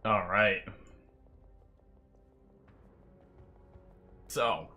All right. So,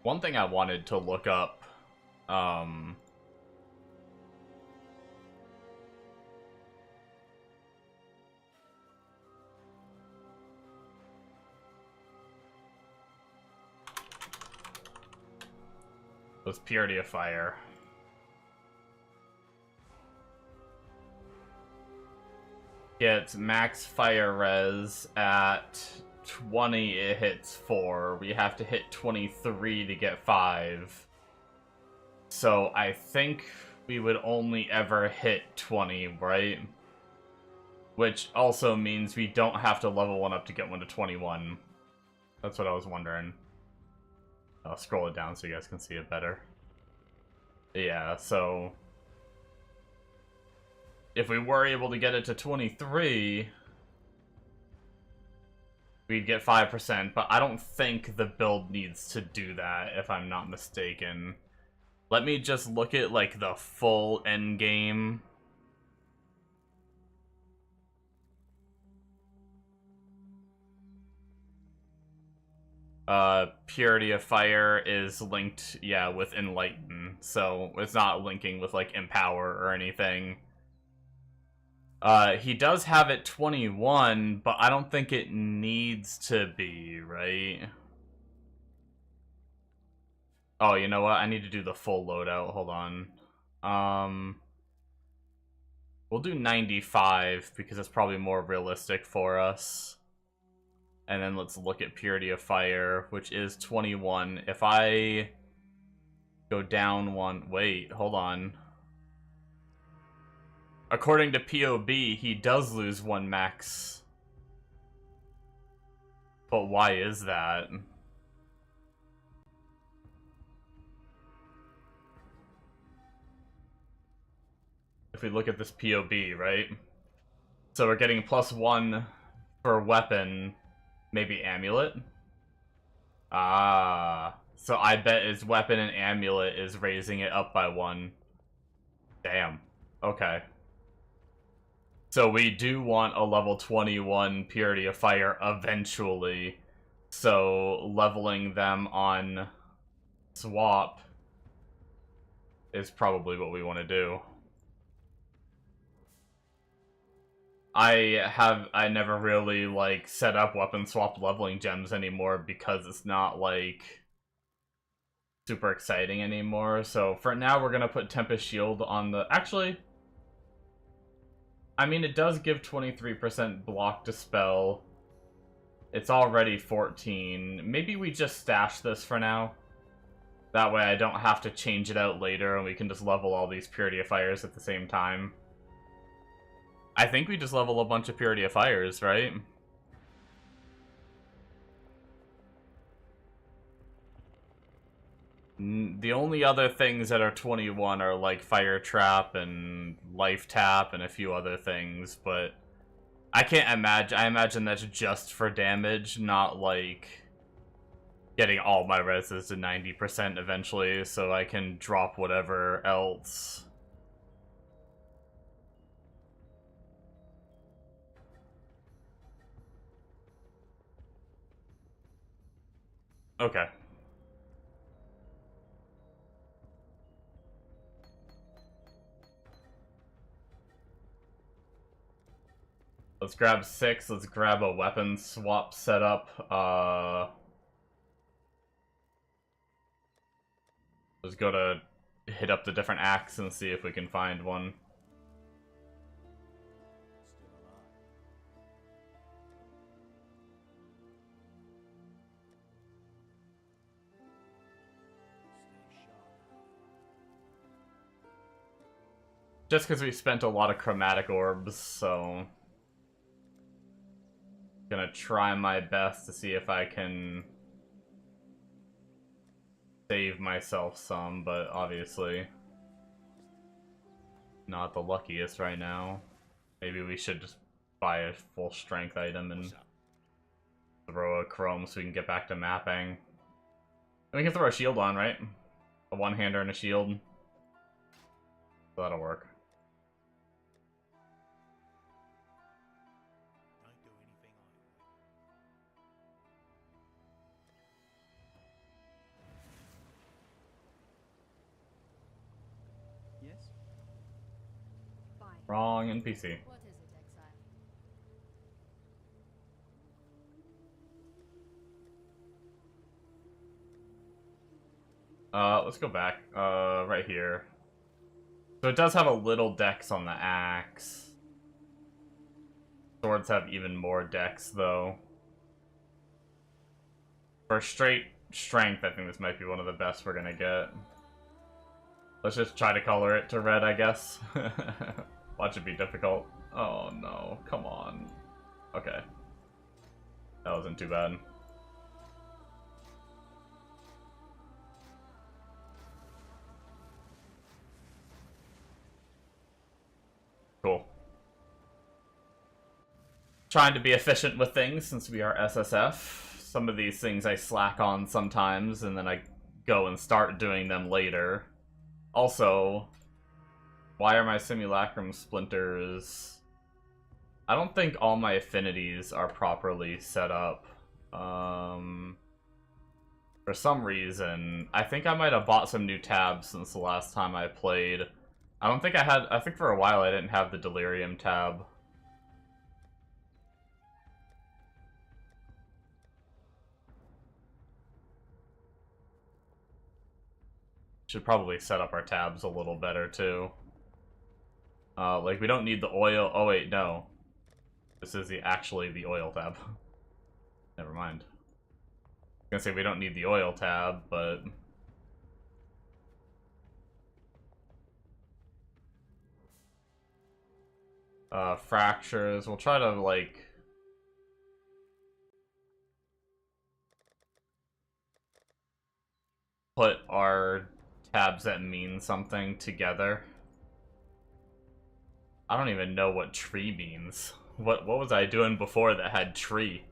one thing I wanted to look up, um, was Purity of Fire. Gets max fire res at 20, it hits 4. We have to hit 23 to get 5. So I think we would only ever hit 20, right? Which also means we don't have to level 1 up to get 1 to 21. That's what I was wondering. I'll scroll it down so you guys can see it better. Yeah, so if we were able to get it to 23, we'd get 5%, but I don't think the build needs to do that, if I'm not mistaken. Let me just look at, like, the full end game. Purity of Fire is linked, yeah, with Enlighten, so it's not linking with, like, Empower or anything. He does have it 21, but I don't think it needs to be, right? Oh, you know what? I need to do the full loadout. Hold on. We'll do 95 because it's probably more realistic for us. And then let's look at Purity of Fire, which is 21. If I go down one... Wait, hold on. According to POB, he does lose 1 max. But why is that? If we look at this POB, right? So we're getting +1 for weapon, maybe amulet? Ah, so I bet his weapon and amulet is raising it up by 1. Damn. Okay. So we do want a level 21 Purity of Fire eventually. So leveling them on swap is probably what we want to do. I never really, like, set up weapon swap leveling gems anymore because it's not, like, super exciting anymore. So for now, we're gonna put Tempest Shield on the... Actually, I mean, it does give 23% block dispel. It's already 14. Maybe we just stash this for now. That way I don't have to change it out later and we can just level all these Purity of Fires at the same time. I think we just level a bunch of Purity of Fires, right? The only other things that are 21 are like Fire Trap and Life Tap and a few other things, but I can't imagine. I imagine that's just for damage, not like getting all my reses to 90% eventually, so I can drop whatever else. Okay. Let's grab 6. Let's grab a weapon swap setup. Let's go to hit up the different acts and see if we can find one. Just because we spent a lot of chromatic orbs, so... Gonna try my best to see if I can... save myself some, but obviously... not the luckiest right now. Maybe we should just buy a full strength item and... throw a chrome so we can get back to mapping. And we can throw a shield on, right? A one-hander and a shield. So that'll work. Yes? Wrong NPC. What is it, exile? Let's go back. Right here. So it does have a little dex on the axe. Swords have even more dex, though. For straight strength, I think this might be one of the best we're gonna get. Let's just try to color it to red, I guess. Watch it be difficult. Oh no, come on. Okay. That wasn't too bad. Cool. Trying to be efficient with things since we are SSF. Some of these things I slack on sometimes, and then I go and start doing them later. Also, why are my simulacrum splinters... I don't think all my affinities are properly set up. For some reason, I think I might have bought some new tabs since the last time I played. I think for a while I didn't have the Delirium tab. Should probably set up our tabs a little better too. Like we don't need the oil. Oh wait, no. This is actually the oil tab. Never mind. I was gonna say we don't need the oil tab, but fractures. We'll try to like put our tabs that mean something together. I don't even know what tree means. What was I doing before that had tree?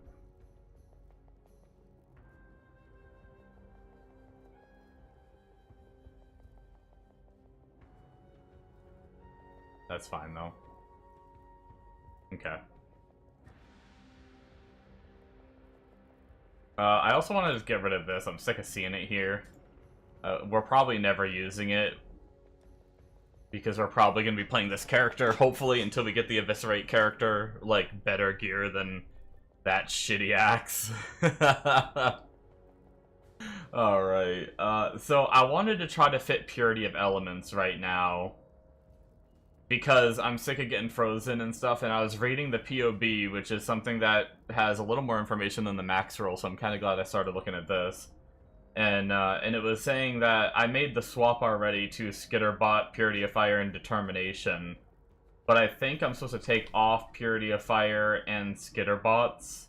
That's fine though. Okay. I also want to just get rid of this. I'm sick of seeing it here. We're probably never using it because we're probably going to be playing this character, hopefully, until we get the Eviscerate character, like, better gear than that shitty axe. Alright, so I wanted to try to fit Purity of Elements right now, because I'm sick of getting frozen and stuff, and I was reading the POB, which is something that has a little more information than the max roll, so I'm kind of glad I started looking at this. And it was saying that I made the swap already to Skitterbot, Purity of Fire, and Determination. But I think I'm supposed to take off Purity of Fire and Skitterbots.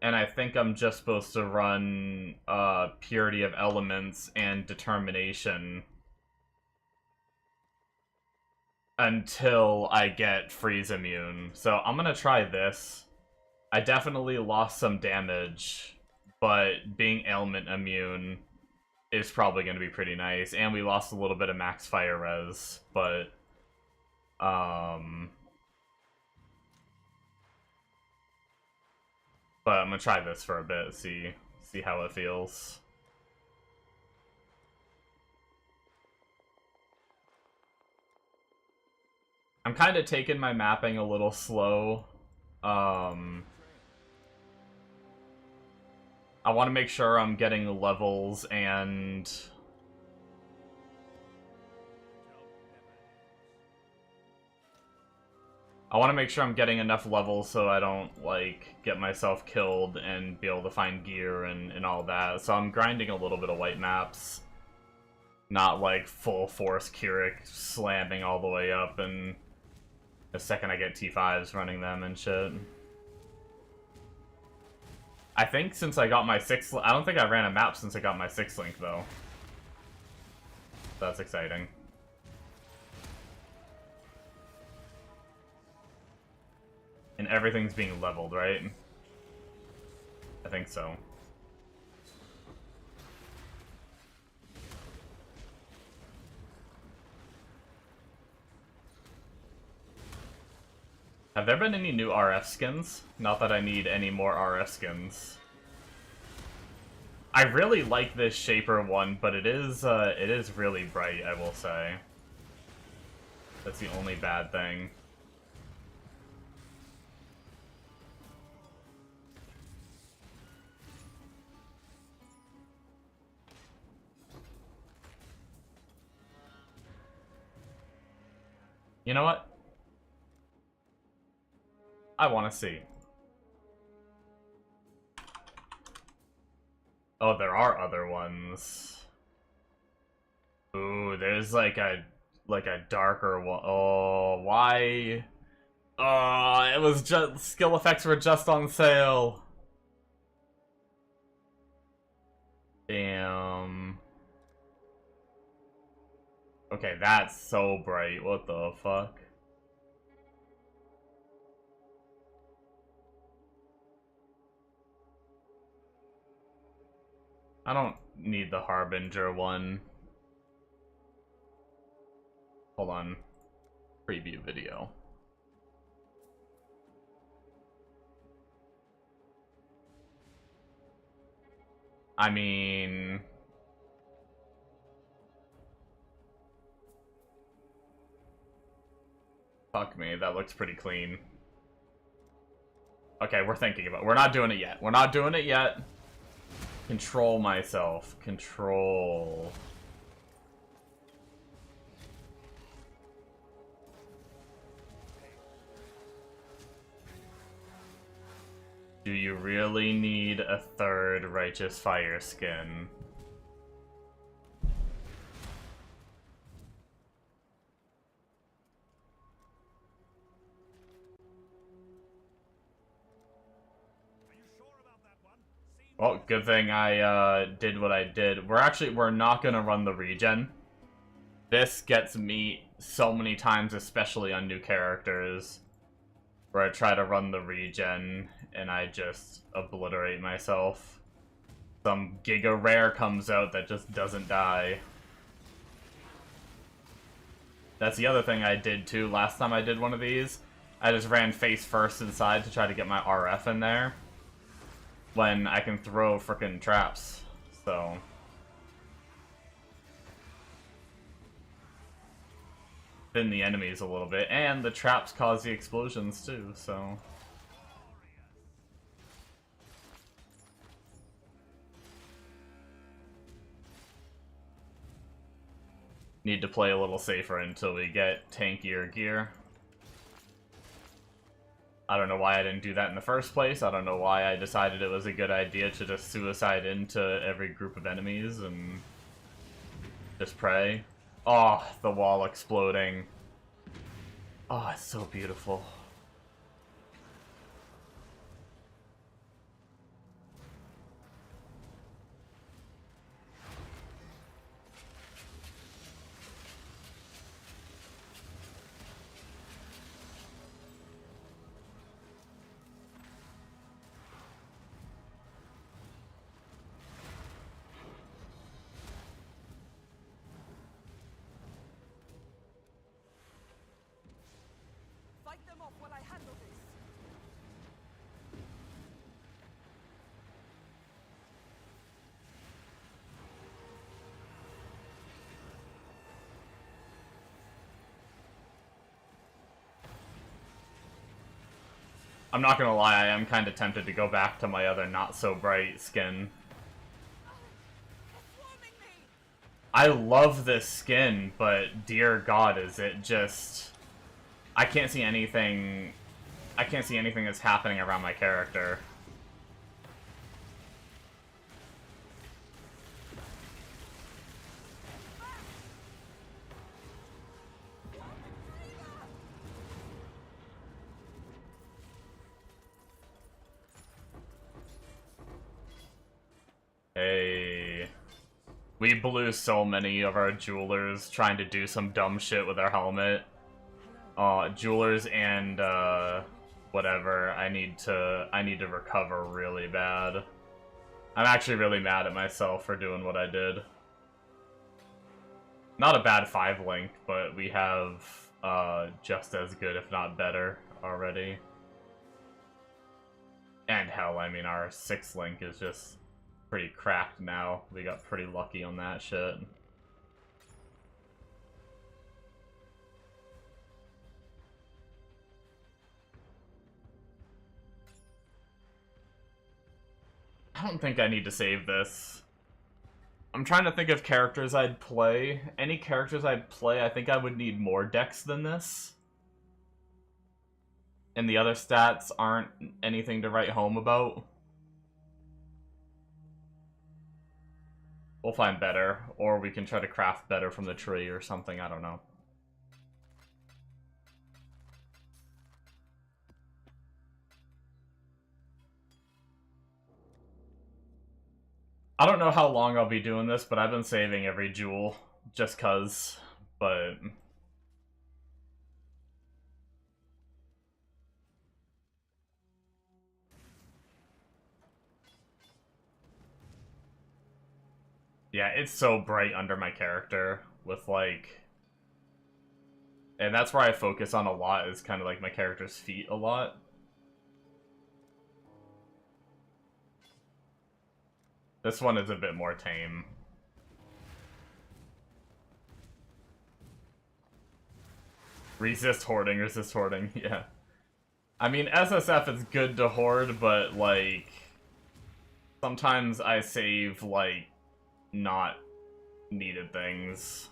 And I think I'm just supposed to run Purity of Elements and Determination until I get Freeze Immune. So I'm gonna try this. I definitely lost some damage, but being ailment immune is probably going to be pretty nice. And we lost a little bit of max fire res, but I'm going to try this for a bit, see See how it feels. I'm kind of taking my mapping a little slow. I want to make sure I'm getting levels and... I want to make sure I'm getting enough levels so I don't, like, get myself killed and be able to find gear and all that. So I'm grinding a little bit of white maps. Not, like, full force Keurig slamming all the way up, and the second I get T5s running them and shit. I think since I got my 6th... I don't think I ran a map since I got my 6th link, though. That's exciting. And everything's being leveled, right? I think so. Have there been any new RF skins? Not that I need any more RF skins. I really like this Shaper one, but it is really bright, I will say. That's the only bad thing. You know what? I want to see. Oh, there are other ones. Ooh, there's like a darker one. Oh, why? Oh, it was just skill effects were just on sale. Damn. Okay, that's so bright. What the fuck? I don't need the Harbinger one. Hold on. Preview video. I mean... Fuck me, that looks pretty clean. Okay, we're thinking about it. We're not doing it yet. We're not doing it yet. Control myself. Control. Do you really need a third Righteous Fire skin? Well, good thing I did what I did. We're not gonna run the regen. This gets me so many times, especially on new characters, where I try to run the regen and I just obliterate myself. Some Giga Rare comes out that just doesn't die. That's the other thing I did too last time I did one of these. I just ran face first inside to try to get my RF in there, when I can throw frickin' traps, so... Thin the enemies a little bit, and the traps cause the explosions too, so... Need to play a little safer until we get tankier gear. I don't know why I didn't do that in the first place. I don't know why I decided it was a good idea to just suicide into every group of enemies and just pray. Oh, the wall exploding. Oh, it's so beautiful. I'm not gonna lie, I am kind of tempted to go back to my other not-so-bright skin. I love this skin, but dear God, is it just... I can't see anything that's happening around my character. Hey. We blew so many of our jewelers trying to do some dumb shit with our helmet. Jewelers and, whatever. I need to recover really bad. I'm actually really mad at myself for doing what I did. Not a bad 5-link, but we have, just as good, if not better, already. And hell, I mean, our 6-link is just pretty cracked now. We got pretty lucky on that shit. I don't think I need to save this. I'm trying to think of characters I'd play. Any characters I'd play, I think I would need more dex than this. And the other stats aren't anything to write home about. We'll find better, or we can try to craft better from the tree or something, I don't know. I don't know how long I'll be doing this, but I've been saving every jewel, just cuz, but... Yeah, it's so bright under my character, with like... And that's where I focus on a lot, is kind of like my character's feet a lot. This one is a bit more tame. Resist hoarding, yeah. I mean, SSF is good to hoard, but, like... Sometimes I save, like, not needed things.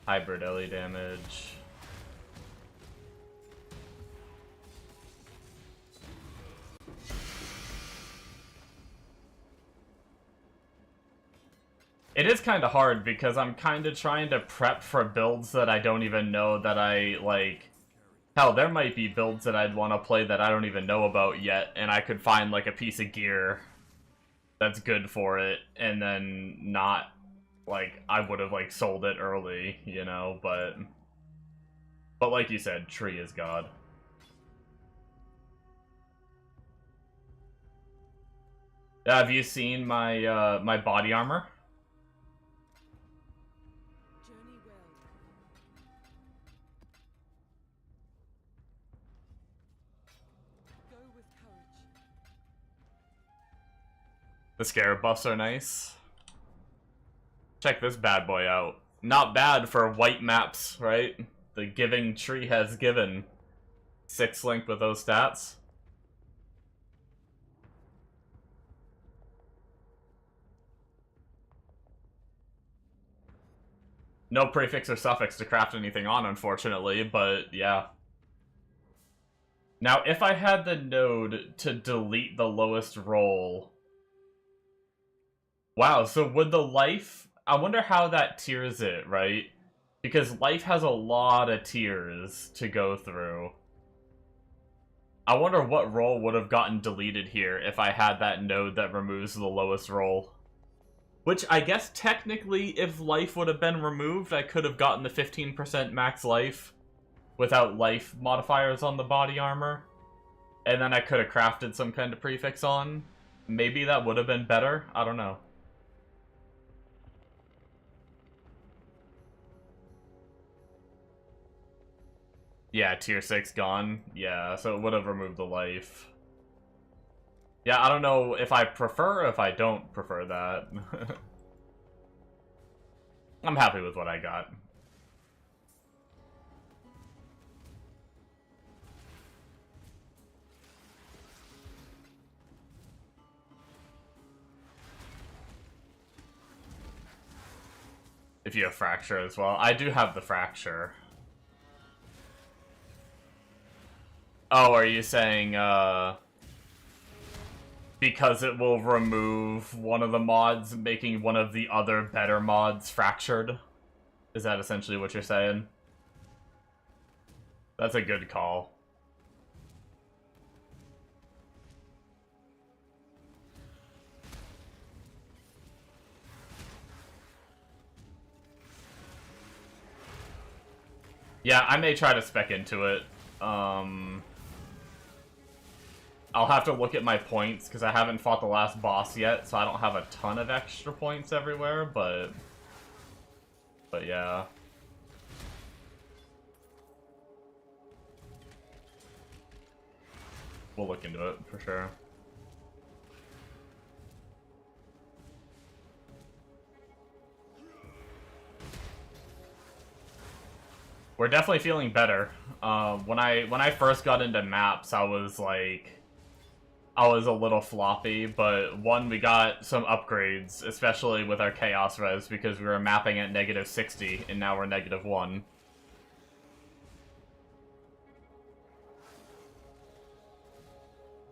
Hybrid Ellie damage. It is kind of hard because I'm kind of trying to prep for builds that I don't even know that I, like... Hell, there might be builds that I'd want to play that I don't even know about yet, and I could find, like, a piece of gear that's good for it, and then not... Like, I would have, like, sold it early, you know, but... But like you said, tree is God. Have you seen my, my body armor? Journey well. Go with courage. The scarab buffs are nice. Check this bad boy out. Not bad for white maps, right? The giving tree has given. 6-link with those stats. No prefix or suffix to craft anything on, unfortunately, but yeah. Now, if I had the node to delete the lowest roll... Wow, so would the life... I wonder how that tiers it, right? Because life has a lot of tiers to go through. I wonder what roll would have gotten deleted here if I had that node that removes the lowest roll. Which, I guess, technically, if life would have been removed, I could have gotten the 15% max life without life modifiers on the body armor. And then I could have crafted some kind of prefix on. Maybe that would have been better. I don't know. Yeah, tier 6 gone. Yeah, so it would have removed the life. Yeah, I don't know if I prefer or if I don't prefer that. I'm happy with what I got. If you have Fracture as well. I do have the Fracture. Oh, are you saying, because it will remove one of the mods, making one of the other better mods fractured? Is that essentially what you're saying? That's a good call. Yeah, I may try to spec into it. I'll have to look at my points, because I haven't fought the last boss yet, so I don't have a ton of extra points everywhere, but yeah. We'll look into it, for sure. We're definitely feeling better. When I first got into maps, I was a little floppy, but one, we got some upgrades, especially with our Chaos Res, because we were mapping at -60, and now we're -1.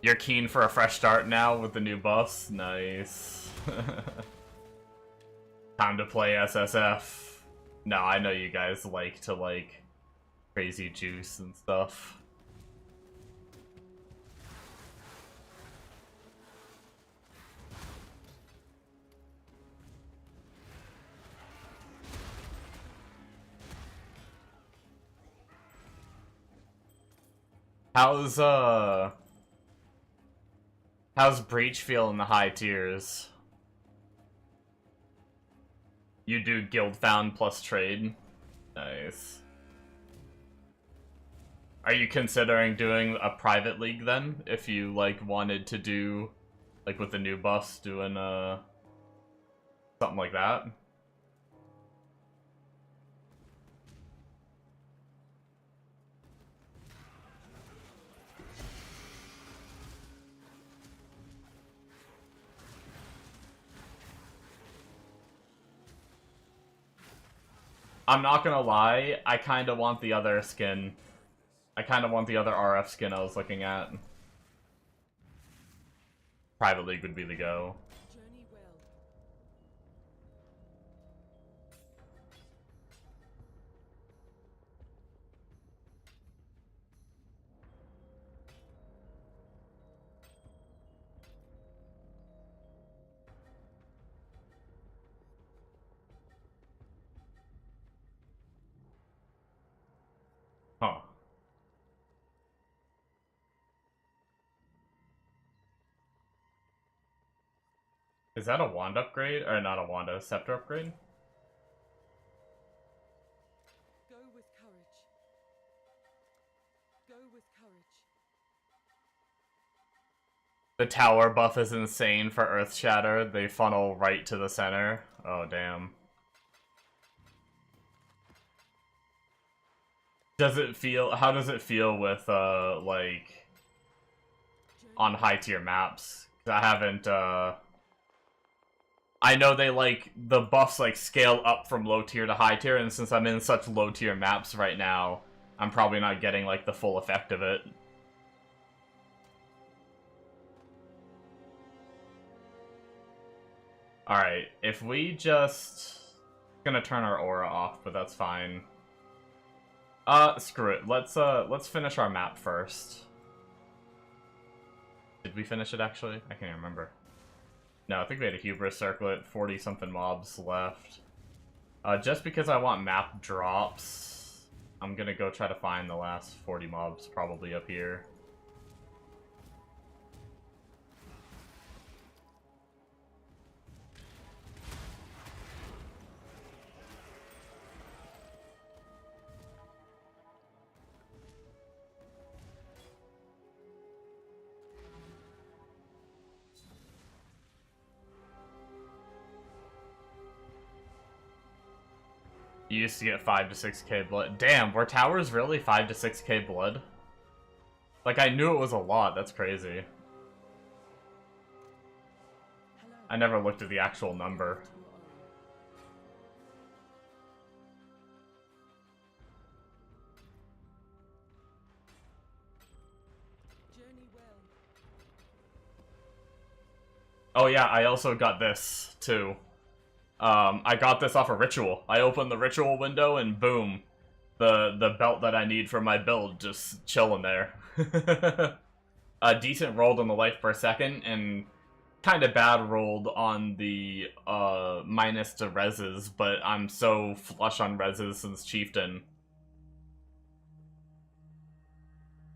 You're keen for a fresh start now with the new buffs? Nice. Time to play SSF. No, I know you guys like to, crazy juice and stuff. How's Breach feel in the high tiers? You do guild found plus trade? Nice. Are you considering doing a private league then? If you, wanted to do, with the new buffs, doing, something like that? I'm not gonna lie, I kinda want the other skin. I kinda want the other RF skin I was looking at. Private League would be the go. Journey well. Huh. Is that a wand upgrade? Or not a wand, a scepter upgrade? Go with courage. Go with courage. The tower buff is insane for Earth Shatter. They funnel right to the center. Oh, damn. How does it feel with, on high tier maps? 'Cause I haven't, I know they, the buffs, scale up from low tier to high tier, and since I'm in such low tier maps right now, I'm probably not getting, the full effect of it. Alright, if we just... Gonna turn our aura off, but that's fine. Screw it. Let's finish our map first. Did we finish it, actually? I can't even remember. No, I think we had a Hubris Circlet, 40-something mobs left. Just because I want map drops, I'm gonna go try to find the last 40 mobs, probably up here. You used to get 5 to 6k blood. Damn, were towers really 5 to 6k blood? Like, I knew it was a lot. That's crazy. Hello. I never looked at the actual number. To your own. Journey well. Oh yeah, I also got this, too. I got this off a ritual. I opened the ritual window and boom. The belt that I need for my build just chilling there. A decent rolled on the life per second, and kind of bad rolled on the minus to reses, but I'm so flush on reses since Chieftain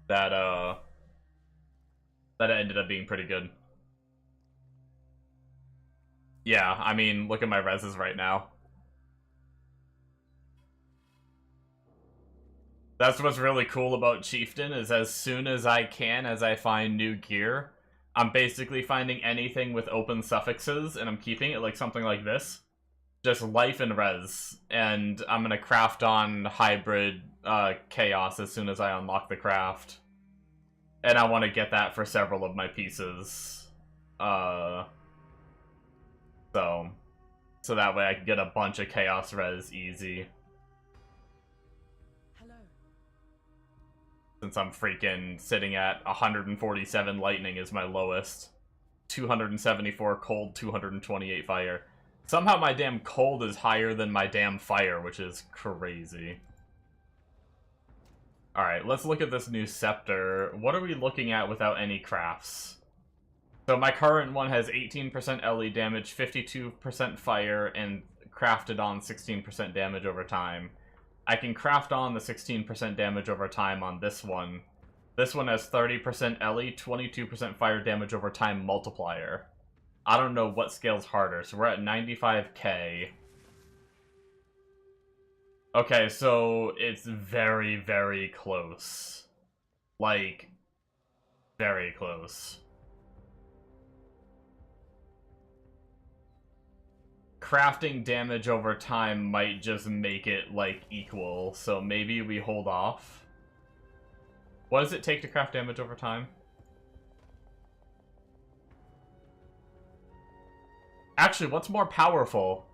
that that ended up being pretty good. Yeah, I mean, look at my reses right now. That's what's really cool about Chieftain, is as soon as I find new gear, I'm basically finding anything with open suffixes, and I'm keeping it, like something like this. Just life and res, and I'm gonna craft on hybrid chaos as soon as I unlock the craft. And I want to get that for several of my pieces. So that way I can get a bunch of chaos res easy. Hello. Since I'm freaking sitting at 147 lightning is my lowest. 274 cold, 228 fire. Somehow my damn cold is higher than my damn fire, which is crazy. Alright, let's look at this new scepter. What are we looking at without any crafts? So my current one has 18% LE damage, 52% fire, and crafted on 16% damage over time. I can craft on the 16% damage over time on this one. This one has 30% LE, 22% fire damage over time multiplier. I don't know what scales harder, so we're at 95k. Okay, so it's very, very close. Like, very close. Crafting damage over time might just make it, like, equal, so maybe we hold off. What does it take to craft damage over time? Actually, what's more powerful?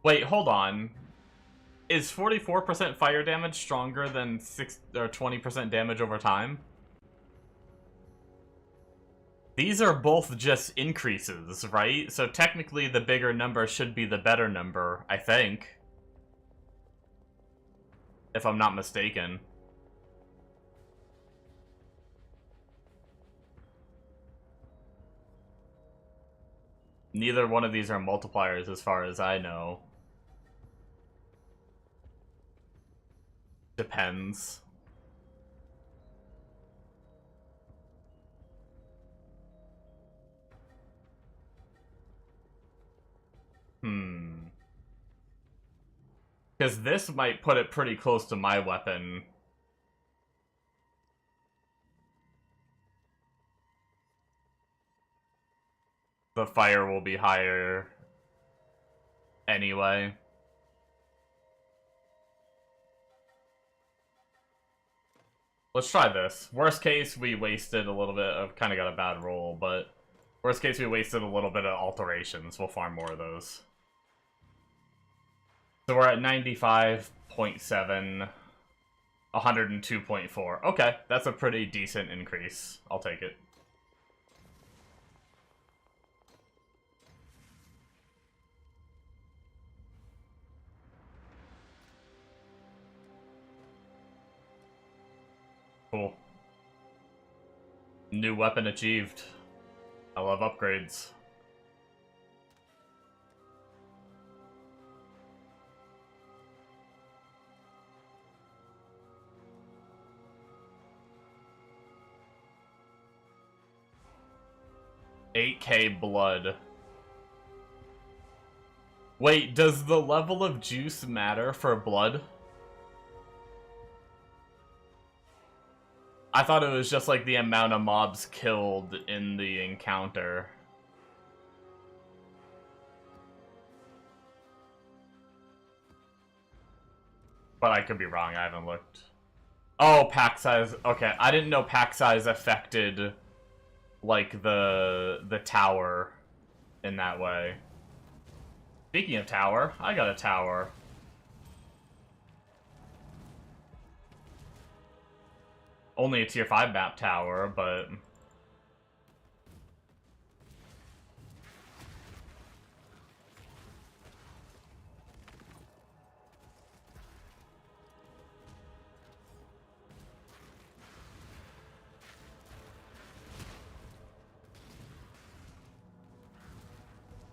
Wait, hold on. Is 44% fire damage stronger than 20% damage over time? These are both just increases, right? So technically the bigger number should be the better number, I think. If I'm not mistaken. Neither one of these are multipliers as far as I know. Depends. Because this might put it pretty close to my weapon. The fire will be higher anyway. Let's try this. Worst case, we wasted a little bit of... kind of got a bad roll, but... worst case, we wasted a little bit of alterations. We'll farm more of those. So we're at 95.7... 102.4. Okay, that's a pretty decent increase. I'll take it. Cool. New weapon achieved. I love upgrades. $8K blood. Wait, does the level of juice matter for blood? I thought it was just like the amount of mobs killed in the encounter. But I could be wrong, I haven't looked. Oh, pack size. Okay, I didn't know pack size affected, like, the tower in that way. Speaking of tower, I got a tower. Only a tier 5 map tower, but...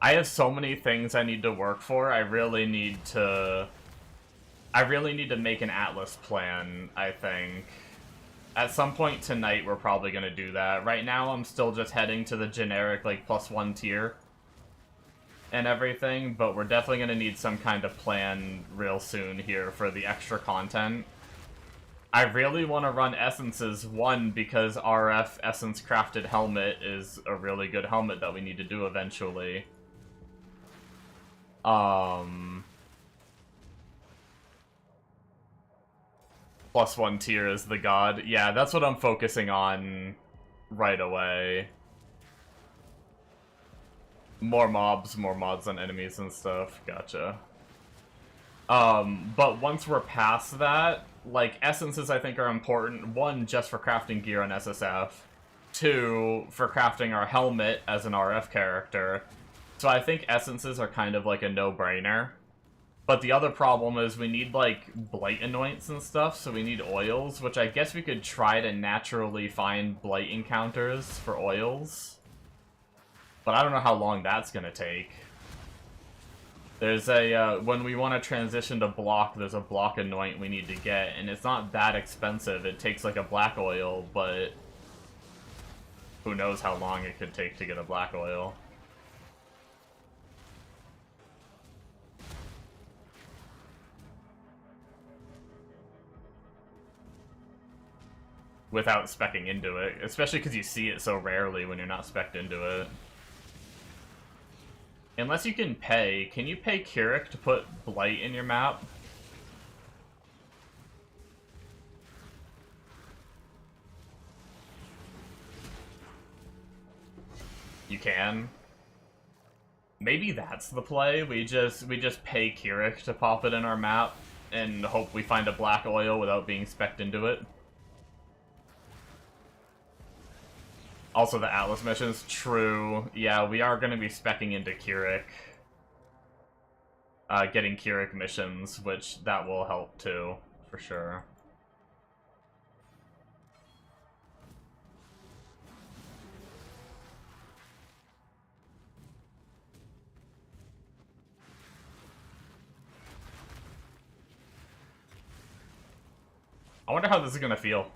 I have so many things I need to work for. I really need to make an Atlas plan, I think. At some point tonight, we're probably going to do that. Right now, I'm still just heading to the generic, like, +1 tier and everything, but we're definitely going to need some kind of plan real soon here for the extra content. I really want to run essences, one, because RF Essence Crafted Helmet is a really good helmet that we need to do eventually. +1 tier is the god. Yeah, that's what I'm focusing on right away. More mobs, more mods on enemies and stuff. Gotcha. But once we're past that, like, essences I think are important. One, just for crafting gear on SSF. Two, for crafting our helmet as an RF character. So I think essences are kind of like a no-brainer. But the other problem is we need, like, blight anoints and stuff, so we need oils, which I guess we could try to naturally find blight encounters for oils. But I don't know how long that's gonna take. There's a, when we want to transition to block, there's a block anoint we need to get, and it's not that expensive. It takes, like, a black oil, but who knows how long it could take to get a black oil. Without speccing into it, especially because you see it so rarely when you're not specced into it. Unless you can you pay Keurig to put Blight in your map? You can? Maybe that's the play, we just pay Keurig to pop it in our map, and hope we find a black oil without being specced into it. Also, the Atlas missions, true. Yeah, we are going to be speccing into Keurig. Getting Keurig missions, which that will help too, for sure. I wonder how this is going to feel.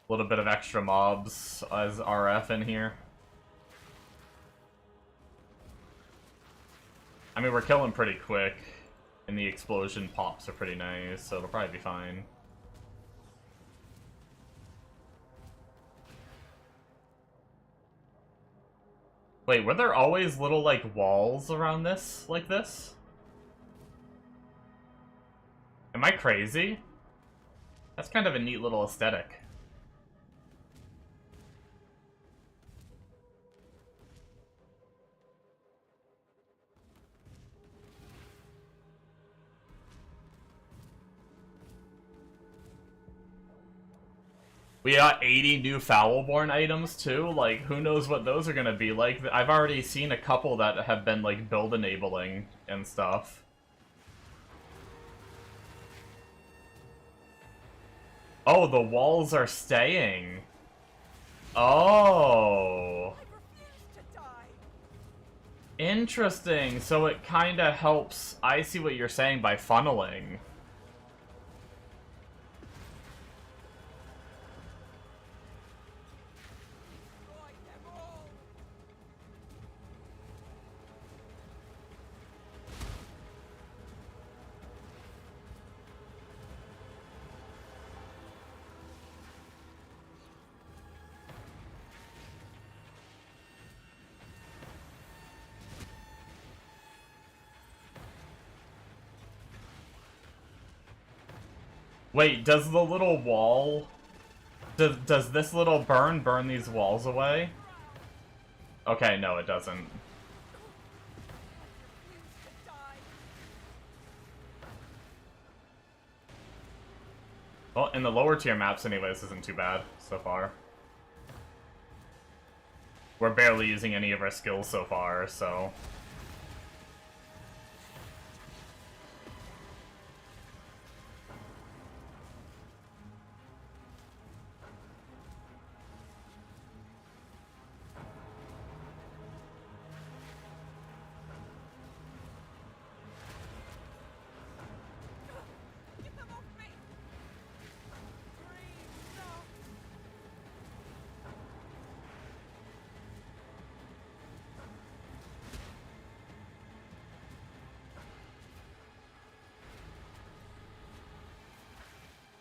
A little bit of extra mobs as RF in here. I mean, we're killing pretty quick, and the explosion pops are pretty nice, so it'll probably be fine. Wait, were there always little, like, walls around this, like this? Am I crazy? That's kind of a neat little aesthetic. We got 80 new Foulborn items, too. Like, who knows what those are gonna be like. I've already seen a couple that have been, like, build-enabling and stuff. Oh, the walls are staying. Oh. Interesting. So it kinda helps... I see what you're saying by funneling. Wait, does the little wall... Does this little burn these walls away? Okay, no, it doesn't. Well, in the lower tier maps anyway, this isn't too bad so far. We're barely using any of our skills so far, so...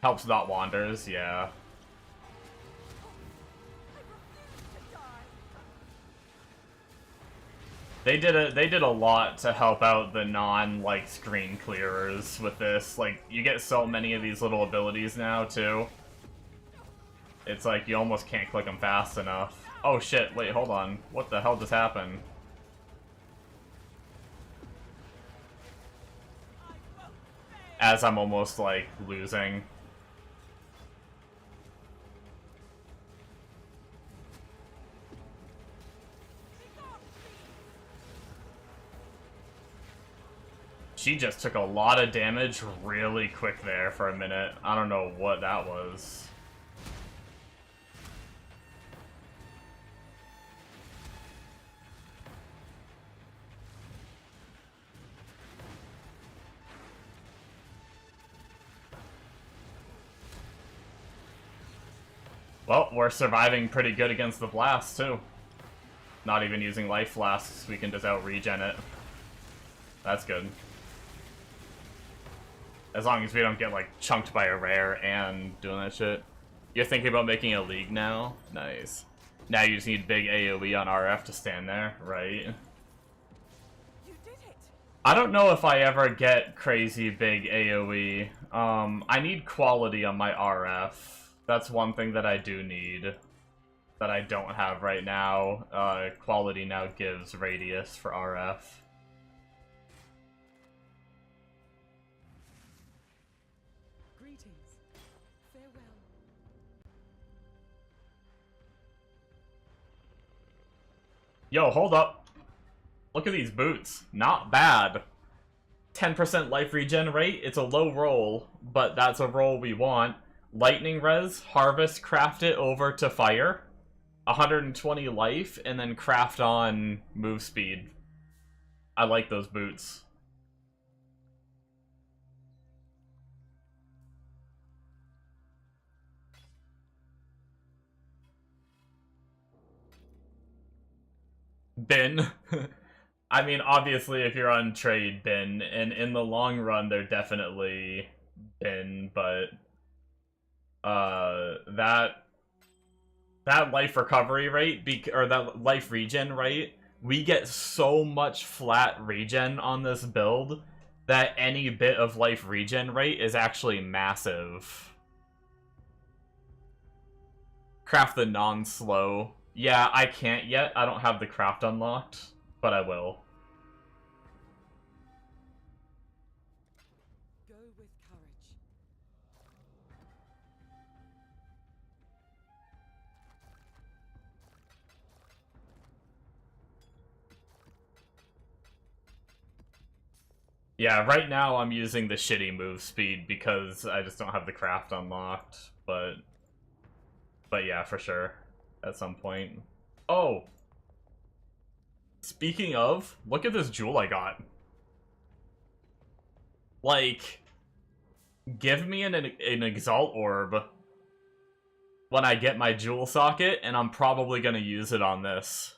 Helps dot wanders, yeah. They did a lot to help out the non screen clearers with this. Like, you get so many of these little abilities now too. It's like you almost can't click them fast enough. Oh shit, wait, hold on. What the hell just happened? As I'm almost like losing. She just took a lot of damage really quick there for a minute. I don't know what that was. Well, we're surviving pretty good against the blast, too. Not even using life flasks, we can just out-regen it. That's good. As long as we don't get, like, chunked by a rare and doing that shit. You're thinking about making a league now? Nice. Now you just need big AoE on RF to stand there, right? You did it. I don't know if I ever get crazy big AoE. I need quality on my RF. That's one thing that I do need. That I don't have right now. Quality now gives radius for RF. Greetings. Farewell. Yo, hold up. Look at these boots. Not bad. 10% life regen rate. It's a low roll, but that's a roll we want. Lightning res, harvest, craft it over to fire. 120 life, and then craft on move speed. I like those boots. Bin. I mean, obviously, if you're on trade, bin. And in the long run, they're definitely bin, but... that life recovery rate, or that life regen rate, we get so much flat regen on this build that any bit of life regen rate is actually massive. Craft the non-slow. Yeah, I can't yet. I don't have the craft unlocked, but I will. Go with courage. Yeah, right now I'm using the shitty move speed because I just don't have the craft unlocked, but yeah, for sure, at some point. Oh! Speaking of, look at this jewel I got. Like, give me an Exalt Orb when I get my jewel socket, and I'm probably gonna use it on this.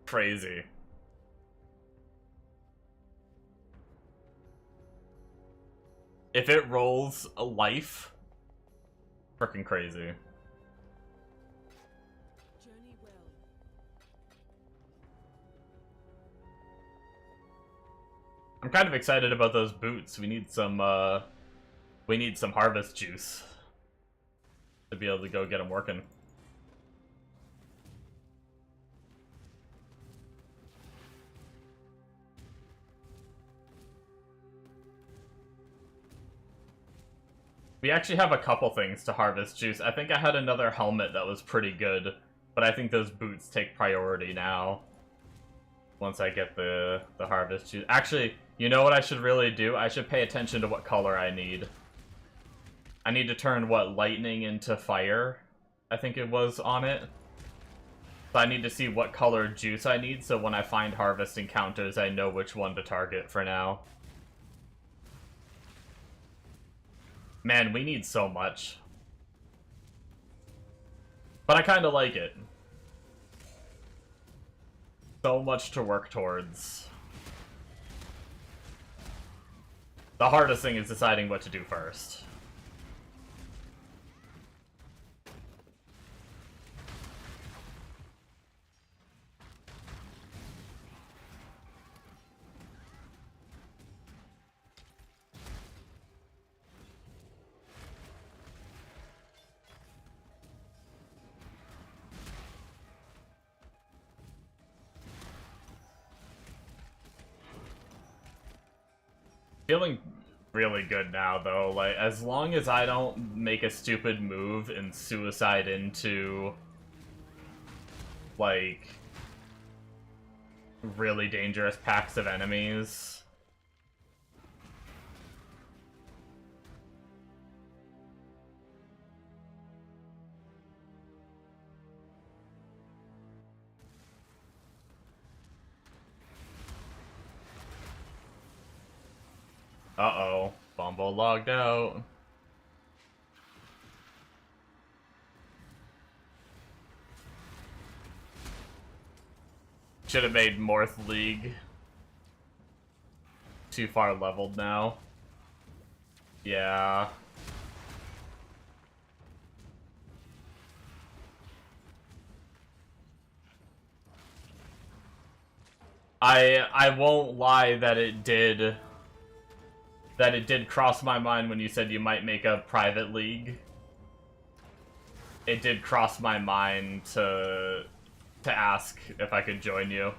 Crazy. If it rolls a life, freaking crazy. Journey well. I'm kind of excited about those boots. We need some harvest juice to be able to go get them working. We actually have a couple things to harvest juice. I think I had another helmet that was pretty good, but I think those boots take priority now. Once I get the harvest juice. Actually, you know what I should really do? I should pay attention to what color I need. I need to turn, what, lightning into fire? I think it was on it. So I need to see what color juice I need, so when I find harvest encounters, I know which one to target for now. Man, we need so much. But I kind of like it. So much to work towards. The hardest thing is deciding what to do first. Feeling really good now, though. Like, as long as I don't make a stupid move and suicide into, like, really dangerous packs of enemies. Uh-oh. Bumble logged out. Should have made Morth League. Too far leveled now. Yeah. I won't lie that it did cross my mind when you said you might make a private league. It did cross my mind to ask if I could join you.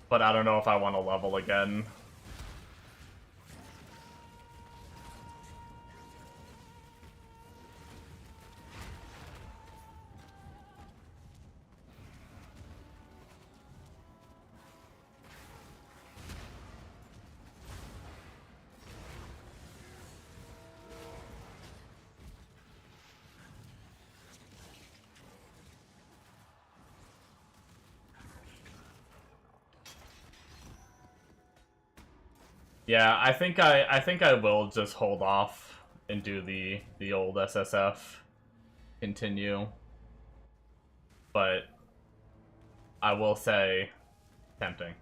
But I don't know if I want to level again. Yeah, I think I will just hold off and do the old SSF. Continue. But I will say tempting.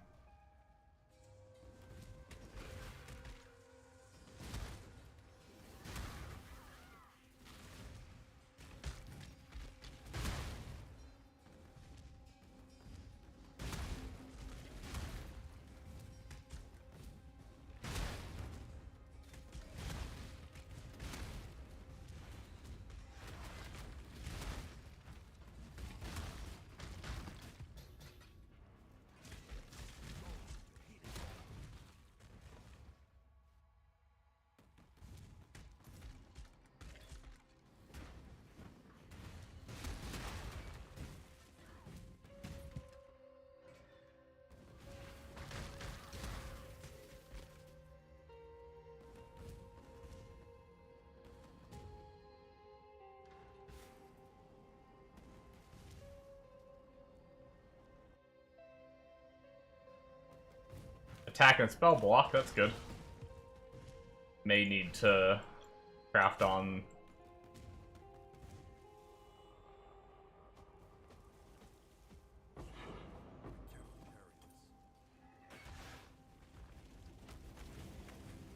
Attack and spell block, that's good. May need to craft on.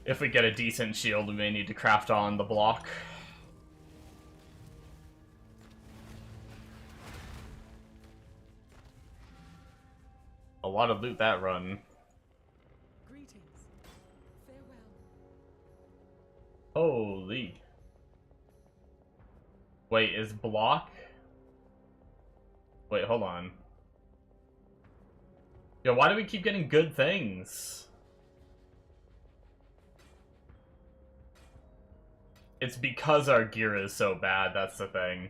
If we get a decent shield, we may need to craft on the block. A lot of loot that run. Holy. Wait, is block? Wait, hold on. Yo, why do we keep getting good things? It's because our gear is so bad, that's the thing.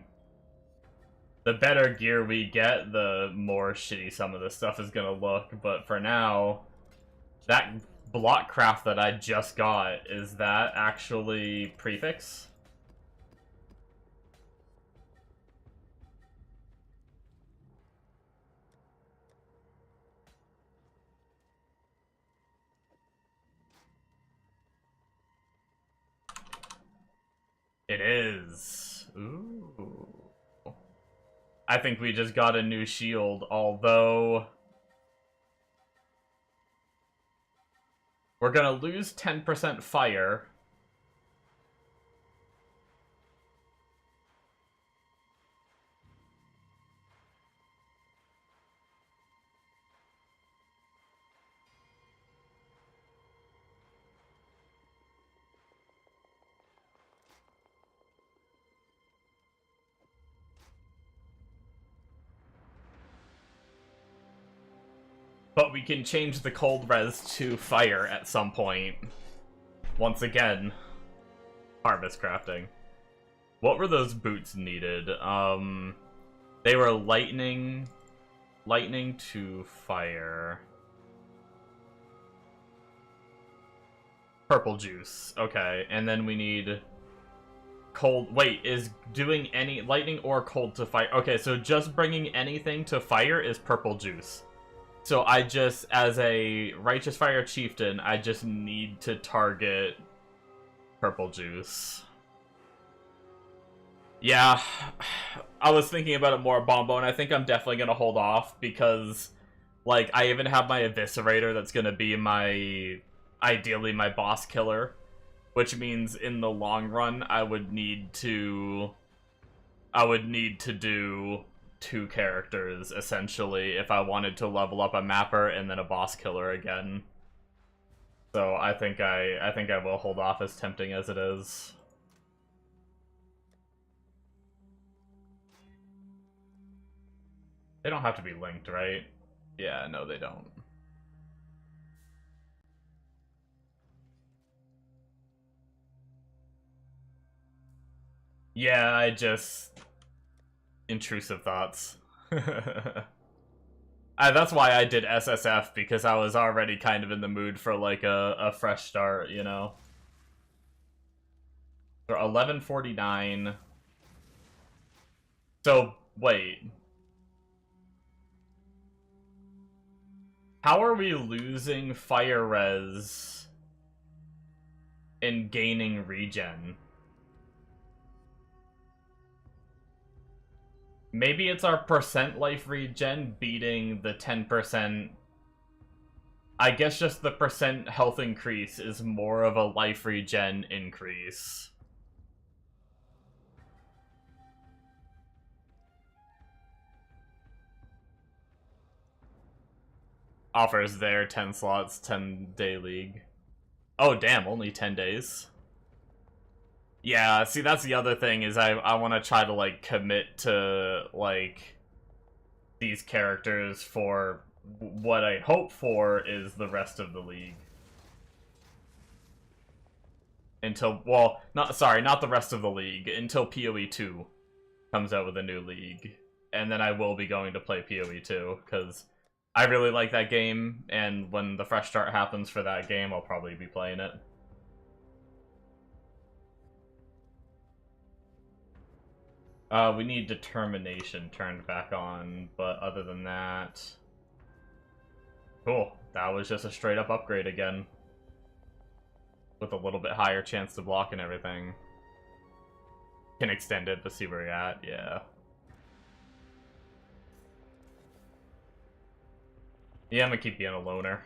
The better gear we get, the more shitty some of this stuff is gonna look, but for now, that block craft that I just got, is that actually prefix? It is. Ooh. I think we just got a new shield, although we're gonna lose 10% fire. But we can change the cold res to fire at some point. Once again, harvest crafting. What were those boots needed? They were lightning to fire. Purple juice. Okay, and then we need cold. Wait, is doing any lightning or cold to fire? Okay, so just bringing anything to fire is purple juice. So I just, as a Righteous Fire Chieftain, I just need to target purple juice. Yeah, I was thinking about it more, Bombo, and I think I'm definitely going to hold off because, like, I even have my Eviscerator that's going to be my, ideally, my boss killer, which means in the long run, I would need to do 2 characters, essentially, if I wanted to level up a mapper and then a boss killer again. So I think I will hold off, as tempting as it is. They don't have to be linked, right? Yeah, no, they don't. Yeah, I just... intrusive thoughts. That's why I did SSF, because I was already kind of in the mood for, like, a fresh start, you know? So 1149. So, wait. How are we losing fire res and gaining regen? Maybe it's our percent life regen beating the 10%. I guess just the percent health increase is more of a life regen increase. Offers there, 10 slots, 10-day league. Oh, damn, only 10 days. Yeah, see, that's the other thing, is I want to try to, like, commit to, like, these characters for what I hope for is the rest of the league. Until, well, not the rest of the league, until PoE 2 comes out with a new league. And then I will be going to play PoE 2, because I really like that game, and when the fresh start happens for that game, I'll probably be playing it. We need determination turned back on, but other than that... Cool. That was just a straight up upgrade again. With a little bit higher chance to block and everything. Can extend it, but see where you're at, yeah. Yeah, I'm gonna keep being a loner.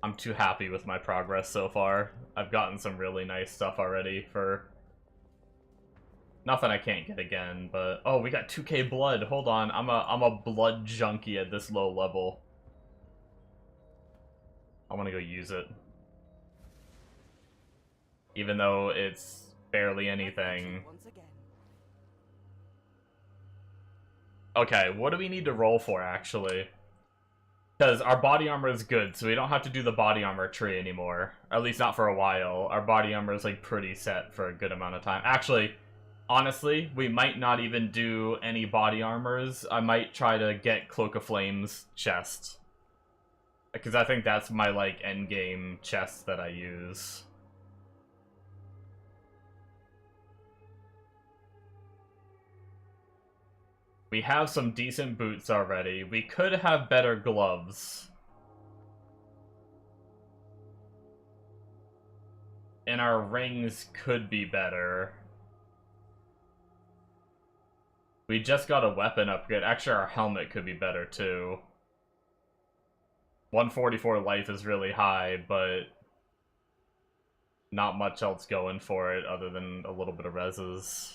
I'm too happy with my progress so far. I've gotten some really nice stuff already for... Nothing I can't get again, but... Oh, we got 2k blood. Hold on, I'm a blood junkie at this low level. I want to go use it. Even though it's barely anything. Once again. Okay, what do we need to roll for, actually? Because our body armor is good, so we don't have to do the body armor tree anymore. At least not for a while. Our body armor is, like, pretty set for a good amount of time. Actually, honestly, we might not even do any body armors. I might try to get Cloak of Flames chest. Because I think that's my, like, endgame chest that I use. We have some decent boots already. We could have better gloves. And our rings could be better. We just got a weapon upgrade. Actually, our helmet could be better, too. 144 life is really high, but not much else going for it other than a little bit of reses.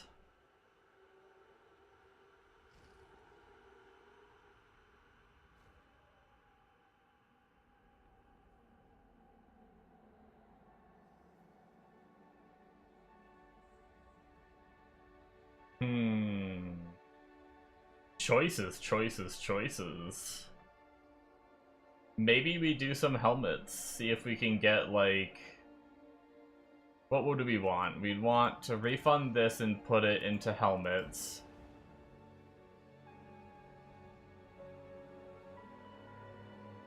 Choices. Maybe we do some helmets. See if we can get, like... What would we want? We'd want to refund this and put it into helmets.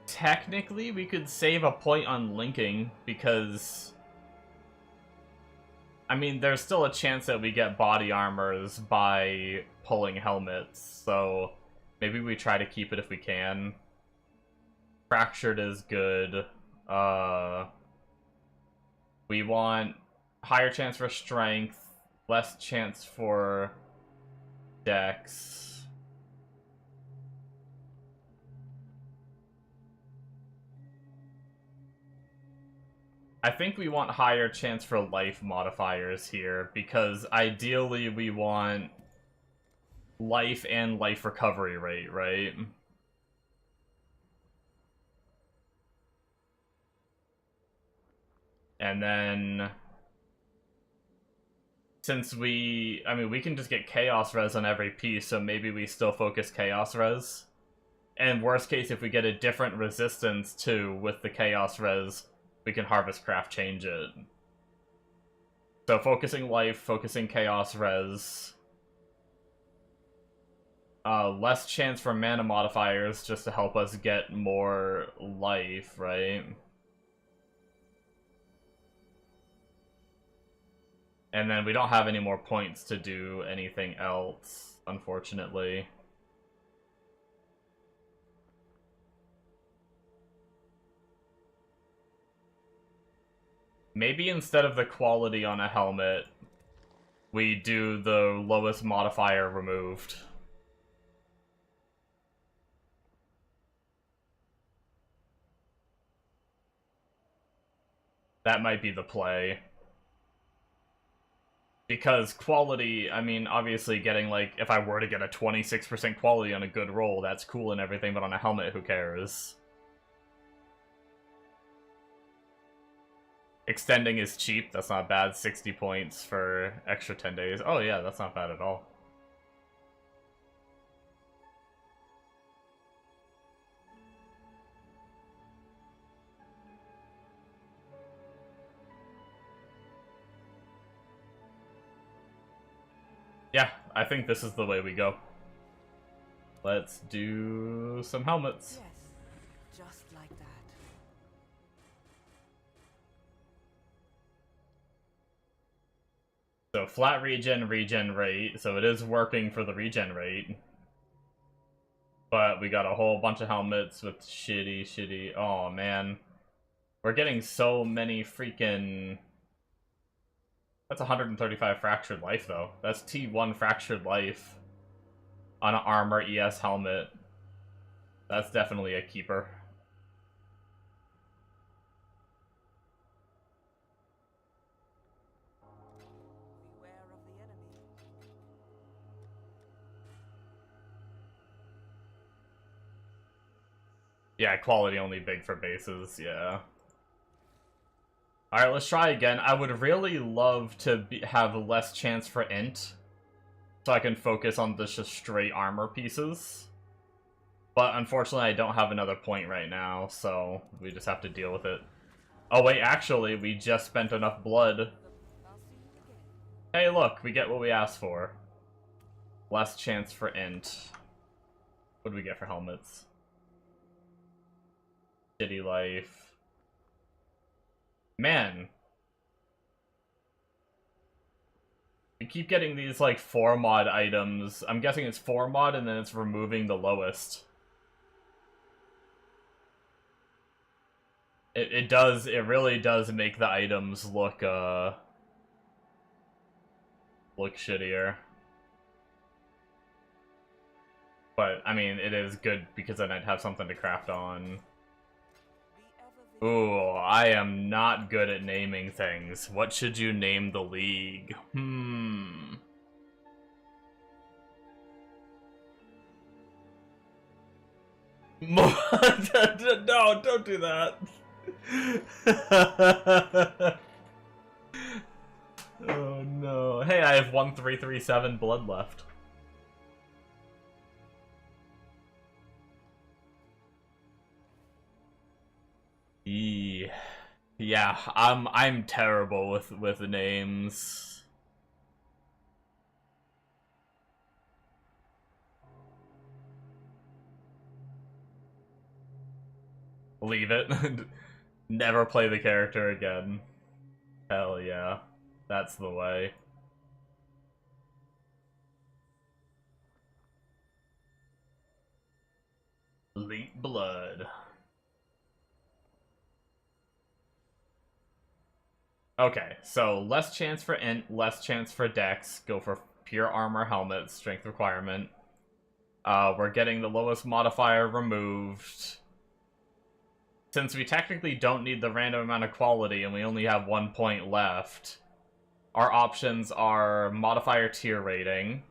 Technically, we could save a point on linking, because... I mean, there's still a chance that we get body armors by pulling helmets, so maybe we try to keep it if we can. Fractured is good. We want higher chance for strength, less chance for dex. I think we want higher chance for life modifiers here, because ideally we want life and life recovery rate, right? And then, since we can just get Chaos Res on every piece, so maybe we still focus Chaos Res. And worst case, if we get a different resistance too with the Chaos Res, we can Harvest Craft change it. So focusing life, focusing Chaos Res. Less chance for mana modifiers just to help us get more life, right? And then we don't have any more points to do anything else, unfortunately. Maybe instead of the quality on a helmet, we do the lowest modifier removed. That might be the play. Because quality, I mean, obviously getting, like, if I were to get a 26% quality on a good roll, that's cool and everything, but on a helmet, who cares? Extending is cheap, that's not bad. 60 points for extra 10 days. Oh yeah, that's not bad at all. Yeah, I think this is the way we go. Let's do some helmets. Yes, just like that. So flat regen rate, so it is working for the regen rate. But we got a whole bunch of helmets with shitty... Oh, man. We're getting so many freaking... That's 135 fractured life, though. That's T1 fractured life on an armor ES helmet. That's definitely a keeper. Beware of the enemy. Yeah, quality only big for bases, yeah. Alright, let's try again. I would really love to have less chance for int, so I can focus on just straight armor pieces. But unfortunately, I don't have another point right now, so we just have to deal with it. Oh wait, actually, we just spent enough blood. I'll see you again. Hey look, we get what we asked for. Less chance for int. What do we get for helmets? City life. Man. We keep getting these, like, 4 mod items. I'm guessing it's 4 mod and then it's removing the lowest. It really does make the items look shittier. But, I mean, it is good because then I'd have something to craft on. Be ever vigilant. Ooh, I am not good at naming things. What should you name the league? No, don't do that. Oh no. Hey, I have 1337 blood left. Yeah, I'm terrible with names. Leave it. Never play the character again. Hell yeah. That's the way. Elite blood. Okay, so less chance for int, less chance for dex. Go for pure armor helmet, strength requirement. We're getting the lowest modifier removed. Since we technically don't need the random amount of quality and we only have 1 point left, our options are modifier tier rating,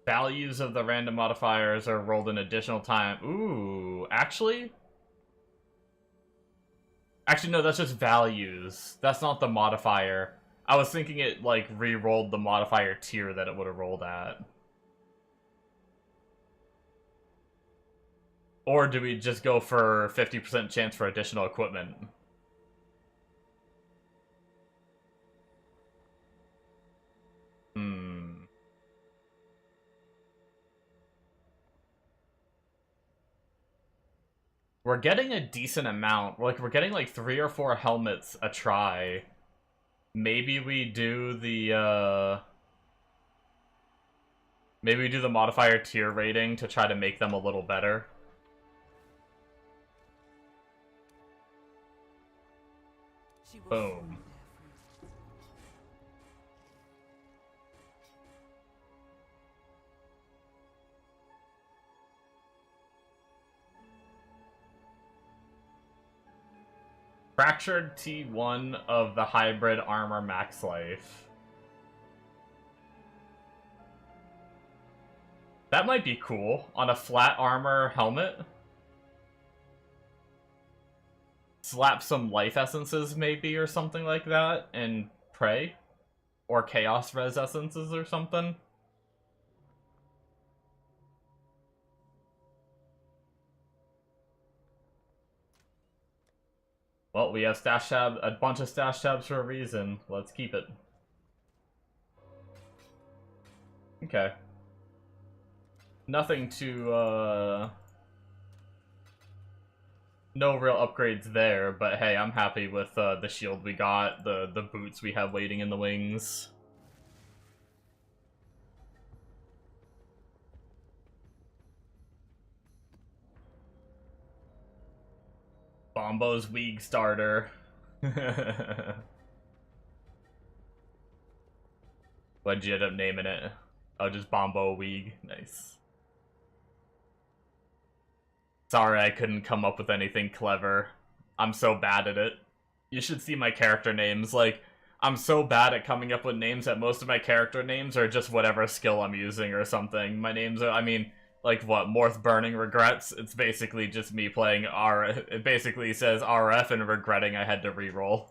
values of the random modifiers are rolled an additional time. Ooh, actually, no, that's just values. That's not the modifier. I was thinking it, like, re-rolled the modifier tier that it would have rolled at. Or do we just go for 50% chance for additional equipment? We're getting a decent amount. We're getting like 3 or 4 helmets a try. Maybe we do the, maybe we do the modifier tier rating to try to make them a little better. She will Boom. soon bear fruit. Fractured T1 of the hybrid armor max life. That might be cool on a flat armor helmet. Slap some life essences maybe or something like that and pray. Or chaos res essences or something. Well, we have stash tab, a bunch of stash tabs for a reason. Let's keep it. Okay. Nothing to, no real upgrades there, but hey, I'm happy with the shield we got, the boots we have waiting in the wings. Bombo's Weeg starter. What'd you end up naming it? Oh, just Bombo Weeg. Nice. Sorry I couldn't come up with anything clever. I'm so bad at it. You should see my character names. Like, I'm so bad at coming up with names that most of my character names are just whatever skill I'm using or something. My names are, I mean, Like what, Morth Burning Regrets? It's basically just me playing R. It basically says RF and regretting I had to reroll.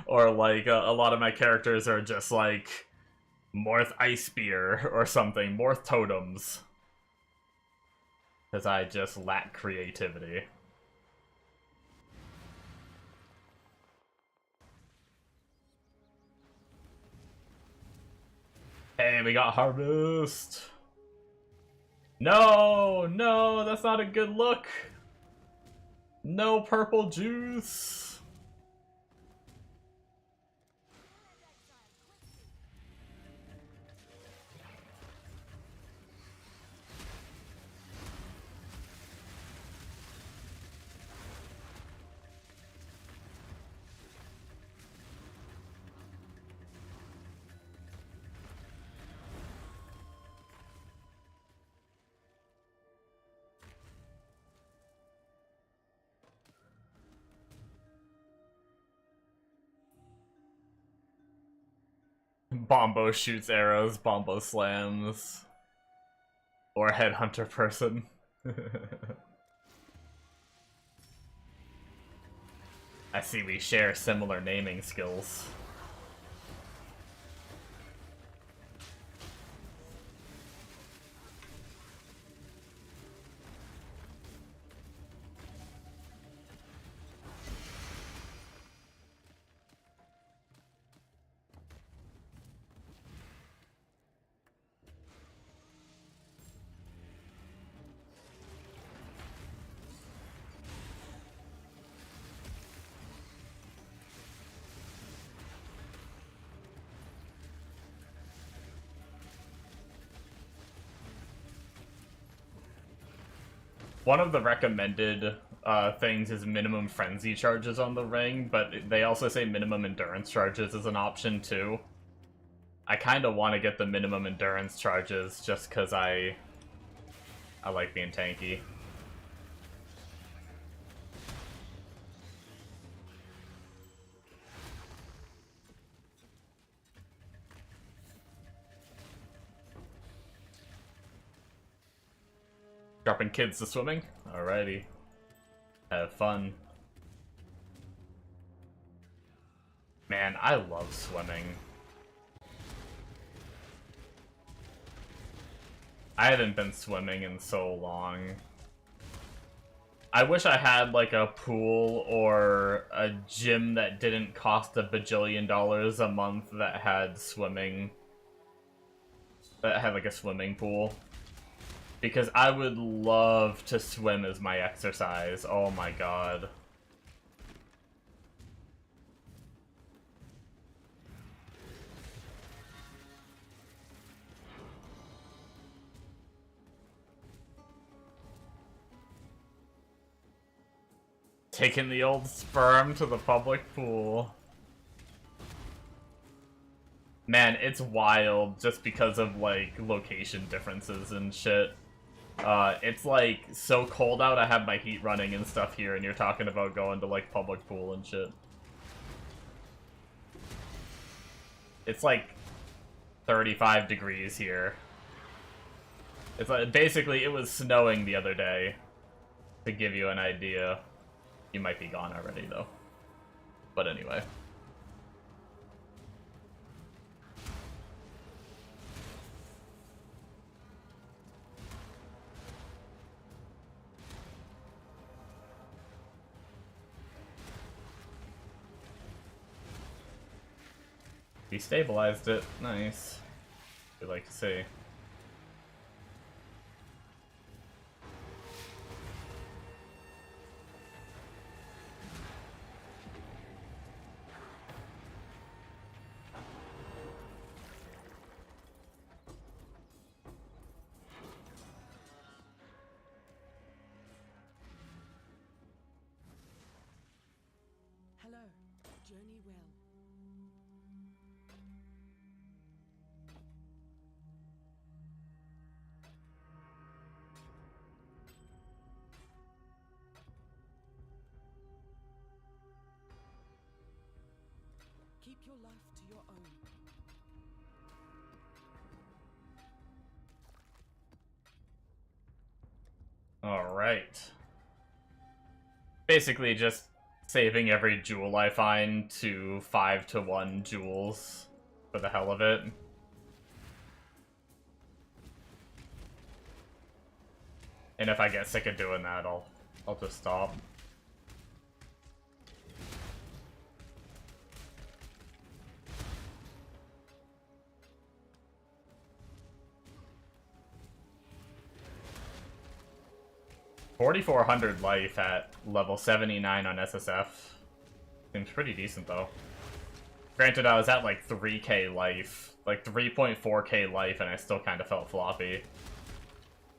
Or like a lot of my characters are just like Morth Ice Spear or something, Morth Totems. Because I just lack creativity. Hey, we got Harvest! No! No, that's not a good look! No purple juice! Bombo shoots arrows, Bombo slams. Or Headhunter person. I see we share similar naming skills. One of the recommended things is minimum frenzy charges on the ring, but they also say minimum endurance charges is an option too. I kind of want to get the minimum endurance charges just because I like being tanky. Dropping kids to swimming? Alrighty. Have fun. Man, I love swimming. I haven't been swimming in so long. I wish I had like a pool or a gym that didn't cost $1 bajillion a month that had swimming. That had like a swimming pool. Because I would love to swim as my exercise. Oh my god. Taking the old sperm to the public pool. Man, it's wild just because of like location differences and shit. It's like so cold out, I have my heat running and stuff here, and you're talking about going to like public pool and shit. It's like 35 degrees here. It's like, basically, it was snowing the other day, to give you an idea. You might be gone already, though. But anyway. He stabilized it. Nice. We'd like to see. Hello. Journey well. Keep your life to your own. Alright. Basically just saving every jewel I find to 5-to-1 jewels for the hell of it. And if I get sick of doing that, I'll just stop. $4,400 life at level 79 on SSF. Seems pretty decent though. Granted, I was at like 3k life, like 3.4k life, and I still kind of felt floppy.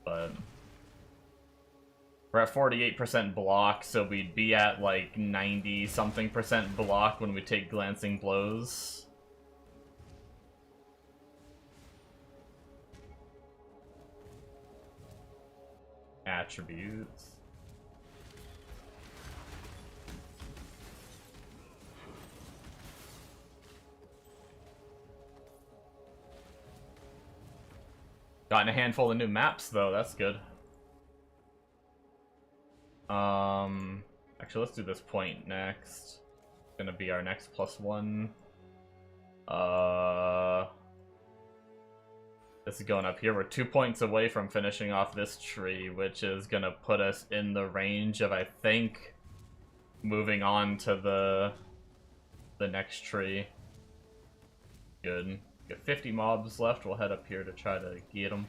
But we're at 48% block, so we'd be at like 90-something% block when we take glancing blows. Attributes. Gotten a handful of new maps though, that's good. Actually, let's do this point next. Gonna be our next +1. This is going up here. We're 2 points away from finishing off this tree, which is gonna put us in the range of, I think, moving on to the next tree. Good. Got 50 mobs left. We'll head up here to try to get them.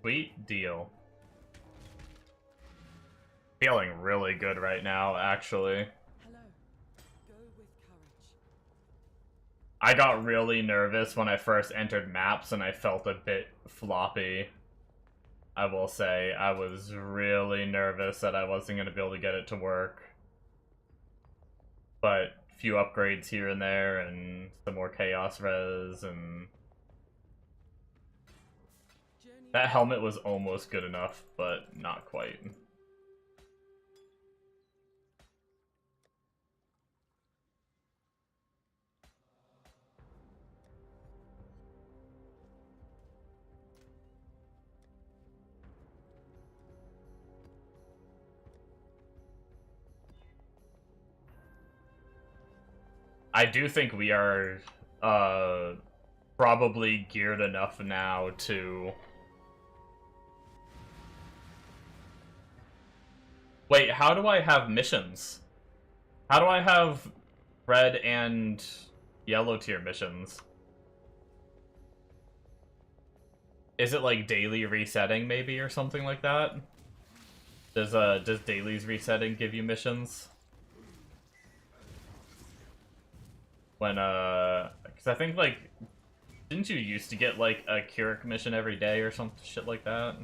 Sweet deal. Feeling really good right now, actually. Hello. Go with courage. I got really nervous when I first entered maps and I felt a bit floppy. I will say, I was really nervous that I wasn't going to be able to get it to work. But a few upgrades here and there and some more chaos res and... that helmet was almost good enough, but not quite. I do think we are probably geared enough now to... Wait, how do I have missions? How do I have red and yellow tier missions? Is it like daily resetting maybe or something like that? Does dailies resetting give you missions? When because I think like, didn't you used to get like a Keurig mission every day or some shit like that?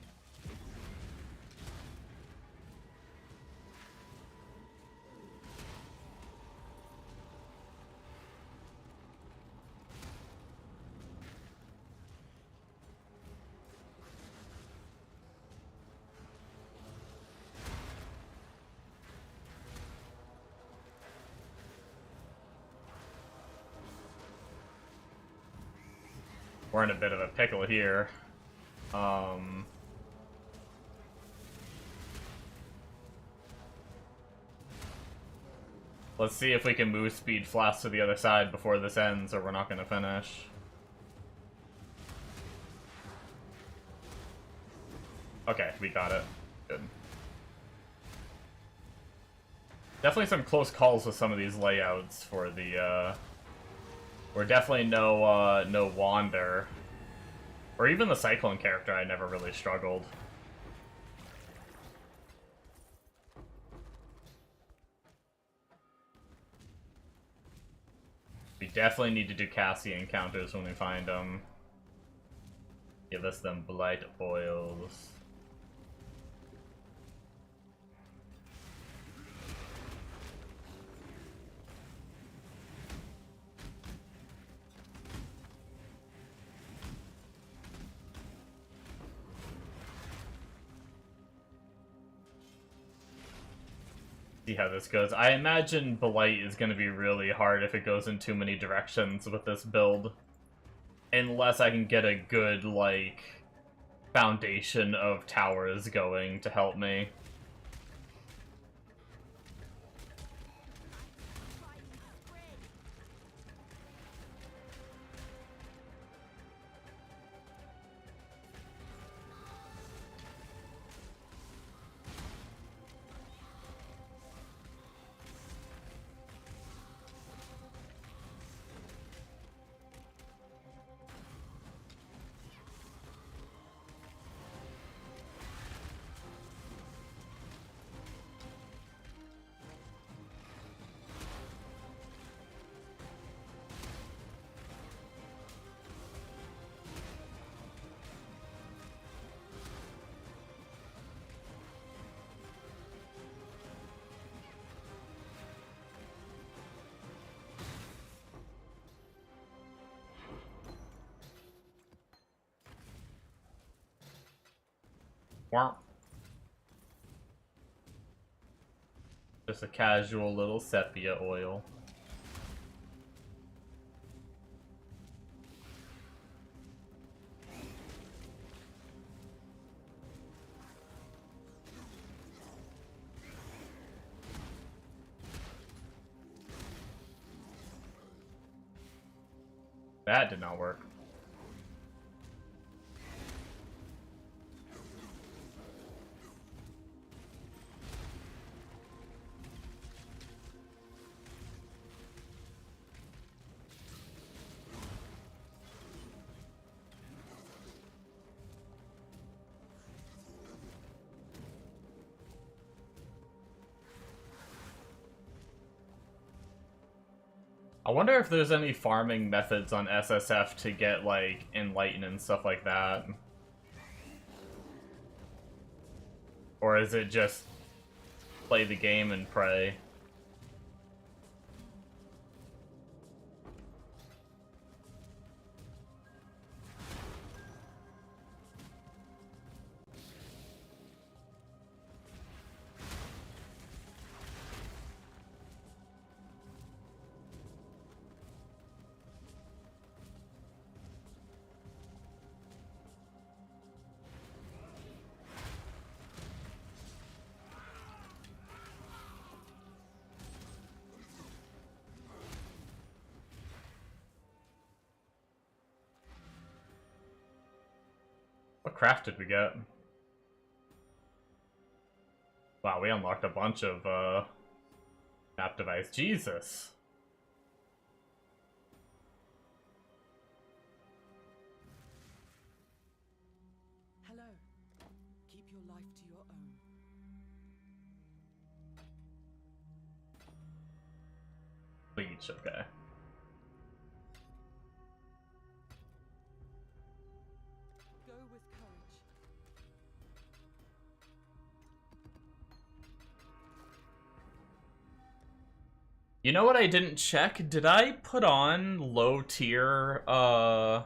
We're in a bit of a pickle here. Let's see if we can move speed flask to the other side before this ends, or we're not going to finish. Okay, we got it. Good. Definitely some close calls with some of these layouts for the, we're definitely no Wander. Or even the Cyclone character, I never really struggled. We definitely need to do Cassie encounters when we find them. Give us them blight oils. See how this goes. I imagine Blight is going to be really hard if it goes in too many directions with this build. Unless I can get a good, like, foundation of towers going to help me. Just a casual little sepia oil. That did not work. I wonder if there's any farming methods on SSF to get, like, Enlighten and stuff like that. Or is it just play the game and pray? What craft did we get? Wow, we unlocked a bunch of, map device. Jesus! Hello. Keep your life to your own. Bleach, okay. Go with courage. You know what I didn't check? Did I put on low tier, on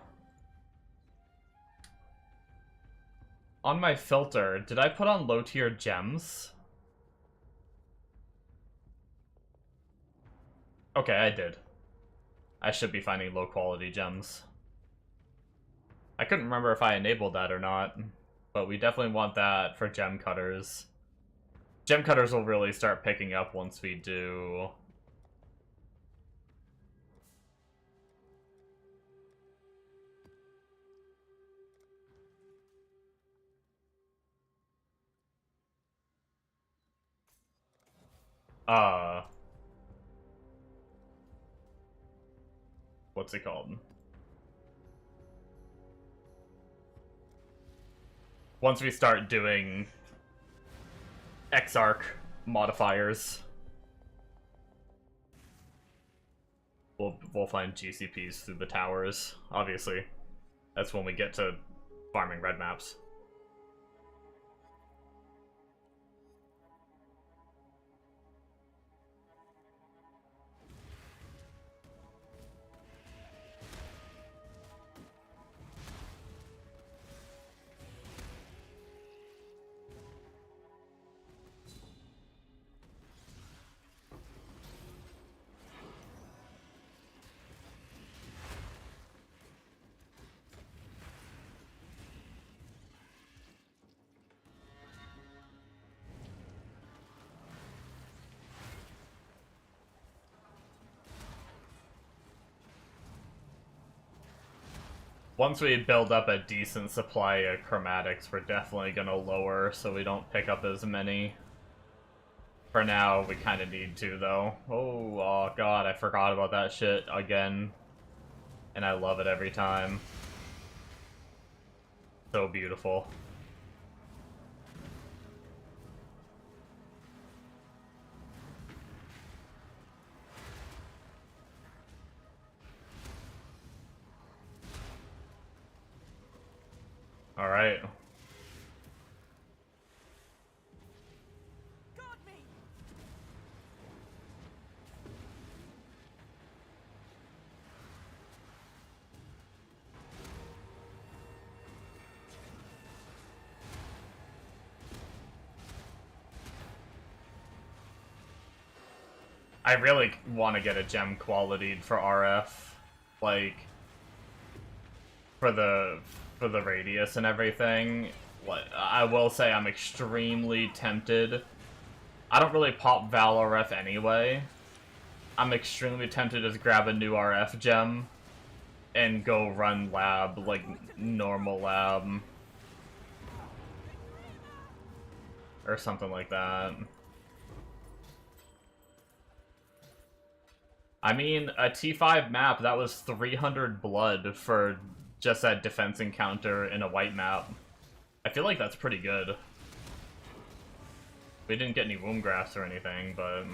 my filter, did I put on low tier gems? Okay, I did. I should be finding low quality gems. I couldn't remember if I enabled that or not, but we definitely want that for gem cutters. Gem cutters will really start picking up once we do... what's it called? Once we start doing Exarch modifiers, we'll find GCPs through the towers. Obviously, that's when we get to farming red maps. Once we build up a decent supply of chromatics, we're definitely gonna lower so we don't pick up as many. For now, we kind of need to, though. Oh god, I forgot about that shit again. And I love it every time. So beautiful. Alright. I really want to get a gem qualityed for RF, like for the radius and everything. What I will say, I'm extremely tempted. I don't really pop Val RF anyway. I'm extremely tempted to just grab a new RF gem and go run lab, like normal lab or something like that. I mean, a T5 map, that was 300 blood for just that defense encounter in a white map. I feel like that's pretty good. We didn't get any womb grafts or anything, but...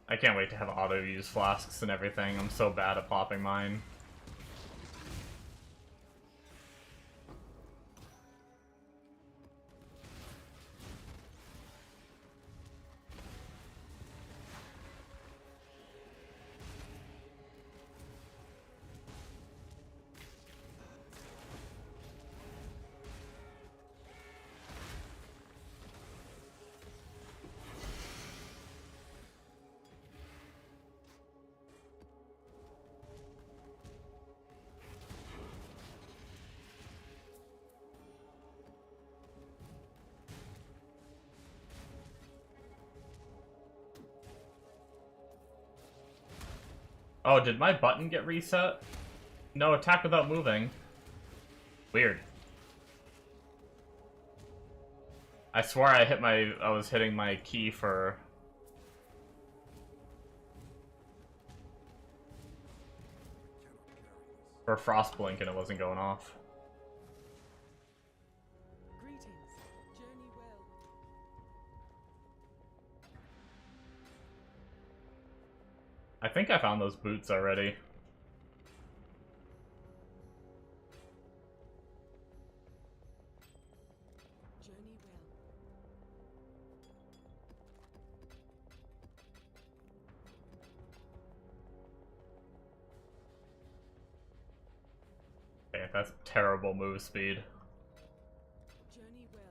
I can't wait to have auto-use flasks and everything. I'm so bad at popping mine. Oh, did my button get reset? No, attack without moving. Weird. I swear I was hitting my key for... for Frostblink and it wasn't going off. Greetings. Journey well. I think I found those boots already. Journey well. Okay, that's terrible move speed. Journey well.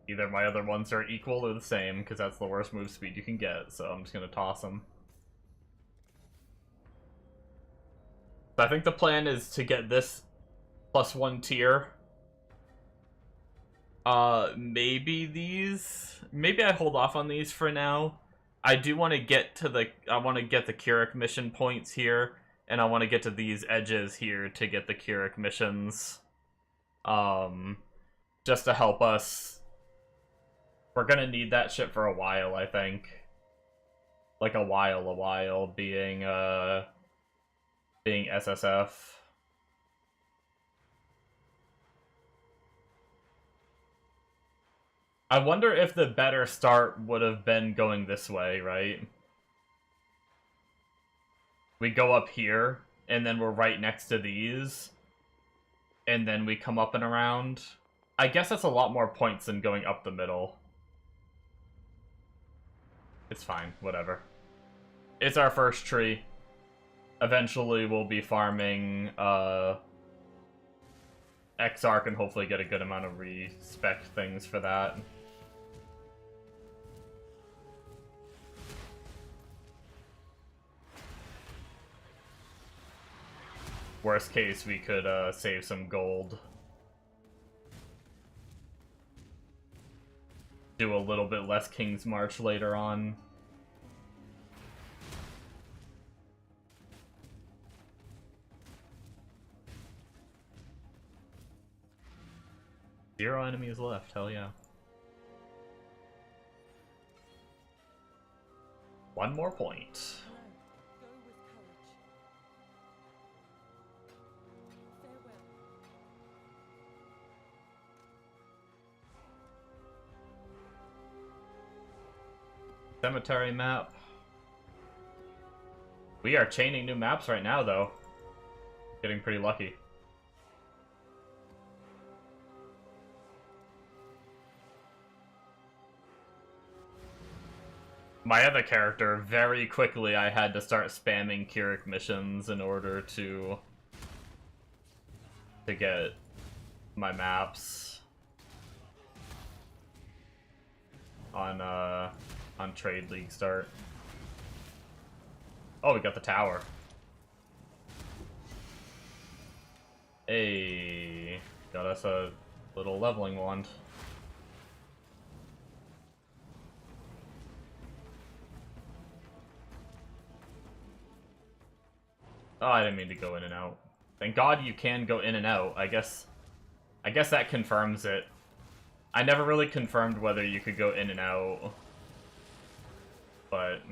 Either my other ones are equal or the same, because that's the worst move speed you can get, so I'm just gonna toss them. I think the plan is to get this +1 tier. Maybe these. Maybe I hold off on these for now. I do want to get to the. I want to get the Keurig mission points here, and I want to get to these edges here to get the Keurig missions. Just to help us. We're gonna need that shit for a while, I think. Like a while being SSF. I wonder if the better start would have been going this way, right? We go up here, and then we're right next to these, and then we come up and around. I guess that's a lot more points than going up the middle. It's fine, whatever. It's our first tree. Eventually we'll be farming XARC and hopefully get a good amount of respec things for that. Worst case, we could save some gold. Do a little bit less King's March later on. Zero enemies left, hell yeah. One more point. Go with courage. Farewell. Cemetery map. We are chaining new maps right now, though. Getting pretty lucky. My other character, very quickly I had to start spamming Keurig missions in order to get my maps on Trade League start. Oh, we got the tower. Hey, got us a little leveling wand. Oh, I didn't mean to go in and out. Thank God you can go in and out. I guess that confirms it. I never really confirmed whether you could go in and out, but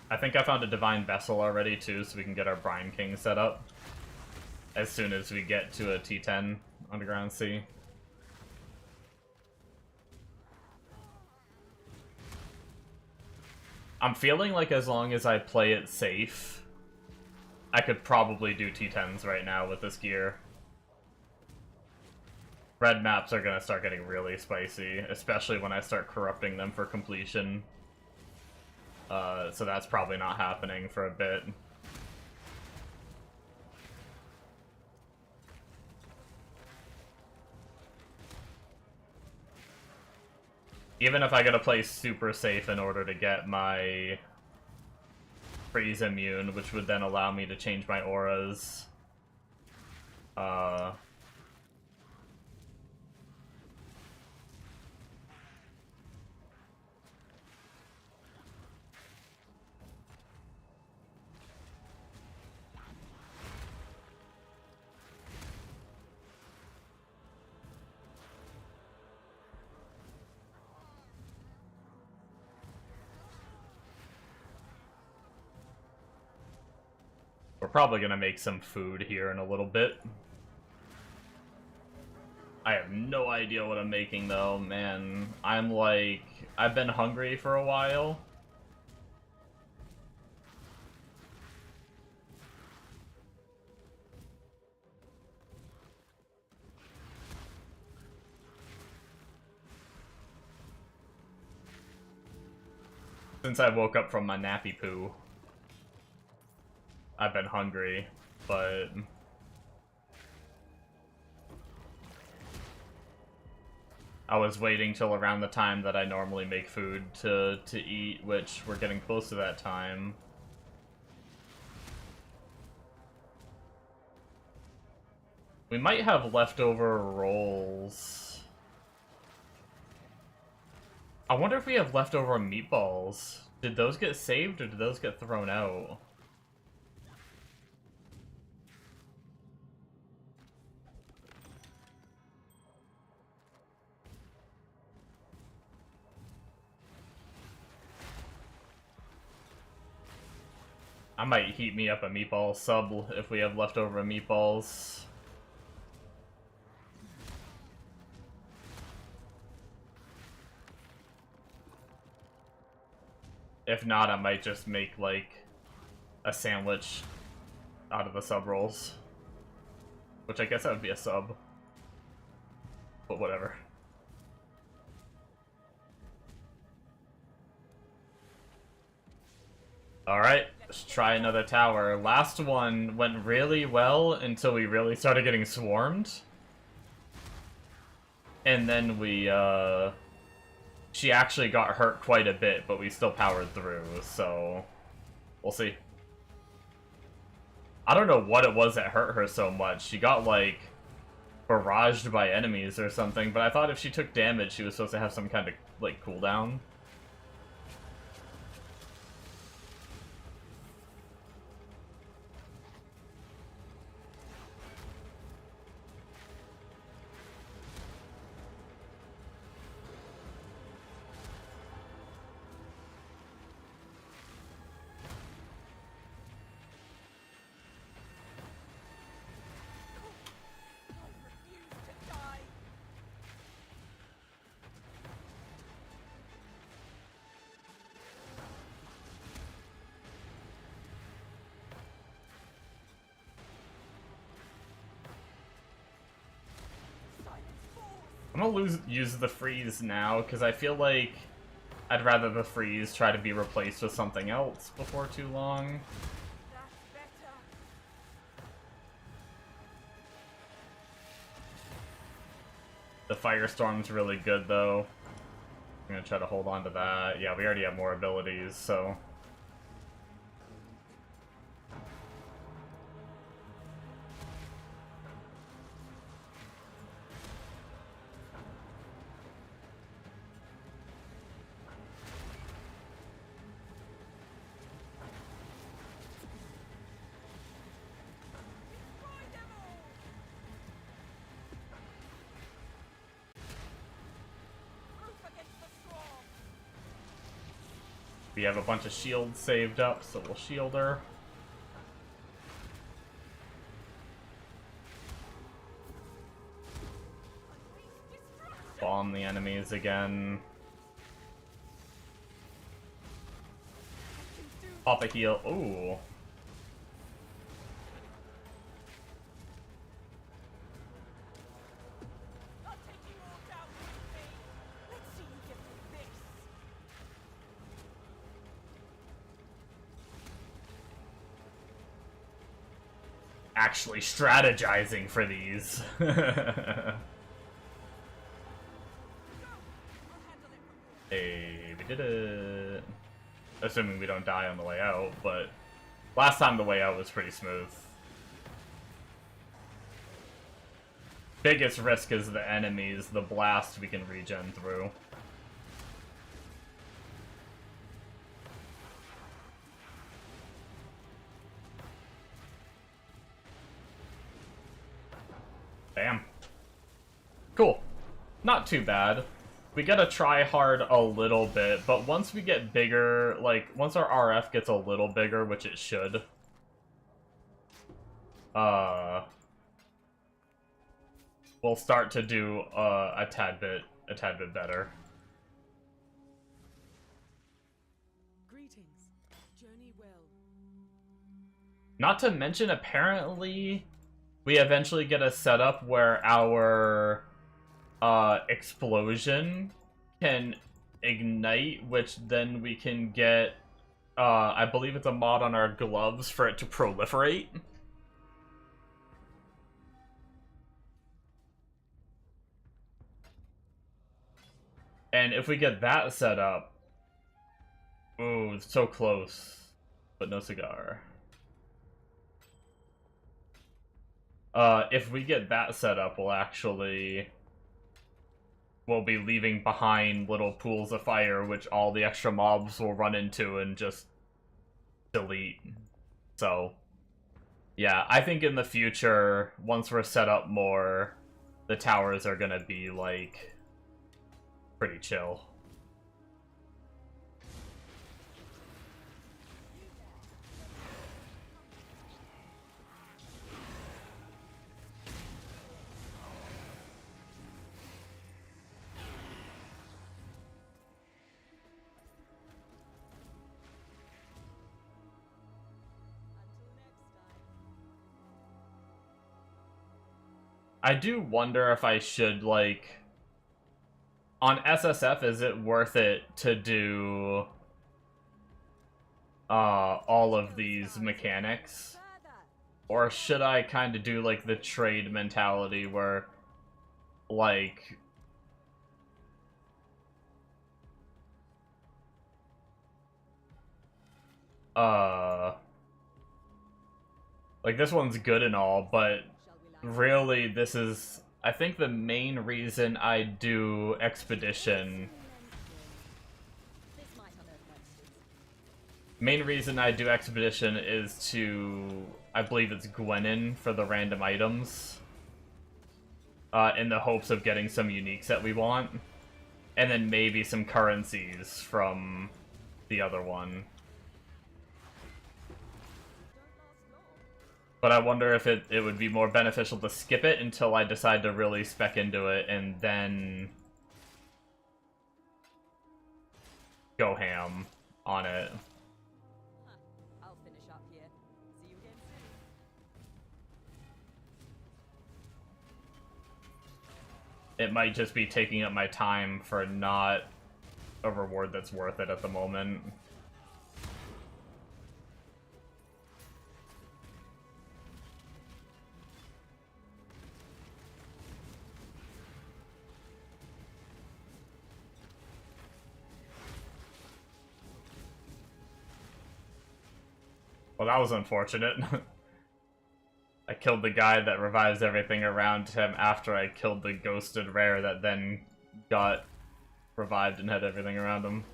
I think I found a Divine Vessel already, too, so we can get our Brine King set up as soon as we get to a T10 Underground Sea. I'm feeling like as long as I play it safe, I could probably do T10s right now with this gear. Red maps are gonna start getting really spicy, especially when I start corrupting them for completion. So that's probably not happening for a bit. Even if I gotta play super safe in order to get my freeze immune, which would then allow me to change my auras. We're probably gonna make some food here in a little bit. I have no idea what I'm making though, man. I've been hungry for a while. Since I woke up from my nappy poo. I've been hungry, but I was waiting till around the time that I normally make food to eat, which we're getting close to that time. We might have leftover rolls. I wonder if we have leftover meatballs. Did those get saved or did those get thrown out? I might heat me up a meatball sub if we have leftover meatballs. If not, I might just make, like, a sandwich out of the sub rolls. Which I guess that would be a sub. But whatever. Alright, let's try another tower. Last one went really well until we really started getting swarmed. And then she actually got hurt quite a bit, but we still powered through, so we'll see. I don't know what it was that hurt her so much. She got, like, barraged by enemies or something, but I thought if she took damage, she was supposed to have some kind of, like, cooldown. I'm gonna use the freeze now, because I feel like I'd rather the freeze try to be replaced with something else before too long. The Firestorm's really good, though. I'm gonna try to hold on to that. Yeah, we already have more abilities, so... We have a bunch of shields saved up, so we'll shield her. Bomb the enemies again. Pop a heal. Ooh. Actually strategizing for these. Hey, we did it. Assuming we don't die on the way out, but last time the way out was pretty smooth. Biggest risk is the enemies. The blast we can regen through. Bam. Cool. Not too bad. We gotta try hard a little bit, but once we get bigger, like, once our RF gets a little bigger, which it should, we'll start to do, a tad bit better. Greetings. Journey well. Not to mention, apparently, we eventually get a setup where our explosion can ignite, which then we can get, I believe it's a mod on our gloves for it to proliferate. And if we get that set up, ooh, so close, but no cigar. If we get that set up, we'll be leaving behind little pools of fire, which all the extra mobs will run into and just delete. So, yeah, I think in the future, once we're set up more, the towers are gonna be, like, pretty chill. I do wonder if I should, like... On SSF, is it worth it to do... all of these mechanics? Or should I kind of do, like, the trade mentality where, like... Like, this one's good and all, but really, this is... I think the main reason I do Expedition... Main reason I do Expedition is to... I believe it's Gwenin for the random items. In the hopes of getting some uniques that we want. And then maybe some currencies from the other one. But I wonder if it would be more beneficial to skip it until I decide to really spec into it and then go ham on it. I'll finish up here. See you again soon. It might just be taking up my time for not a reward that's worth it at the moment. Well, that was unfortunate. I killed the guy that revives everything around him after I killed the ghosted rare that then got revived and had everything around him.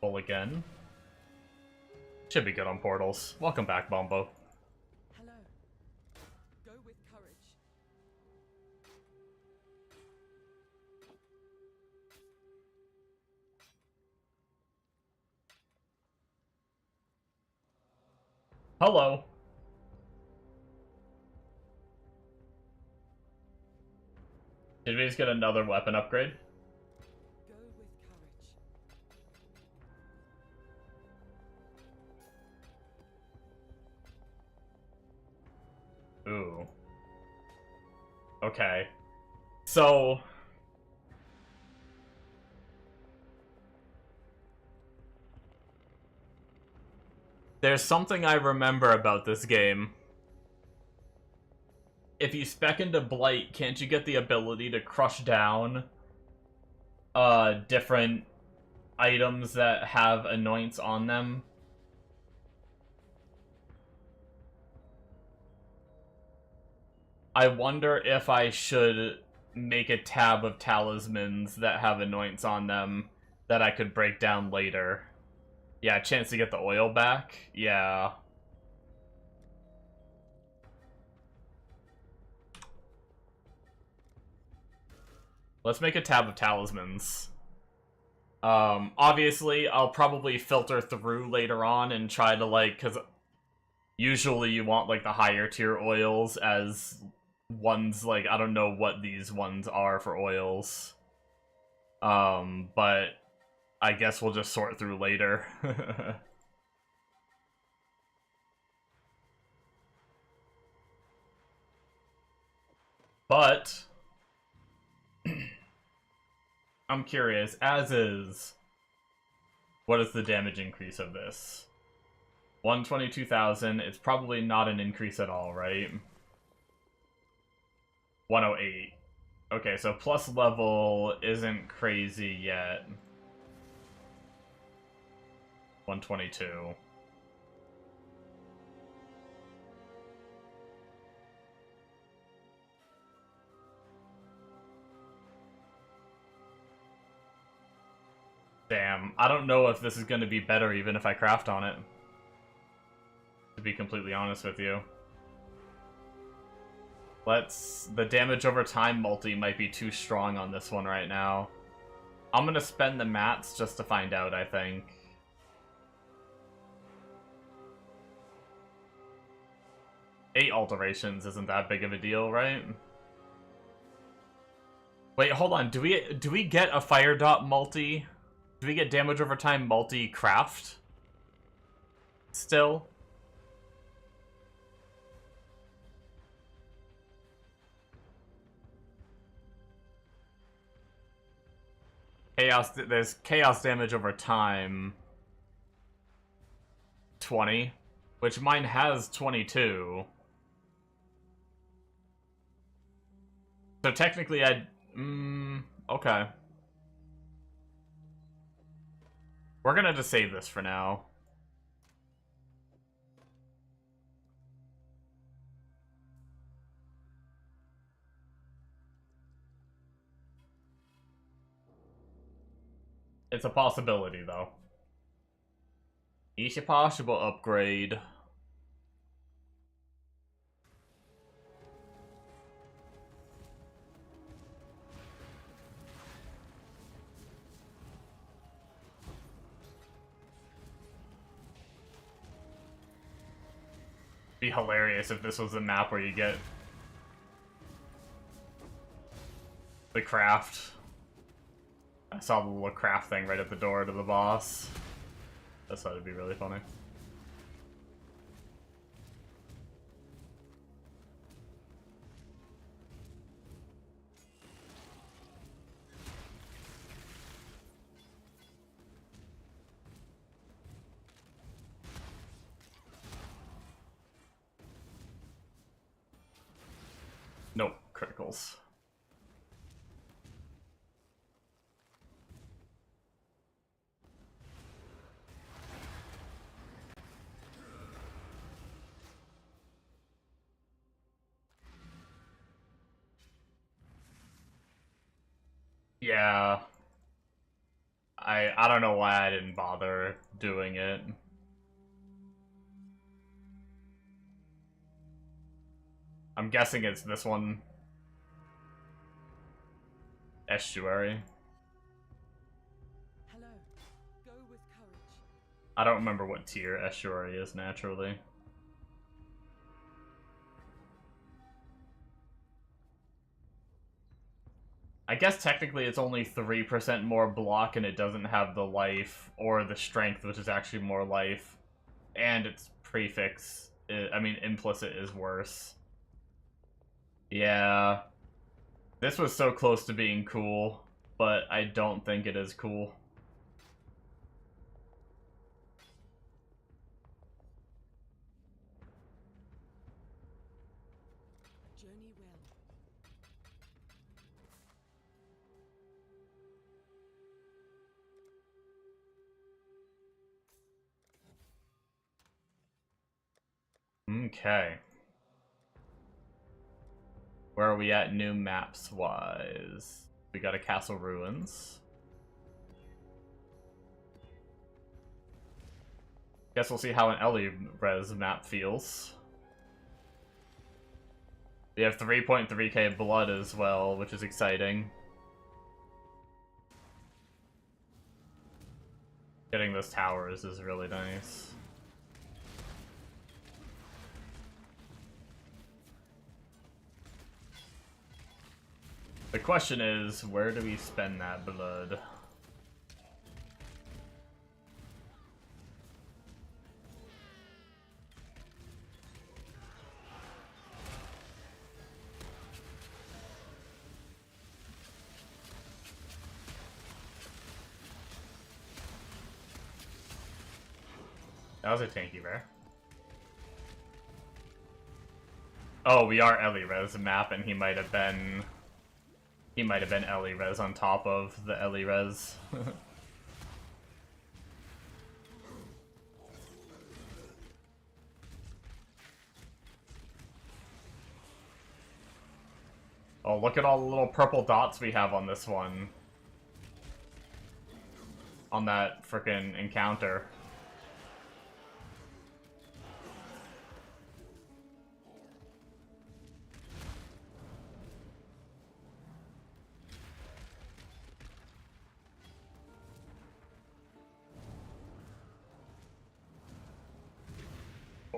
Full again. Should be good on portals. Welcome back, Bombo. Hello. Go with courage. Hello. Did we just get another weapon upgrade? Go with courage. Ooh. Okay. So... there's something I remember about this game. If you spec into Blight, can't you get the ability to crush down different items that have anoints on them? I wonder if I should make a tab of talismans that have anoints on them that I could break down later. Yeah, chance to get the oil back? Yeah. Let's make a tab of talismans. Obviously, I'll probably filter through later on and try to, like, because usually you want, like, the higher tier oils as ones, like, I don't know what these ones are for oils. But I guess we'll just sort through later. But I'm curious, as is, what is the damage increase of this? 122,000, it's probably not an increase at all, right? 108. Okay, so plus level isn't crazy yet. 122. Damn, I don't know if this is going to be better even if I craft on it. To be completely honest with you. The damage over time multi might be too strong on this one right now. I'm gonna spend the mats just to find out, I think. Eight alterations isn't that big of a deal, right? Wait, hold on. Do we get a fire dot multi Do we get damage over time multi-craft? Still? There's chaos damage over time. 20. Which mine has 22. So technically I'd... okay. We're gonna just save this for now. It's a possibility, though. It's a possible upgrade. Be hilarious if this was a map where you get the craft. I saw the little craft thing right at the door to the boss. I thought it'd be really funny. Nope, criticals. Yeah. I don't know why I didn't bother doing it. I'm guessing it's this one. Estuary. Hello. Go with courage. I don't remember what tier Estuary is naturally. I guess technically it's only 3% more block and it doesn't have the life or the strength, which is actually more life. And its prefix, I mean implicit, is worse. Yeah. This was so close to being cool, but I don't think it is cool. Journey well. Okay. Where are we at new maps wise? We got a Castle Ruins. Guess we'll see how an Ellie Res map feels. We have 3.3k blood as well, which is exciting. Getting those towers is really nice. The question is, where do we spend that blood? That was a tanky bear. Oh, we are Ellie Res map, and he might have been Ellie Res on top of the Ellie Res. Oh, look at all the little purple dots we have on this one. On that frickin' encounter.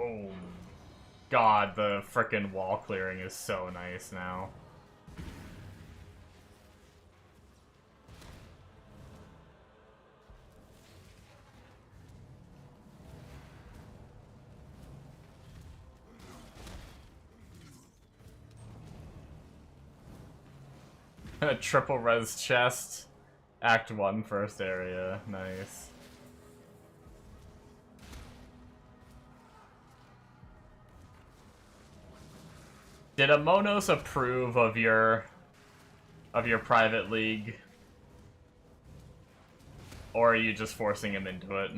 Oh god, the frickin' wall clearing is so nice now. Triple res chest. Act 1 first area. Nice. Did Amonos approve of your private league? Or are you just forcing him into it?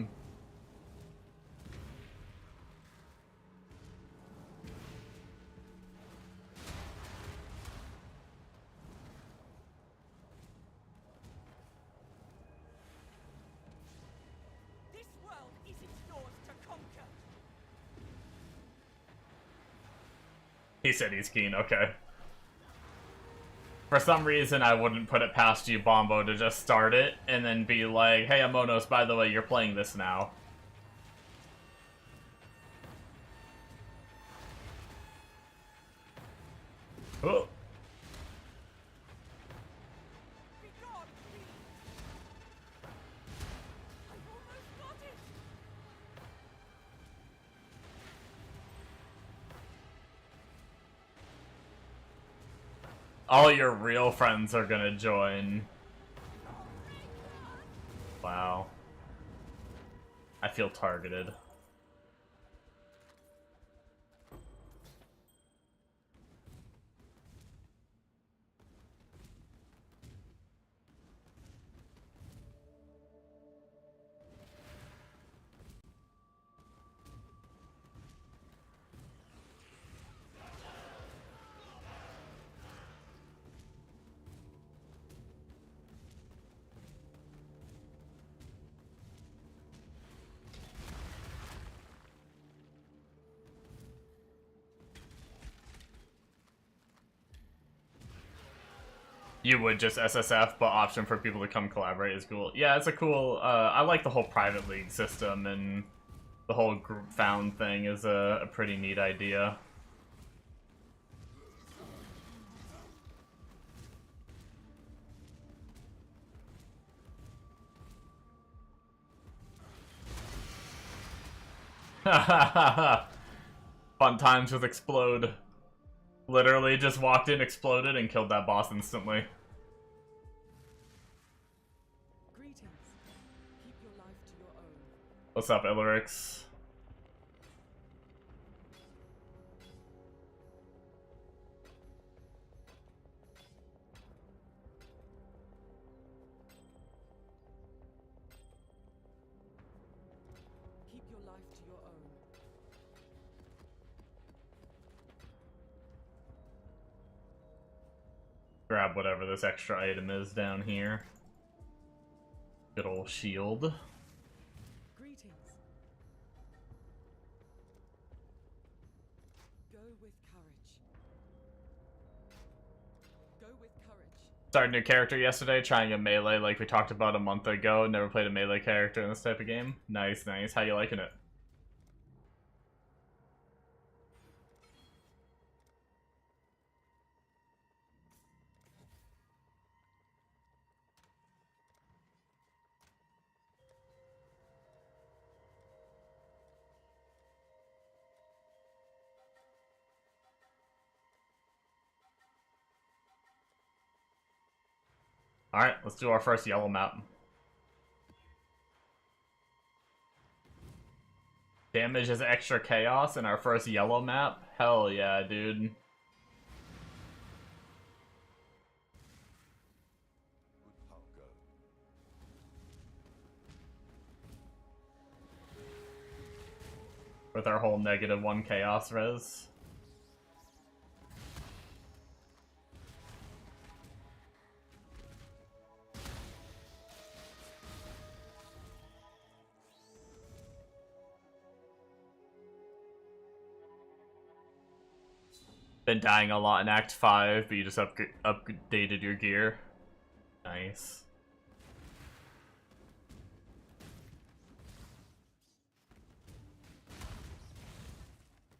This world isn't yours to conquer. He said he's keen, okay. For some reason, I wouldn't put it past you, Bombo, to just start it, and then be like, hey, Amonos, by the way, you're playing this now. Oh. Be gone, please. I almost got it. All your real friends are gonna join. Wow. I feel targeted. You would just SSF, but option for people to come collaborate is cool. Yeah, it's a cool, I like the whole private league system, and the whole group found thing is a pretty neat idea. Fun times with Explode. Literally just walked in, exploded, and killed that boss instantly. Greetings. Keep your life to your own. What's up, Illerix? Keep your life to your own. Grab whatever this extra item is down here. Good old shield. Greetings. Go with courage. Go with courage. Started a new character yesterday, trying a melee like we talked about a month ago. Never played a melee character in this type of game. Nice, nice. How you liking it? Alright, let's do our first yellow map. Damage is extra chaos in our first yellow map? Hell yeah, dude. With our whole -1 chaos res. Been dying a lot in Act 5, but you just updated your gear. Nice.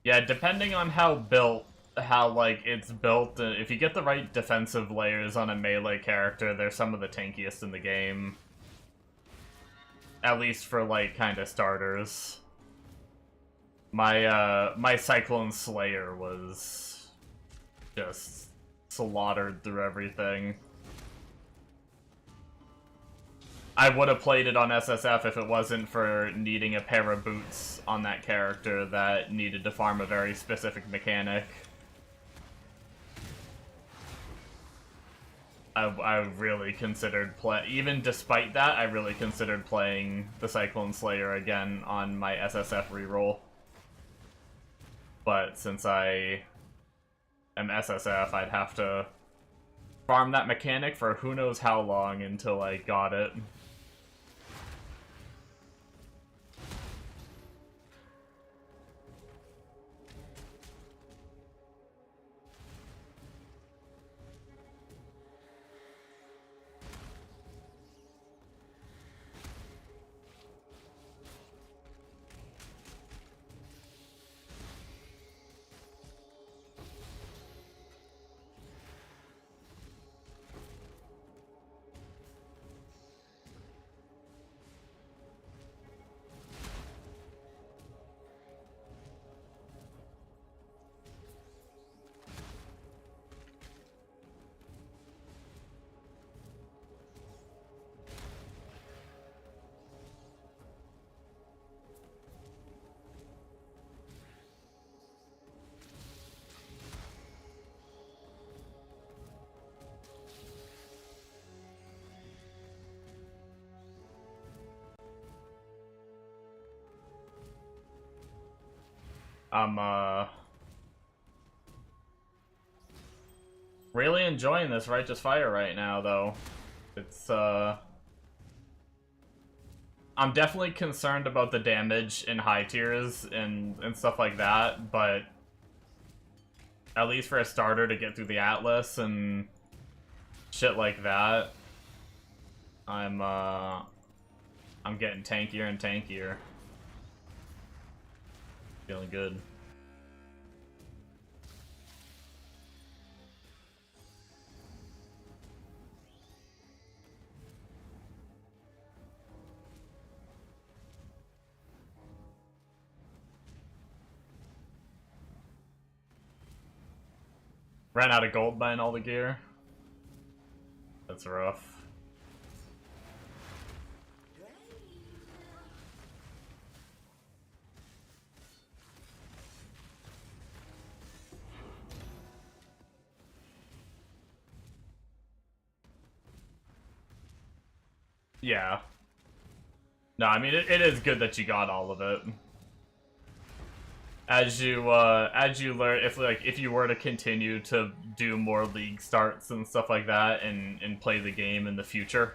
Yeah, depending on how like it's built, if you get the right defensive layers on a melee character, they're some of the tankiest in the game. At least for like kind of starters. My Cyclone Slayer was just slaughtered through everything. I would have played it on SSF if it wasn't for needing a pair of boots on that character that needed to farm a very specific mechanic. I really considered even despite that, I really considered playing the Cyclone Slayer again on my SSF reroll. But since I am SSF, I'd have to farm that mechanic for who knows how long until I got it. I'm really enjoying this Righteous Fire right now, though. It's I'm definitely concerned about the damage in high tiers and stuff like that, but at least for a starter to get through the Atlas and shit like that, I'm getting tankier and tankier. Feeling good. Ran out of gold buying all the gear. That's rough. Yeah. No, I mean, it is good that you got all of it. As you learn, if you were to continue to do more league starts and stuff like that and play the game in the future,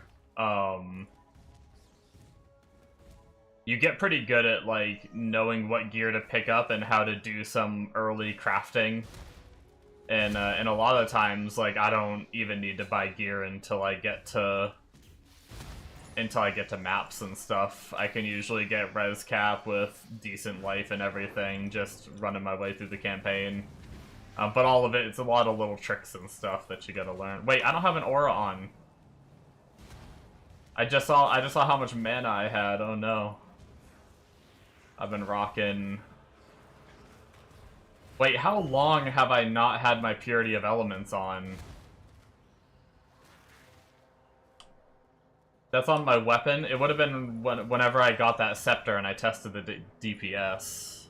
you get pretty good at, like, knowing what gear to pick up and how to do some early crafting. And a lot of times, like, I don't even need to buy gear until I get to maps and stuff. I can usually get res cap with decent life and everything, just running my way through the campaign. But all of it's a lot of little tricks and stuff that you gotta learn. Wait, I don't have an aura on. I just saw how much mana I had. Oh no. I've been rocking. Wait, how long have I not had my Purity of Elements on? That's on my weapon. It would have been whenever I got that scepter and I tested the DPS.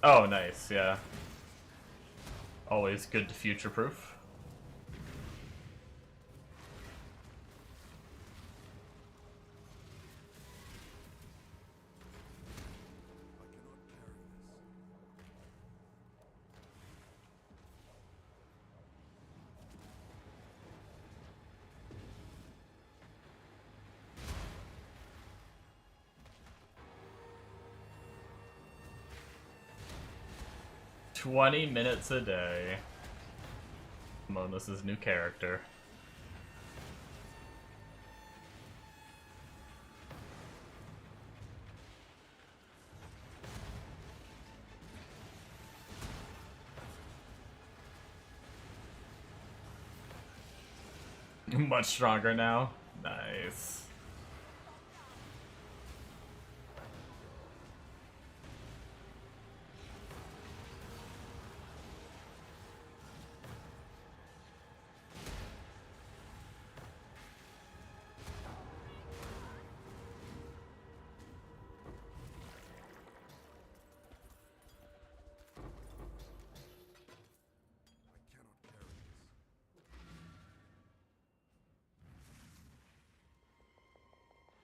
Oh, nice, yeah. Always good to future-proof. "20 minutes a day." Monas' new character. Much stronger now. Nice.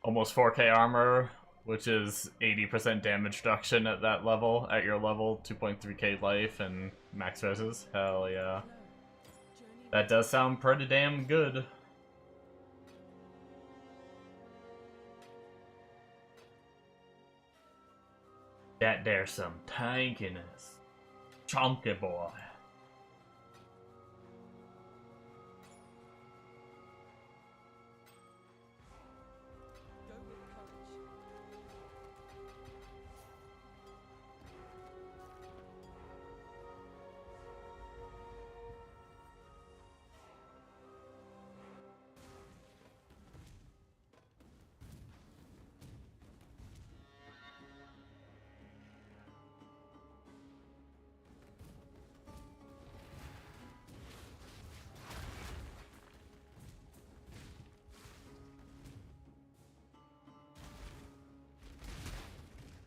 almost 4k armor, which is 80% damage reduction at that level, at your level, 2.3k life, and max reses. Hell yeah. That does sound pretty damn good. That there's some tankiness. Chunky boy. Go with courage.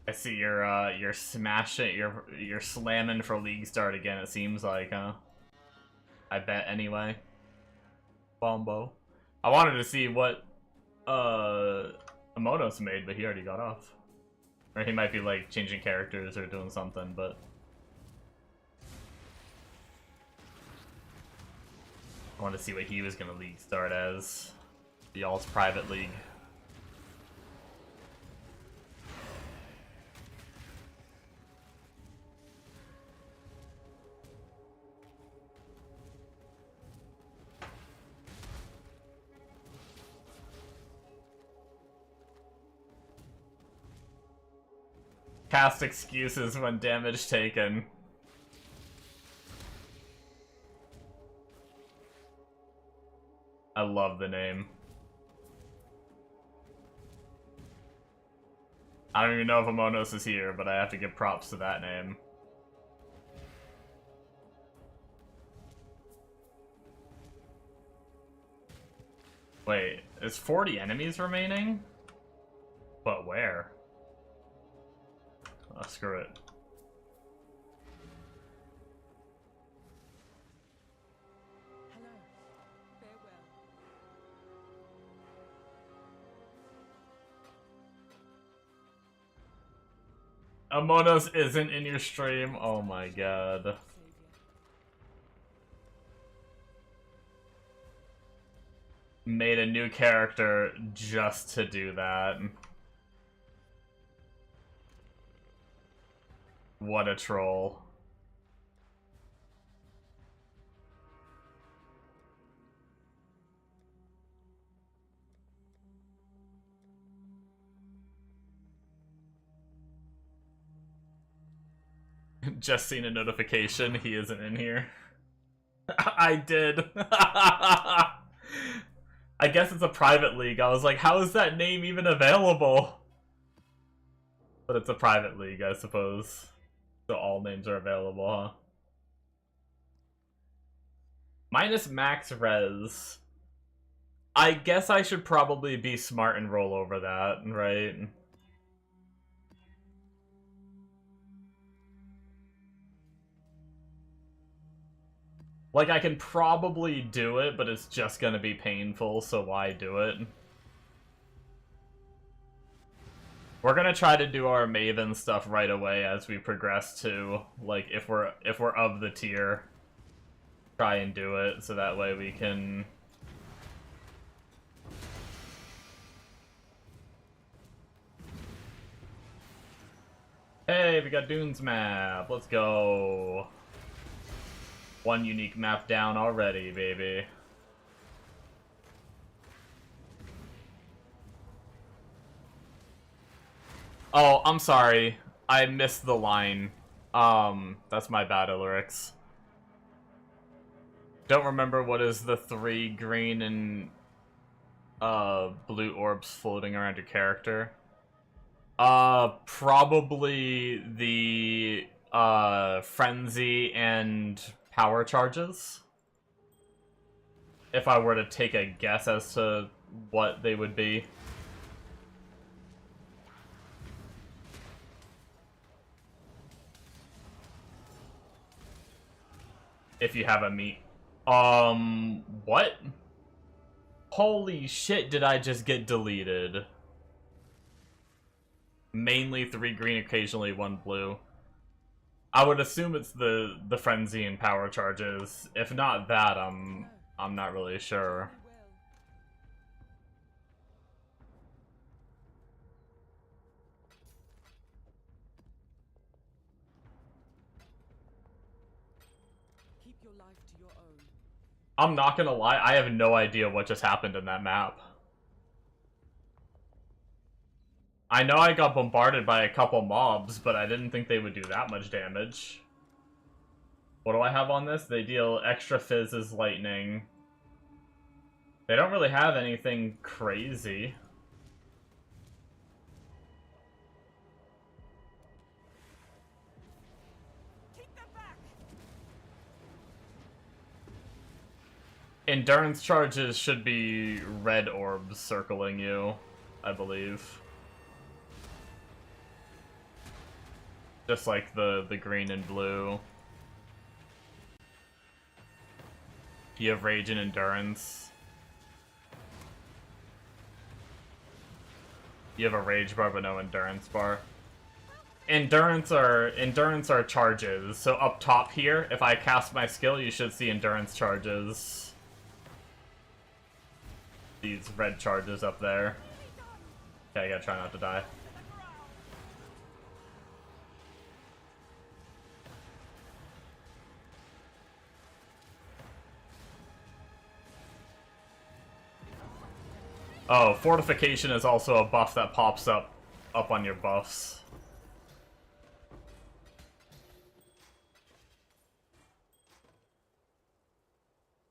I see you're smashing, you're slamming for League Start again. It seems like, huh? I bet anyway. Bombo. I wanted to see what Amonos made, but he already got off. Or he might be like changing characters or doing something, but I wanted to see what he was gonna League Start as. Y'all's private league. Cast excuses when damage taken. I love the name. I don't even know if Amonos is here, but I have to give props to that name. Wait, is 40 enemies remaining? But where? Oh, screw it. Hello. Farewell. Amonos isn't in your stream? Oh my god. Savior. Made a new character just to do that. What a troll. Just seen a notification, he isn't in here. I did. I guess it's a private league. I was like, how is that name even available? But it's a private league, I suppose. So all names are available, huh? Minus max res. I guess I should probably be smart and roll over that, right? Like, I can probably do it, but it's just gonna be painful, so why do it? We're gonna try to do our Maven stuff right away as we progress to, like, if we're of the tier, try and do it, so that way we can... Hey, we got Dunes map, let's go! One unique map down already, baby. Oh, I'm sorry. I missed the line. That's my bad, Illyrix. Don't remember what is the 3 green and blue orbs floating around your character. Probably the frenzy and power charges. If I were to take a guess as to what they would be. If you have a meat. What? Holy shit, did I just get deleted? Mainly 3 green, occasionally 1 blue. I would assume it's the frenzy and power charges. If not that, I'm not really sure. Keep your life to your own. I'm not gonna lie, I have no idea what just happened in that map. I know I got bombarded by a couple mobs, but I didn't think they would do that much damage. What do I have on this? They deal extra fizz as lightning. They don't really have anything crazy. Keep them back. Endurance charges should be red orbs circling you, I believe. Just like the green and blue. You have rage and endurance. You have a rage bar but no endurance bar. Endurance are charges. So up top here, if I cast my skill, you should see endurance charges. These red charges up there. Okay, I gotta try not to die. Oh, fortification is also a buff that pops up on your buffs.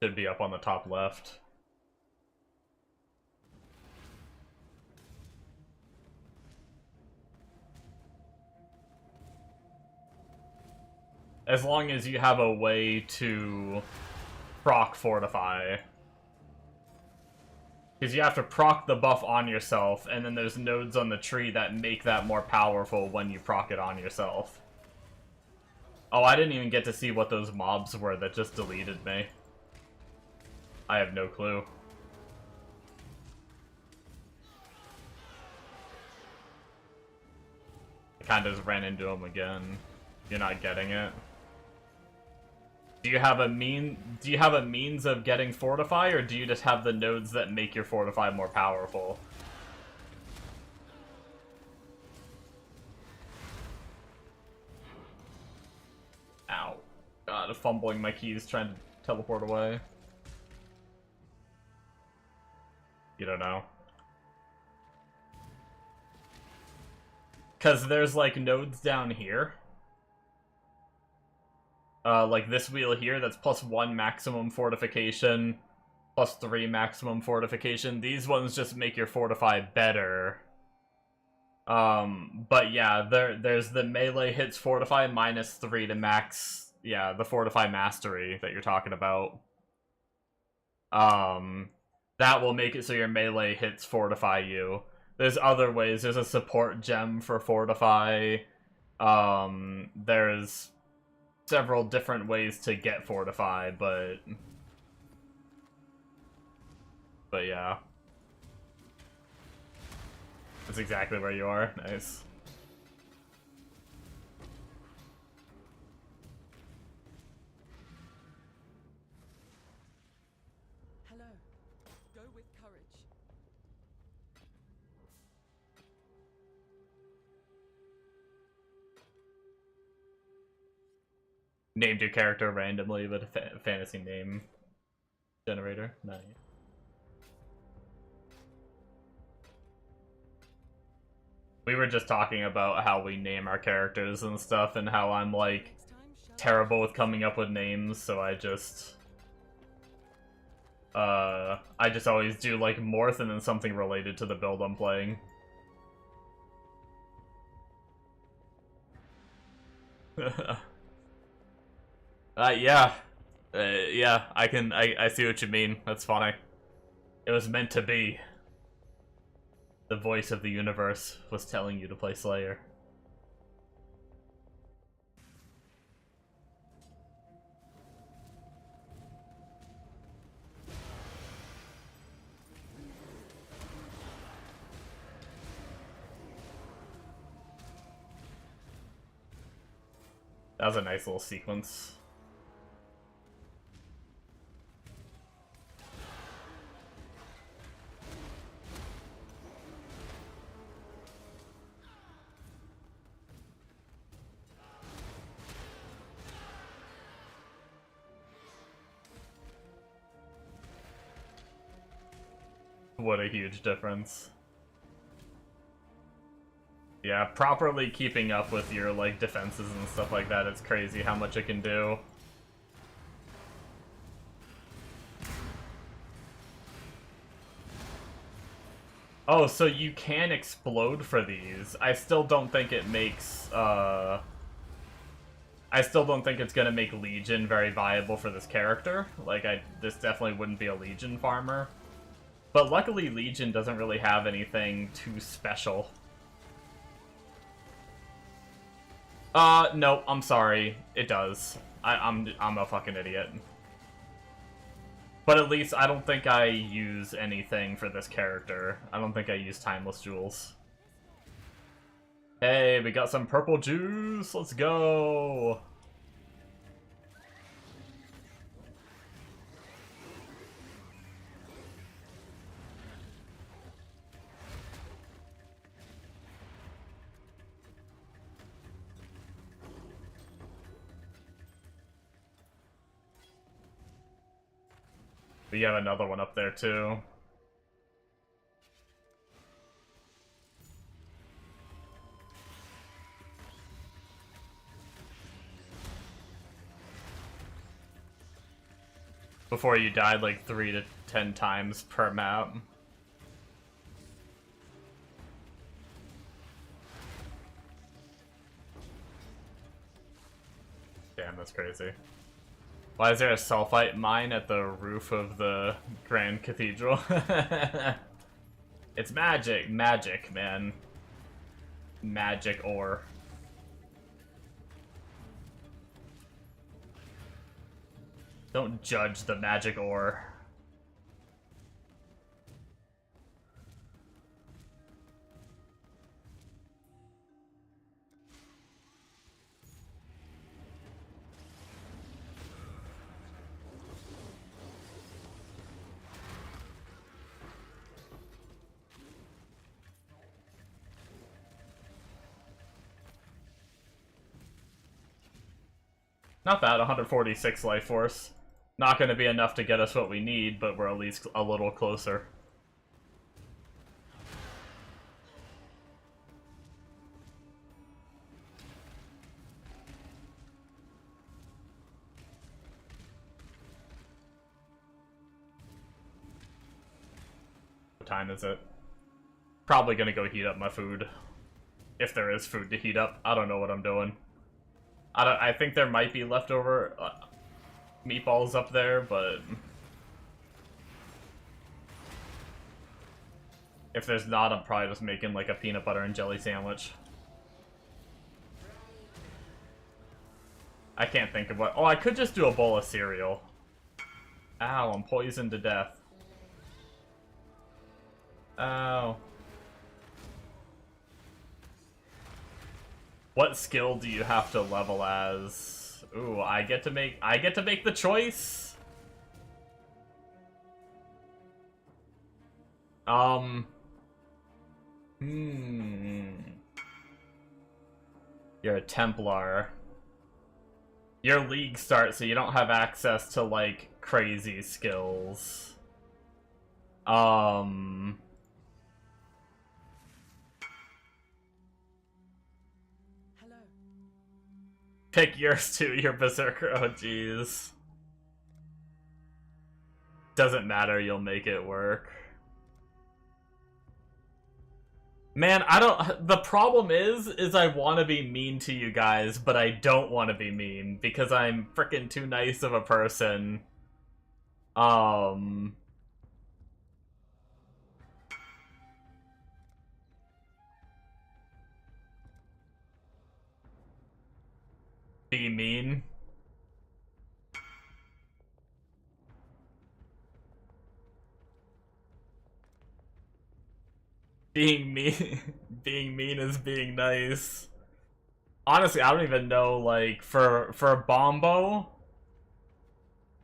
Should be up on the top left. As long as you have a way to proc fortify. Because you have to proc the buff on yourself, and then there's nodes on the tree that make that more powerful when you proc it on yourself. Oh, I didn't even get to see what those mobs were that just deleted me. I have no clue. I kind of just ran into him again. You're not getting it. Do you have a means of getting fortify, or do you just have the nodes that make your fortify more powerful? Ow. God, fumbling my keys trying to teleport away. You don't know. Cause there's like nodes down here. Like this wheel here, that's +1 maximum fortification, +3 maximum fortification. These ones just make your fortify better. But yeah, there's the melee hits fortify -3 to max, yeah, the fortify mastery that you're talking about. That will make it so your melee hits fortify you. There's other ways. There's a support gem for fortify. There's several different ways to get fortify, but yeah. That's exactly where you are. Nice. Hello. Go with courage. Named your character randomly with a fantasy name generator. Nice. We were just talking about how we name our characters and stuff, and how I'm like terrible with coming up with names, so I just always do like Morth and then something related to the build I'm playing. Yeah. Yeah, I see what you mean. That's funny. It was meant to be. The voice of the universe was telling you to play Slayer. That was a nice little sequence. What a huge difference. Yeah, properly keeping up with your, like, defenses and stuff like that, it's crazy how much it can do. Oh, so you can explode for these. I still don't think it makes, I still don't think it's gonna make Legion very viable for this character. Like, this definitely wouldn't be a Legion farmer. But luckily, Legion doesn't really have anything too special. No, I'm sorry. It does. I'm a fucking idiot. But at least I don't think I use anything for this character. I don't think I use Timeless Jewels. Hey, we got some purple juice! Let's go! We have another one up there, too. Before you died like 3 to 10 times per map. Damn, that's crazy. Why is there a sulfite mine at the roof of the Grand Cathedral? It's magic. Magic, man. Magic ore. Don't judge the magic ore. Not bad, 146 life force. Not going to be enough to get us what we need, but we're at least a little closer. What time is it? Probably going to go heat up my food. If there is food to heat up. I don't know what I'm doing. I think there might be leftover meatballs up there, but if there's not, I'm probably just making like a peanut butter and jelly sandwich. I can't think of what. Oh, I could just do a bowl of cereal. Ow, I'm poisoned to death. Ow. What skill do you have to level as? Ooh, I get to make the choice. You're a Templar. Your league starts, so you don't have access to like crazy skills. Pick yours too, your Berserker. Oh, jeez. Doesn't matter, you'll make it work. Man, I don't... The problem is I want to be mean to you guys, but I don't want to be mean, because I'm freaking too nice of a person. Be mean. Being mean is being nice. Honestly, I don't even know, like, for Bombo,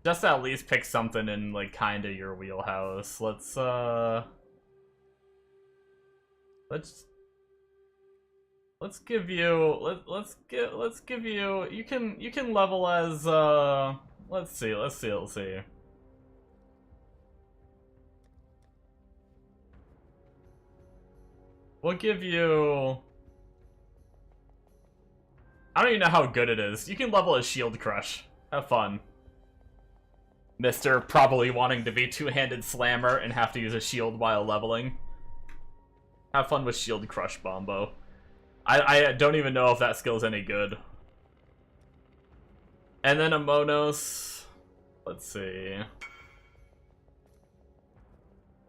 just at least pick something in, like, kinda your wheelhouse. Let's give you, let's give you, you can level as, let's see. We'll give you, I don't even know how good it is. You can level as Shield Crush. Have fun. Mr. probably wanting to be two-handed slammer and have to use a shield while leveling. Have fun with Shield Crush, Bombo. I don't even know if that skill's any good. And then a Monos. Let's see.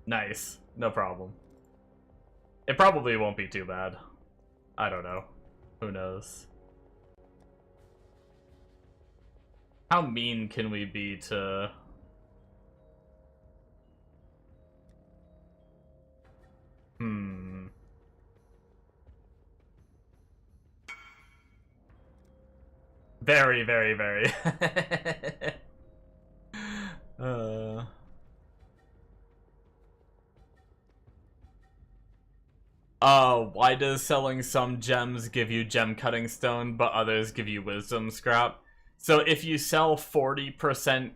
Nice. No problem. It probably won't be too bad. I don't know. Who knows? How mean can we be to... Very, very, very. Why does selling some gems give you gem cutting stone, but others give you wisdom scrap? So if you sell 40%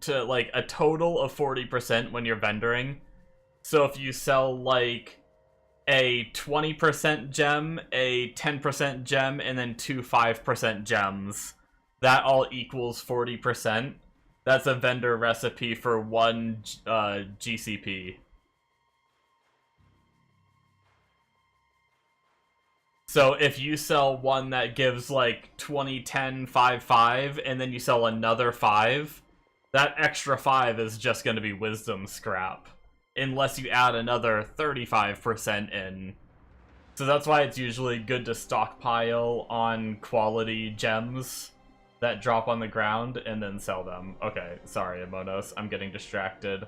to, like, a total of 40% when you're vendoring, so if you sell, like, a 20% gem, a 10% gem, and then two 5% gems, that all equals 40%. That's a vendor recipe for one GCP. So if you sell one that gives like 20, 10, 5, 5, and then you sell another 5, that extra 5 is just going to be wisdom scrap. Unless you add another 35% in. So that's why it's usually good to stockpile on quality gems that drop on the ground and then sell them. Okay, sorry, Amonos, I'm getting distracted.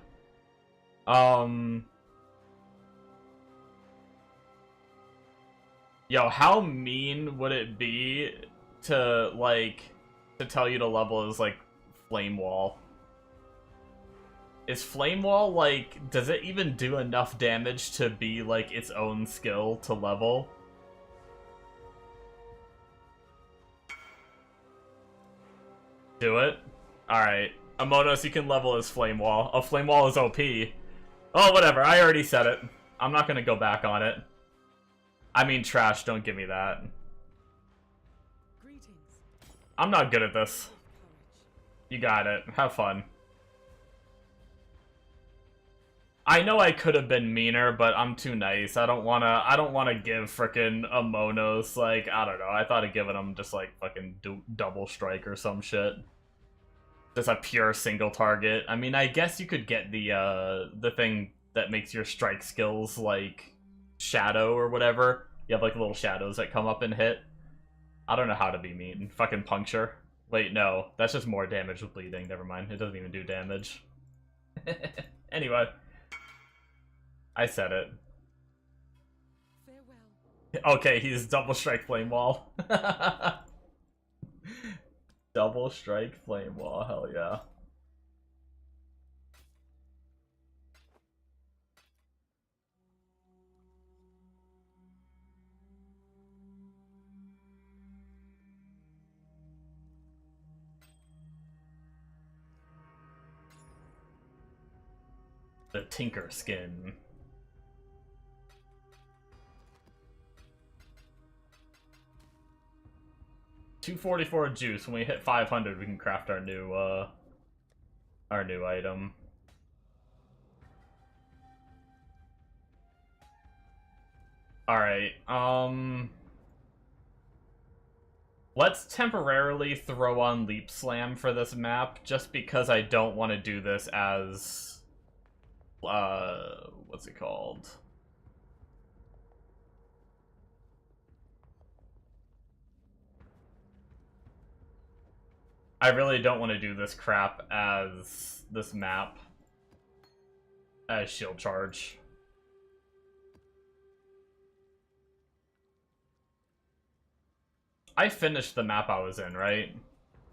Yo, how mean would it be to, like, to tell you to level as, like, Flame Wall? Is Flame Wall, like, does it even do enough damage to be, like, its own skill to level? Do it? Alright. Amonos, you can level as Flame Wall. Oh, Flame Wall is OP. Oh, whatever, I already said it. I'm not gonna go back on it. I mean, trash, don't give me that. I'm not good at this. You got it. Have fun. I know I could have been meaner, but I'm too nice. I don't wanna give frickin' Amonos, like, I don't know. I thought of giving him just, like, fucking double strike or some shit. Just a pure single target. I mean, I guess you could get the thing that makes your strike skills, like, shadow or whatever. You have, like, little shadows that come up and hit. I don't know how to be mean. Fucking puncture. Wait, no. That's just more damage with bleeding. Never mind. It doesn't even do damage. Anyway. I said it. Farewell. Okay, he's double strike flame wall. Double strike flame wall, hell yeah. The Tinker skin. $244 juice. When we hit 500, we can craft our new item. Alright, let's temporarily throw on Leap Slam for this map, just because I don't want to do this as, what's it called? I really don't want to do this crap as this map as shield charge. I finished the map I was in, right?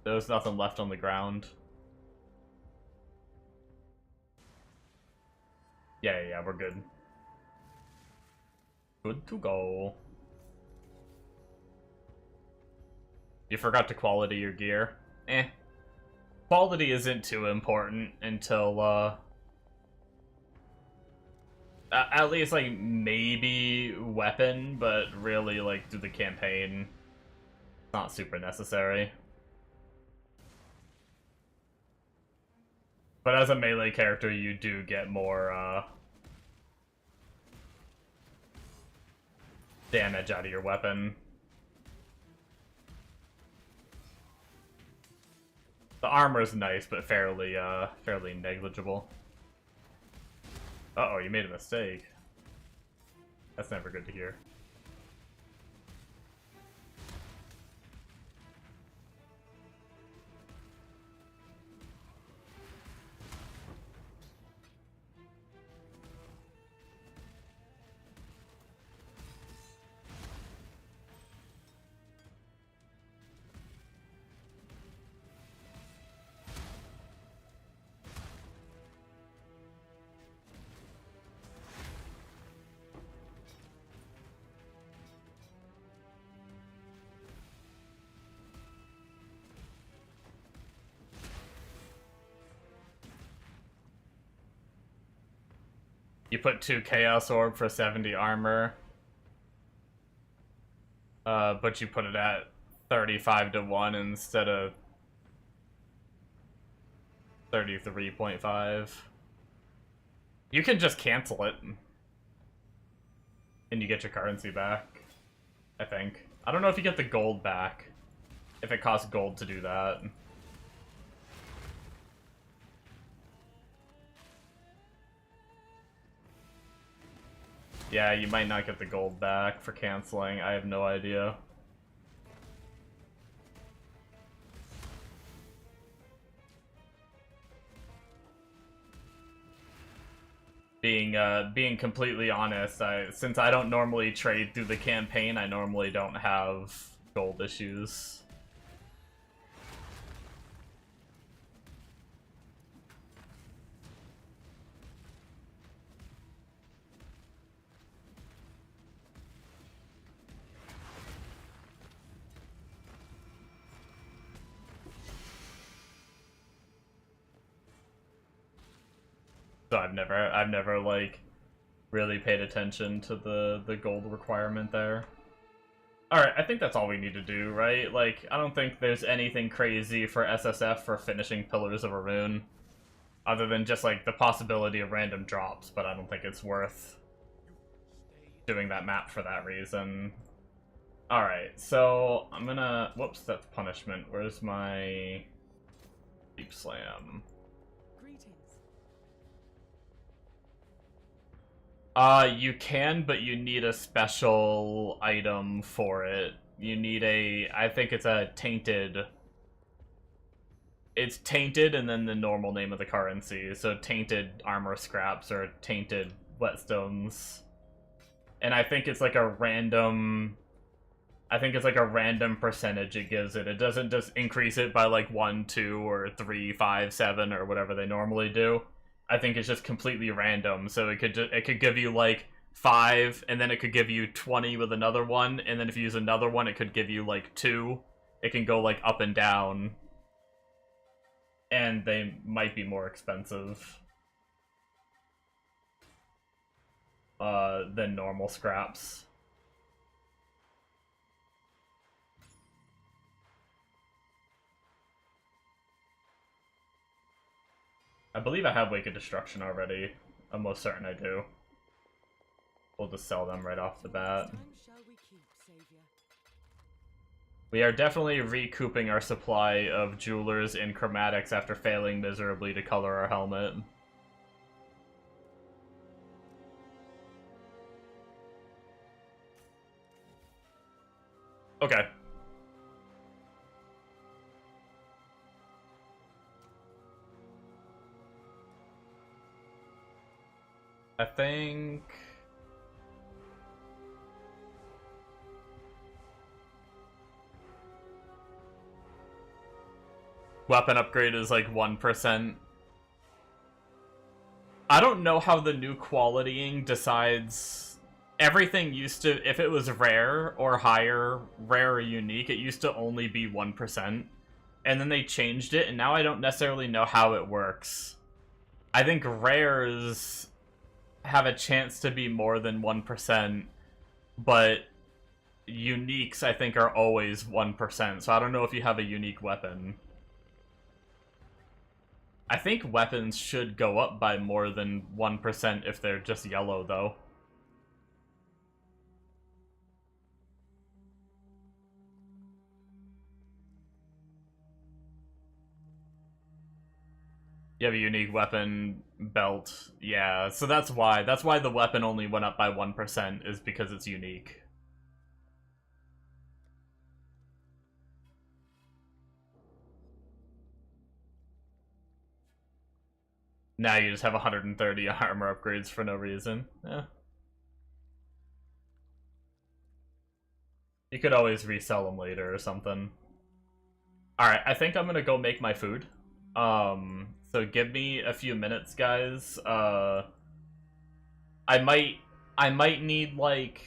There was nothing left on the ground. Yeah, we're good. Good to go. You forgot to quality your gear. Eh. Quality isn't too important until, at least, like, maybe weapon, but really, like, through the campaign, not super necessary. But as a melee character, you do get more, damage out of your weapon. The armor's nice, but fairly negligible. Uh-oh, you made a mistake. That's never good to hear. You put 2 Chaos Orb for 70 armor. But you put it at 35 to 1 instead of 33.5. You can just cancel it. And you get your currency back, I think. I don't know if you get the gold back. If it costs gold to do that. Yeah, you might not get the gold back for canceling. I have no idea. Being completely honest, since I don't normally trade through the campaign, I normally don't have gold issues. So I've never like really paid attention to the gold requirement there. Alright, I think that's all we need to do, right? Like, I don't think there's anything crazy for SSF for finishing Pillars of Arun. Other than just, like, the possibility of random drops, but I don't think it's worth doing that map for that reason. Alright, so I'm gonna... Whoops, that's punishment. Where's my... Deep Slam? You can, but you need a special item for it. You need I think it's a tainted... It's tainted and then the normal name of the currency. So tainted armor scraps or tainted whetstones. And I think it's like a random... I think it's like a random percentage it gives it. It doesn't just increase it by like 1, 2, or 3, 5, 7, or whatever they normally do. I think it's just completely random, so it could give you like 5, and then it could give you 20 with another one, and then if you use another one, it could give you like 2. It can go like up and down, and they might be more expensive than normal scraps. I believe I have Wake of Destruction already. I'm most certain I do. We'll just sell them right off the bat. We are definitely recouping our supply of jewelers in chromatics after failing miserably to color our helmet. Okay. I think... weapon upgrade is like 1%. I don't know how the new qualitying decides. Everything used to, if it was rare or higher, rare or unique, it used to only be 1%. And then they changed it, and now I don't necessarily know how it works. I think rares have a chance to be more than 1%, but uniques, I think, are always 1%, so I don't know if you have a unique weapon. I think weapons should go up by more than 1% if they're just yellow, though. You have a unique weapon belt. Yeah, so that's why. That's why the weapon only went up by 1%, is because it's unique. Now you just have 130 armor upgrades for no reason. Yeah. You could always resell them later or something. Alright, I think I'm gonna go make my food. So give me a few minutes, guys. I might need like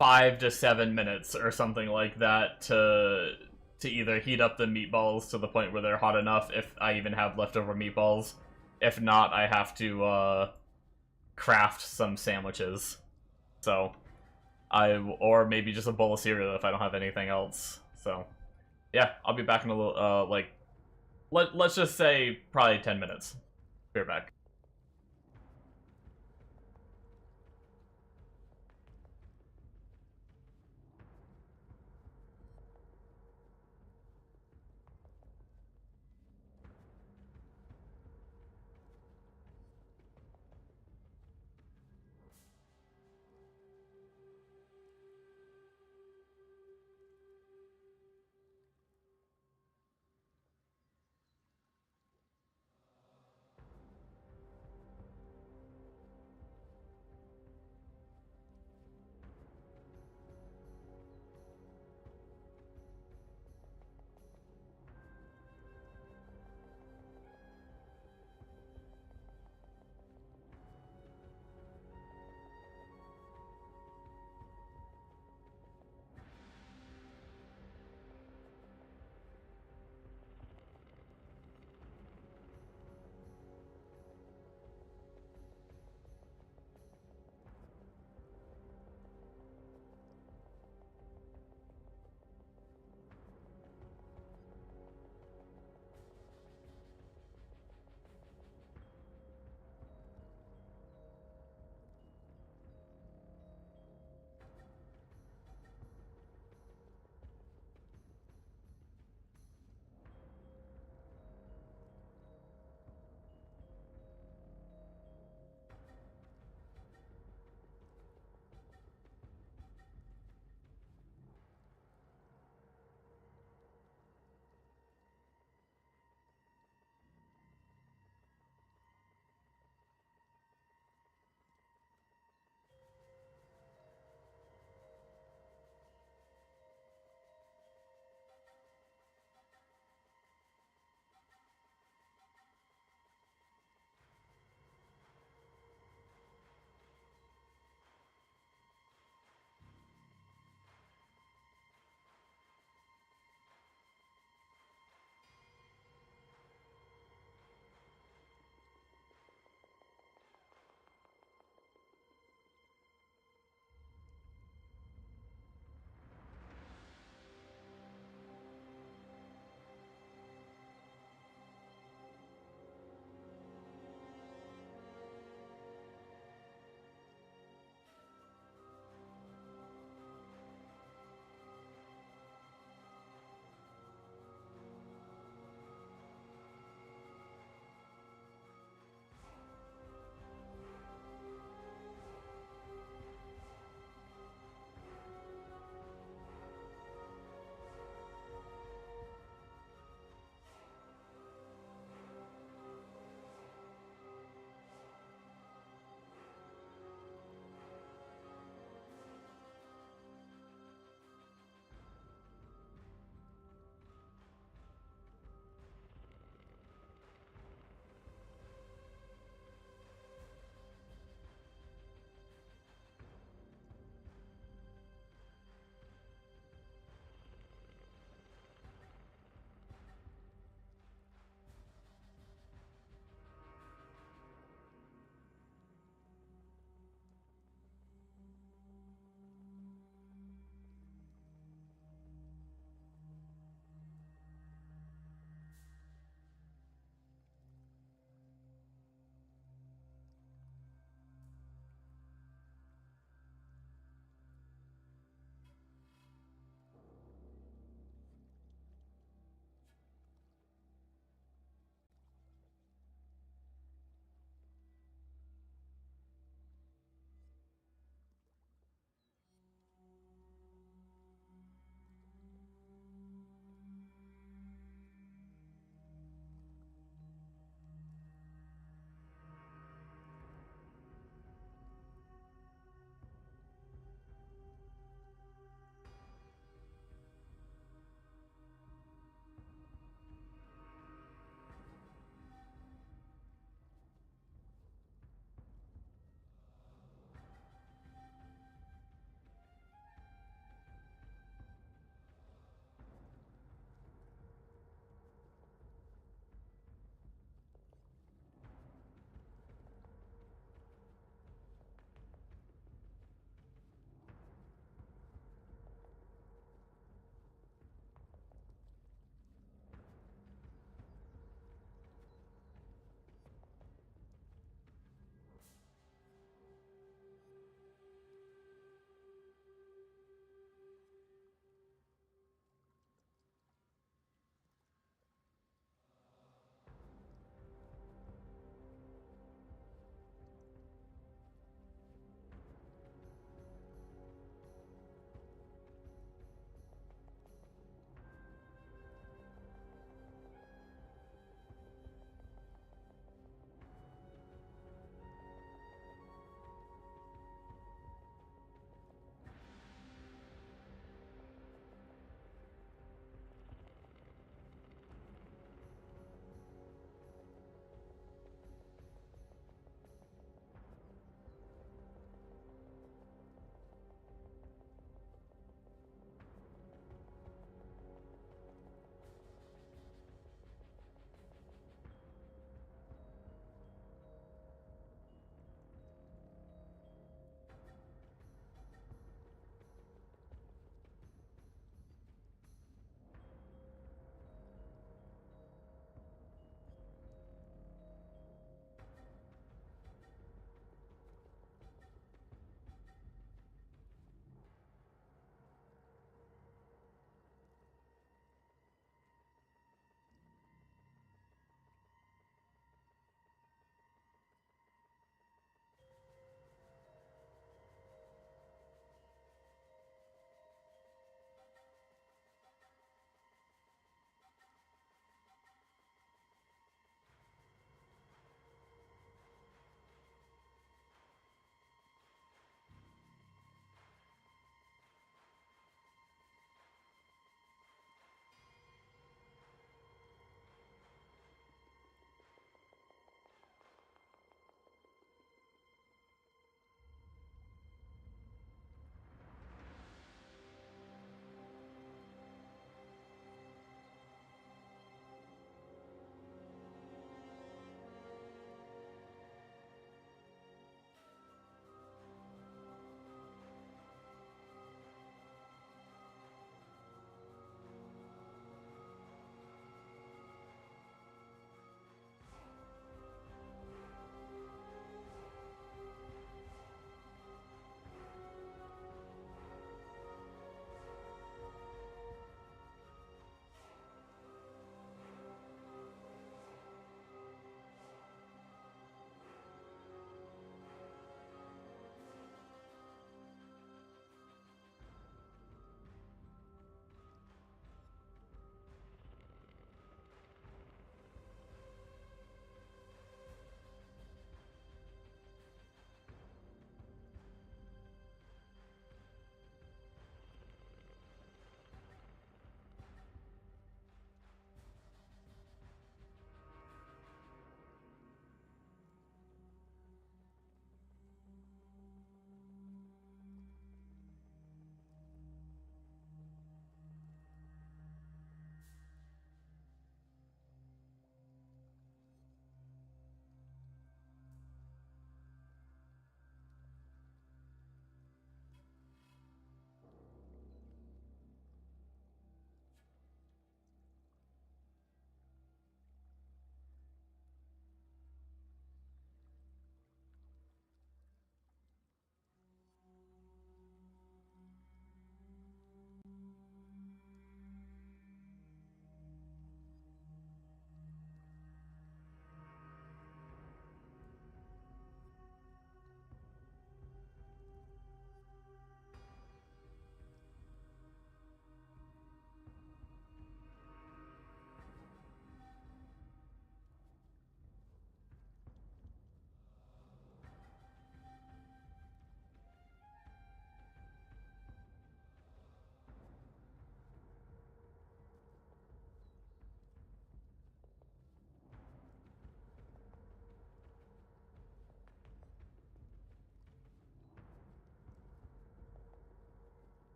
5 to 7 minutes or something like that to either heat up the meatballs to the point where they're hot enough, if I even have leftover meatballs. If not, I have to craft some sandwiches. So or maybe just a bowl of cereal if I don't have anything else. So yeah, I'll be back in a little like let's just say probably 10 minutes. Be right back.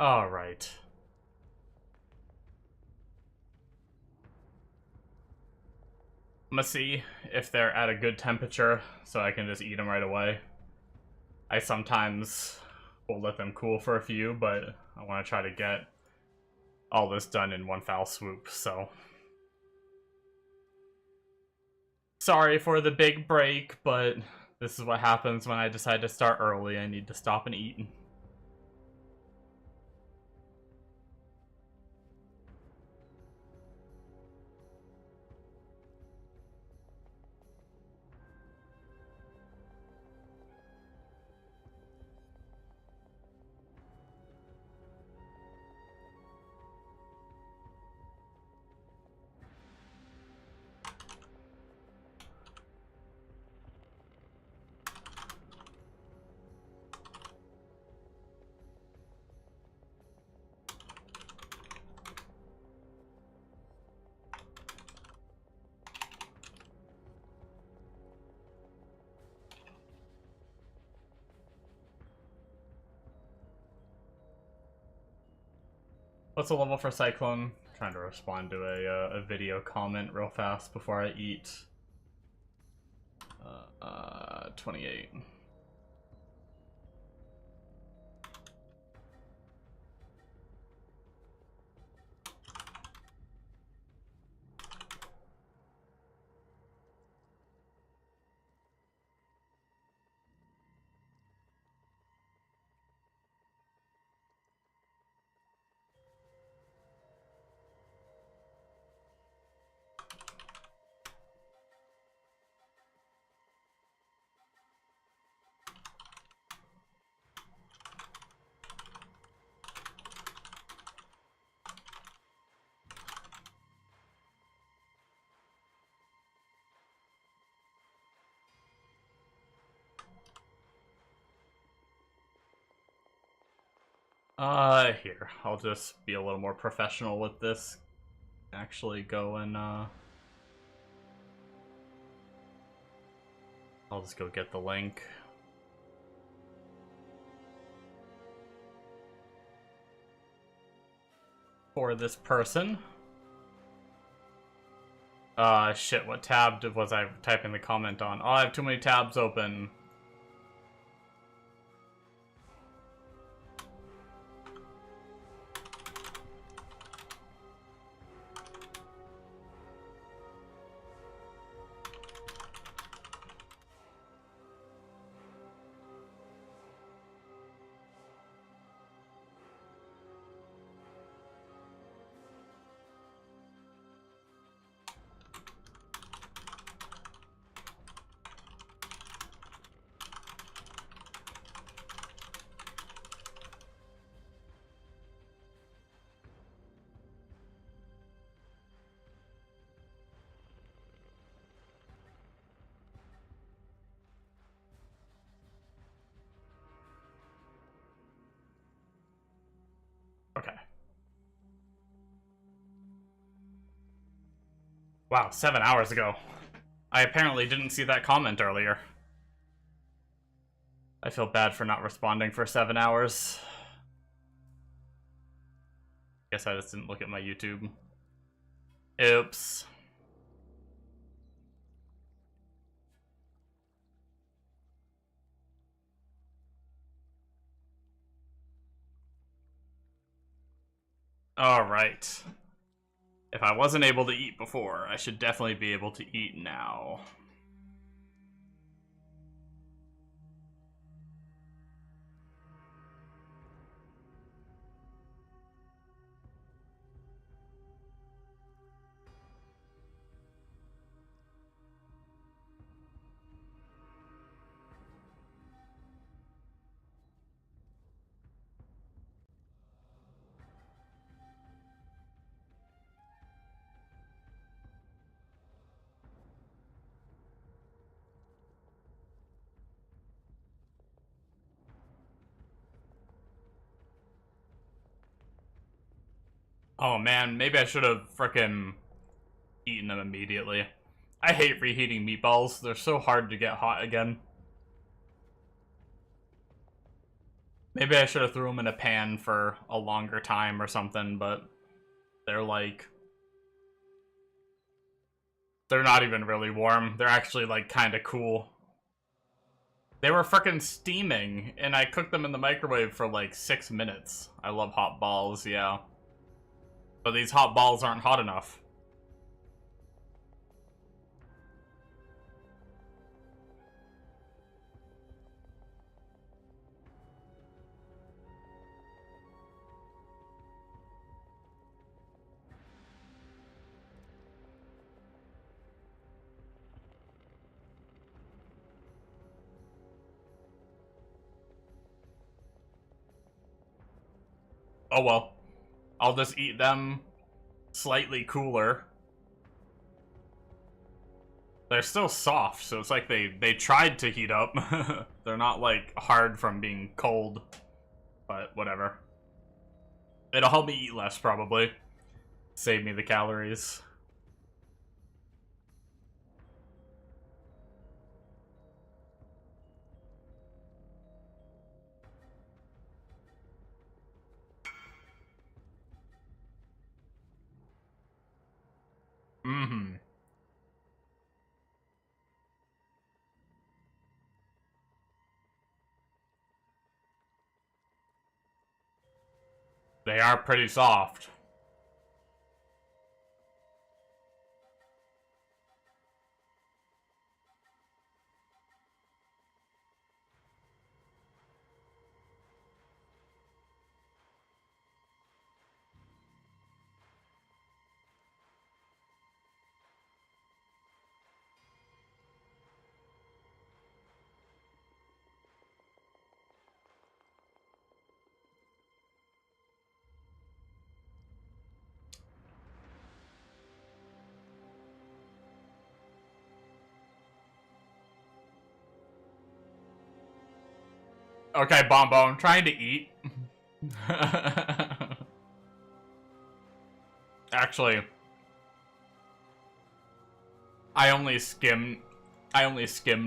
Alright. I'm gonna see if they're at a good temperature so I can just eat them right away. I sometimes will let them cool for a few, but I want to try to get all this done in one foul swoop, so... Sorry for the big break, but this is what happens when I decide to start early. I need to stop and eat. What's the level for Cyclone? I'm trying to respond to a video comment real fast before I eat. 28. Here. I'll just be a little more professional with this. Actually go and, I'll just go get the link. For this person. Shit, what tab was I typing the comment on? Oh, I have too many tabs open. Okay. Wow, 7 hours ago. I apparently didn't see that comment earlier. I feel bad for not responding for 7 hours. Guess I just didn't look at my YouTube. Oops. Alright. If I wasn't able to eat before, I should definitely be able to eat now. Oh man, maybe I should have frickin' eaten them immediately. I hate reheating meatballs. They're so hard to get hot again. Maybe I should have threw them in a pan for a longer time or something, but they're like... They're not even really warm. They're actually like kind of cool. They were frickin' steaming, and I cooked them in the microwave for like 6 minutes. I love hot balls, yeah. But these hot balls aren't hot enough. Oh well. I'll just eat them slightly cooler. They're still soft, so it's like they tried to heat up. They're not like hard from being cold, but whatever. It'll help me eat less probably. Save me the calories. Mm-hmm. They are pretty soft. Okay, Bombo, I'm trying to eat. Actually, I only skimmed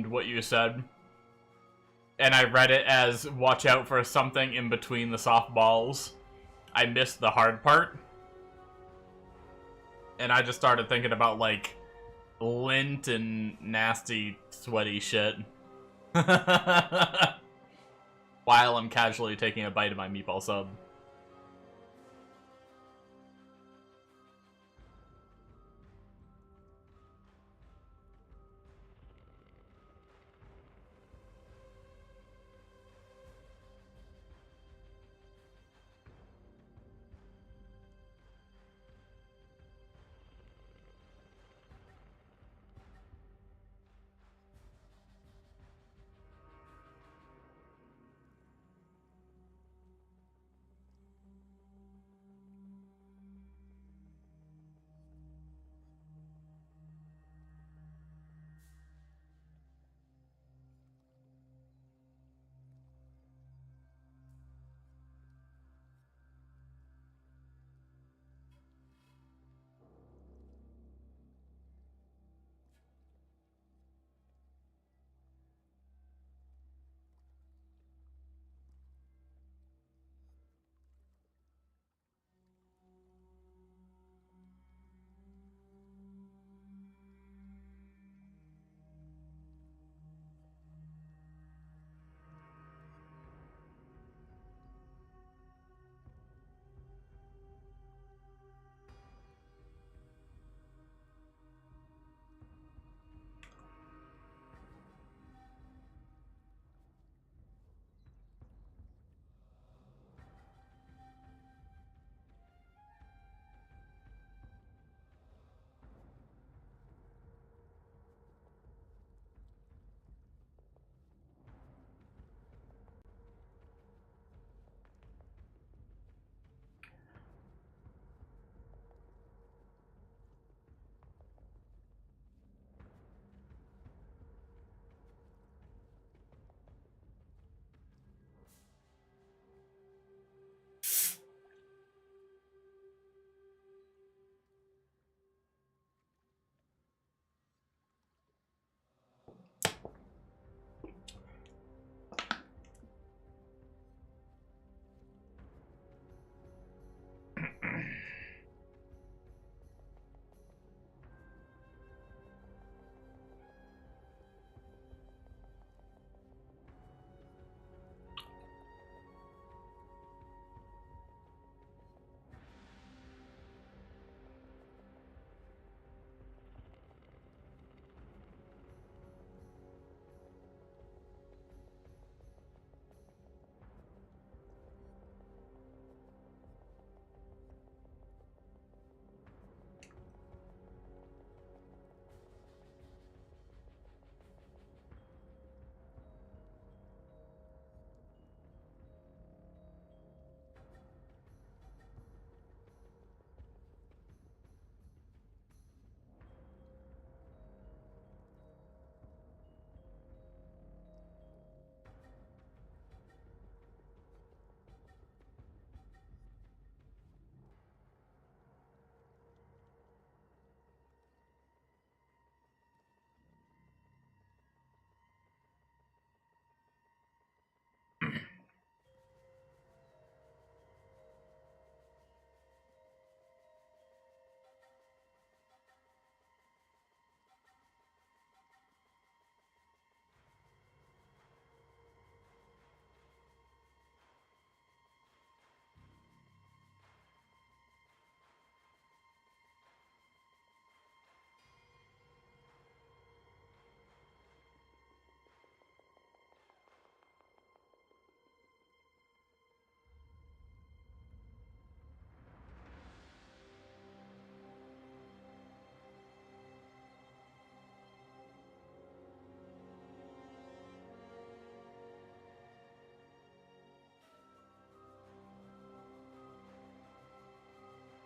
what you said. And I read it as watch out for something in between the softballs. I missed the hard part. And I just started thinking about like lint and nasty sweaty shit. While I'm casually taking a bite of my meatball sub.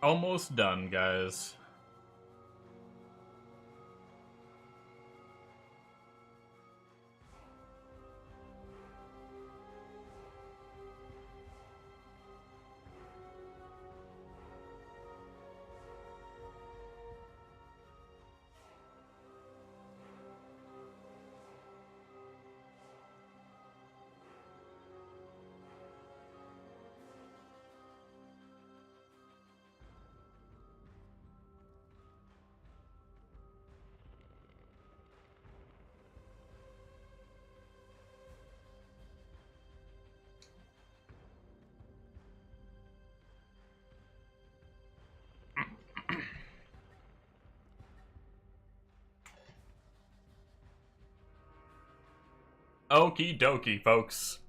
Almost done, guys. Okie dokie, folks.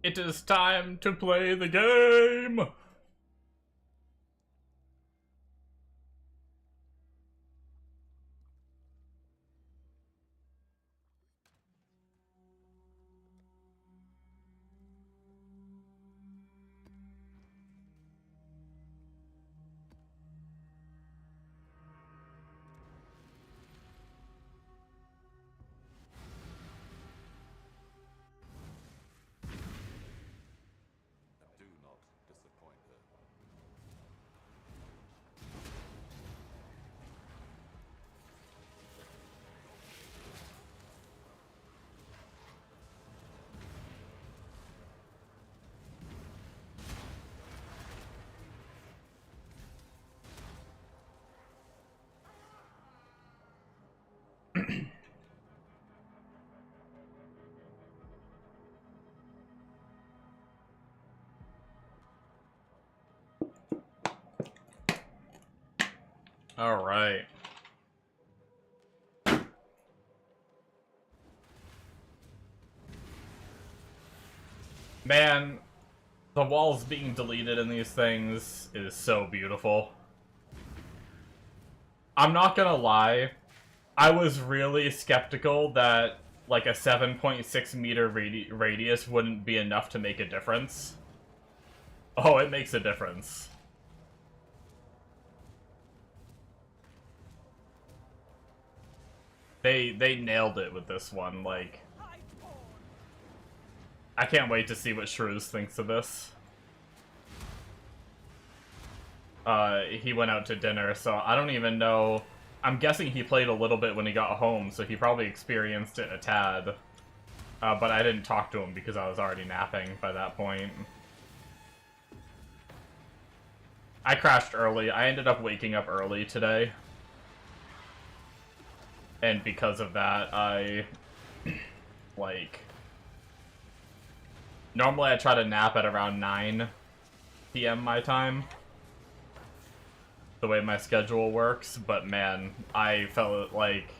It is time to play the game! Do not disappoint her. Alright. Man, the walls being deleted in these things is so beautiful. I'm not gonna lie, I was really skeptical that like a 7.6 meter radius wouldn't be enough to make a difference. Oh, it makes a difference. They nailed it with this one, like... I can't wait to see what Shrews thinks of this. He went out to dinner, so I don't even know... I'm guessing he played a little bit when he got home, so he probably experienced it a tad. But I didn't talk to him because I was already napping by that point. I crashed early. I ended up waking up early today. And because of that, I... like... Normally I try to nap at around 9 p.m. my time. The way my schedule works, but man, I felt like...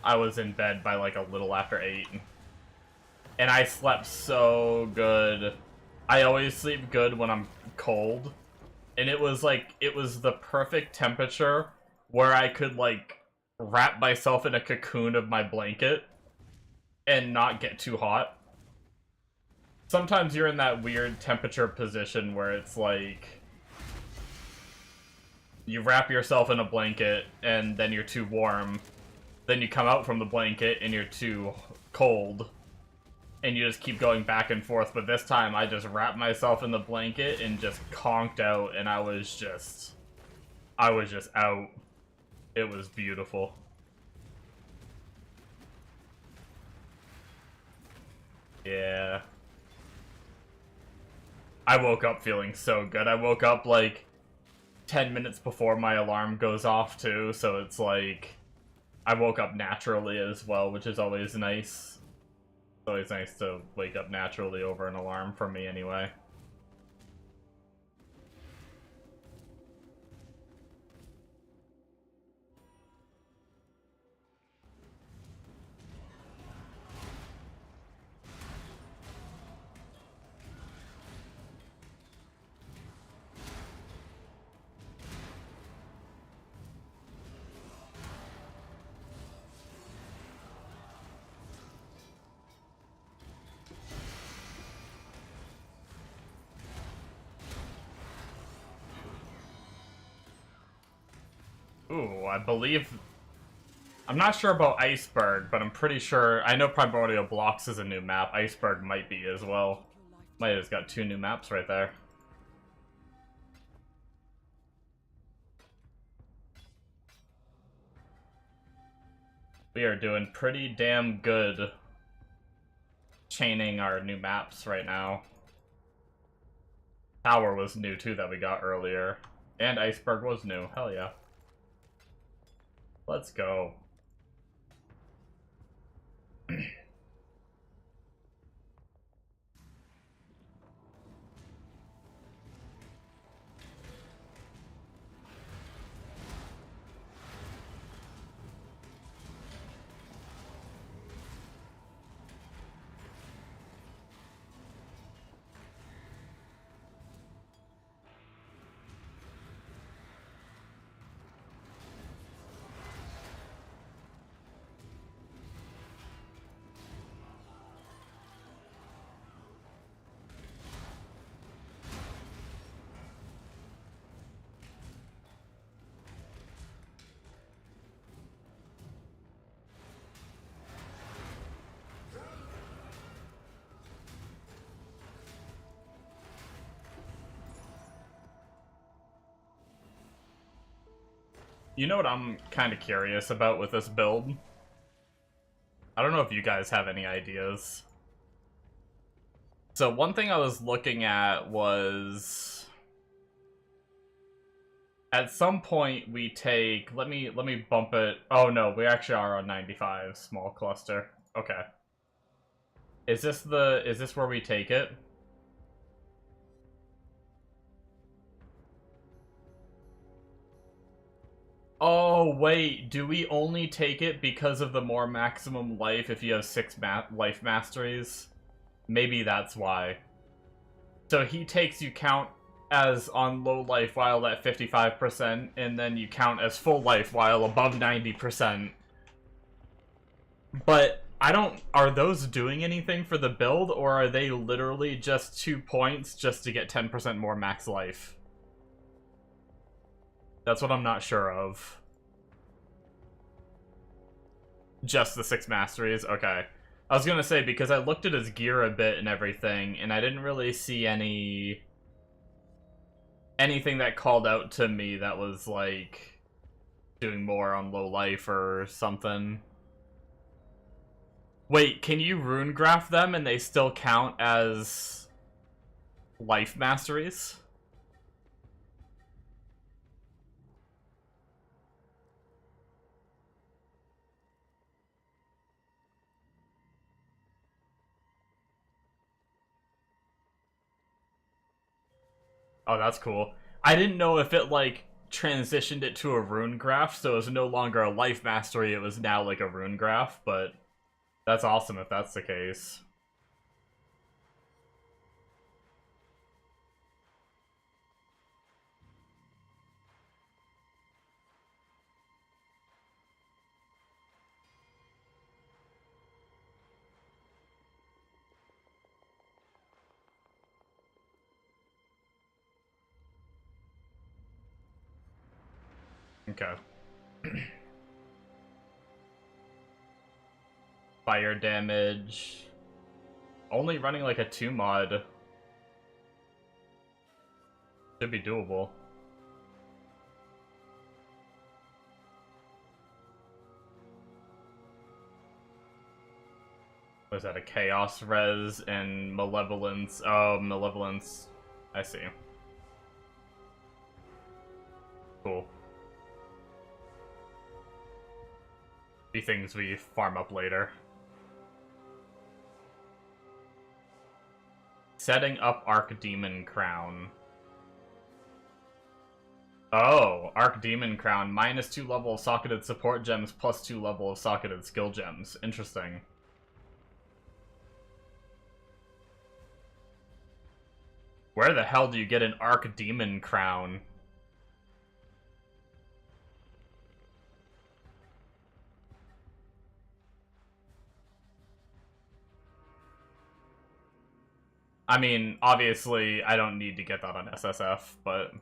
I was in bed by like a little after 8. And I slept so good. I always sleep good when I'm cold. And it was like, it was the perfect temperature where I could like wrap myself in a cocoon of my blanket and not get too hot. Sometimes you're in that weird temperature position where it's like you wrap yourself in a blanket and then you're too warm. Then you come out from the blanket and you're too cold. And you just keep going back and forth. But this time I just wrapped myself in the blanket and just conked out, and I was just out. It was beautiful. Yeah. I woke up feeling so good. I woke up like 10 minutes before my alarm goes off too, so it's like I woke up naturally as well, which is always nice. It's always nice to wake up naturally over an alarm for me anyway. Ooh, I believe... I'm not sure about Iceberg, but I'm pretty sure... I know Primordial Blocks is a new map. Iceberg might be as well. Might have just got 2 new maps right there. We are doing pretty damn good chaining our new maps right now. Tower was new too that we got earlier. And Iceberg was new. Hell yeah. Let's go. You know what I'm kind of curious about with this build? I don't know if you guys have any ideas. So one thing I was looking at was... At some point we take... Let me bump it... Oh no, we actually are on 95, small cluster. Okay. Is this where we take it? Oh, wait, do we only take it because of the more maximum life if you have 6 life masteries? Maybe that's why. So he takes you count as on low life while at 55%, and then you count as full life while above 90%. But I don't... Are those doing anything for the build, or are they literally just 2 points just to get 10% more max life? That's what I'm not sure of. Just the 6 masteries? Okay. I was gonna say, because I looked at his gear a bit and everything, and I didn't really see anything that called out to me that was, like, doing more on low life or something. Wait, can you rune graph them and they still count as life masteries? Oh, that's cool. I didn't know if it, like, transitioned it to a rune graph, so it was no longer a life mastery, it was now, like, a rune graph, but that's awesome if that's the case. Okay. Fire damage. Only running like a 2 mod. Should be doable. Was that a Chaos Res and Malevolence? Oh, Malevolence. I see. Cool. Be things we farm up later. Setting up Archdemon Crown. Oh, Archdemon Crown. -2 level of socketed support gems, +2 level of socketed skill gems. Interesting. Where the hell do you get an Archdemon Crown? I mean, obviously, I don't need to get that on SSF, but...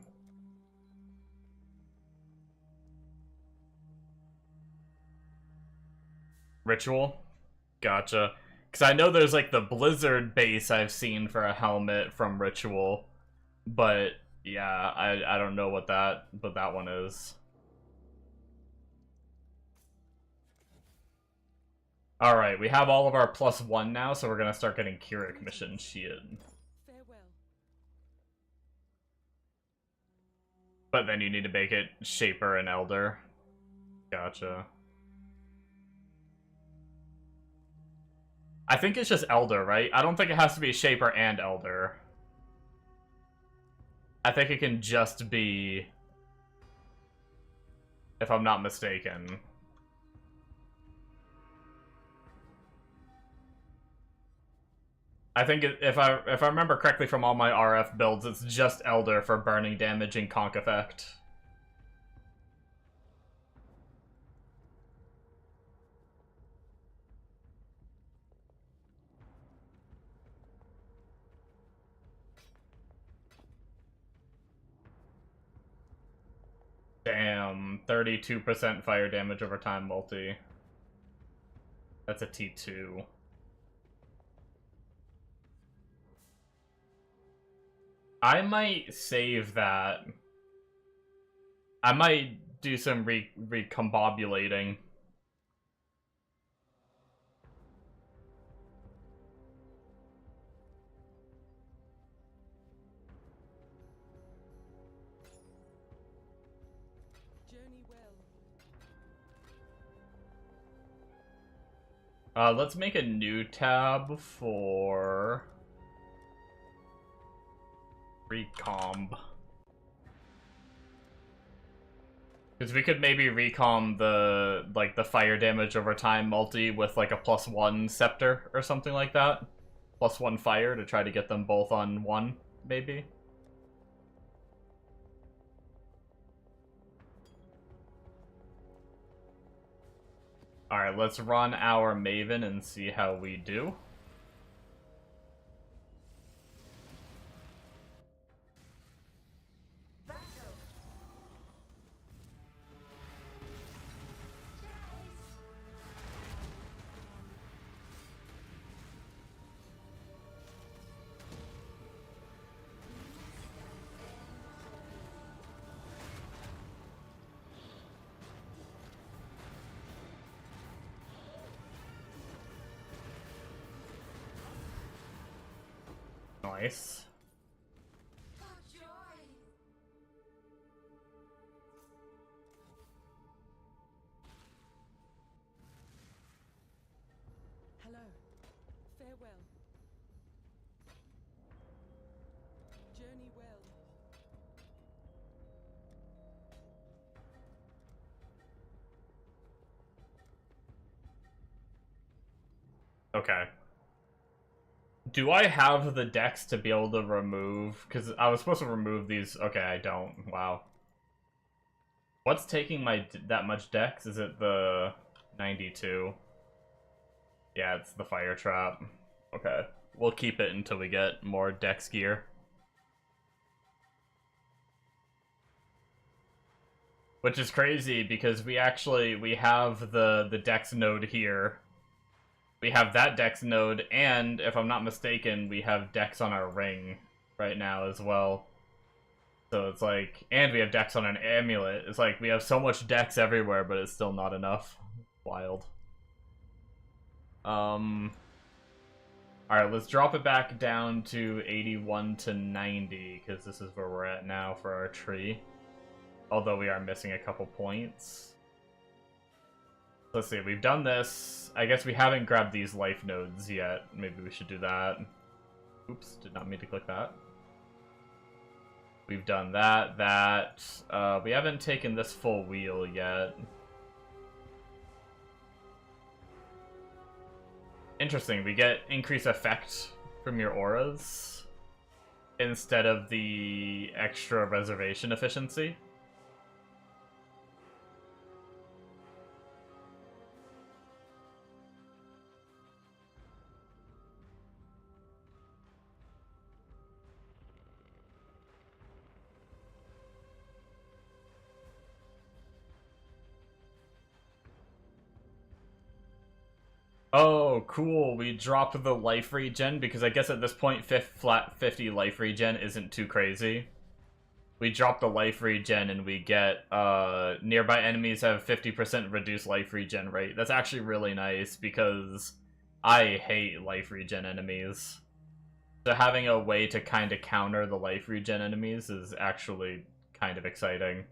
Ritual? Gotcha. Because I know there's like the Blizzard base I've seen for a helmet from Ritual. But yeah, I don't know what that one is. Alright, we have all of our +1 now, so we're gonna start getting Keurig mission shit. Farewell. But then you need to make it Shaper and Elder. Gotcha. I think it's just Elder, right? I don't think it has to be Shaper and Elder. I think it can just be... if I'm not mistaken. I think if I remember correctly from all my RF builds, it's just Elder for burning damage and conk effect. Damn, 32% fire damage over time multi. That's a T2. I might save that. I might do some recombobulating. Journey well. Let's make a new tab for recomb. Because we could maybe recomb the fire damage over time multi with like a +1 scepter or something like that. +1 fire to try to get them both on 1, maybe. Alright, let's run our Maven and see how we do. Nice. Hello. Farewell. Journey well. Okay. Do I have the dex to be able to remove? Because I was supposed to remove these. Okay, I don't. Wow. What's taking my that much dex? Is it the 92? Yeah, it's the fire trap. Okay. We'll keep it until we get more dex gear. Which is crazy because we have the dex node here. We have that dex node, and if I'm not mistaken, we have dex on our ring right now as well. So it's like, and we have dex on an amulet. It's like we have so much dex everywhere, but it's still not enough. Wild. Alright, let's drop it back down to 81 to 90, because this is where we're at now for our tree. Although we are missing a couple points. Let's see, we've done this. I guess we haven't grabbed these life nodes yet. Maybe we should do that. Oops, did not mean to click that. We've done that. We haven't taken this full wheel yet. Interesting, we get increased effect from your auras instead of the extra reservation efficiency. Oh, cool. We dropped the life regen because I guess at this point, flat 50 life regen isn't too crazy. We drop the life regen and we get nearby enemies have 50% reduced life regen rate. That's actually really nice because I hate life regen enemies. So having a way to kind of counter the life regen enemies is actually kind of exciting.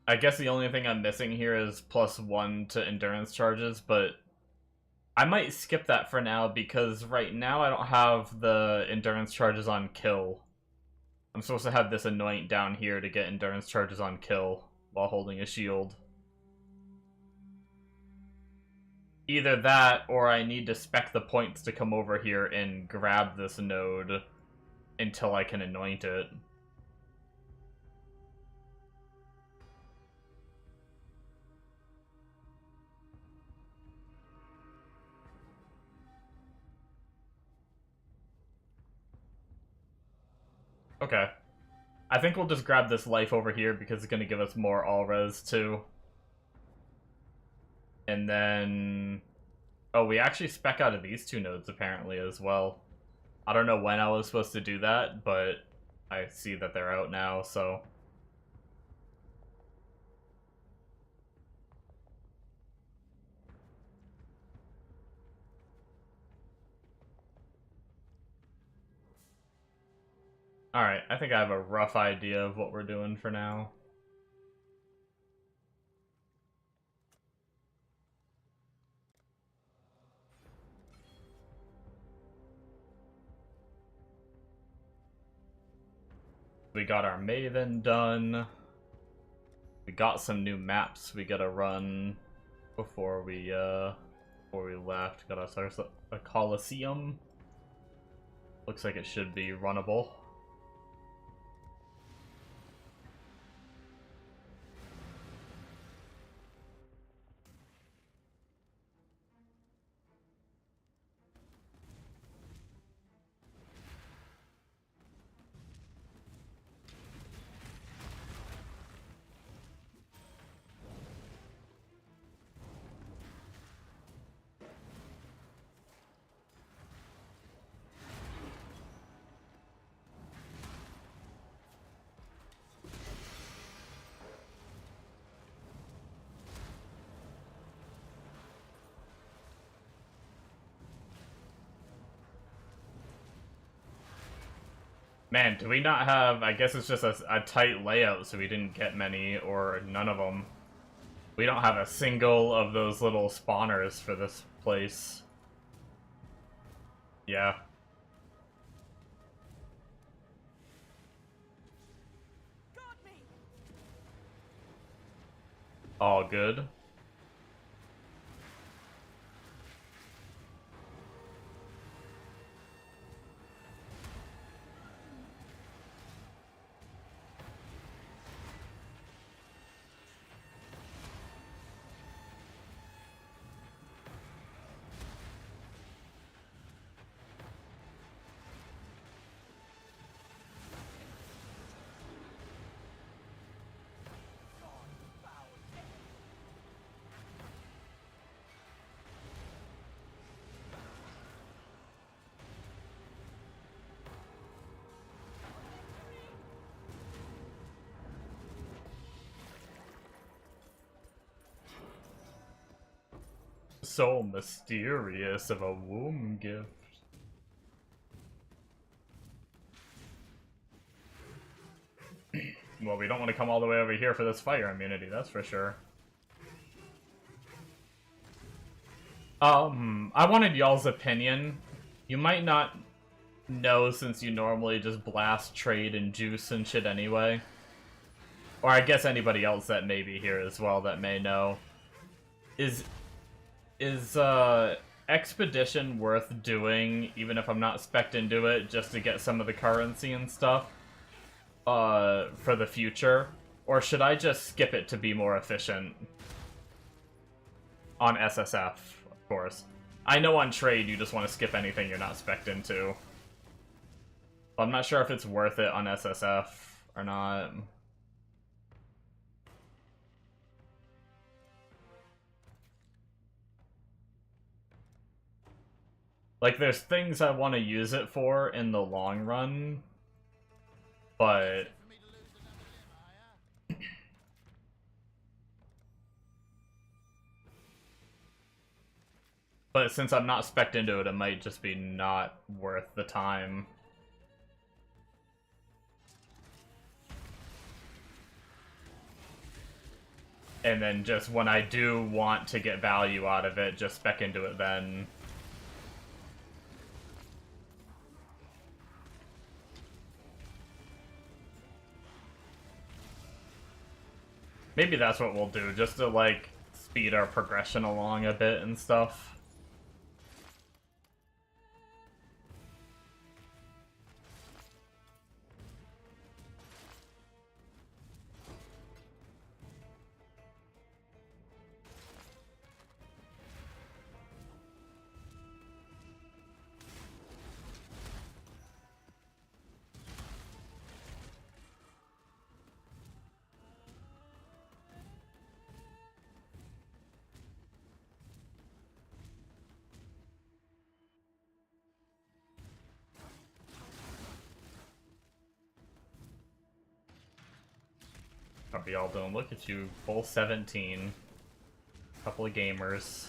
I guess the only thing I'm missing here is +1 to endurance charges, but I might skip that for now because right now I don't have the endurance charges on kill. I'm supposed to have this anoint down here to get endurance charges on kill while holding a shield. Either that, or I need to spec the points to come over here and grab this node until I can anoint it. Okay. I think we'll just grab this life over here because it's going to give us more all-res too. And then... oh, we actually spec out of these two nodes apparently as well. I don't know when I was supposed to do that, but I see that they're out now, so... alright, I think I have a rough idea of what we're doing for now. We got our Maven done. We got some new maps we gotta run before we left. Got ourselves a Coliseum. Looks like it should be runnable. Man, do we not have... I guess it's just a tight layout, so we didn't get many, or none of them. We don't have a single of those little spawners for this place. Yeah. Got me. All good. So mysterious of a womb gift. Well, we don't want to come all the way over here for this fire immunity, that's for sure. I wanted y'all's opinion. You might not know since you normally just blast, trade, and juice and shit anyway. Or I guess anybody else that may be here as well that may know. Is Expedition worth doing, even if I'm not spec'd into it, just to get some of the currency and stuff? For the future? Or should I just skip it to be more efficient? On SSF, of course. I know on trade you just want to skip anything you're not spec'd into. But I'm not sure if it's worth it on SSF or not. Like, there's things I want to use it for in the long run, but... But since I'm not spec'd into it, it might just be not worth the time. And then just when I do want to get value out of it, just spec into it then. Maybe that's what we'll do, just to, like, speed our progression along a bit and stuff. How are y'all doing? Look at you, full 17. Couple of gamers.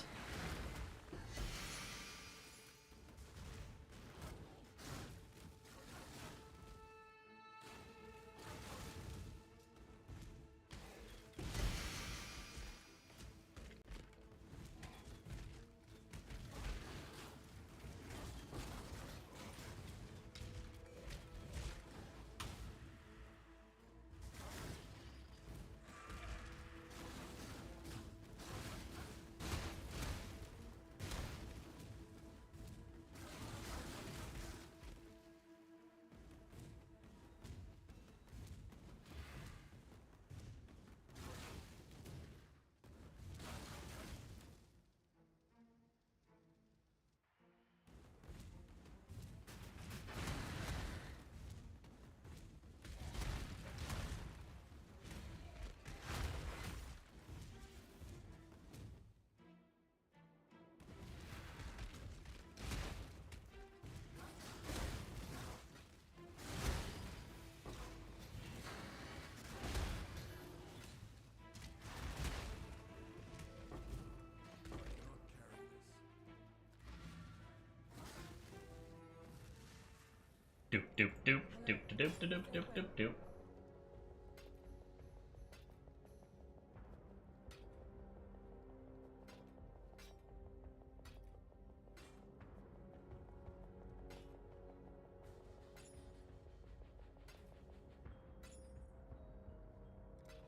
Doop doop doop doop doop doop doop doop doop doop.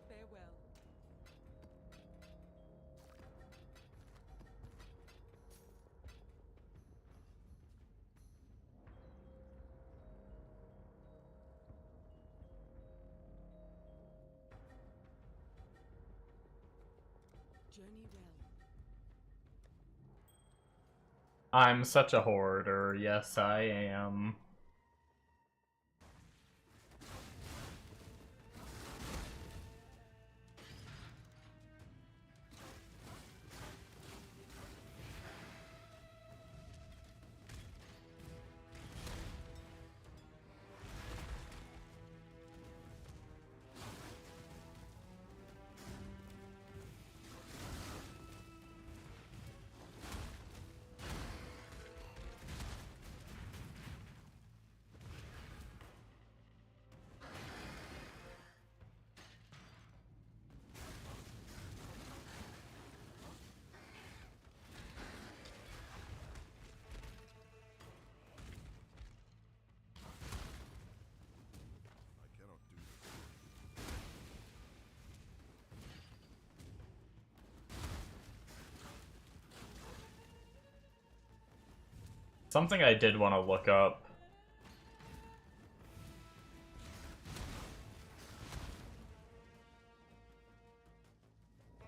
Farewell. Journey well. I'm such a hoarder, yes I am. I cannot do this. Something I did want to look up.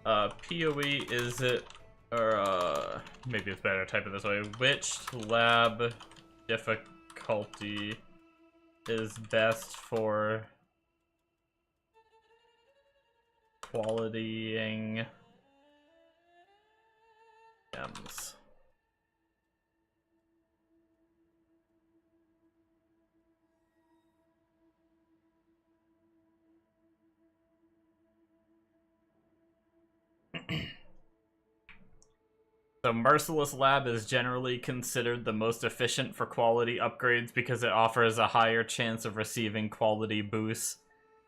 PoE is it, or maybe it's better to type it this way. Which lab difficulty is best for qualitying gems? The Merciless Lab is generally considered the most efficient for quality upgrades because it offers a higher chance of receiving quality boosts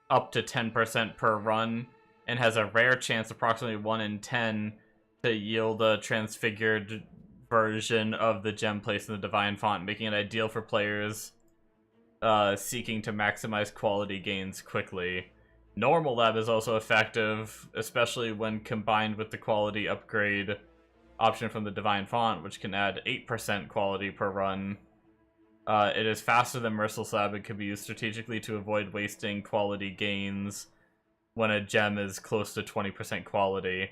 up to 10% per run, and has a rare chance, approximately 1 in 10, to yield a transfigured version of the gem placed in the Divine Font, making it ideal for players seeking to maximize quality gains quickly. Normal Lab is also effective, especially when combined with the quality upgrade option from the Divine Font, which can add 8% quality per run. It is faster than Merciless Lab and can be used strategically to avoid wasting quality gains when a gem is close to 20% quality.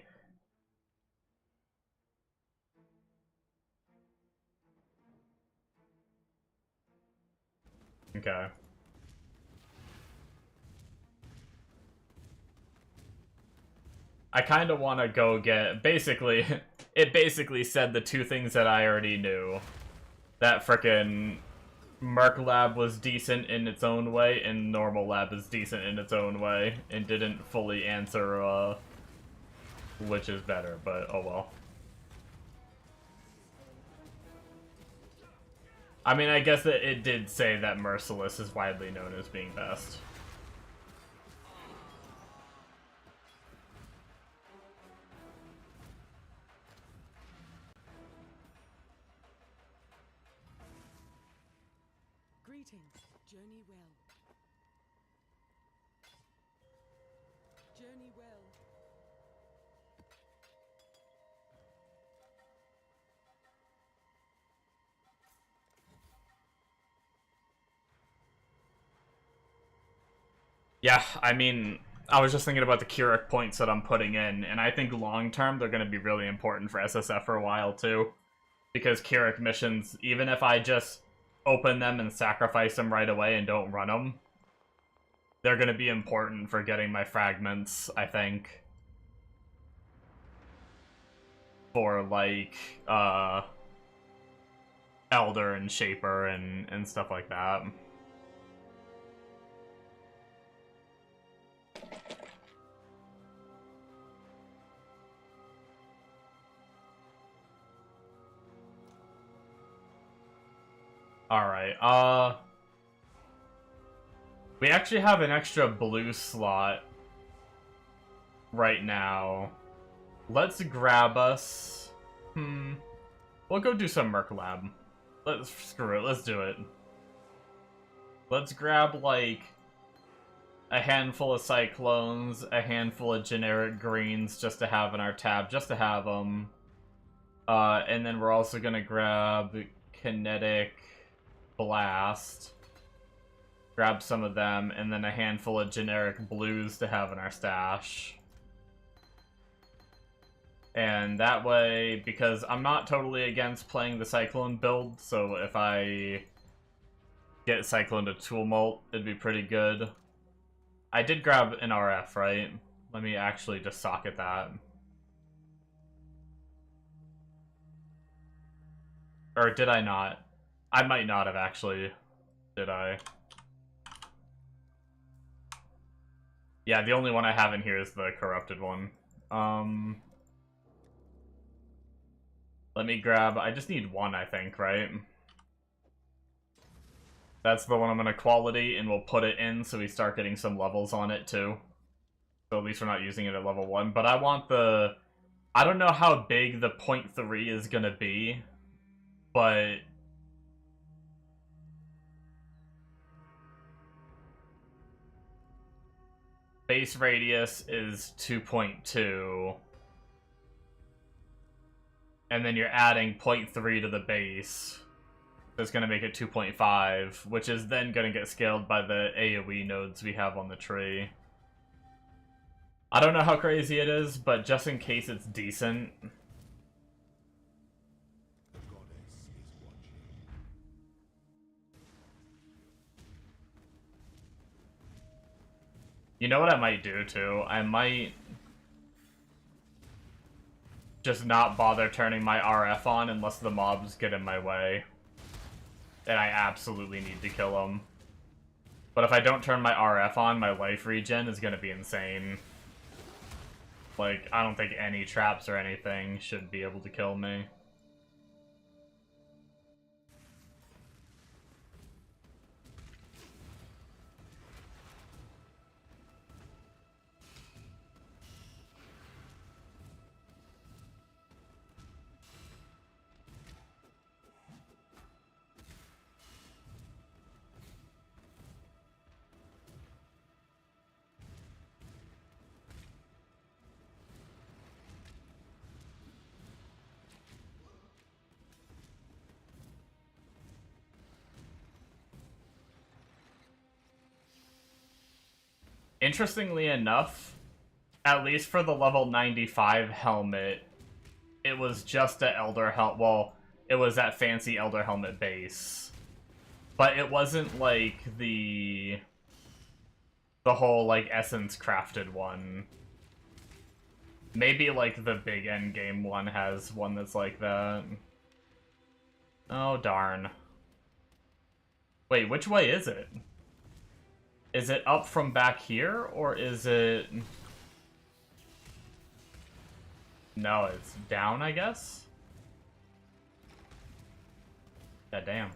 Okay. I kind of want to go get... Basically, it basically said the two things that I already knew. That frickin' Merc Lab was decent in its own way, and Normal Lab is decent in its own way, and didn't fully answer, which is better, but oh well. I mean, I guess that it did say that Merciless is widely known as being best. Greetings. Journey well. Journey well. Yeah, I mean, I was just thinking about the Keurig points that I'm putting in, and I think long-term they're going to be really important for SSF for a while, too. Because Keurig missions, even if I just open them and sacrifice them right away and don't run them, they're going to be important for getting my fragments, I think. For, like, Elder and Shaper and stuff like that. Alright, we actually have an extra blue slot right now. Let's grab us... We'll go do some Merc Lab. Screw it, let's do it. Let's grab, like, a handful of Cyclones, a handful of generic greens just to have in our tab, just to have them. And then we're also gonna grab Kinetic Blast, grab some of them, and then a handful of generic blues to have in our stash. And that way, because I'm not totally against playing the Cyclone build, so if I get Cyclone to Tumult, it'd be pretty good. I did grab an RF, right? Let me actually just socket that. Or did I not? I might not have actually. Did I? Yeah, the only one I have in here is the corrupted one. Let me grab... I just need one, I think, right? That's the one I'm gonna quality, and we'll put it in so we start getting some levels on it, too. So at least we're not using it at level 1. But I want the... I don't know how big the 0.3 is gonna be, but... base radius is 2.2. And then you're adding 0.3 to the base. That's going to make it 2.5, which is then going to get scaled by the AoE nodes we have on the tree. I don't know how crazy it is, but just in case it's decent. The goddess is watching. You know what I might do, too? I might just not bother turning my RF on unless the mobs get in my way. And I absolutely need to kill them. But if I don't turn my RF on, my life regen is going to be insane. Like, I don't think any traps or anything should be able to kill me. Interestingly enough, at least for the level 95 helmet, it was just a Elder helmet. Well, it was that fancy Elder helmet base. But it wasn't like the whole like essence crafted one. Maybe like the big endgame one has one that's like that. Oh darn. Wait, which way is it? Is it up from back here, or is it... No, it's down, I guess? God damn.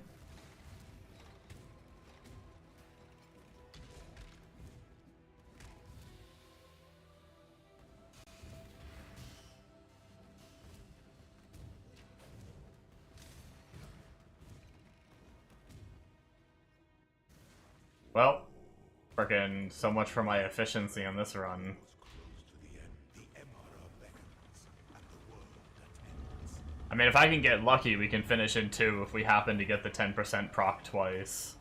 Well, frickin' so much for my efficiency on this run. I mean, if I can get lucky, we can finish in 2 if we happen to get the 10% proc twice.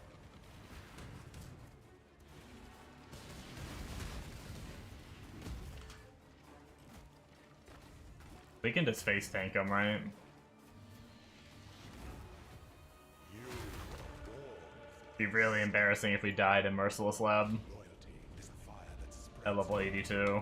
We can just face tank him, right? Be really embarrassing if we died in Merciless Lab at level 82.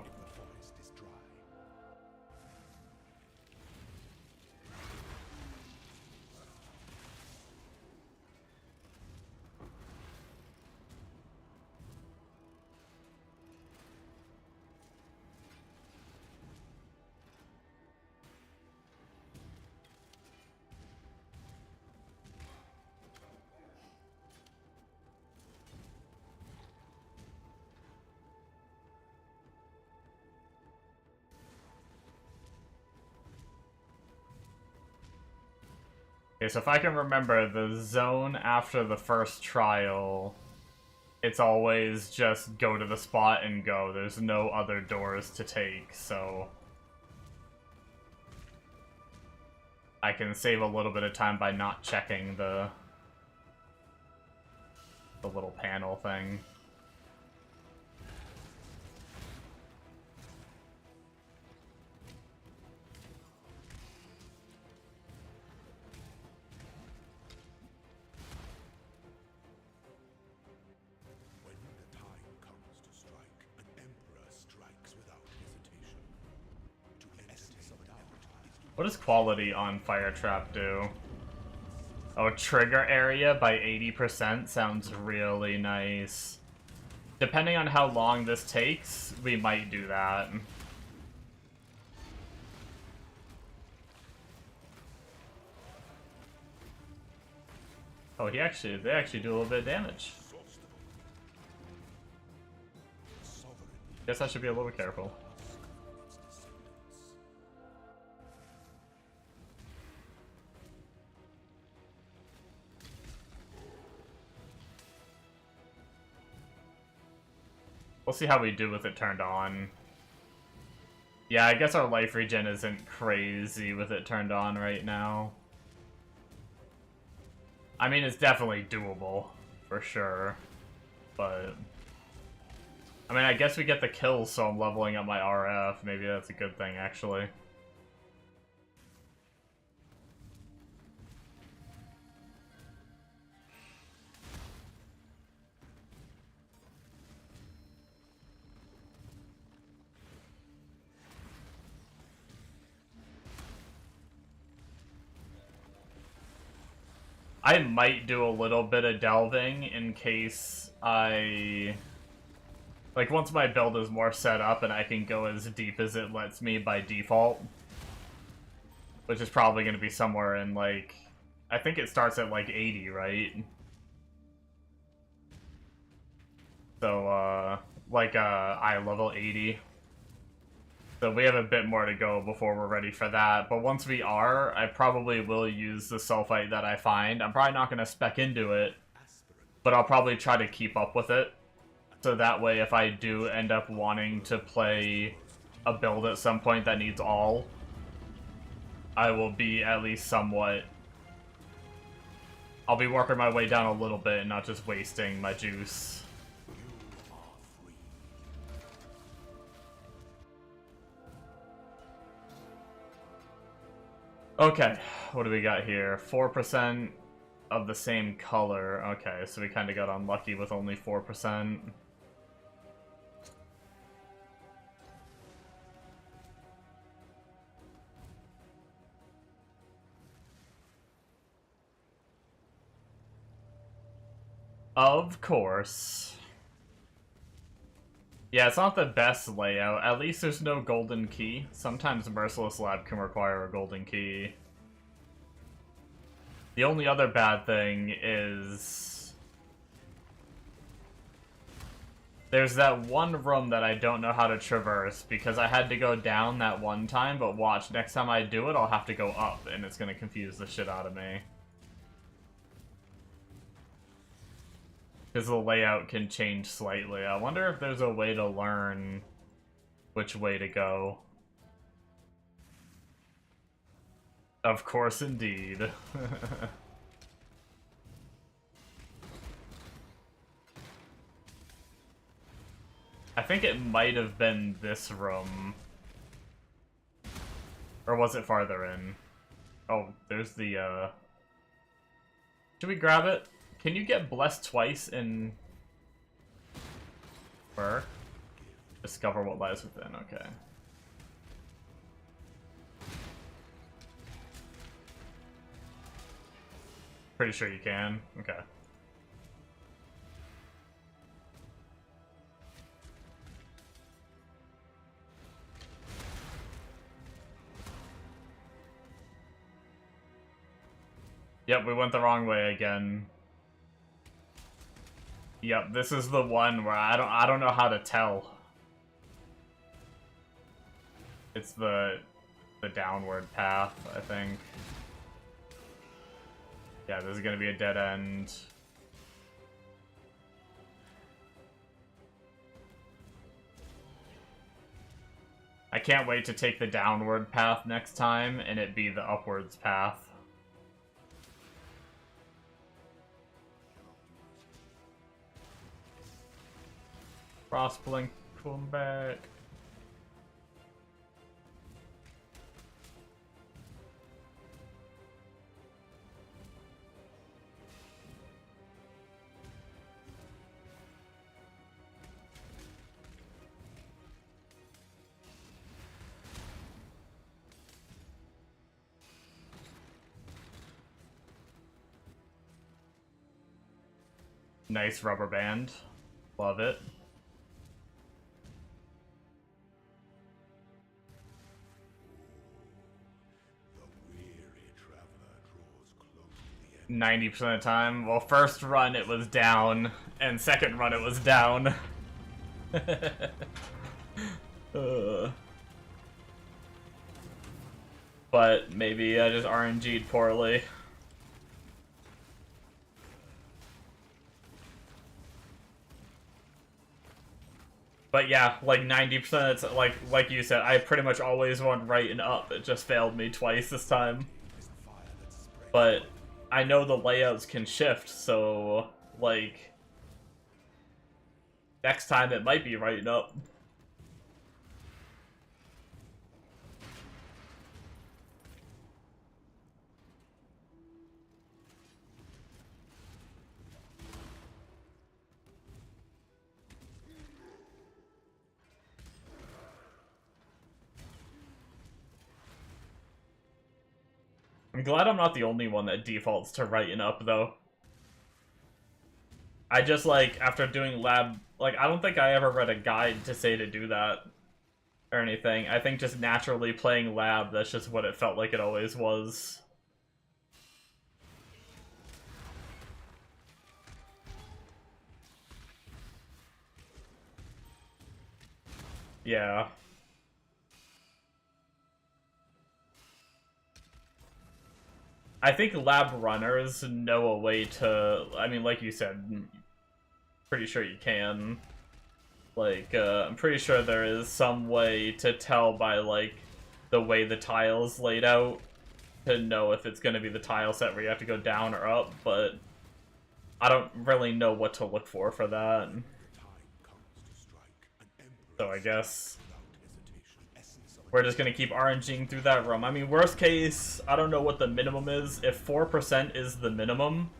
Okay, so if I can remember, the zone after the first trial, it's always just go to the spot and go. There's no other doors to take, so... I can save a little bit of time by not checking the little panel thing. What does quality on Fire Trap do? Oh, trigger area by 80% sounds really nice. Depending on how long this takes, we might do that. Oh, they actually do a little bit of damage. Guess I should be a little careful. We'll see how we do with it turned on. Yeah, I guess our life regen isn't crazy with it turned on right now. I mean, it's definitely doable, for sure. But... I mean, I guess we get the kills, so I'm leveling up my RF. Maybe that's a good thing, actually. I might do a little bit of delving in case I... Like, once my build is more set up and I can go as deep as it lets me by default. Which is probably going to be somewhere in, like... I think it starts at, like, 80, right? So, eye level 80. So we have a bit more to go before we're ready for that. But once we are, I probably will use the sulfite that I find. I'm probably not going to spec into it, but I'll probably try to keep up with it. So that way, if I do end up wanting to play a build at some point that needs all, I will be at least somewhat... I'll be working my way down a little bit and not just wasting my juice. Okay, what do we got here? 4% of the same color. Okay, so we kind of got unlucky with only 4%. Of course. Yeah, it's not the best layout. At least there's no golden key. Sometimes Merciless Lab can require a golden key. The only other bad thing is... there's that one room that I don't know how to traverse because I had to go down that one time, but watch, next time I do it, I'll have to go up, and it's gonna confuse the shit out of me. Because the layout can change slightly. I wonder if there's a way to learn which way to go. Of course, indeed. I think it might have been this room. Or was it farther in? Oh, there's the, should we grab it? Can you get blessed twice in... where? Discover what lies within, okay. Pretty sure you can. Okay. Yep, we went the wrong way again. Yep, this is the one where I don't know how to tell. It's the downward path, I think. Yeah, this is gonna be a dead end. I can't wait to take the downward path next time and it be the upwards path. Crossblink, come back. Nice rubber band. Love it. The weary traveler draws close to the end. 90% of the time. Well, first run it was down, and second run it was down. But maybe I just RNG'd poorly. But yeah, like 90%, it's like you said, I pretty much always went right and up. It just failed me twice this time. But I know the layouts can shift, so like next time it might be right and up. I'm glad I'm not the only one that defaults to right and up, though. I just, like, after doing lab... like, I don't think I ever read a guide to say to do that. Or anything. I think just naturally playing lab, that's just what it felt like it always was. Yeah. I think lab runners know a way to... I mean, like you said, pretty sure you can. Like, I'm pretty sure there is some way to tell by, like, the way the tile's laid out to know if it's going to be the tile set where you have to go down or up, but I don't really know what to look for that. So I guess we're just gonna keep RNGing through that room. I mean, worst case, I don't know what the minimum is. If 4% is the minimum,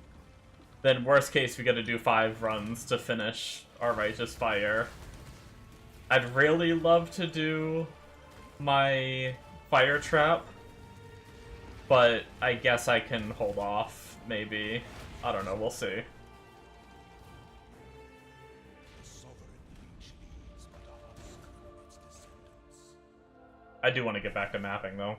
then worst case we gotta do 5 runs to finish our Righteous Fire. I'd really love to do my Fire Trap, but I guess I can hold off, maybe. I don't know, we'll see. The sovereign leech leaves but a husk for its descendants. I do want to get back to mapping, though.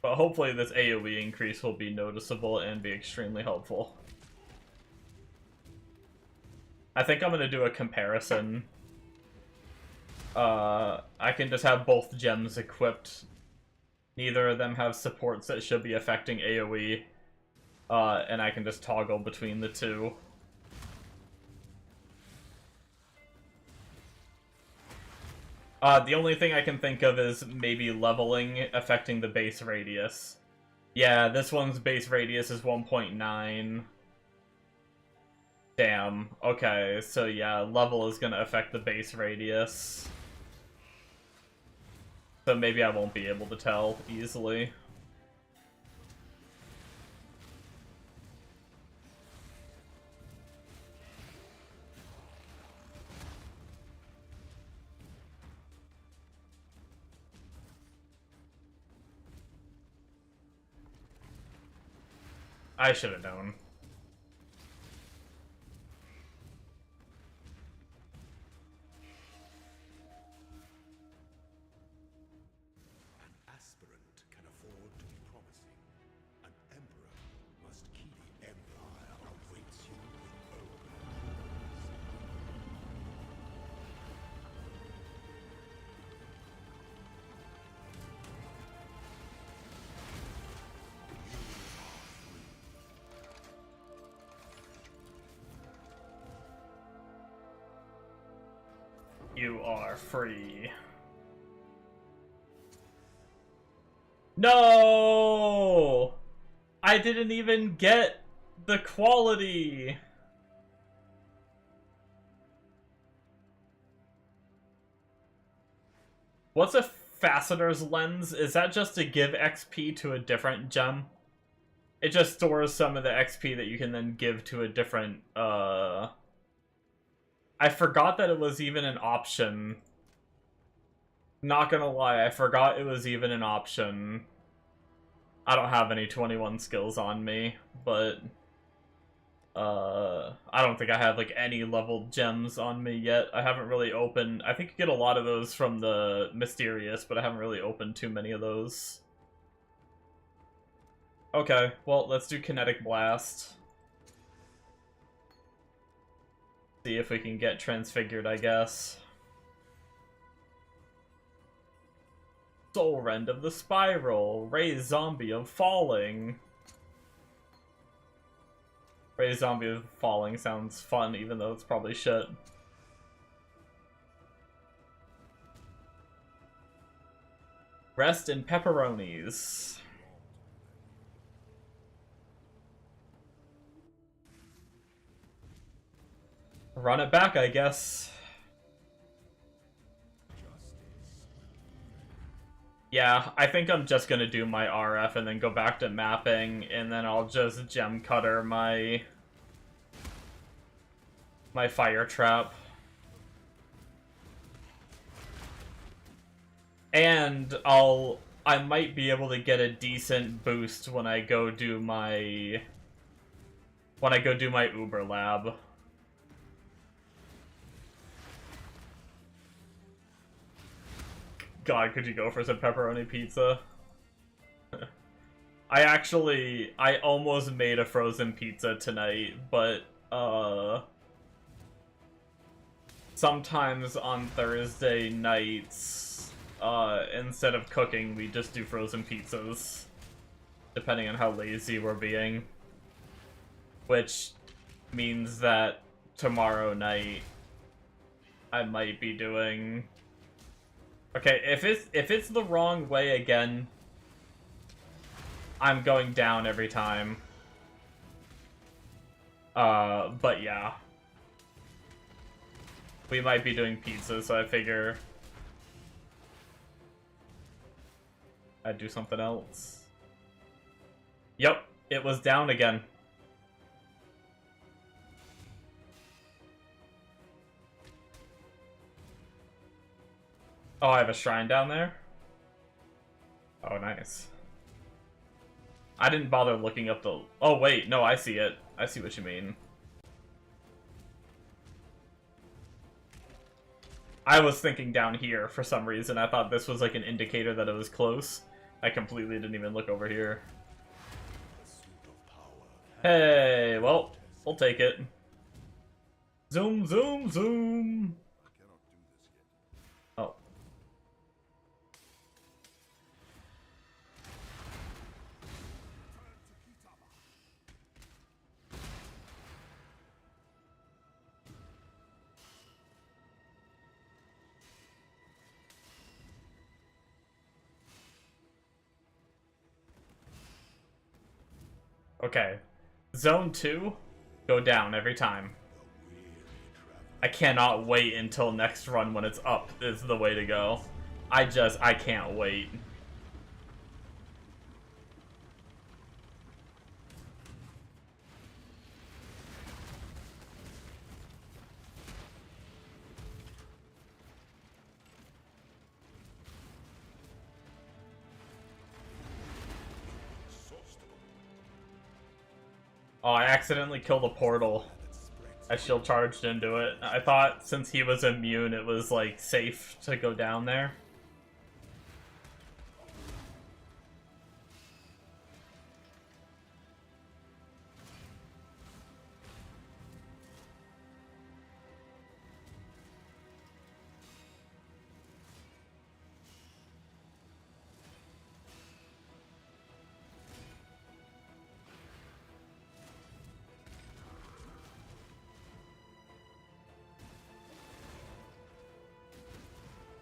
But hopefully this AoE increase will be noticeable and be extremely helpful. I think I'm going to do a comparison. I can just have both gems equipped. Neither of them have supports that should be affecting AoE. And I can just toggle between the two. The only thing I can think of is maybe leveling affecting the base radius. Yeah, this one's base radius is 1.9. Damn. Okay, so yeah, level is gonna affect the base radius. So maybe I won't be able to tell easily. I should have known. An aspirant can afford to be promising. An emperor must keep the empire awaits you with open arms. You are free. No! I didn't even get the quality. What's a faceter's lens? Is that just to give XP to a different gem? It just stores some of the XP that you can then give to a different, I forgot that it was even an option. Not gonna lie, I forgot it was even an option. I don't have any 21 skills on me, but I don't think I have like any leveled gems on me yet. I haven't really opened, I think you get a lot of those from the Mysterious, but I haven't really opened too many of those. Okay, well, let's do Kinetic Blast. See if we can get transfigured, I guess. Soul Rend of the Spiral. Raise Zombie of Falling. Raise Zombie of Falling sounds fun, even though it's probably shit. Rest in Pepperonis. Run it back, I guess. Yeah, I think I'm just gonna do my RF and then go back to mapping, and then I'll just gem cutter my fire trap. And I might be able to get a decent boost when I go do my Uber lab. God, could you go for some pepperoni pizza? I almost made a frozen pizza tonight, but, sometimes on Thursday nights, instead of cooking, we just do frozen pizzas, depending on how lazy we're being. Which means that tomorrow night, I might be doing Okay, if it's the wrong way again, I'm going down every time. But yeah. We might be doing pizza, so I figure I'd do something else. Yep, it was down again. Oh, I have a shrine down there? Oh, nice. I didn't bother looking up the... Oh, wait, no, I see it. I see what you mean. I was thinking down here for some reason. I thought this was like an indicator that it was close. I completely didn't even look over here. Hey, well, we'll take it. Zoom, zoom, zoom. Oh. Okay. Zone 2, go down every time. I cannot wait until next run when it's up is the way to go. I can't wait. Oh, I accidentally killed a portal. I shield charged into it. I thought since he was immune, it was like safe to go down there.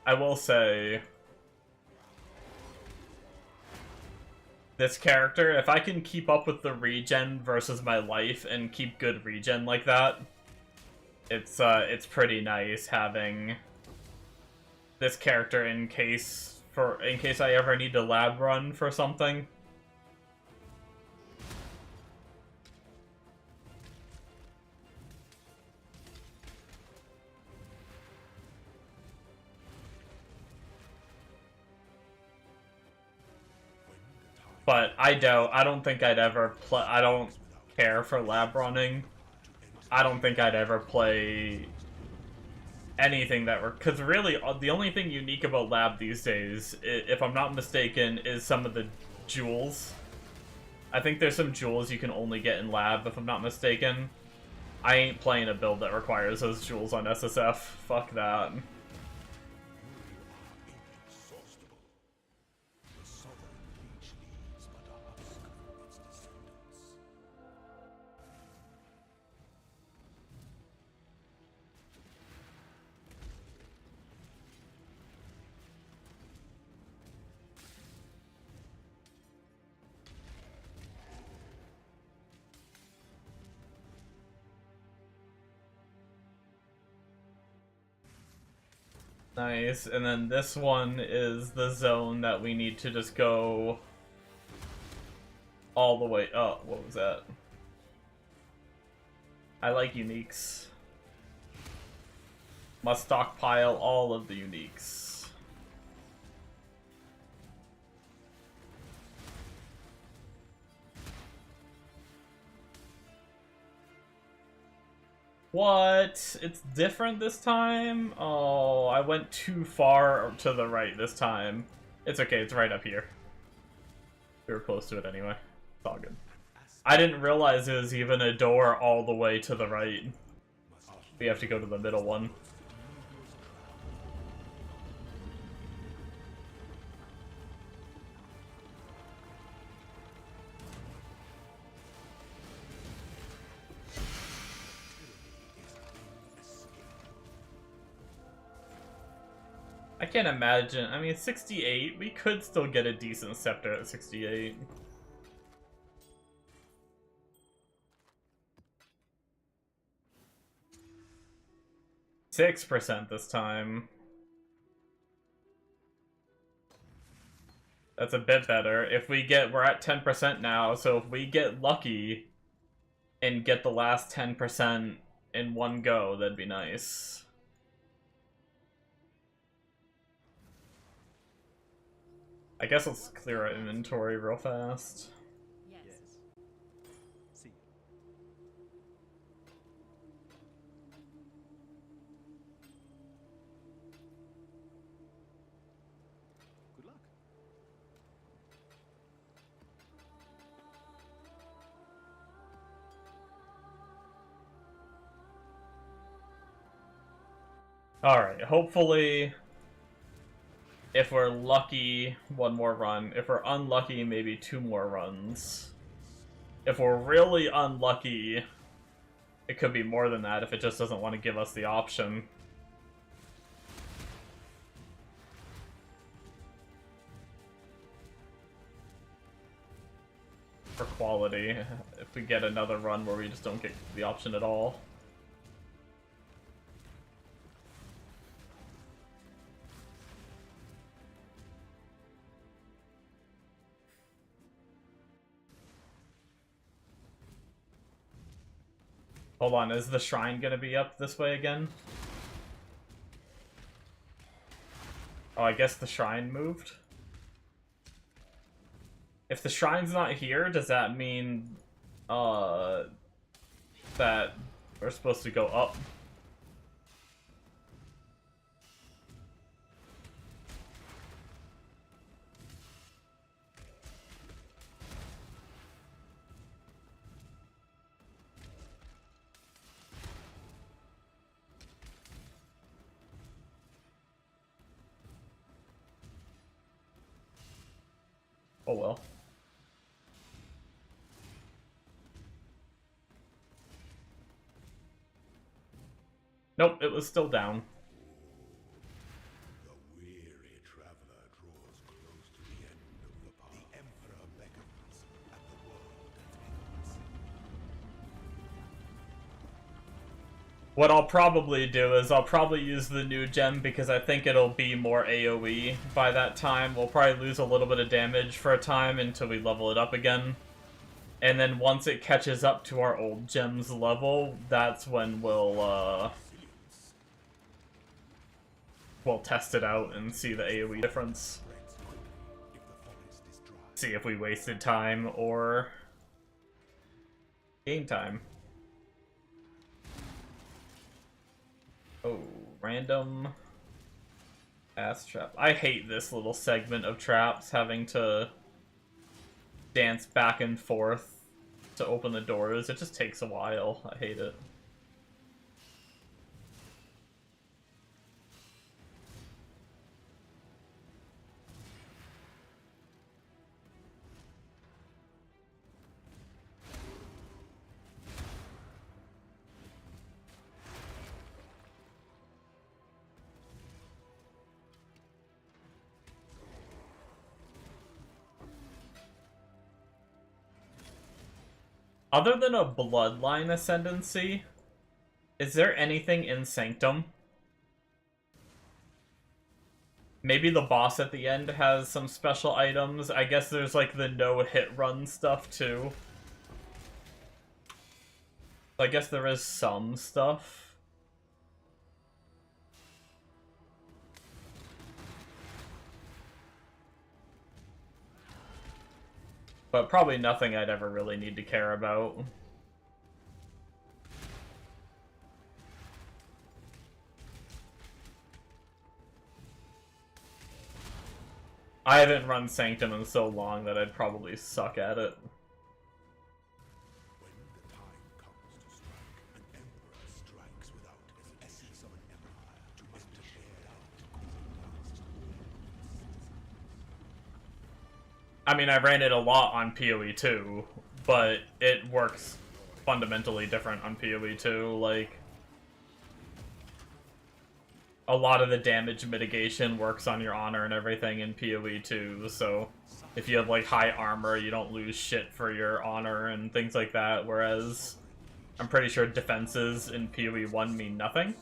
I will say, this character, if I can keep up with the regen versus my life and keep good regen like that, it's pretty nice having this character in case I ever need to lab run for something. But I don't think I'd ever play, I don't care for lab running. I don't think I'd ever play anything that were, because really, the only thing unique about lab these days, if I'm not mistaken, is some of the jewels. I think there's some jewels you can only get in lab, if I'm not mistaken. I ain't playing a build that requires those jewels on SSF. Fuck that. Nice, and then this one is the zone that we need to just go all the way. Oh, what was that? I like uniques. Must stockpile all of the uniques. What? It's different this time? Oh, I went too far to the right this time. It's okay, it's right up here. We were close to it anyway. It's all good. I didn't realize it was even a door all the way to the right. We have to go to the middle one. I can't imagine. I mean, 68, we could still get a decent scepter at 68. %6 this time. That's a bit better. If we get, we're at 10% now, so if we get lucky and get the last 10% in one go, that'd be nice. I guess let's clear our inventory real fast. Yes. See. Good luck. Alright, hopefully, if we're lucky, one more run. If we're unlucky, maybe 2 more runs. If we're really unlucky, it could be more than that if it just doesn't want to give us the option. For quality, if we get another run where we just don't get the option at all. Hold on, is the shrine gonna be up this way again? Oh, I guess the shrine moved? If the shrine's not here, does that mean, that we're supposed to go up? Oh well. Nope, it was still down. The weary traveler draws close to the end of the path. The Emperor beckons, and the world attends. What I'll probably do is I'll probably use the new gem because I think it'll be more AoE by that time. We'll probably lose a little bit of damage for a time until we level it up again. And then once it catches up to our old gem's level, that's when we'll test it out and see the AoE difference. Spreads quickly if the forest is dry. See if we wasted time or gain time. Oh, random ass trap. I hate this little segment of traps, having to dance back and forth to open the doors. It just takes a while. I hate it. Other than a bloodline ascendancy, is there anything in Sanctum? Maybe the boss at the end has some special items. I guess there's like the no-hit run stuff too. I guess there is some stuff. But probably nothing I'd ever really need to care about. I haven't run Sanctum in so long that I'd probably suck at it. When the time comes to strike, an emperor strikes without hesitation. Essence of an empire to share out dust. I mean, I ran it a lot on PoE 2, but it works fundamentally different on PoE 2. Like, a lot of the damage mitigation works on your honor and everything in PoE too, so if you have like high armor, you don't lose shit for your honor and things like that, whereas I'm pretty sure defenses in PoE 1 mean nothing.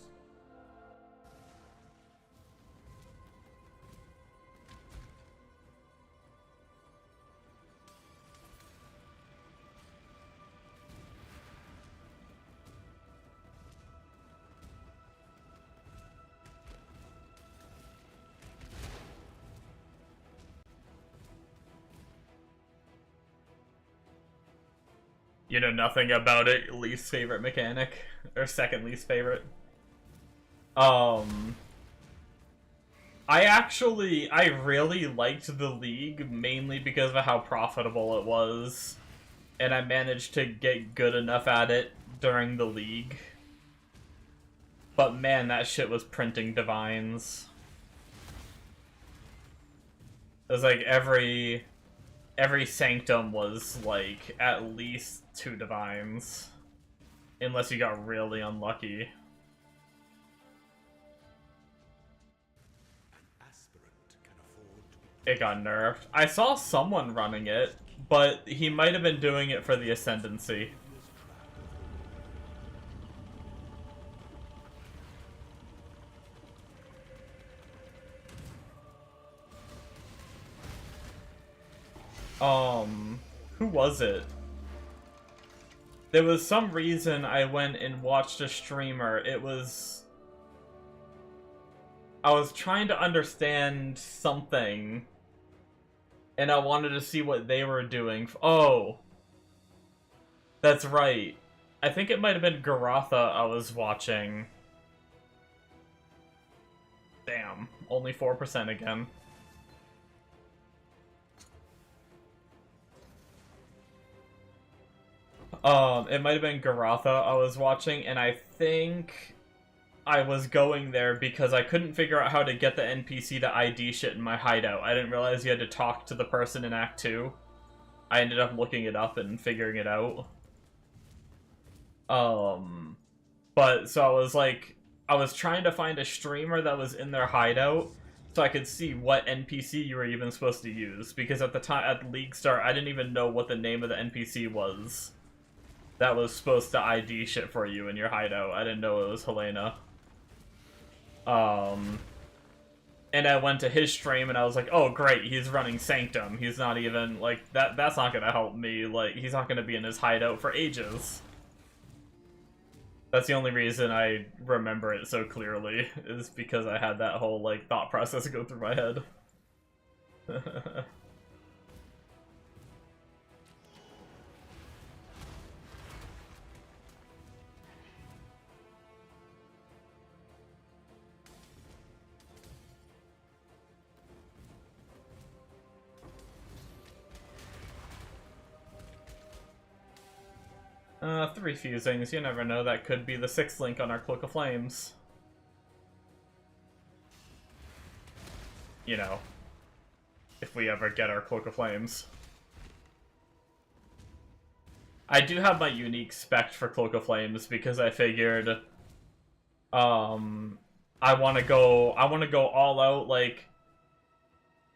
You know nothing about it, least favorite mechanic, or second least favorite. I really liked the League, mainly because of how profitable it was. And I managed to get good enough at it during the League. But man, that shit was printing divines. It was like every sanctum was like at least 2 divines. Unless you got really unlucky. It got nerfed. I saw someone running it, but he might have been doing it for the Ascendancy. Who was it? There was some reason I went and watched a streamer. I was trying to understand something, and I wanted to see what they were doing. Oh, that's right. I think it might have been Garatha I was watching. Damn, only 4% again. It might have been Garatha I was watching, and I think I was going there because I couldn't figure out how to get the NPC to ID shit in my hideout. I didn't realize you had to talk to the person in Act 2. I ended up looking it up and figuring it out. But, so I was trying to find a streamer that was in their hideout so I could see what NPC you were even supposed to use. Because at the time, at League Start, I didn't even know what the name of the NPC was that was supposed to ID shit for you in your hideout. I didn't know it was Helena. And I went to his stream and I was like, oh great, he's running Sanctum. He's not even, like, that's not gonna help me. Like, he's not gonna be in his hideout for ages. That's the only reason I remember it so clearly, is because I had that whole, like, thought process go through my head. 3 fusings, you never know, that could be the 6th link on our Cloak of Flames. You know, if we ever get our Cloak of Flames. I do have my unique spec for Cloak of Flames because I figured, I want to go all out. Like,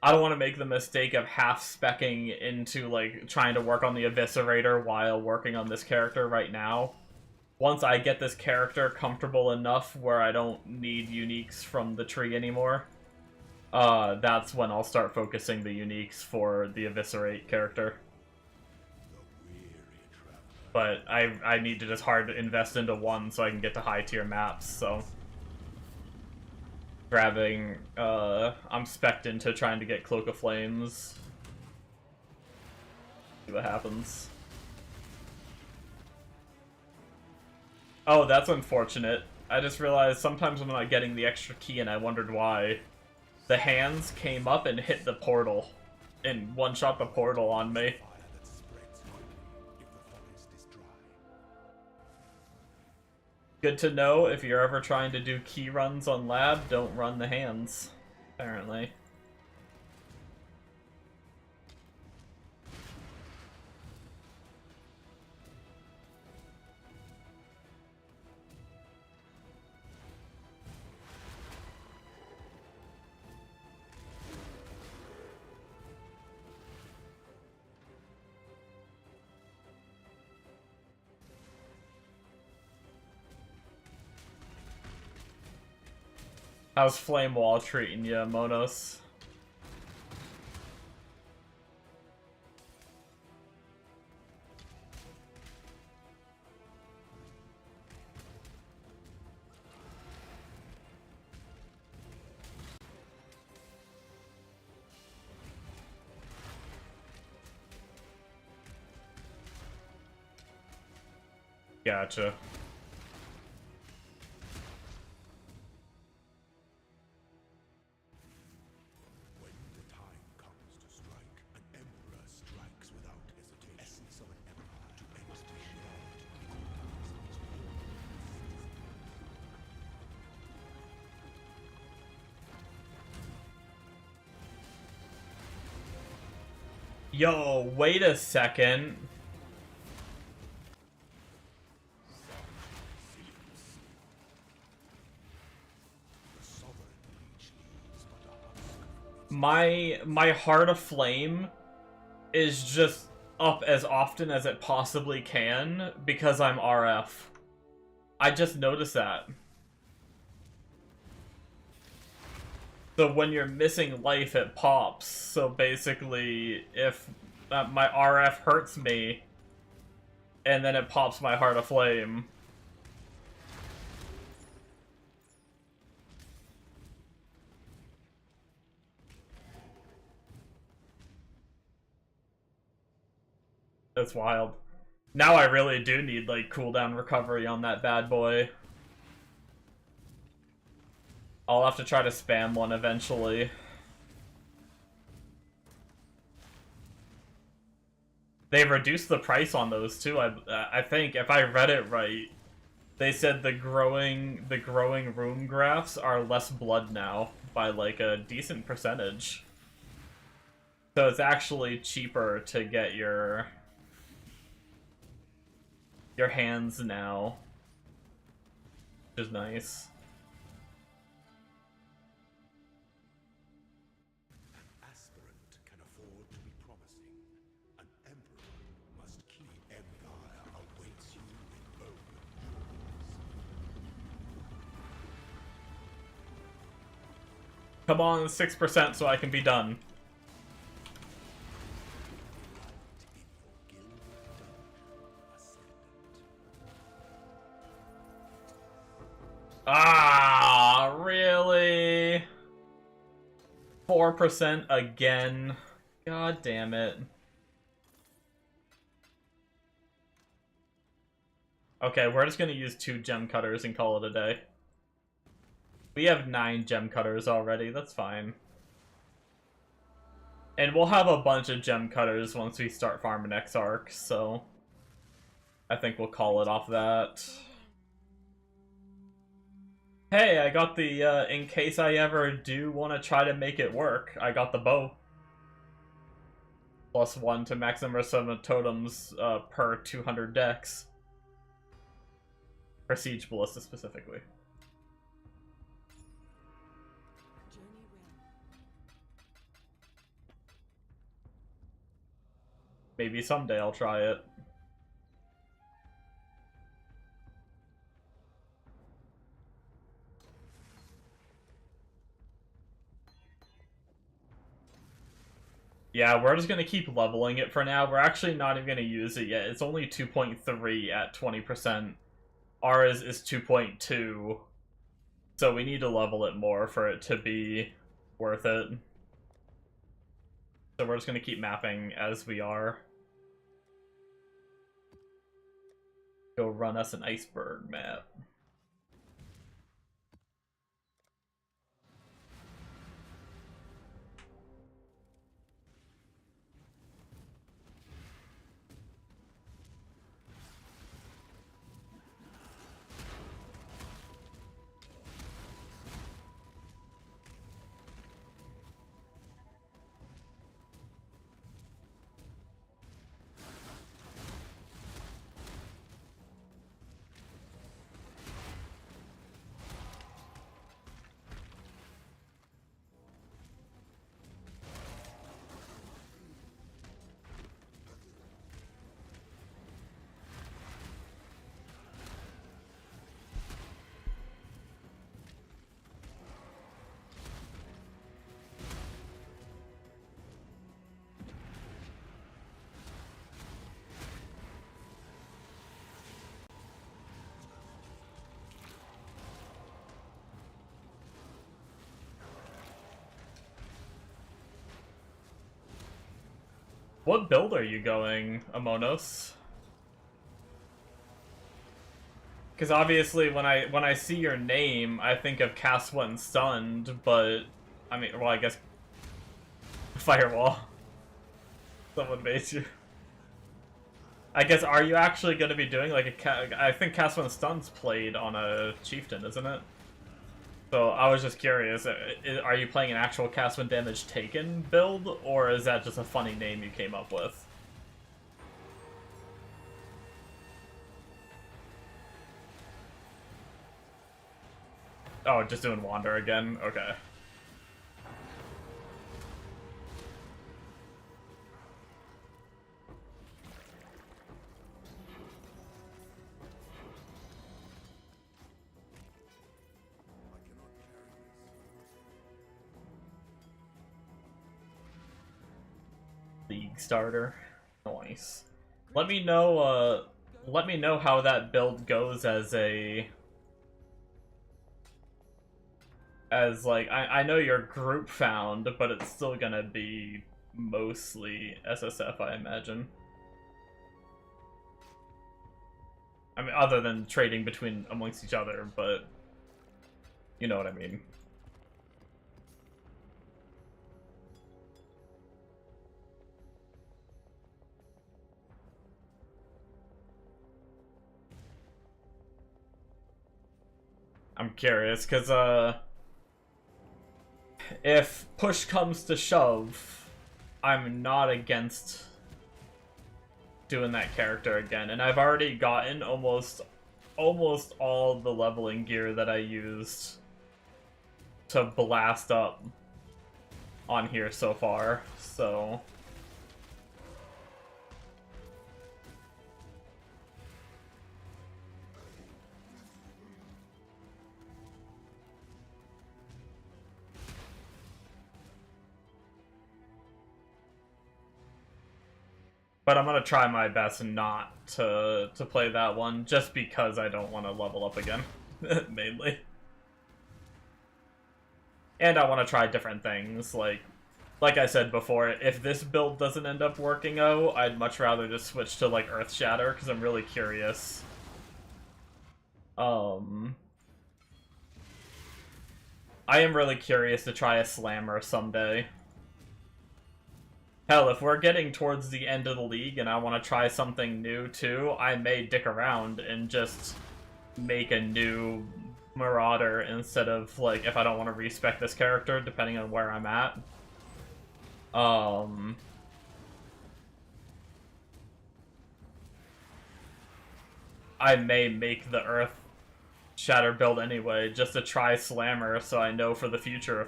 I don't want to make the mistake of half-specking into, like, trying to work on the Eviscerator while working on this character right now. Once I get this character comfortable enough where I don't need uniques from the tree anymore, that's when I'll start focusing the uniques for the Eviscerate character. But I need to just hard invest into one so I can get to high-tier maps, so... Grabbing, I'm spec'd into trying to get Cloak of Flames. See what happens. Oh, that's unfortunate. I just realized sometimes I'm not getting the extra key and I wondered why. The hands came up and hit the portal. And one-shot the portal on me. Good to know, if you're ever trying to do key runs on lab, don't run the hands, apparently. How's Flame Wall treating you, Monos? Gotcha. When the time comes to strike, an emperor strikes without hesitation. Essence of an empire to end the Yo, wait a second. My Heart of Flame is just up as often as it possibly can because I'm RF. I just noticed that. So when you're missing life, it pops. So basically, if my RF hurts me, and then it pops my Heart of Flame. That's wild. Now I really do need, like, cooldown recovery on that bad boy. I'll have to try to spam one eventually. They reduced the price on those too. I think if I read it right, they said the growing room graphs are less blood now by like a decent percentage. So it's actually cheaper to get your hands now, which is nice. An aspirant can afford to be promising. An emperor must keep. The empire awaits you with open doors. Come on, 6% so I can be done. Ah, really? 4% again. God damn it. Okay, we're just gonna use 2 gem cutters and call it a day. We have 9 gem cutters already, that's fine. And we'll have a bunch of gem cutters once we start farming Exarch, so I think we'll call it off that. Hey, I got the, in case I ever do want to try to make it work, I got the bow. +1 to maximum summon totems per 200 dex. For Siege Ballista specifically. Journey well. Maybe someday I'll try it. Yeah, we're just gonna keep leveling it for now. We're actually not even gonna use it yet. It's only 2.3 at 20%. Ours is 2.2. So we need to level it more for it to be worth it. So we're just gonna keep mapping as we are. Go run us an iceberg map. What build are you going, Amonos? Because obviously, when I see your name, I think of Cast One Stunned, but I mean, well, I guess Firewall. Someone made you. I guess, are you actually going to be doing like a I think Cast One Stunned's played on a Chieftain, isn't it? So I was just curious, are you playing an actual Cast One Damage Taken build, or is that just a funny name you came up with? Oh, just doing Wander again? Okay. League starter. Nice. Let me know how that build goes as a... like, I know you're group found, but it's still gonna be mostly SSF, I imagine. I mean, other than trading between amongst each other, but you know what I mean. I'm curious, because, if push comes to shove, I'm not against doing that character again. And I've already gotten almost all the leveling gear that I used to blast up on here so far, so... But I'm gonna try my best not to play that one, just because I don't want to level up again, mainly. And I want to try different things, like I said before, if this build doesn't end up working out, I'd much rather just switch to, like, Earth Shatter, because I'm really curious. I am really curious to try a Slammer someday. Hell, if we're getting towards the end of the league and I want to try something new too, I may dick around and just make a new Marauder instead of, like, if I don't want to respec this character, depending on where I'm at. I may make the Earth Shatter build anyway, just to try Slammer, so I know for the future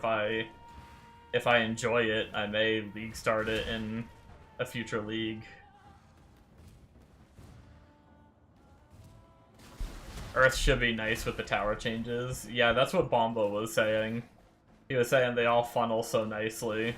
if I enjoy it, I may league start it in a future league. Earth should be nice with the tower changes. Yeah, that's what Bombo was saying. He was saying they all funnel so nicely.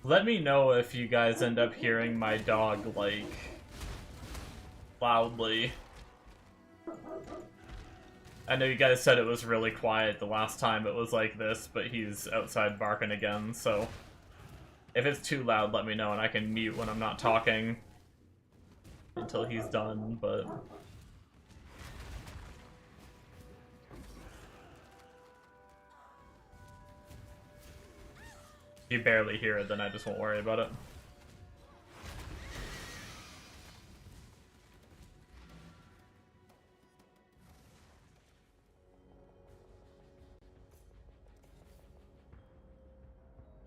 Let me know if you guys end up hearing my dog, like, loudly. I know you guys said it was really quiet the last time it was like this, but he's outside barking again, so... If it's too loud, let me know, and I can mute when I'm not talking until he's done, but... If you barely hear it, then I just won't worry about it.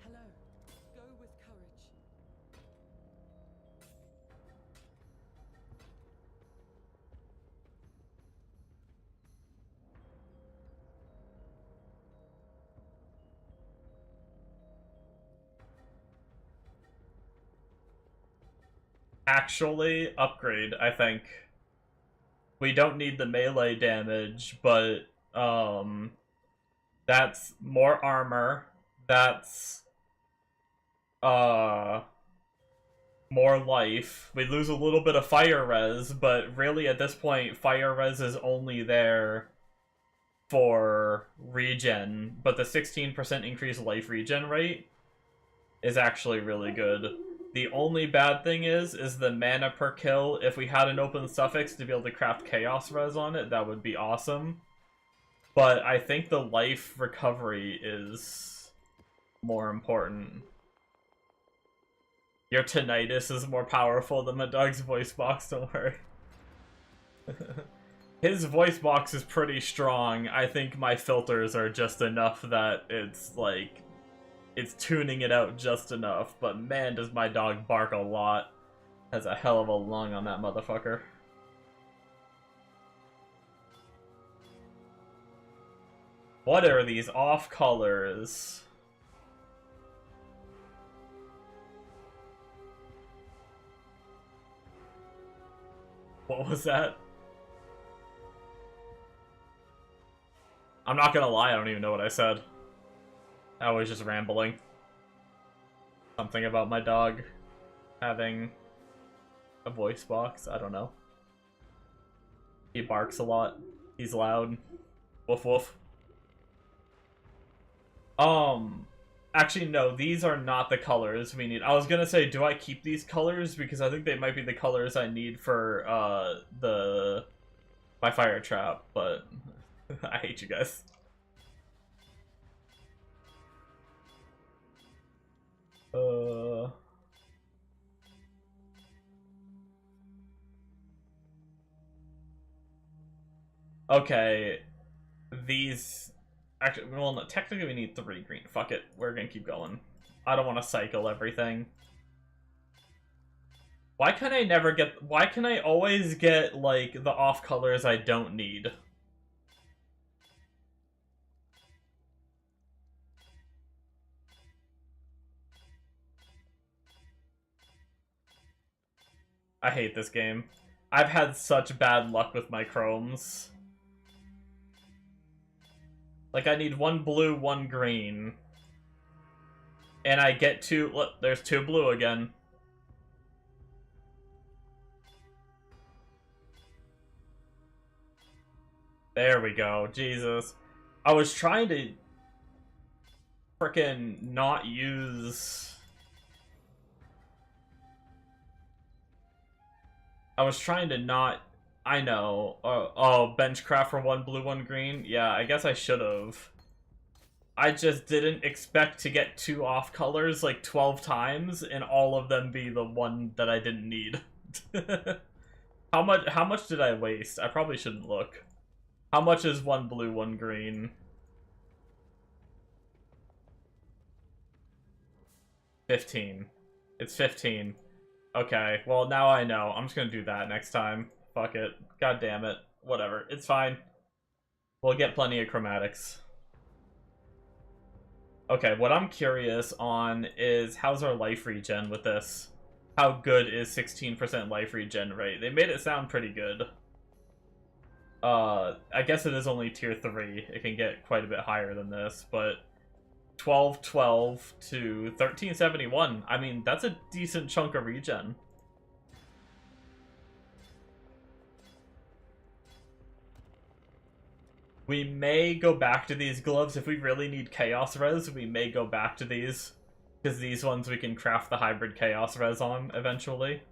Hello. Go with courage. actually upgrade, I think. We don't need the melee damage, but that's more armor. That's more life. We lose a little bit of fire res, but really at this point fire res is only there for regen, but the 16% increased life regen rate is actually really good. The only bad thing is the mana per kill. If we had an open suffix to be able to craft chaos res on it, that would be awesome. But I think the life recovery is more important. Your tinnitus is more powerful than my dog's voice box, don't worry. His voice box is pretty strong. I think my filters are just enough that it's like, it's tuning it out just enough. But man, does my dog bark a lot. Has a hell of a lung on that motherfucker. What are these off colors? What was that? I'm not gonna lie, I don't even know what I said. I was just rambling. Something about my dog having a voice box, I don't know. He barks a lot. He's loud. Woof woof. Actually no, these are not the colors we need. I was gonna say, do I keep these colors? Because I think they might be the colors I need for, my fire trap, but I hate you guys. Okay. These... Actually, well, no, technically we need 3 green. Fuck it. We're gonna keep going. I don't want to cycle everything. Why can I never get... Why can I always get, like, the off colors I don't need? I hate this game. I've had such bad luck with my chromes. Like, I need 1 blue, 1 green. And I get 2... Look, there's 2 blue again. There we go. Jesus. I was trying to... frickin' not use... I was trying to not... I know. Oh, benchcraft for 1 blue, 1 green? Yeah, I guess I should've. I just didn't expect to get 2 off colors like 12 times and all of them be the one that I didn't need. How much did I waste? I probably shouldn't look. How much is 1 blue, 1 green? 15. It's 15. Okay, well now I know. I'm just gonna do that next time. Fuck it. God damn it. Whatever. It's fine. We'll get plenty of chromatics. Okay, what I'm curious on is how's our life regen with this? How good is 16% life regen rate? They made it sound pretty good. I guess it is only tier 3. It can get quite a bit higher than this, but 1212 to 1371. I mean, that's a decent chunk of regen. We may go back to these gloves if we really need chaos res. We may go back to these because these ones we can craft the hybrid chaos res on eventually.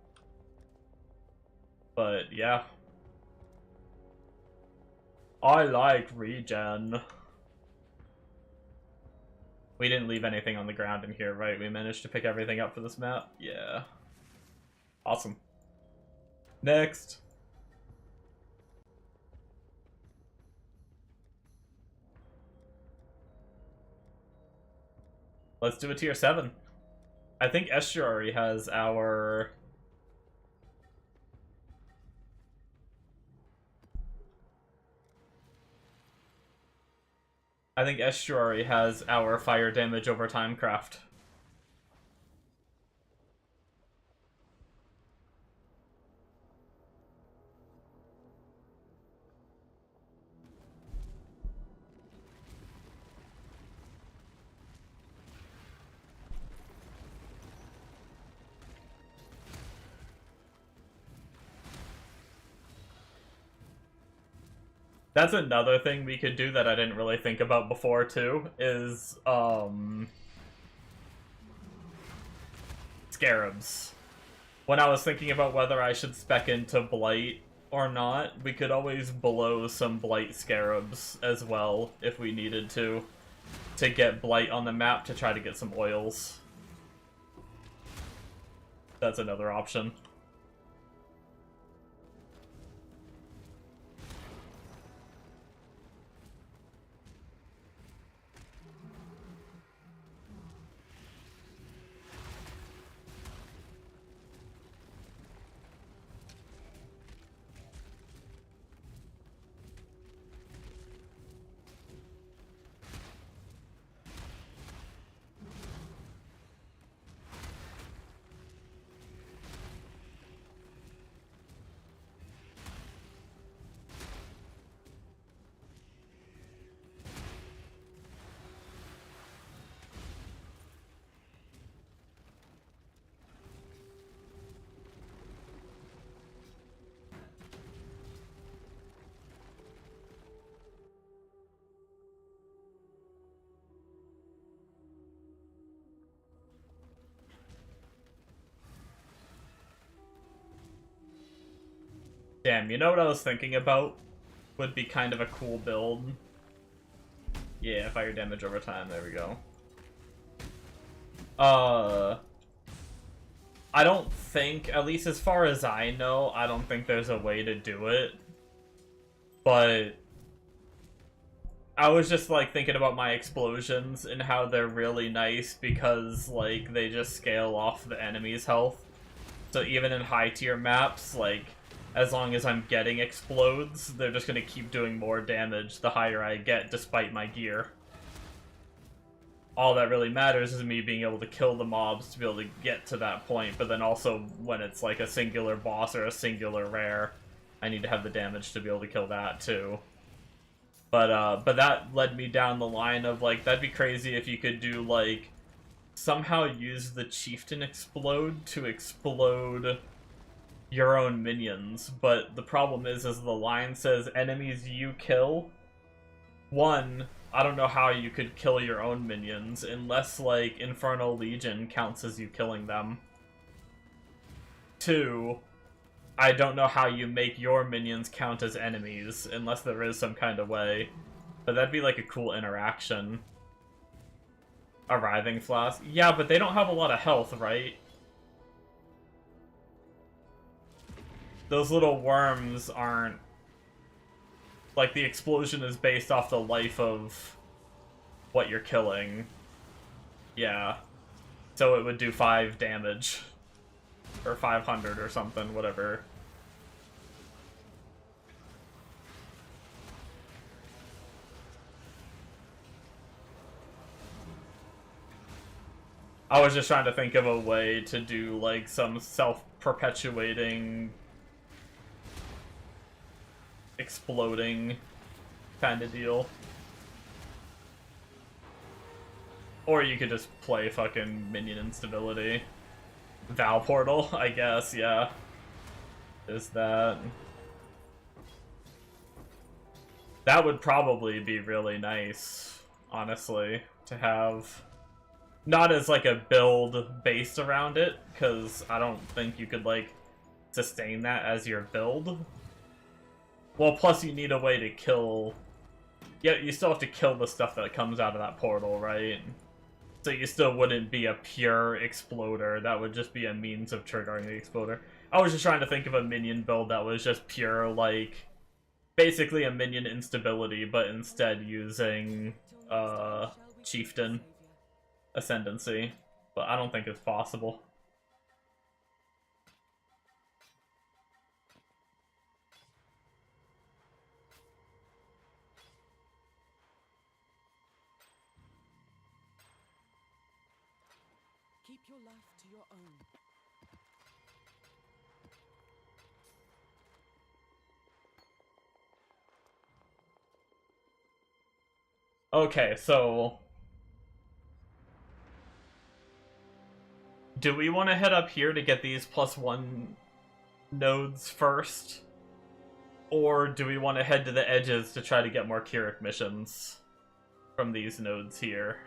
But yeah, I like regen. We didn't leave anything on the ground in here, right? We managed to pick everything up for this map. Yeah, awesome. Next. Let's do a tier 7. I think Estuary has our... I think Estuary has our fire damage over time craft. That's another thing we could do that I didn't really think about before, too, is, Scarabs. When I was thinking about whether I should spec into Blight or not, we could always blow some Blight Scarabs as well, if we needed to get Blight on the map to try to get some oils. That's another option. Damn, you know what I was thinking about? Would be kind of a cool build. Yeah, fire damage over time, there we go. I don't think, at least as far as I know, I don't think there's a way to do it. But I was just like thinking about my explosions and how they're really nice because like they just scale off the enemy's health. So even in high tier maps, like as long as I'm getting explodes, they're just gonna keep doing more damage the higher I get despite my gear. All that really matters is me being able to kill the mobs to be able to get to that point, but then also when it's like a singular boss or a singular rare, I need to have the damage to be able to kill that too. But that led me down the line of like, that'd be crazy if you could do like, somehow use the Chieftain explode to explode your own minions, but the problem is the line says enemies you kill. One, I don't know how you could kill your own minions unless like Infernal Legion counts as you killing them. Two, I don't know how you make your minions count as enemies unless there is some kind of way, but that'd be like a cool interaction. Arriving Flask, yeah, but they don't have a lot of health, right? Those little worms aren't... Like, the explosion is based off the life of what you're killing. Yeah. So it would do 5 damage. Or 500 or something, whatever. I was just trying to think of a way to do, like, some self-perpetuating... exploding kind of deal. Or you could just play fucking minion instability. Val Portal, I guess, yeah. Is that... That would probably be really nice, honestly, to have. Not as like a build based around it, because I don't think you could like sustain that as your build. Well, plus you need a way to kill... Yeah, you still have to kill the stuff that comes out of that portal, right? So you still wouldn't be a pure exploder, that would just be a means of triggering the exploder. I was just trying to think of a minion build that was just pure, like... Basically a minion instability, but instead using, Chieftain Ascendancy. But I don't think it's possible. Keep your life to your own. Okay, so... Do we want to head up here to get these +1 nodes first? Or do we want to head to the edges to try to get more Keurig missions from these nodes here?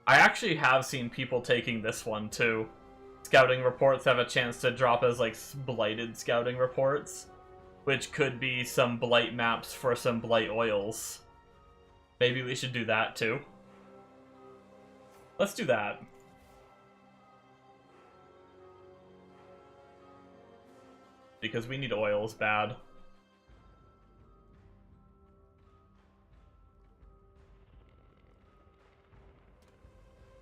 I actually have seen people taking this one too. Scouting reports have a chance to drop as like blighted scouting reports, which could be some blight maps for some blight oils. Maybe we should do that too. Let's do that. Because we need oils bad.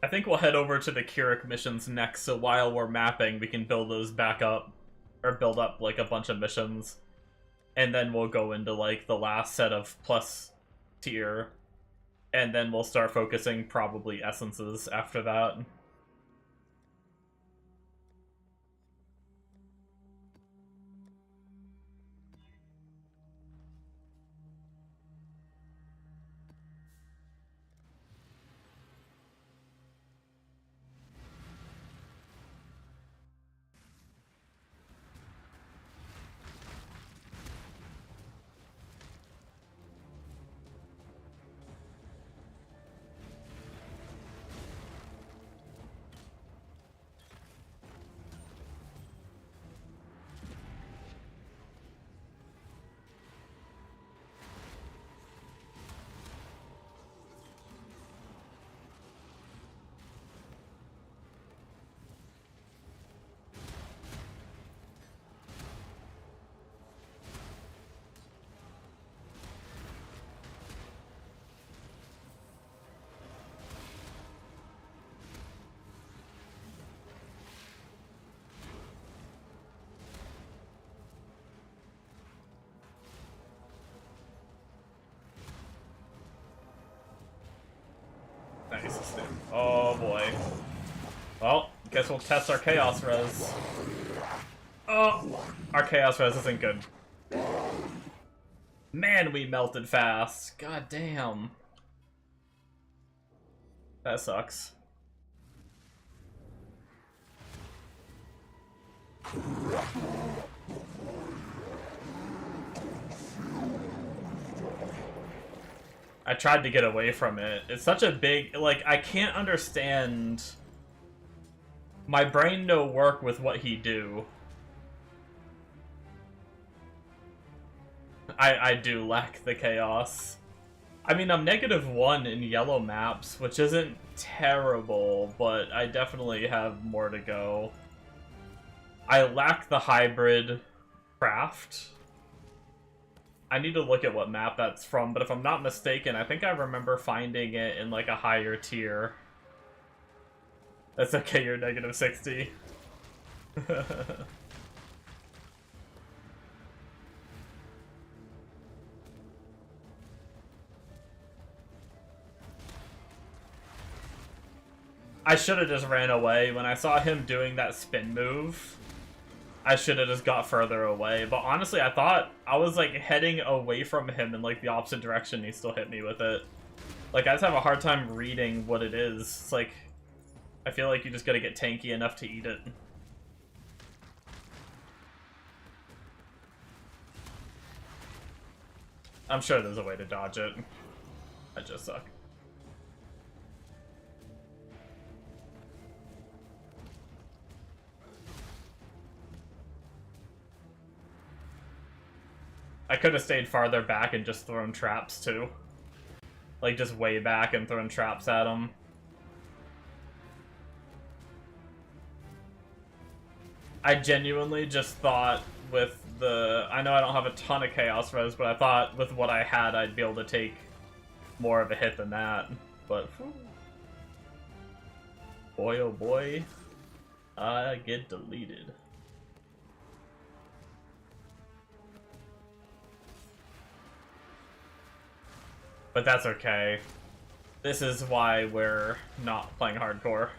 I think we'll head over to the Keurig missions next, so while we're mapping, we can build those back up. Or build up, like, a bunch of missions. And then we'll go into, like, the last set of plus tier. And then we'll start focusing probably essences after that. Nice. Oh boy. Well, guess we'll test our Chaos Res. Oh! Our Chaos Res isn't good. Man, we melted fast. God damn. That sucks. I tried to get away from it. It's such a big, like, I can't understand. My brain no work with what he do. I do lack the chaos. I mean, I'm -1 in yellow maps, which isn't terrible, but I definitely have more to go. I lack the hybrid craft. I need to look at what map that's from, but if I'm not mistaken, I think I remember finding it in like a higher tier. That's okay, you're -60. I should have just ran away. When I saw him doing that spin move, I should have just got further away. But honestly, I thought I was like heading away from him in like the opposite direction. He still hit me with it. Like, I just have a hard time reading what it is. It's like, I feel like you just gotta get tanky enough to eat it. I'm sure there's a way to dodge it. I just suck. I could have stayed farther back and just thrown traps too. Like, just way back and thrown traps at him. I genuinely just thought with the... I know I don't have a ton of Chaos Res, but I thought with what I had, I'd be able to take more of a hit than that. But... boy, oh boy. I get deleted. But that's okay. This is why we're not playing hardcore.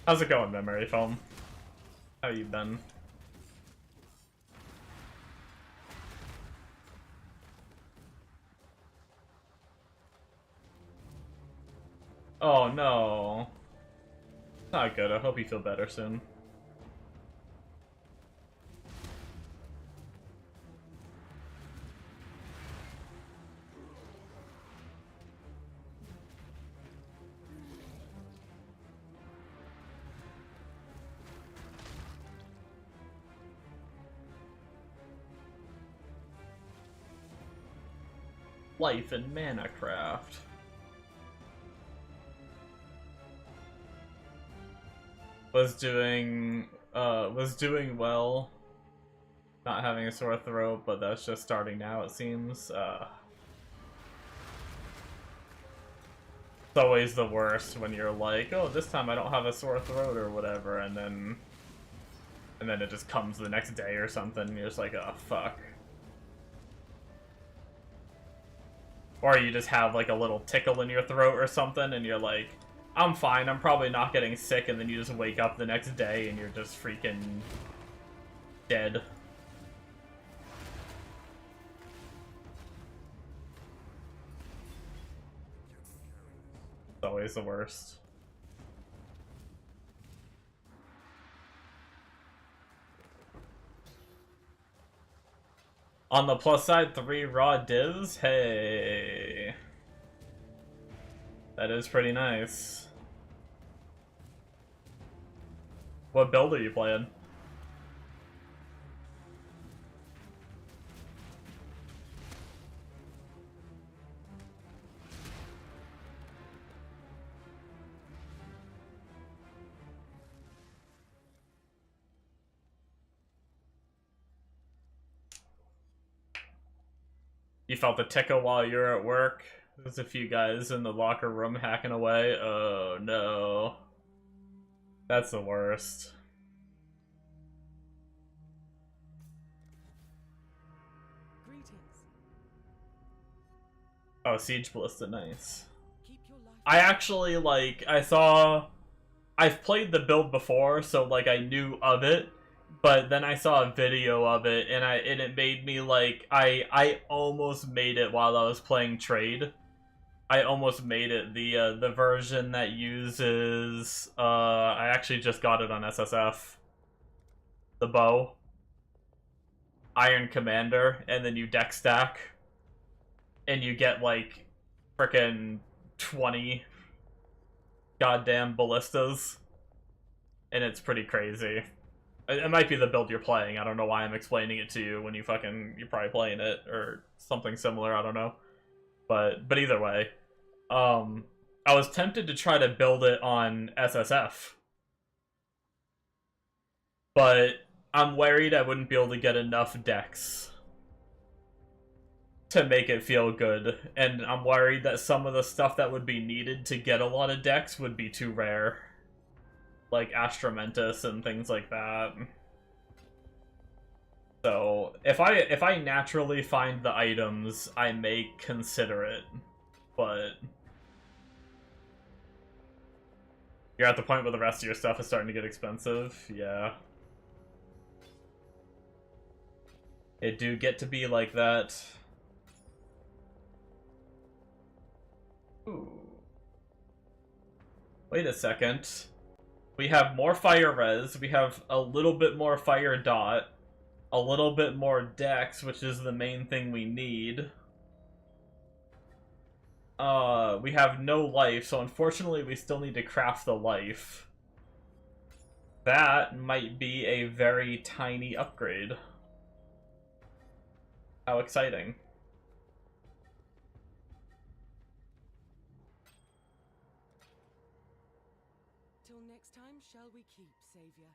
How's it going, Memory Foam? How you been? Oh no. Not good. I hope you feel better soon. Life in Manacraft. Was doing well. Not having a sore throat, but that's just starting now, it seems. It's always the worst when you're like, oh, this time I don't have a sore throat or whatever, and then it just comes the next day or something, and you're just like, oh, fuck. Or you just have like a little tickle in your throat or something, and you're like, I'm fine, I'm probably not getting sick, and then you just wake up the next day and you're just freaking dead. It's always the worst. On the plus side, 3 raw divs? Hey. That is pretty nice. What build are you playing? You felt the tickle while you were at work? There's a few guys in the locker room hacking away. Oh no. That's the worst. Greetings. Oh, Siege Ballista, nice. Keep your life. I actually, like, I've played the build before, so, like, I knew of it. But then I saw a video of it, and it made me, like, I almost made it while I was playing Trade. I almost made it the version that uses, I actually just got it on SSF. The bow. Iron Commander, and then you deck stack. And you get, like, frickin' 20 goddamn ballistas. And it's pretty crazy. It might be the build you're playing. I don't know why I'm explaining it to you when you're probably playing it or something similar. I don't know, but either way, I was tempted to try to build it on SSF, but I'm worried I wouldn't be able to get enough decks to make it feel good, and I'm worried that some of the stuff that would be needed to get a lot of decks would be too rare. Like Astramentus and things like that. So if I naturally find the items, I may consider it, but you're at the point where the rest of your stuff is starting to get expensive. Yeah, it do get to be like that. Ooh. Wait a second. We have more fire res, we have a little bit more fire dot, a little bit more dex, which is the main thing we need. We have no life, so unfortunately we still need to craft the life. That might be a very tiny upgrade. How exciting. Shall we keep, Savior?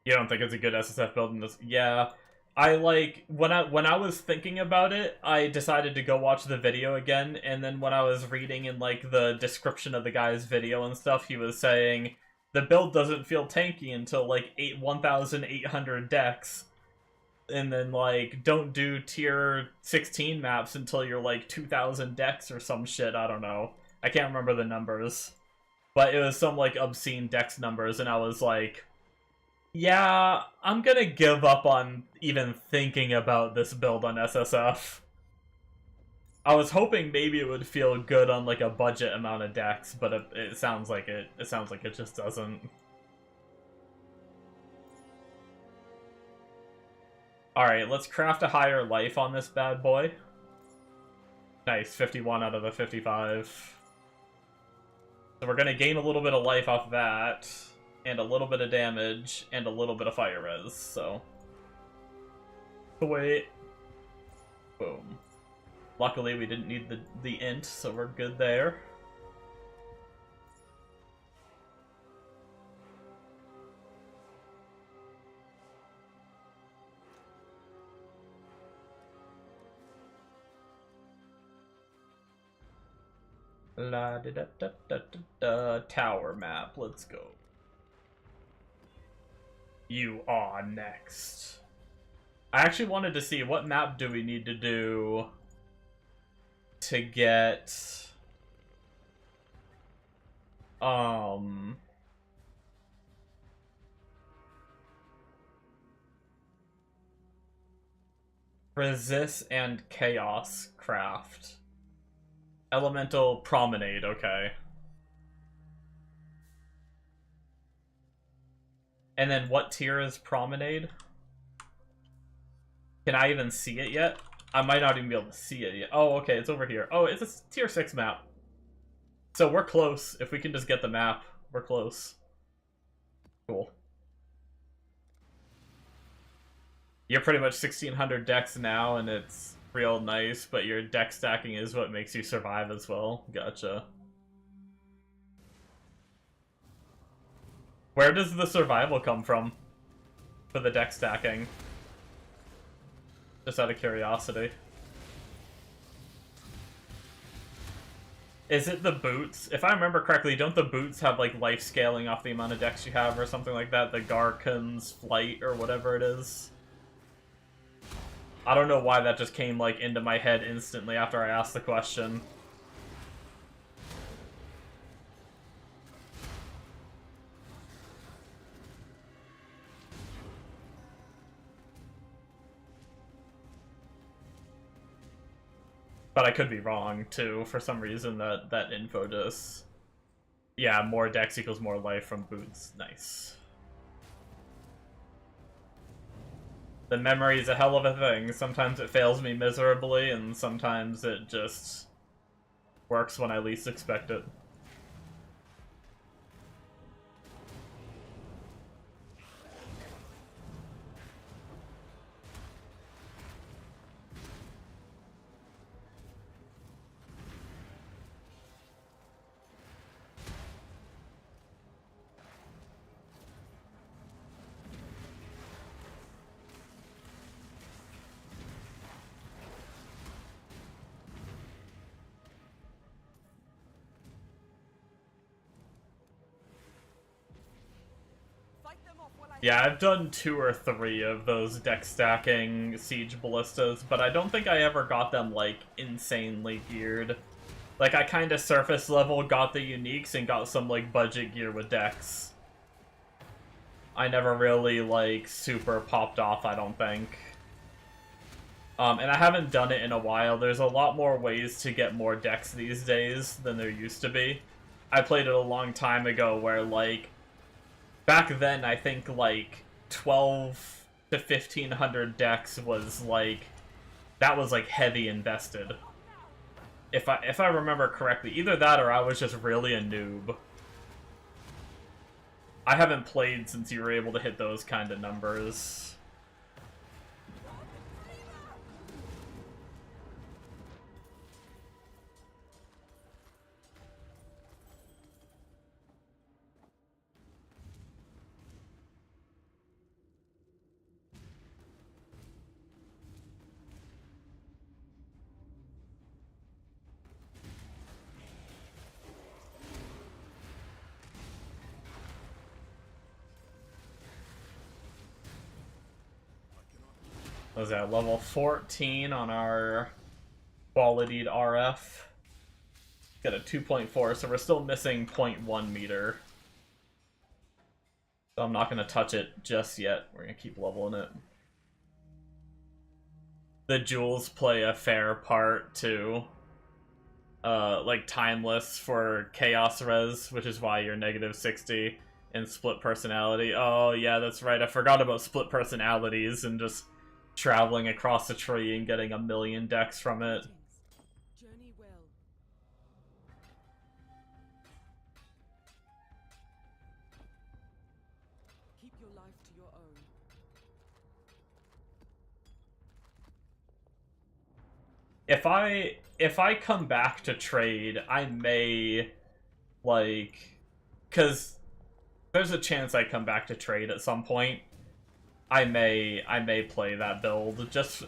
You don't think it's a good SSF build in this? Yeah. I like when I was thinking about it, I decided to go watch the video again, and then when I was reading in like the description of the guy's video and stuff, he was saying the build doesn't feel tanky until like 1,800 decks. And then like don't do tier 16 maps until you're like 2,000 decks or some shit, I don't know. I can't remember the numbers. but it was some like obscene dex numbers, and I was like, yeah, I'm gonna give up on even thinking about this build on SSF. I was hoping maybe it would feel good on like a budget amount of decks, but it sounds like it just doesn't. Alright, let's craft a higher life on this bad boy. Nice, 51 out of the 55. So we're gonna gain a little bit of life off that, and a little bit of damage, and a little bit of fire res, so. Wait. Boom. Luckily we didn't need the int, so we're good there. La da da da da da da. Tower map, let's go. You are next. I actually wanted to see what map do we need to do to get resist and chaos craft. Elemental promenade, okay. And then what tier is promenade? Can I even see it yet? I might not even be able to see it yet. Oh, okay, it's over here. Oh, it's a tier 6 map. So we're close. If we can just get the map, we're close. Cool. You're pretty much 1600 decks now, and it's real nice, but your deck stacking is what makes you survive as well. Gotcha. Where does the survival come from for the deck stacking? Just out of curiosity. Is it the boots? If I remember correctly, don't the boots have like life scaling off the amount of decks you have or something like that? The Garkan's Flight or whatever it is. I don't know why that just came like into my head instantly after I asked the question. But I could be wrong, too. For some reason, that info just... Yeah, more dex equals more life from boots. Nice. The memory is a hell of a thing. Sometimes it fails me miserably, and sometimes it just works when I least expect it. Yeah, I've done 2 or 3 of those deck stacking Siege Ballistas, but I don't think I ever got them, like, insanely geared. Like, I kinda surface level got the uniques and got some, like, budget gear with decks. I never really, like, super popped off, I don't think. And I haven't done it in a while. There's a lot more ways to get more decks these days than there used to be. I played it a long time ago where, like, back then, I think, like, 12 to 1500 decks was, like, that was, like, heavy invested. If I remember correctly. Either that or I was just really a noob. I haven't played since you were able to hit those kind of numbers. What was that, level 14 on our qualityed RF? Got a 2.4, so we're still missing 0.1 meter. So I'm not going to touch it just yet. We're going to keep leveling it. The jewels play a fair part too. Like timeless for chaos res, which is why you're -60, and split personality. Oh yeah, that's right. I forgot about split personalities and just traveling across the tree and getting a million decks from it. Journey well. Keep your life to your own. If I come back to trade, I may, like, because there's a chance I come back to trade at some point. I may play that build just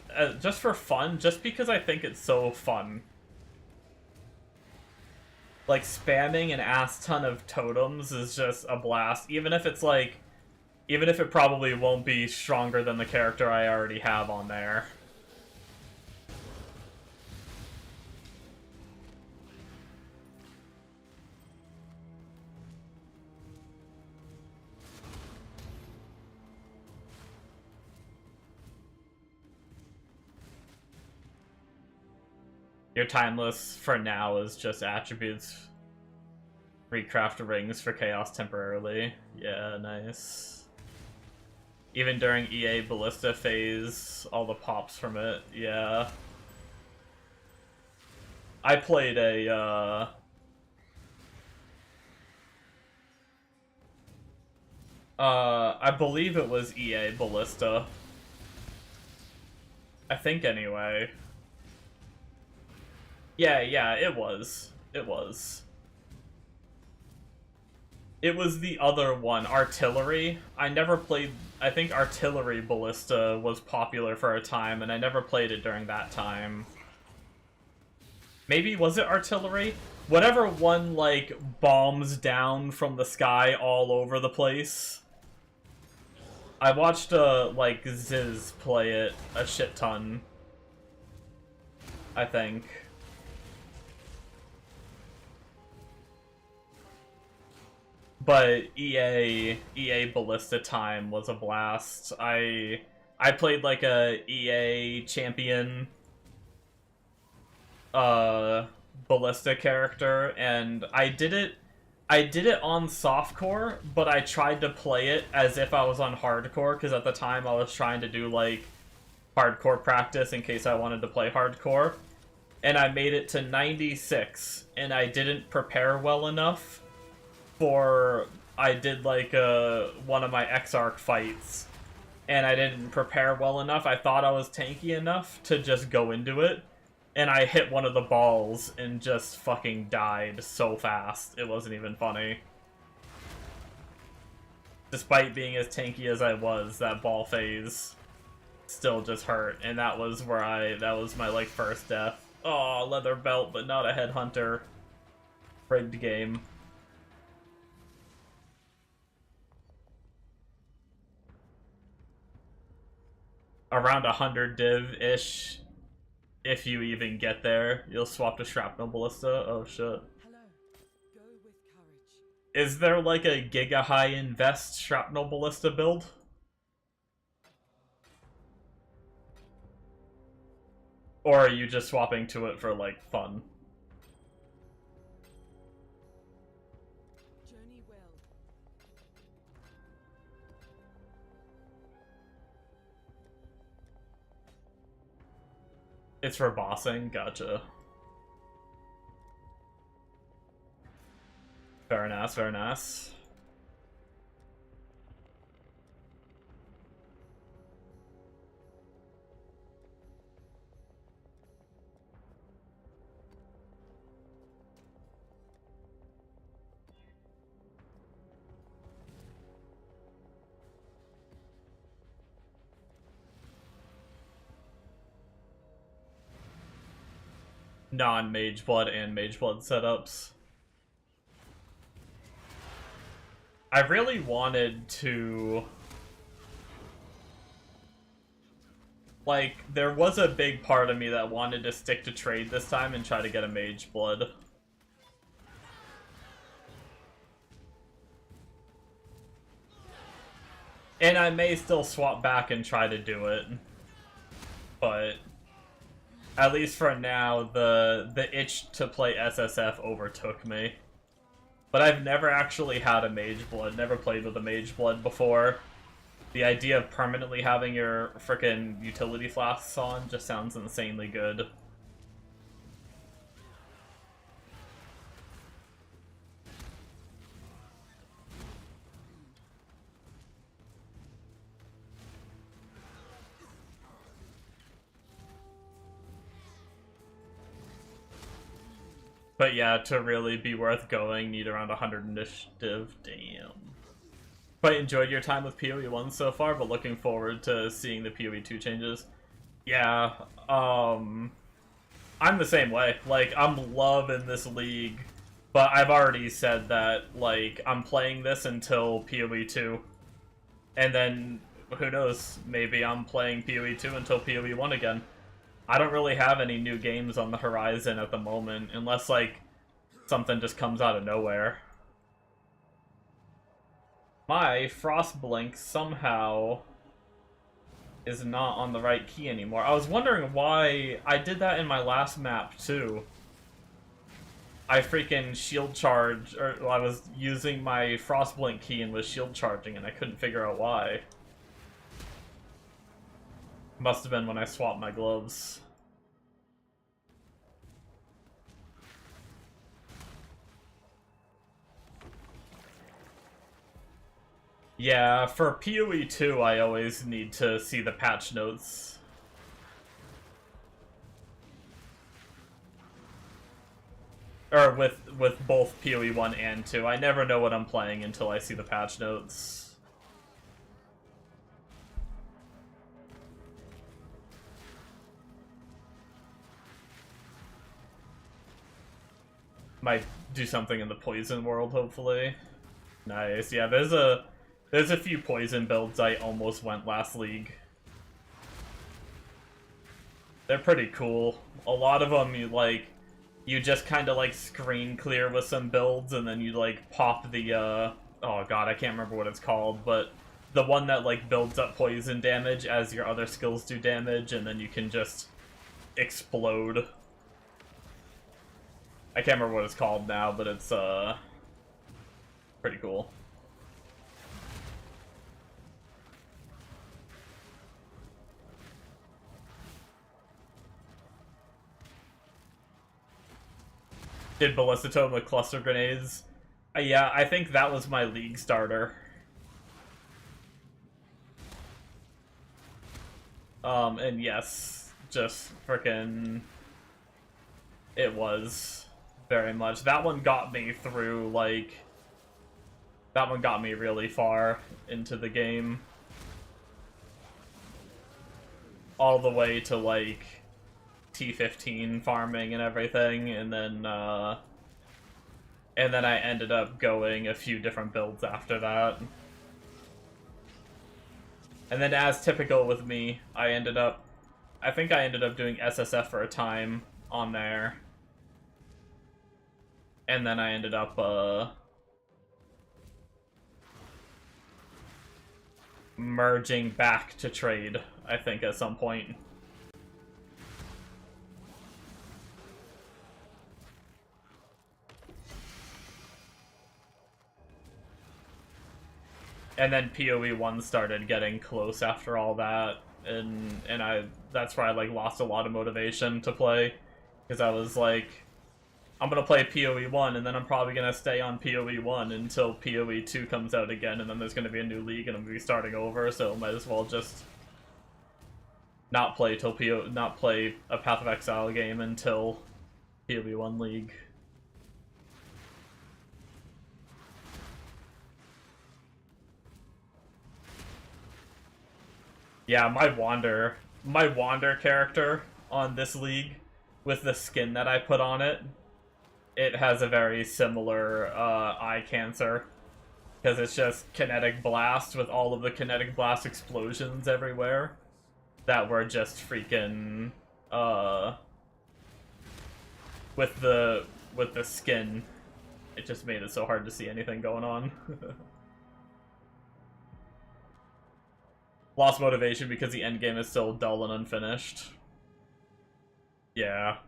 for fun, just because I think it's so fun. Like, spamming an ass ton of totems is just a blast, even if it's like, even if it probably won't be stronger than the character I already have on there. Your timeless for now is just attributes. Recraft rings for chaos temporarily. Yeah, nice. Even during EA Ballista phase, all the pops from it. Yeah. I played a, I believe it was EA Ballista. I think anyway. Yeah, it was. It was. It was the other one, Artillery. I never played... I think Artillery Ballista was popular for a time, and I never played it during that time. Maybe, was it Artillery? Whatever one, like, bombs down from the sky all over the place. I watched, like, Ziz play it a shit ton. I think. But EA Ballista time was a blast. I played like a EA champion Ballista character, and I did it on softcore, but I tried to play it as if I was on hardcore, because at the time I was trying to do like hardcore practice in case I wanted to play hardcore. And I made it to 96, and I didn't prepare well enough. I did like one of my X-Arc fights, and I didn't prepare well enough. I thought I was tanky enough to just go into it, and I hit one of the balls and just fucking died so fast. It wasn't even funny. Despite being as tanky as I was, that ball phase still just hurt, and that was that was my like first death. Oh, leather belt, but not a headhunter. Rigged game. Around 100 div-ish, if you even get there. You'll swap to Shrapnel Ballista. Oh shit. Hello. Go with courage. Is there like a Giga High Invest Shrapnel Ballista build? Or are you just swapping to it for like fun? Journey well. It's for bossing? Gotcha. Very nice, very nice. Non-Mage Blood and Mage Blood setups. I really wanted to... Like, there was a big part of me that wanted to stick to trade this time and try to get a Mage Blood. And I may still swap back and try to do it. But at least for now, the itch to play SSF overtook me. But I've never actually had a Mage Blood, never played with a Mage Blood before. The idea of permanently having your frickin' utility flasks on just sounds insanely good. But yeah, to really be worth going, need around 100 initiative. Damn. Quite enjoyed your time with PoE 1 so far, but looking forward to seeing the PoE 2 changes. Yeah, I'm the same way. Like, I'm loving this league, but I've already said that, like, I'm playing this until PoE 2. And then, who knows, maybe I'm playing PoE 2 until PoE 1 again. I don't really have any new games on the horizon at the moment, unless, like, something just comes out of nowhere. My Frostblink somehow is not on the right key anymore. I was wondering why I did that in my last map, too. I freaking shield charge, or well, I was using my Frostblink key and was shield charging, and I couldn't figure out why. Must have been when I swapped my gloves. Yeah, for PoE 2, I always need to see the patch notes. Or with both PoE 1 and 2. I never know what I'm playing until I see the patch notes. Might do something in the poison world, hopefully. Nice. Yeah, there's a few poison builds I almost went last league. They're pretty cool. A lot of them, you just kind of like screen clear with some builds, and then you like pop the oh god, I can't remember what it's called, but the one that like builds up poison damage as your other skills do damage, and then you can just explode. I can't remember what it's called now, but it's pretty cool. Did Ballista Totem with cluster grenades? Yeah, I think that was my league starter. And yes, just frickin' it was very much. That one got me through, like, that one got me really far into the game. All the way to, like, T15 farming and everything, and then I ended up going a few different builds after that. And then, as typical with me, I think I ended up doing SSF for a time on there. And then I ended up, merging back to trade, I think, at some point. And then PoE 1 started getting close after all that, and that's where I like lost a lot of motivation to play, because I was like, I'm gonna play PoE 1, and then I'm probably gonna stay on PoE 1 until PoE 2 comes out again, and then there's gonna be a new league, and I'm gonna be starting over, so might as well just not play a Path of Exile game until PoE 1 league. Yeah, my Wander character on this league, with the skin that I put on it, it has a very similar eye cancer, because it's just Kinetic Blast with all of the Kinetic Blast explosions everywhere that were just freaking with the skin. It just made it so hard to see anything going on. Lost motivation because the endgame is still dull and unfinished. Yeah.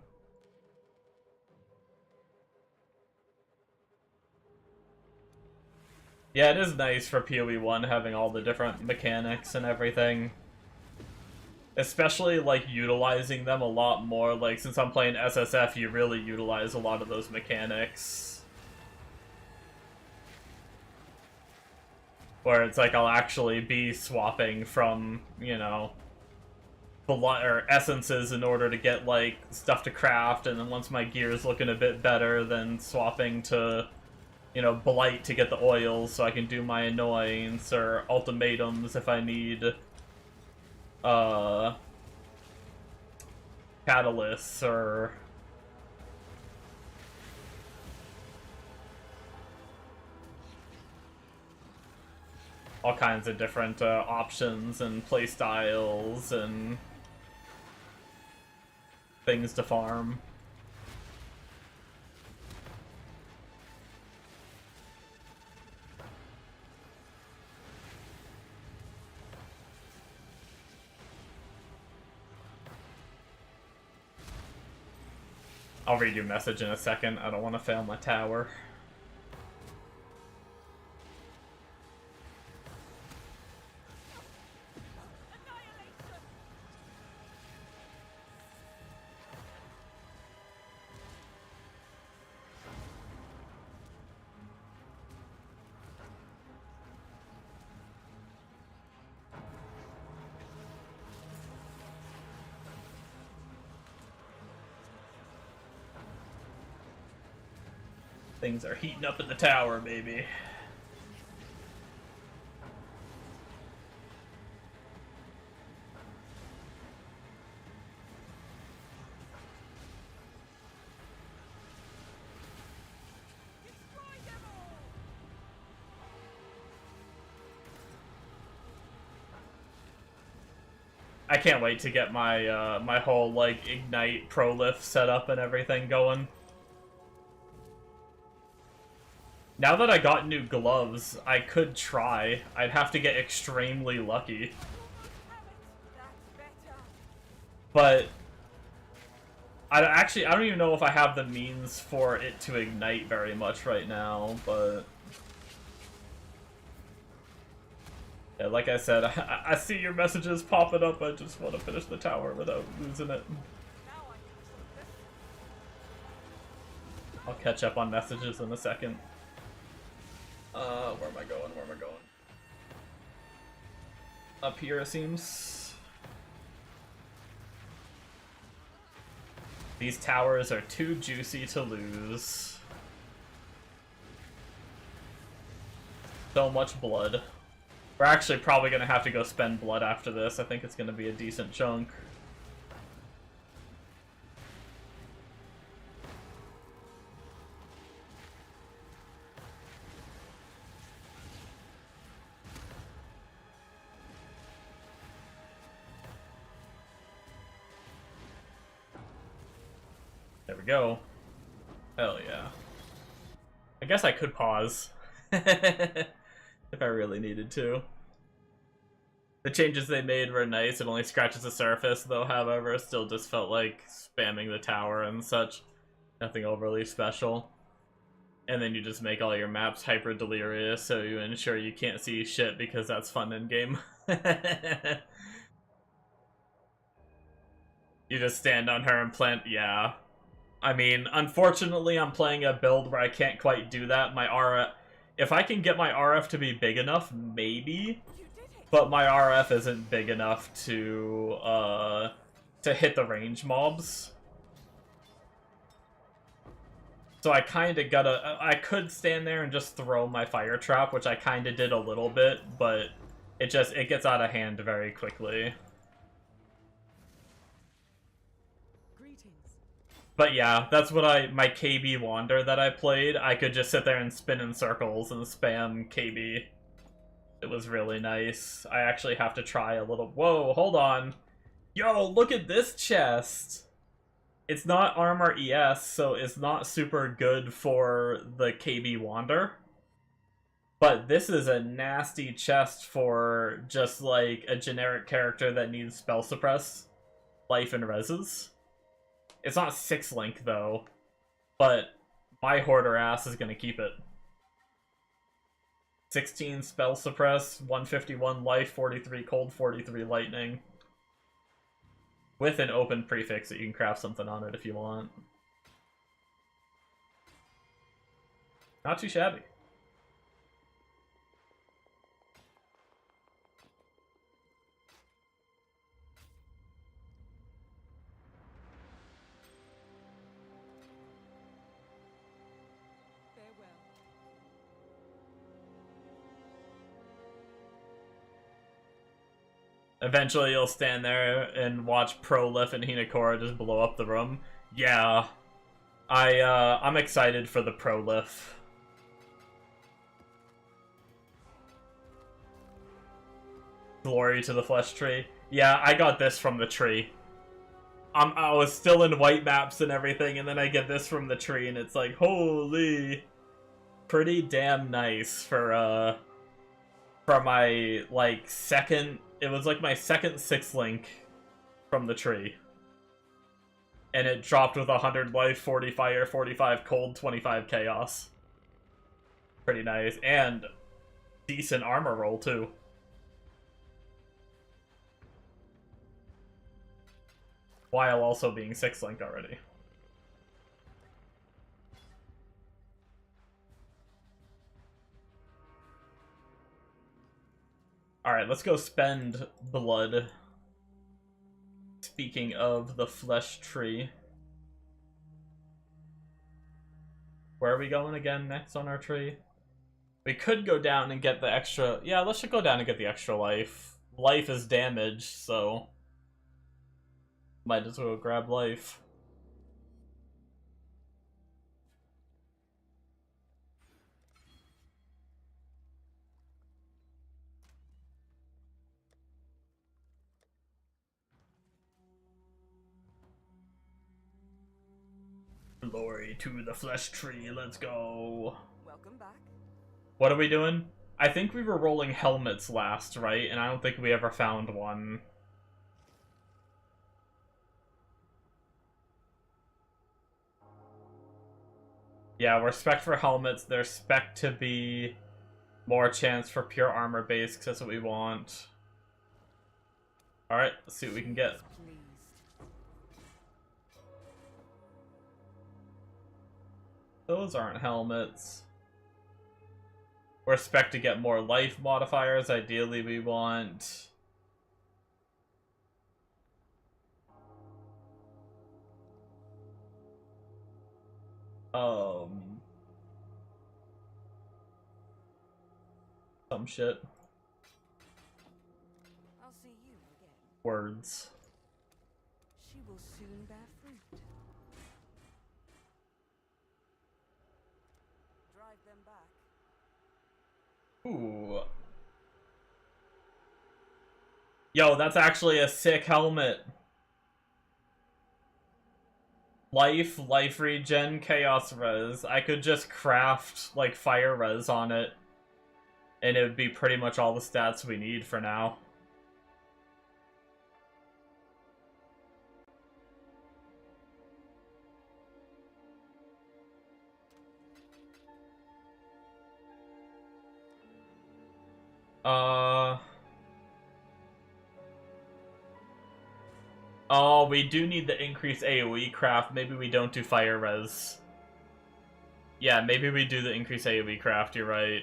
Yeah, it is nice for PoE 1 having all the different mechanics and everything. Especially, like, utilizing them a lot more. Like, since I'm playing SSF, you really utilize a lot of those mechanics. Where it's like I'll actually be swapping from, you know, or essences in order to get, like, stuff to craft, and then once my gear's looking a bit better, then swapping to, you know, Blight to get the oils so I can do my annoyance, or ultimatums if I need, catalysts, or... all kinds of different options and playstyles and things to farm. I'll read your message in a second. I don't want to fail my tower. Things are heating up in the tower, baby. I can't wait to get my my whole, like, Ignite Prolif setup and everything going. Now that I got new gloves, I could try. I'd have to get extremely lucky. But I don't even know if I have the means for it to ignite very much right now, but... yeah, like I said, I see your messages popping up, I just want to finish the tower without losing it. I'll catch up on messages in a second. Where am I going? Where am I going? Up here, it seems. These towers are too juicy to lose. So much blood. We're actually probably gonna have to go spend blood after this. I think it's gonna be a decent chunk. There we go. Hell yeah. I guess I could pause. If I really needed to. The changes they made were nice. It only scratches the surface, though, however, still just felt like spamming the tower and such. Nothing overly special. And then you just make all your maps hyper delirious, so you ensure you can't see shit because that's fun in game. You just stand on her and plant, yeah. I mean, unfortunately, I'm playing a build where I can't quite do that. My RF, if I can get my RF to be big enough, maybe. But my RF isn't big enough to hit the range mobs. So I kinda gotta, I could stand there and just throw my fire trap, which I kinda did a little bit, but it gets out of hand very quickly. But yeah, that's what my KB Wander that I played, I could just sit there and spin in circles and spam KB. It was really nice. I actually have to try a little... Whoa, hold on. Yo, look at this chest! It's not Armor ES, so it's not super good for the KB Wander. But this is a nasty chest for just like a generic character that needs spell suppress, life, and reses. It's not 6-link though, but my hoarder ass is gonna keep it. 16 spell suppress, 151 life, 43 cold, 43 lightning. With an open prefix that you can craft something on it if you want. Not too shabby. Farewell. Eventually you'll stand there and watch Prolif and Hinakora just blow up the room. Yeah. I'm excited for the Prolif. Glory to the flesh tree. Yeah, I got this from the tree. I was still in white maps and everything, and then I get this from the tree, and it's like, holy, pretty damn nice for my like second. It was like my second 6-link from the tree, and it dropped with 100 life, 40 fire, 45 cold, 25 chaos. Pretty nice, and decent armor roll too. While also being 6-link already. Alright, let's go spend blood. Speaking of the flesh tree. Where are we going again next on our tree? We could go down and get the extra... Yeah, let's just go down and get the extra life. Life is damage, so... Might as well grab life. Glory to the flesh tree, let's go. Welcome back. What are we doing? I think we were rolling helmets last, right? And I don't think we ever found one. Yeah, we're spec for helmets. They're spec to be more chance for pure armor base, because that's what we want. Alright, let's see what we can get. Pleased. Those aren't helmets. We're spec to get more life modifiers. Ideally, we want... some shit. I'll see you again. Words. She will soon bear fruit. Drive them back. Ooh. Yo, that's actually a sick helmet. Life regen, chaos res. I could just craft, like, fire res on it. And it would be pretty much all the stats we need for now. Oh, we do need the increased AoE craft. Maybe we don't do fire res. Yeah, maybe we do the increased AoE craft, you're right.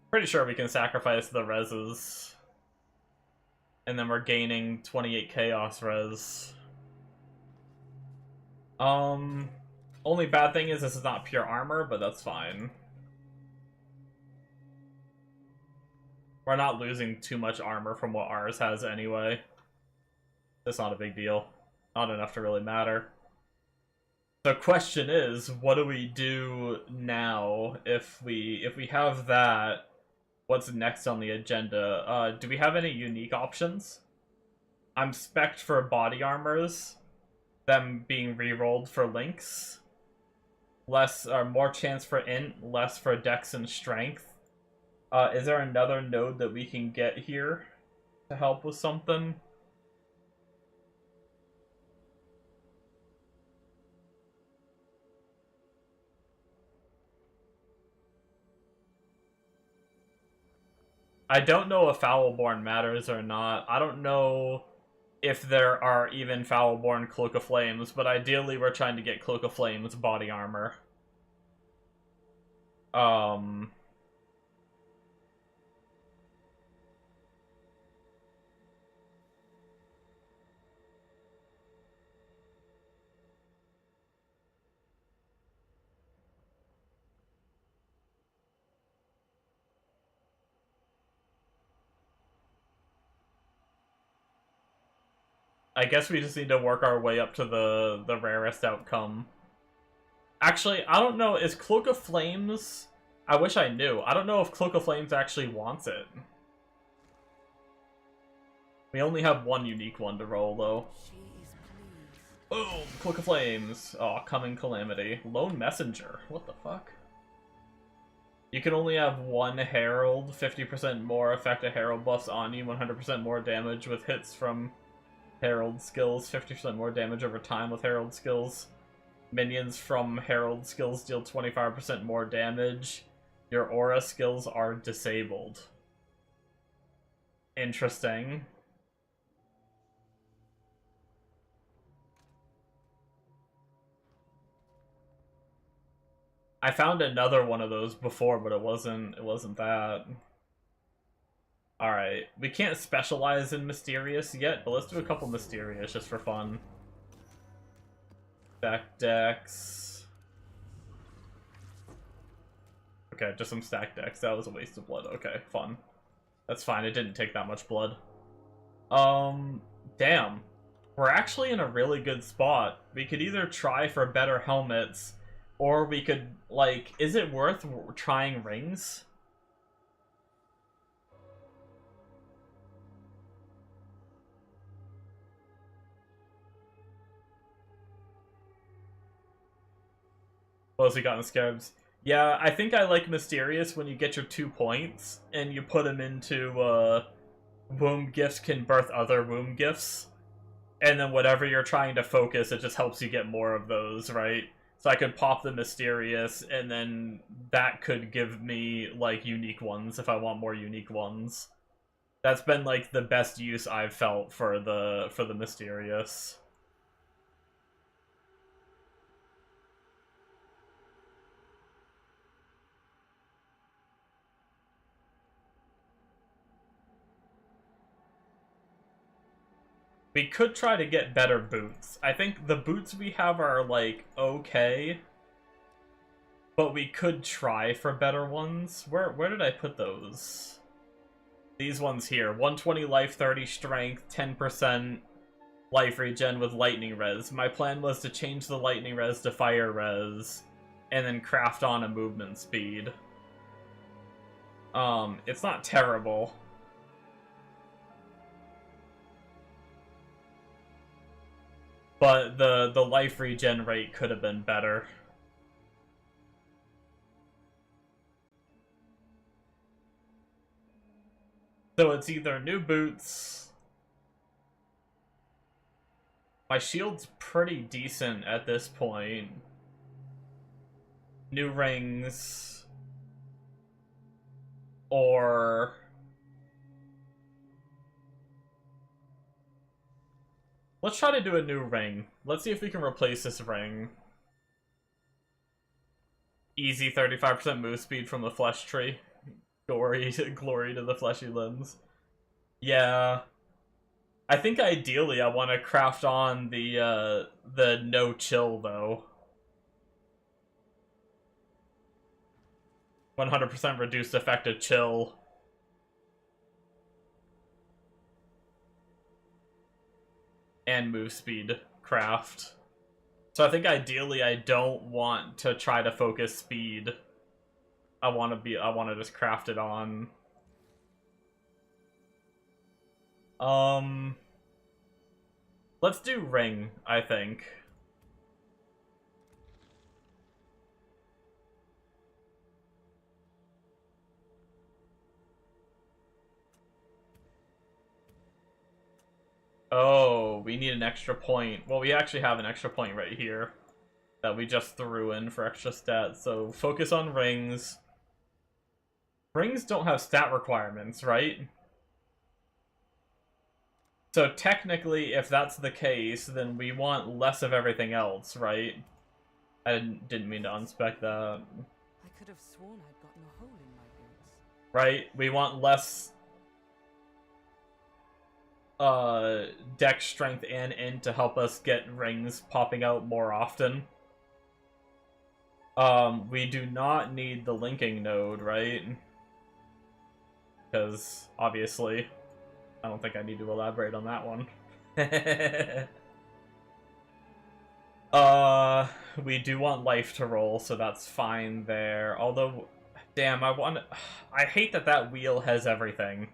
Pretty sure we can sacrifice the reses. And then we're gaining 28 chaos res. Only bad thing is this is not pure armor, but that's fine. We're not losing too much armor from what ours has anyway. It's not a big deal. Not enough to really matter. The question is, what do we do now if we have that? What's next on the agenda? Do we have any unique options? I'm spec'd for body armors, them being rerolled for links. Less or more chance for int, less for dex and strength. Is there another node that we can get here to help with something? I don't know if Foulborn matters or not. I don't know if there are even Foulborn Cloak of Flames, but ideally we're trying to get Cloak of Flames body armor. I guess we just need to work our way up to the rarest outcome. Actually, I don't know, is Cloak of Flames... I wish I knew. I don't know if Cloak of Flames actually wants it. We only have one unique one to roll, though. Boom! Cloak of Flames! Oh, Coming Calamity. Lone Messenger. What the fuck? You can only have one Herald, 50% more effective Herald buffs on you, 100% more damage with hits from Herald skills, 50% more damage over time with Herald skills. Minions from Herald skills deal 25% more damage. Your aura skills are disabled. Interesting. I found another one of those before, but it wasn't that. Alright, we can't specialize in Mysterious yet, but let's do a couple Mysterious just for fun. Stack decks. Okay, just some stack decks. That was a waste of blood. Okay, fun. That's fine, it didn't take that much blood. Damn. We're actually in a really good spot. We could either try for better helmets, or we could, like, is it worth trying rings? What else we got in the Scarabs? Yeah, I think I like Mysterious when you get your 2 points, and you put them into, womb gifts can birth other womb gifts. And then whatever you're trying to focus, it just helps you get more of those, right? So I could pop the Mysterious, and then that could give me, like, unique ones if I want more unique ones. That's been, like, the best use I've felt for the Mysterious. We could try to get better boots. I think the boots we have are, like, okay. But we could try for better ones. Where did I put those? These ones here. 120 life, 30 strength, 10% life regen with lightning res. My plan was to change the lightning res to fire res, and then craft on a movement speed. It's not terrible. But the life regen rate could have been better. So it's either new boots. My shield's pretty decent at this point. New rings. Or... let's try to do a new ring. Let's see if we can replace this ring. Easy 35% move speed from the flesh tree. Glory to the fleshy limbs. Yeah. I think ideally I want to craft on the no chill though. 100% reduced effective chill. And move speed craft. So I think ideally I don't want to try to focus speed. I want to just craft it on. Let's do ring, I think. Oh, we need an extra point. Well, we actually have an extra point right here that we just threw in for extra stats. So focus on rings. Rings don't have stat requirements, right? So technically, if that's the case, then we want less of everything else, right? I didn't mean to unspec that. I could have sworn I'd gotten a hole in my boots. Right? We want less dex strength and int to help us get rings popping out more often. We do not need the linking node, right? Because obviously I don't think I need to elaborate on that one. We do want life to roll, so that's fine there. Although, damn, I hate that that wheel has everything.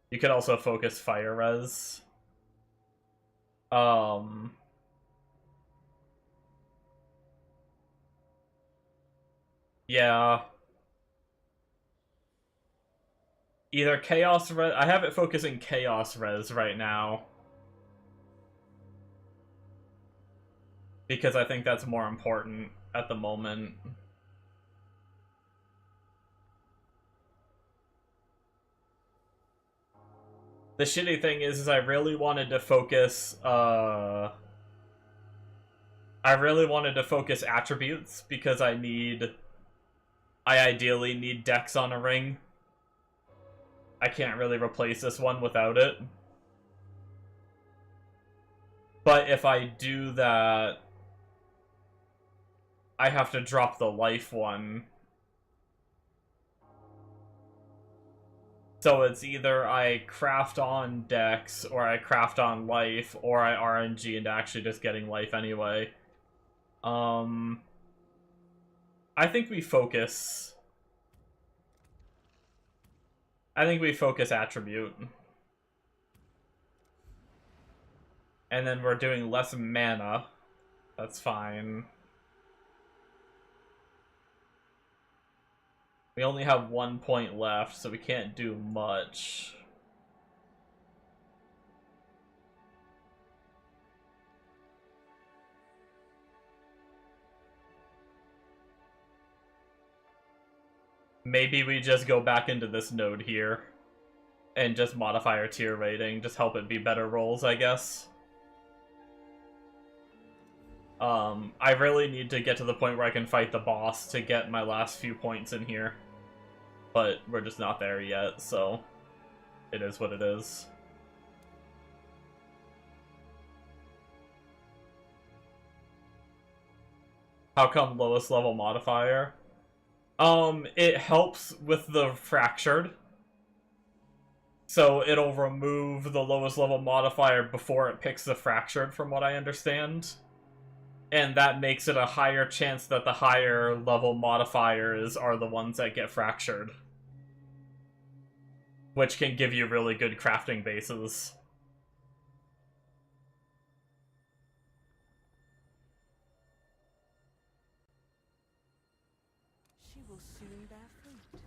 You could also focus fire res. Yeah. Either chaos res. I have it focusing chaos res right now. Because I think that's more important at the moment. The shitty thing is I really wanted to focus, I really wanted to focus attributes because I ideally need dex on a ring. I can't really replace this one without it. But if I do that, I have to drop the life one. So it's either I craft on dex, or I craft on life, or I RNG into actually just getting life anyway. I think we focus. I think we focus attribute. And then we're doing less mana. That's fine. We only have 1 point left, so we can't do much. Maybe we just go back into this node here and just modify our tier rating, just help it be better rolls, I guess. I really need to get to the point where I can fight the boss to get my last few points in here. But we're just not there yet, so it is what it is. How come lowest level modifier? It helps with the fractured. So it'll remove the lowest level modifier before it picks the fractured, from what I understand. And that makes it a higher chance that the higher level modifiers are the ones that get fractured. Which can give you really good crafting bases. She will soon bear fruit.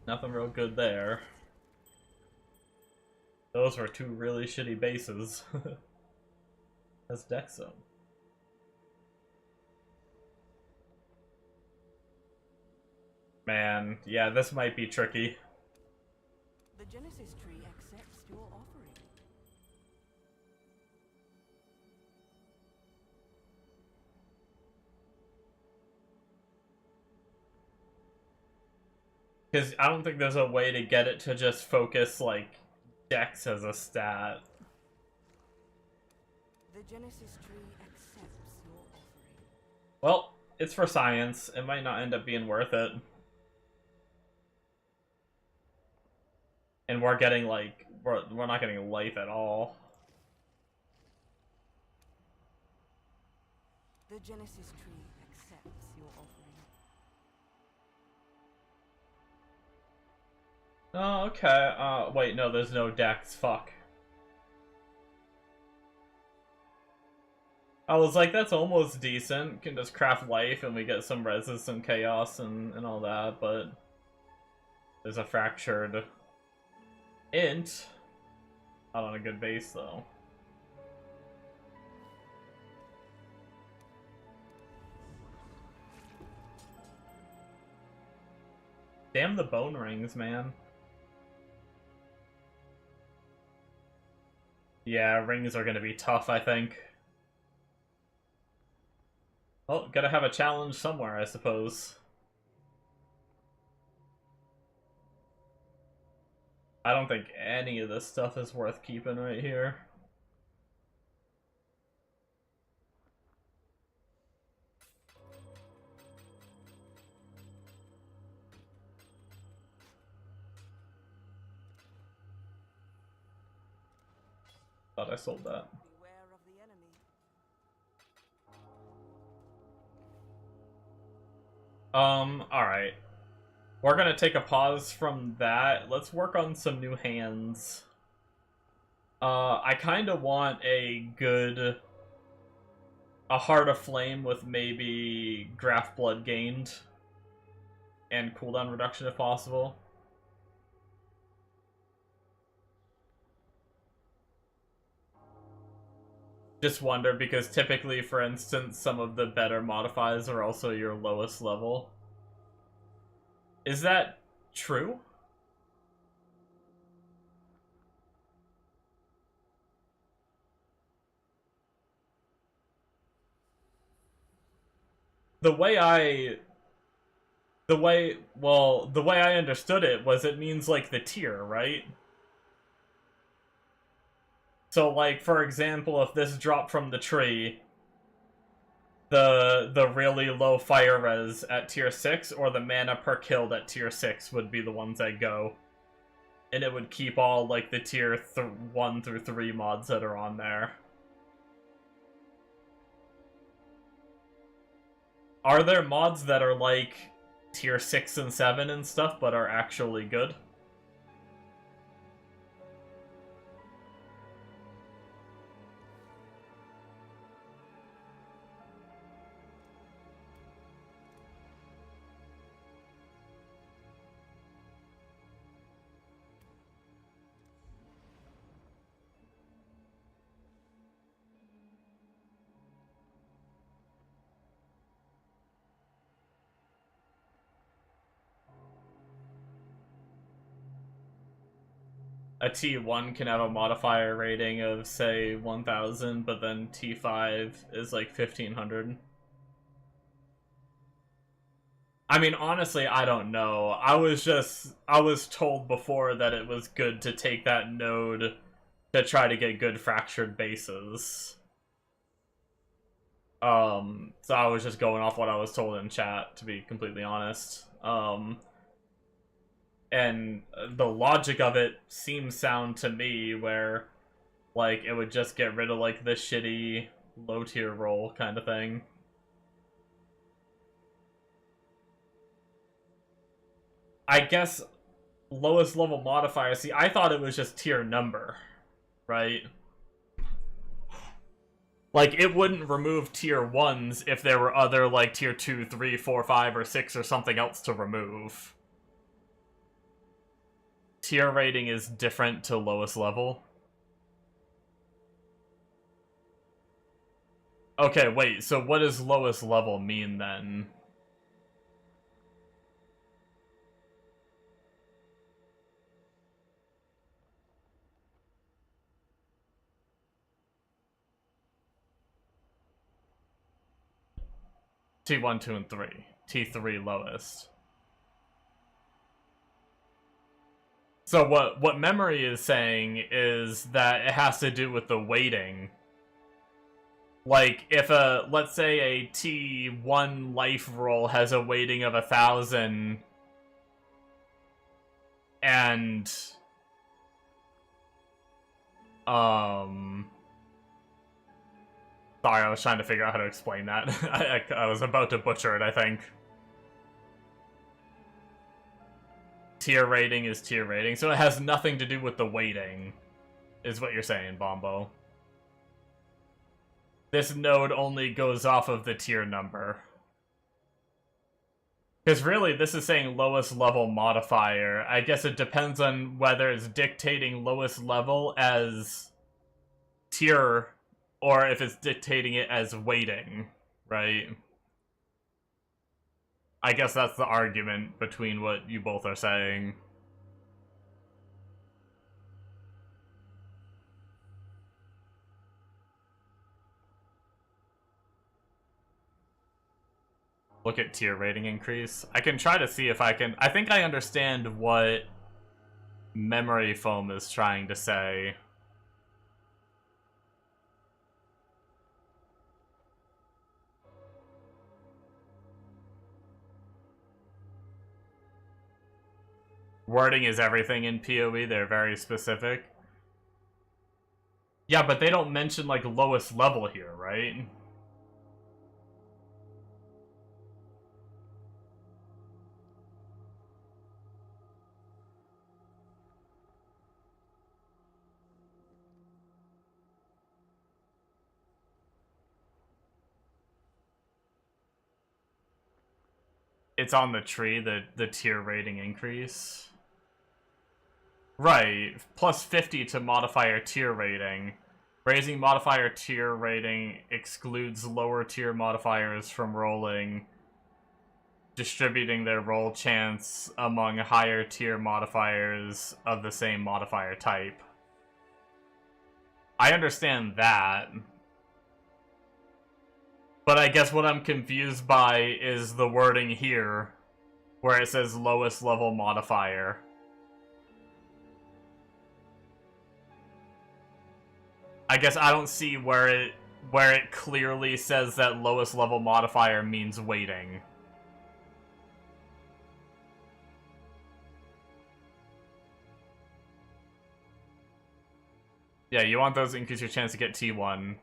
Nothing real good there. Those were two really shitty bases. That's deck zone. Man, yeah, this might be tricky. The Genesis tree accepts your offering. Because I don't think there's a way to get it to just focus, like, dex as a stat. The Genesis tree accepts your offering. Well, it's for science. It might not end up being worth it. And we're getting, like, we're not getting life at all. The Genesis tree accepts your offering. Oh, okay. Wait, no, there's no dex. Fuck. I was like, that's almost decent. Can just craft life and we get some reses, some chaos, and all that, but there's a fractured int. Not on a good base, though. Damn the bone rings, man. Yeah, rings are gonna be tough, I think. Well, gotta have a challenge somewhere, I suppose. I don't think any of this stuff is worth keeping right here. Thought I sold that. Beware of the enemy. Alright. We're gonna take a pause from that. Let's work on some new hands. I kinda want a Heart of Flame with maybe Draft Blood gained. And cooldown reduction if possible. Just wonder, because typically, for instance, some of the better modifiers are also your lowest level. Is that true? The way I understood it was it means like the tier, right? So like, for example, if this dropped from the tree, the really low fire res at tier 6 or the mana per killed at tier 6 would be the ones that go. And it would keep all like the tier 1 through 3 mods that are on there. Are there mods that are like tier 6 and 7 and stuff but are actually good? A T1 can have a modifier rating of, say, 1000, but then T5 is like 1500. I mean, honestly, I don't know. I was told before that it was good to take that node to try to get good fractured bases. So I was just going off what I was told in chat, to be completely honest. And the logic of it seems sound to me, where like it would just get rid of like the shitty low tier roll kind of thing. I guess lowest level modifier, see, I thought it was just tier number, right? Like, it wouldn't remove tier 1s if there were other like tier 2, 3, 4, 5, or 6 or something else to remove. Tier rating is different to lowest level. Okay, wait, so what does lowest level mean then? T1, 2, and 3. T3 lowest. So what memory is saying is that it has to do with the weighting. Like, if let's say a T1 life roll has a weighting of 1000, and Sorry, I was trying to figure out how to explain that. I was about to butcher it, I think. Tier rating is tier rating, so it has nothing to do with the weighting, is what you're saying, Bombo. This node only goes off of the tier number. Because really, this is saying lowest level modifier. I guess it depends on whether it's dictating lowest level as tier, or if it's dictating it as weighting, right? I guess that's the argument between what you both are saying. Look at tier rating increase. I can try to see if I can... I think I understand what Memory Foam is trying to say. Wording is everything in PoE. They're very specific. Yeah, but they don't mention, like, lowest level here, right? It's on the tree, the tier rating increase. Right, plus 50 to modifier tier rating. Raising modifier tier rating excludes lower tier modifiers from rolling, distributing their roll chance among higher tier modifiers of the same modifier type. I understand that. But I guess what I'm confused by is the wording here, where it says lowest level modifier. I guess I don't see where it clearly says that lowest level modifier means weighting. Yeah, you want those to increase your chance to get T1.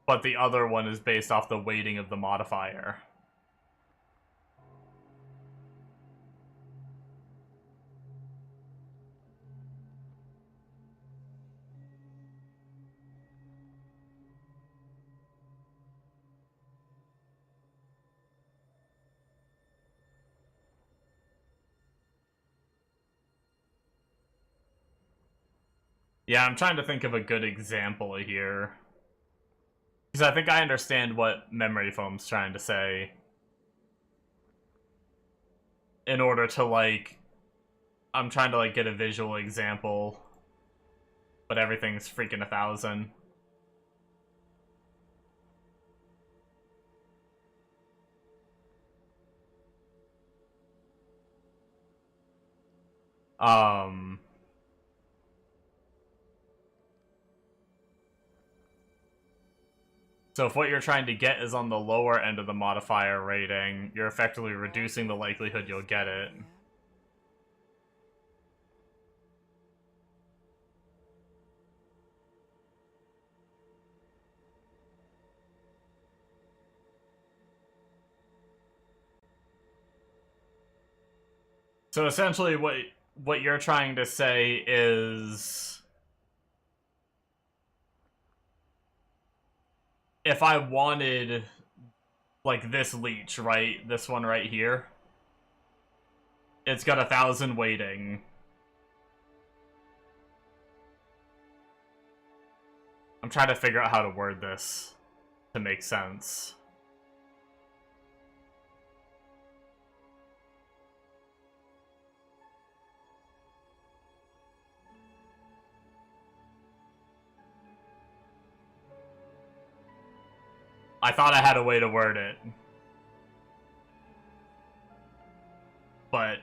But the other one is based off the weighting of the modifier. Yeah, I'm trying to think of a good example here. Because I think I understand what Memory Foam's trying to say. In order to, like... I'm trying to, like, get a visual example. But everything's freaking 1,000. So if what you're trying to get is on the lower end of the modifier rating, you're effectively reducing the likelihood you'll get it. So essentially what you're trying to say is... if I wanted, like, this leech, right? This one right here. It's got 1,000 weighting. I'm trying to figure out how to word this to make sense. I thought I had a way to word it. But...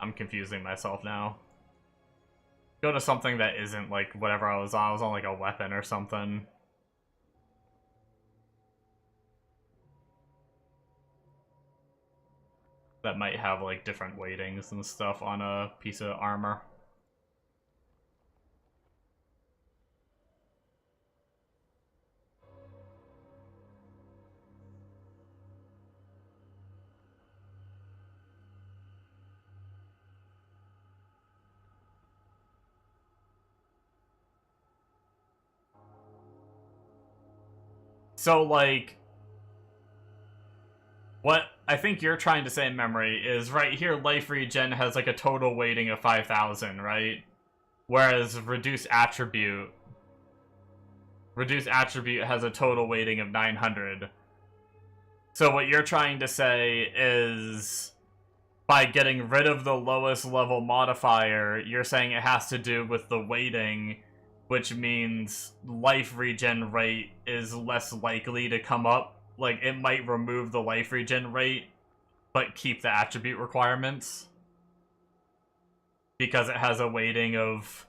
I'm confusing myself now. Go to something that isn't, like, whatever I was on. I was on, like, a weapon or something. that might have like different weightings and stuff on a piece of armor. So, like, what I think you're trying to say in memory is right here, life regen has like a total weighting of 5,000, right? Whereas reduced attribute has a total weighting of 900. So what you're trying to say is by getting rid of the lowest level modifier, you're saying it has to do with the weighting, which means life regen rate is less likely to come up. Like, it might remove the life regen rate, but keep the attribute requirements. Because it has a weighting of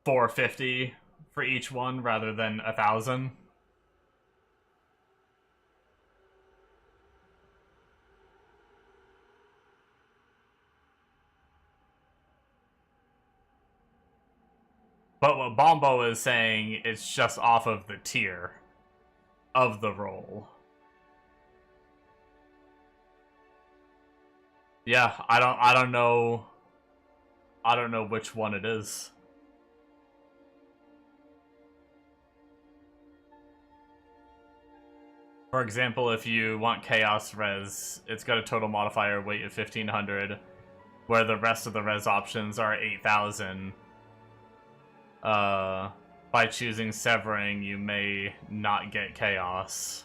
450 for each one, rather than 1,000. But what Bombo is saying is just off of the tier of the roll. Yeah, I don't know which one it is. For example, if you want Chaos Res, it's got a total modifier weight of 1,500, where the rest of the res options are 8,000. By choosing Severing, you may not get Chaos.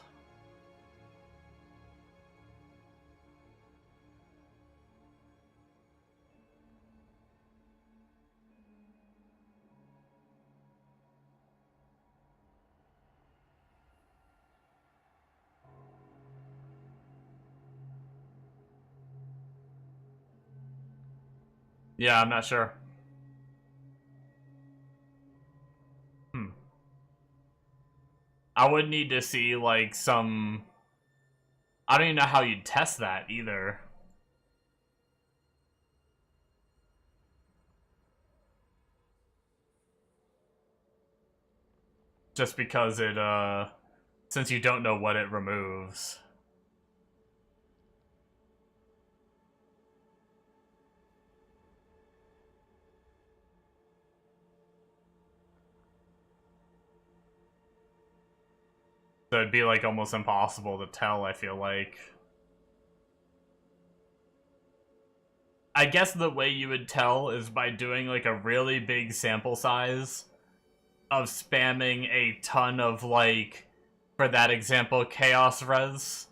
Yeah, I'm not sure. I would need to see, like, some... I don't even know how you'd test that, either. Just because it, since you don't know what it removes. So it'd be, like, almost impossible to tell, I feel like. I guess the way you would tell is by doing, like, a really big sample size of spamming a ton of, like, for that example, Chaos Res,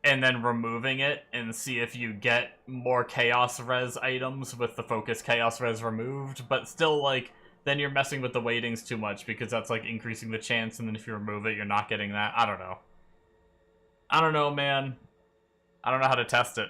and then removing it and see if you get more Chaos Res items with the Focus Chaos Res removed, but still, like, then you're messing with the weightings too much because that's, like, increasing the chance, and then if you remove it, you're not getting that. I don't know. I don't know, man. I don't know how to test it.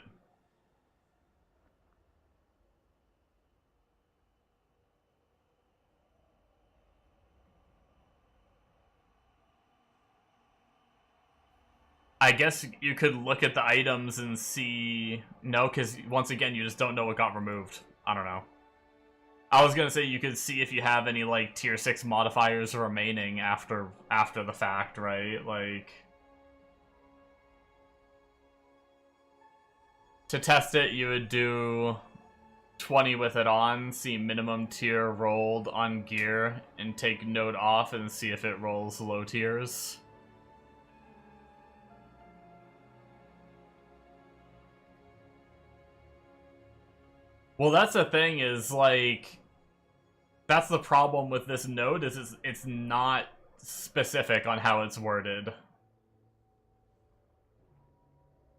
I guess you could look at the items and see... No, because once again, you just don't know what got removed. I don't know. I was gonna say you could see if you have any, like, tier 6 modifiers remaining after the fact, right? Like... To test it, you would do 20 with it on, see minimum tier rolled on gear, and take node off and see if it rolls low tiers. Well, that's the thing, is, like... That's the problem with this node, is it's not specific on how it's worded.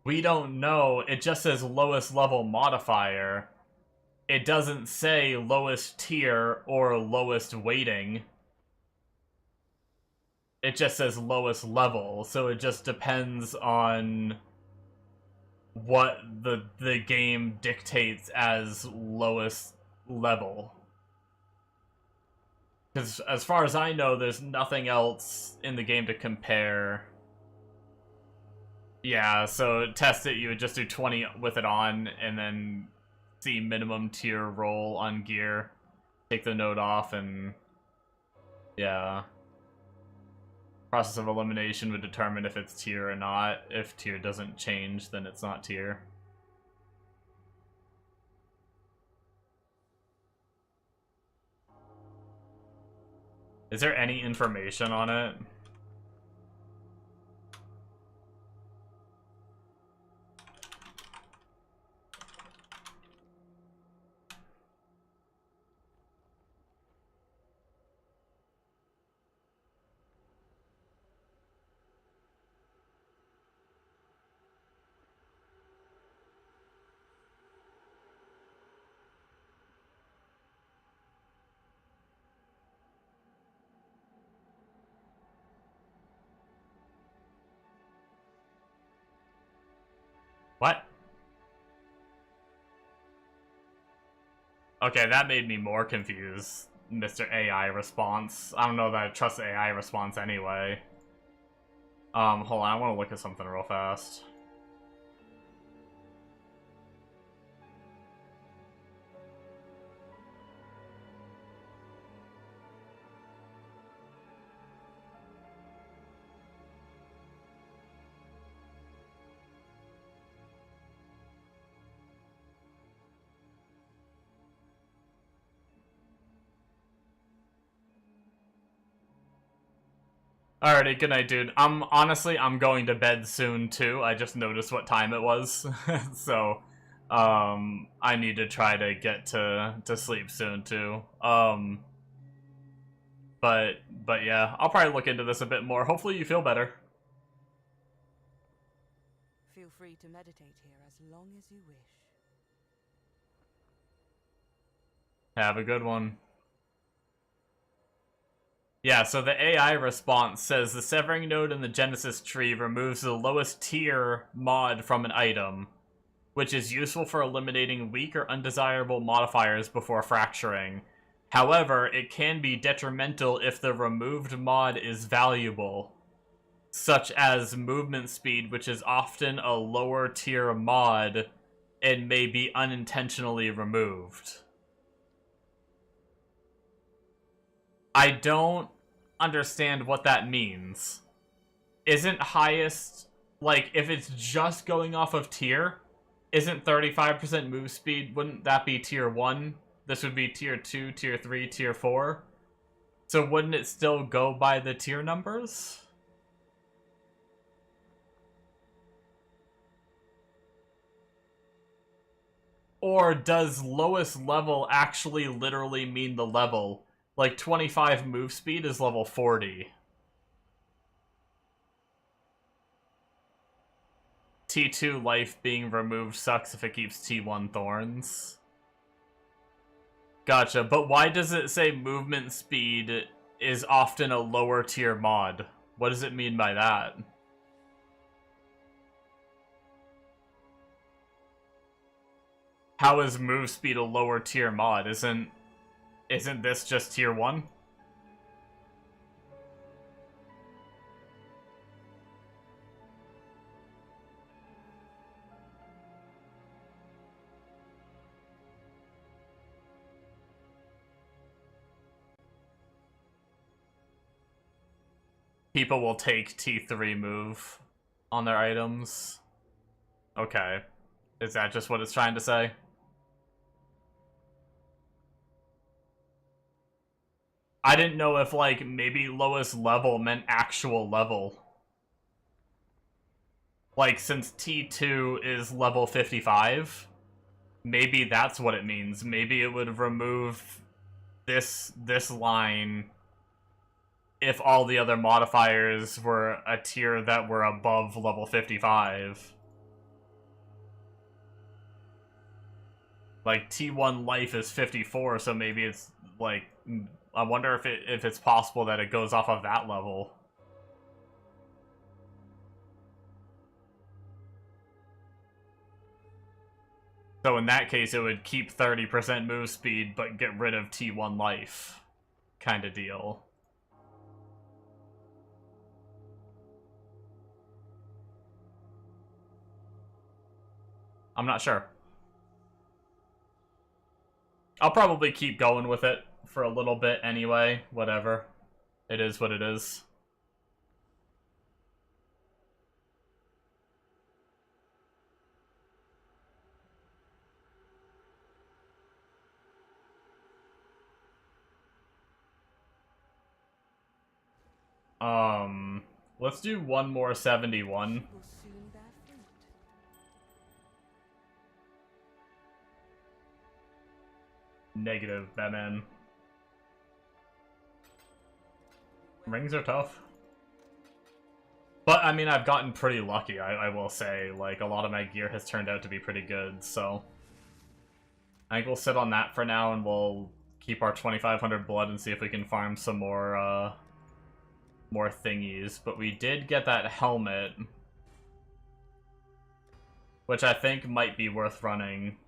We don't know, it just says lowest level modifier. It doesn't say lowest tier or lowest weighting. It just says lowest level, so it just depends on what the game dictates as lowest level. Because as far as I know, there's nothing else in the game to compare Yeah, so test it, you would just do 20 with it on, and then see minimum tier roll on gear. Take the node off, and yeah. Process of elimination would determine if it's tier or not. If tier doesn't change, then it's not tier. Is there any information on it? What? Okay, that made me more confused, Mr. AI response. I don't know that I trust the AI response anyway. Hold on, I want to look at something real fast. Alrighty, good night, dude. Honestly, I'm going to bed soon too. I just noticed what time it was, so I need to try to get to sleep soon too. But yeah, I'll probably look into this a bit more. Hopefully, you feel better. Feel free to meditate here as long as you wish. Have a good one. Yeah, so the AI response says the severing node in the Genesis tree removes the lowest tier mod from an item, which is useful for eliminating weak or undesirable modifiers before fracturing. However, it can be detrimental if the removed mod is valuable, such as movement speed, which is often a lower tier mod and may be unintentionally removed. I don't understand what that means. Isn't highest, like, if it's just going off of tier, isn't 35% move speed, wouldn't that be tier 1? This would be tier 2, tier 3, tier 4. So wouldn't it still go by the tier numbers? Or does lowest level actually literally mean the level? Like 25 move speed is level 40. T2 life being removed sucks if it keeps T1 thorns. Gotcha, but why does it say movement speed is often a lower tier mod? What does it mean by that? How is move speed a lower tier mod? Isn't this just tier 1? People will take T3 move on their items. Okay. Is that just what it's trying to say? I didn't know if, like, maybe lowest level meant actual level. Like, since T2 is level 55, maybe that's what it means. Maybe it would remove this line if all the other modifiers were a tier that were above level 55. Like, T1 life is 54, so maybe it's, like, I wonder if it's possible that it goes off of that level. So in that case, it would keep 30% move speed, but get rid of T1 life. Kind of deal. I'm not sure. I'll probably keep going with it for a little bit anyway. Whatever. It is what it is. Let's do one more 71. Will soon bear fruit. Negative, Batman. Rings are tough. But, I mean, I've gotten pretty lucky, I will say. Like, a lot of my gear has turned out to be pretty good, so... I think we'll sit on that for now, and we'll keep our 2,500 blood and see if we can farm some more, more thingies. But we did get that helmet, which I think might be worth running.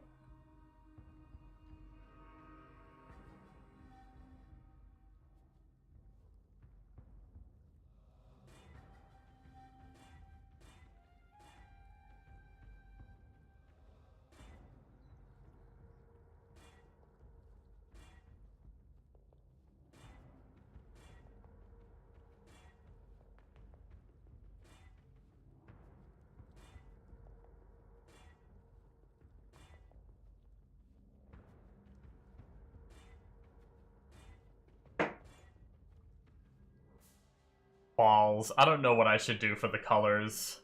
Balls. I don't know what I should do for the colors.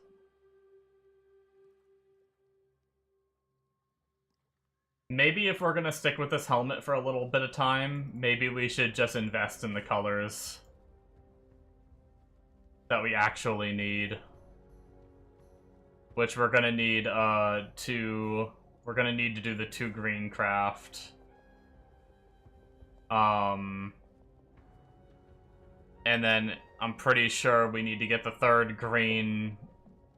Maybe if we're gonna stick with this helmet for a little bit of time, maybe we should just invest in the colors that we actually need. Which we're gonna need, we're gonna need to do the 2 green craft. And then I'm pretty sure we need to get the 3rd green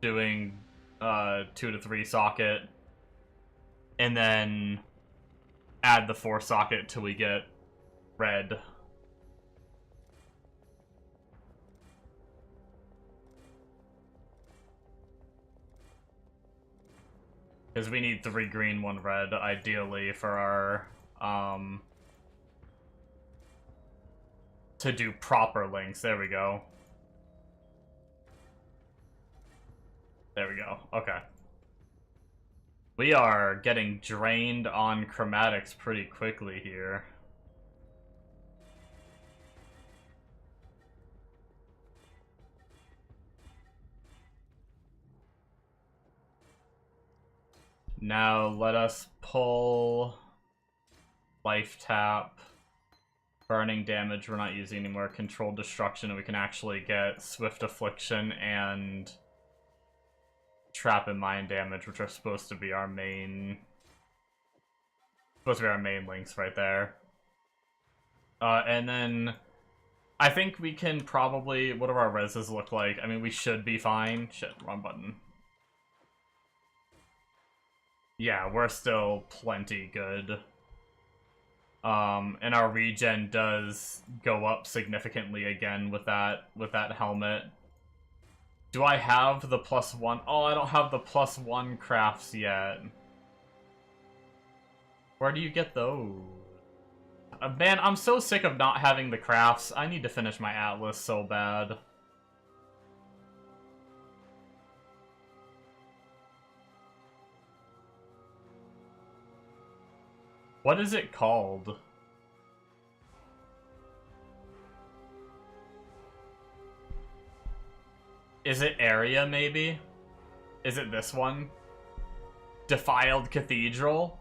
doing 2 to 3 socket. And then add the 4 socket till we get red. Because we need 3 green, 1 red, ideally, for our, to do proper links. There we go. There we go. Okay. We are getting drained on chromatics pretty quickly here. Now let us pull life tap. Burning damage we're not using anymore. Controlled destruction, and we can actually get swift affliction and trap and mine damage, which are supposed to be our main links right there. And then I think we can probably, what do our reses look like? I mean, we should be fine. Shit, wrong button. Yeah, we're still plenty good. And our regen does go up significantly again with that helmet. Do I have the +1? Oh, I don't have the +1 crafts yet. Where do you get those? Man, I'm so sick of not having the crafts. I need to finish my Atlas so bad. What is it called? Is it area, maybe? Is it this one? Defiled Cathedral?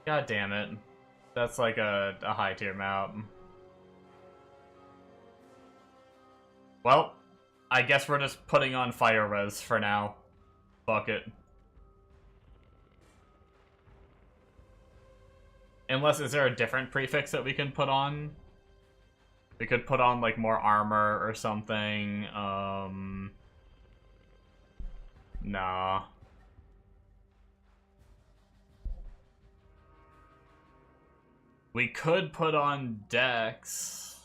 God damn it. That's like a high tier map. Well, I guess we're just putting on fire res for now. Fuck it. Unless, is there a different prefix that we can put on? We could put on, like, more armor or something. Nah. We could put on Dex.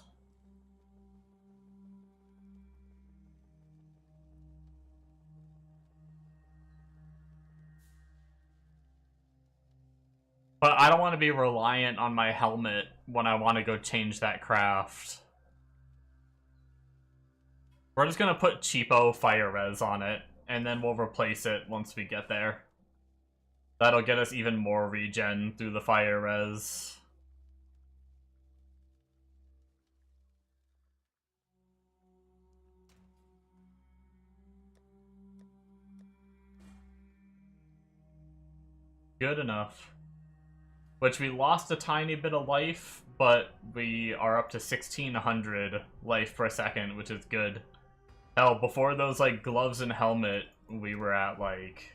But I don't want to be reliant on my helmet when I want to go change that craft. We're just gonna put cheapo fire res on it, and then we'll replace it once we get there. That'll get us even more regen through the fire res. Good enough. Which we lost a tiny bit of life, but we are up to 1600 life per second, which is good. Hell, before those, like, gloves and helmet, we were at, like...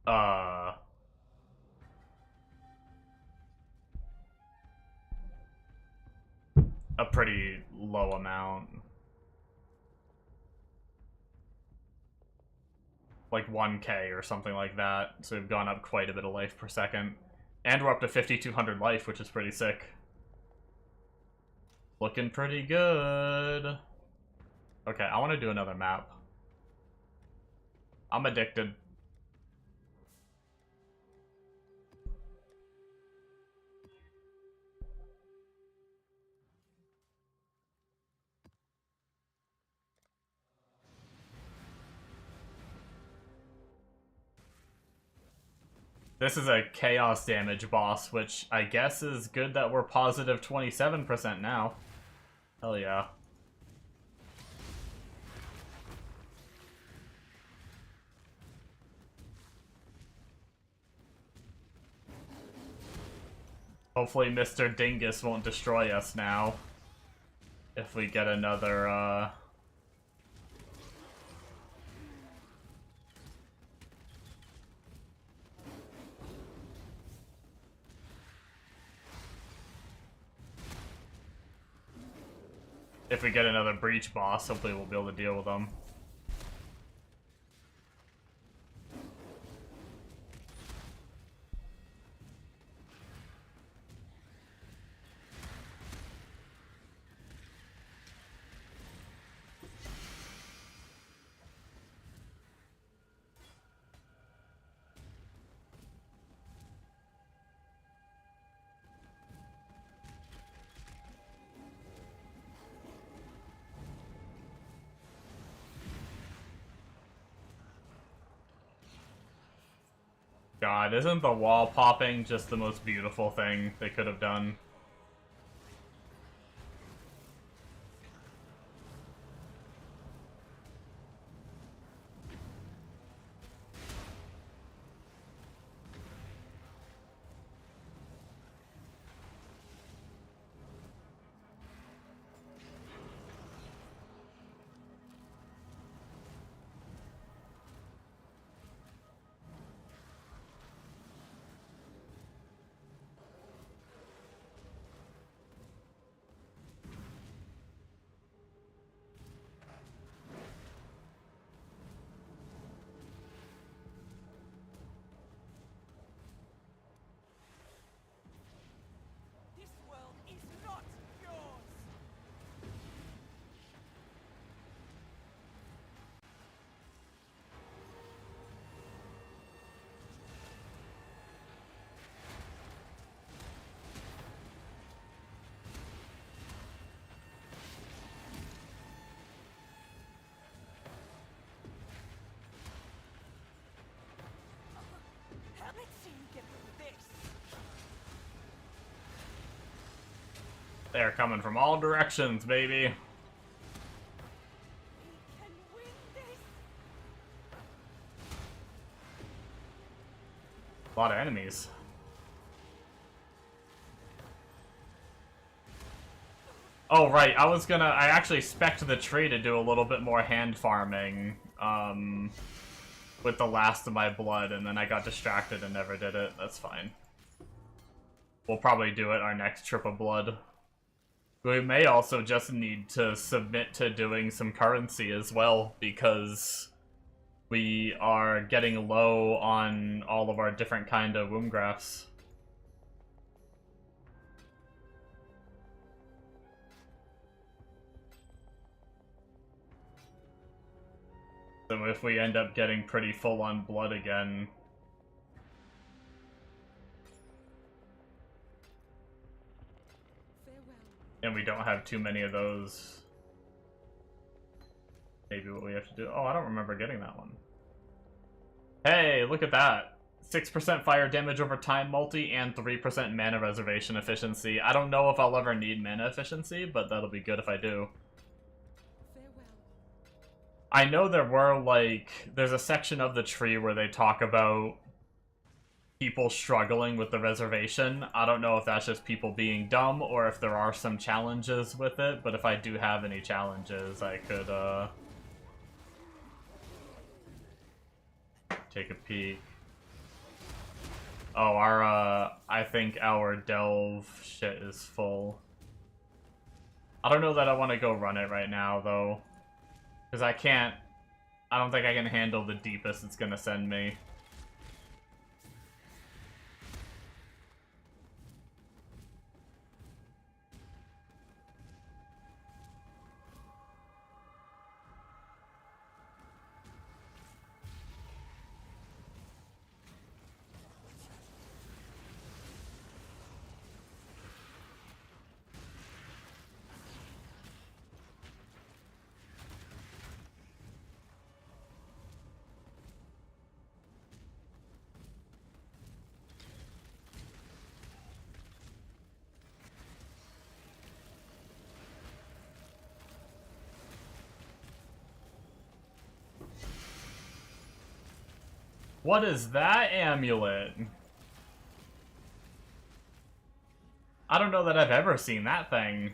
a pretty low amount. Like 1k or something like that. So we've gone up quite a bit of life per second. And we're up to 5200 life, which is pretty sick. Looking pretty good. Okay, I want to do another map. I'm addicted. This is a chaos damage boss, which I guess is good that we're positive 27% now. Hell yeah. Hopefully Mr. Dingus won't destroy us now. If we get another, if we get another breach boss, hopefully we'll be able to deal with them. God, isn't the wall popping just the most beautiful thing they could have done? This world is not yours. Let's see you get through this. They're coming from all directions, baby. We can win this. A lot of enemies. Oh, right, I actually spec'd the tree to do a little bit more hand farming, with the last of my blood, and then I got distracted and never did it. That's fine. We'll probably do it our next trip of blood. We may also just need to submit to doing some currency as well, because we are getting low on all of our different kind of womb grafts. So if we end up getting pretty full on blood again... Farewell. and we don't have too many of those... maybe what we have to do... oh, I don't remember getting that one. Hey, look at that! 6% fire damage over time multi and 3% mana reservation efficiency. I don't know if I'll ever need mana efficiency, but that'll be good if I do. Farewell. I know there were, like... there's a section of the tree where they talk about people struggling with the reservation. I don't know if that's just people being dumb or if there are some challenges with it, but if I do have any challenges, I could, take a peek. Oh, I think our delve shit is full. I don't know that I want to go run it right now, though. Because I don't think I can handle the deepest it's gonna send me. What is that amulet? I don't know that I've ever seen that thing.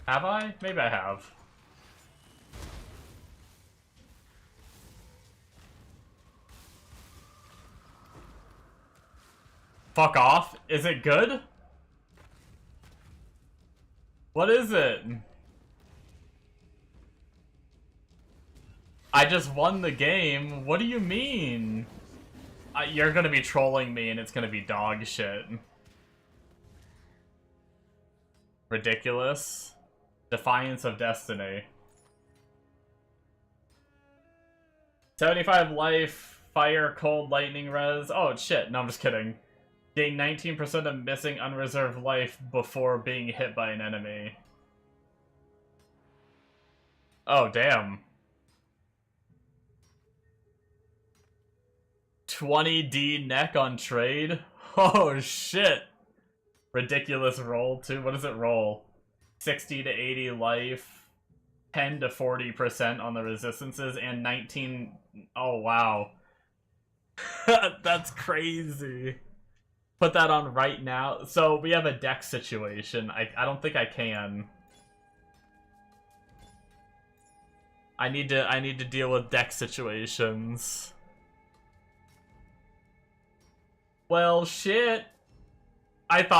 Have I? Maybe I have. Fuck off. Is it good? What is it? I just won the game. What do you mean? You're gonna be trolling me and it's gonna be dog shit. Ridiculous. Defiance of Destiny. 75 life, fire, cold, lightning res. Oh shit, no I'm just kidding. Gain 19% of missing unreserved life before being hit by an enemy. Oh damn. 20D neck on trade? Oh shit! Ridiculous roll too. What does it roll? 60 to 80 life, 10 to 40% on the resistances, and 19... oh wow. That's crazy. Put that on right now. So we have a deck situation. I don't think I can. I need to deal with deck situations. Well, shit. I'm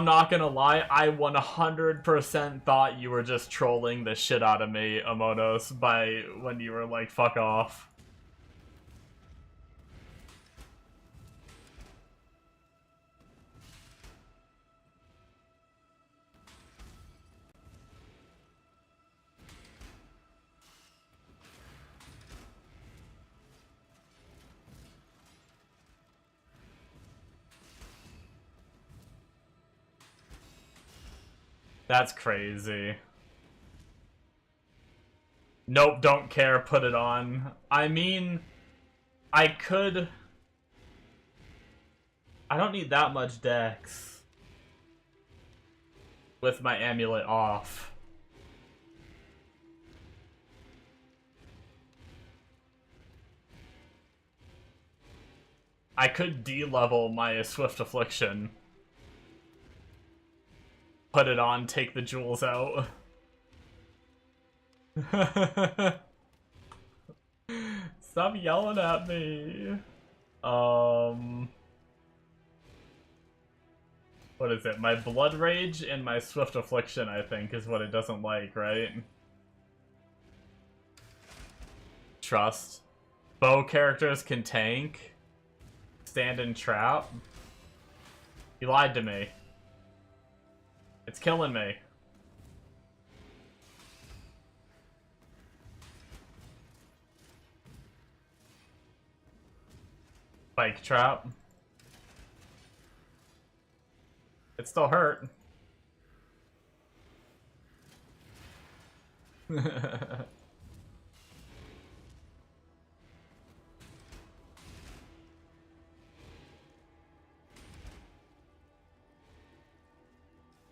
not gonna lie, I 100% thought you were just trolling the shit out of me, Amonos, when you were like, fuck off. That's crazy. Nope, don't care, put it on. I mean, I could... I don't need that much dex with my amulet off. I could D-level my Swift Affliction. Put it on, take the jewels out. Stop yelling at me. What is it? My Blood Rage and my Swift Affliction, I think, is what it doesn't like, right? Trust. Bow characters can tank. Stand and trap. You lied to me. It's killing me. Spike trap. It still hurt.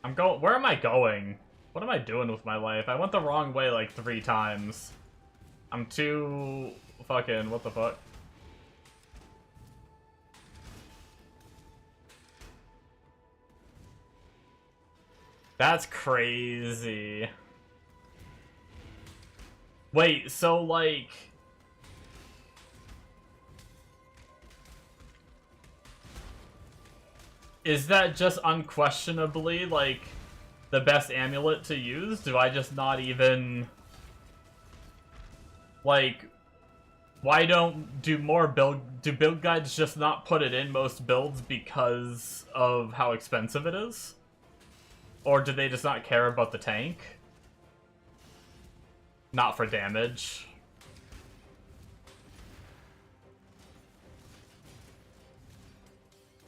I'm going. Where am I going? What am I doing with my life? I went the wrong way like 3 times. I'm too fucking. What the fuck? That's crazy. Wait, so like... Is that just unquestionably, like, the best amulet to use? Do I just not even... Like, why don't... Do build guides just not put it in most builds because of how expensive it is? Or do they just not care about the tank? Not for damage.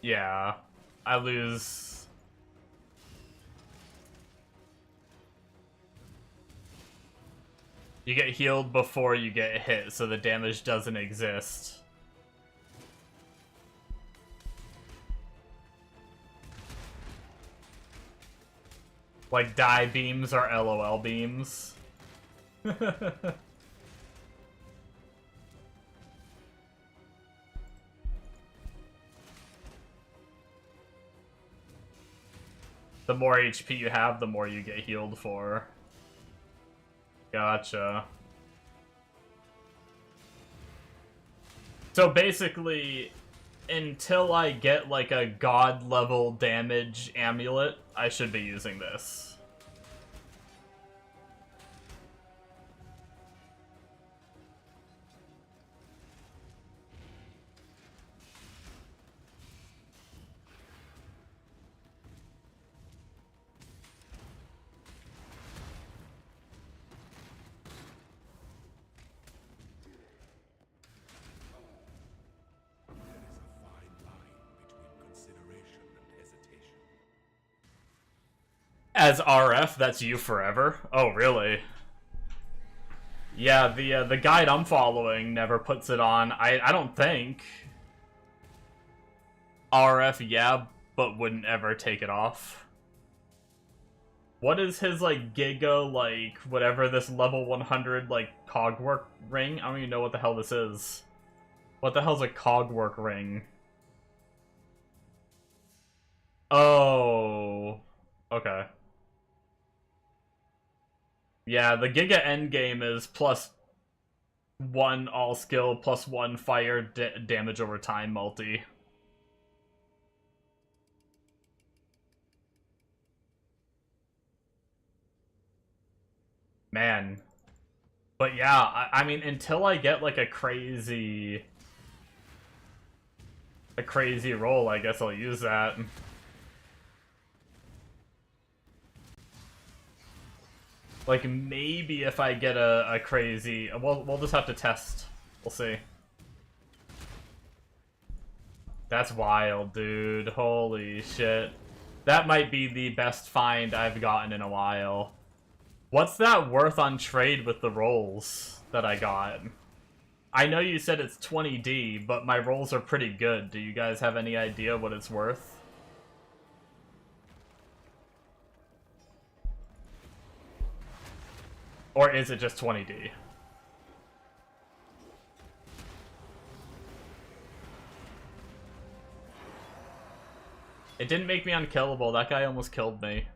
Yeah. I lose... You get healed before you get hit, so the damage doesn't exist. Like, die beams are LOL beams. The more HP you have, the more you get healed for. Gotcha. So basically, until I get like a god level damage amulet, I should be using this. As RF, that's you forever? Oh, really? Yeah, the guide I'm following never puts it on. I don't think. RF, yeah, but wouldn't ever take it off. What is his, like, Giga, like, whatever this level 100, like, cogwork ring? I don't even know what the hell this is. What the hell's a cogwork ring? Oh. Okay. Yeah, the Giga endgame is +1 all skill, +1 fire damage over time multi. Man. But yeah, I mean, until I get like a crazy roll, I guess I'll use that. Like, maybe if I get a crazy... We'll just have to test. We'll see. That's wild, dude. Holy shit. That might be the best find I've gotten in a while. What's that worth on trade with the rolls that I got? I know you said it's 20D, but my rolls are pretty good. Do you guys have any idea what it's worth? Or is it just 20D? It didn't make me unkillable. That guy almost killed me.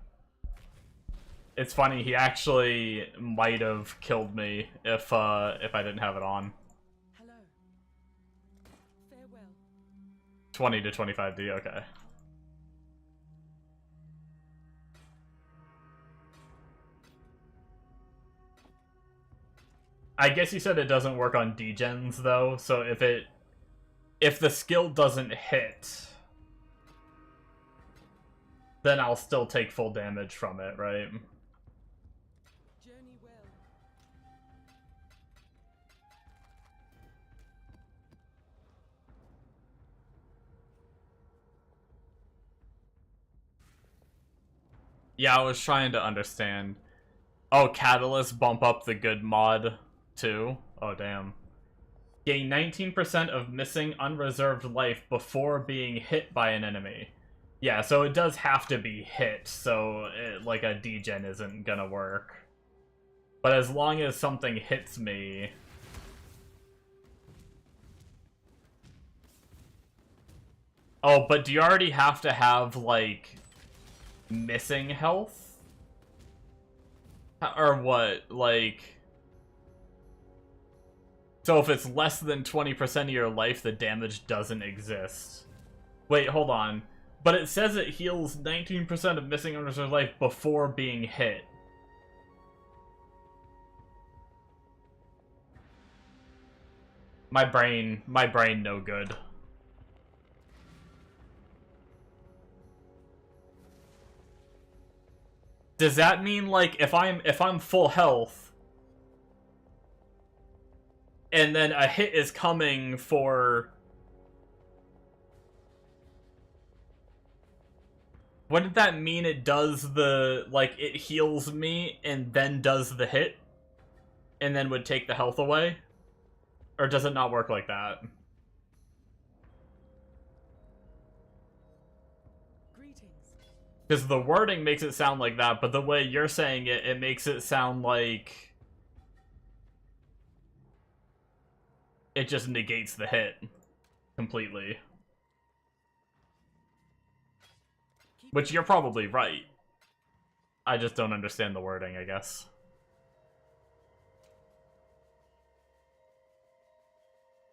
It's funny, he actually might have killed me if I didn't have it on. Hello. Farewell. 20 to 25D, okay. I guess you said it doesn't work on degens though, so if the skill doesn't hit, then I'll still take full damage from it, right? Journey well. Yeah, I was trying to understand. Oh, Catalyst bump up the good mod, too? Oh, damn. Gain 19% of missing unreserved life before being hit by an enemy. Yeah, so it does have to be hit, so like a degen isn't gonna work. But as long as something hits me... Oh, but do you already have to have, like, missing health? Or what? Like... So if it's less than 20% of your life, the damage doesn't exist. Wait, hold on. But it says it heals 19% of missing unreserved life before being hit. My brain no good. Does that mean, like, if I'm full health and then a hit is coming for... Wouldn't that mean it does the, like, it heals me and then does the hit? And then would take the health away? Or does it not work like that? Greetings. Because the wording makes it sound like that, but the way you're saying it, it makes it sound like... it just negates the hit. Completely. Which you're probably right. I just don't understand the wording, I guess.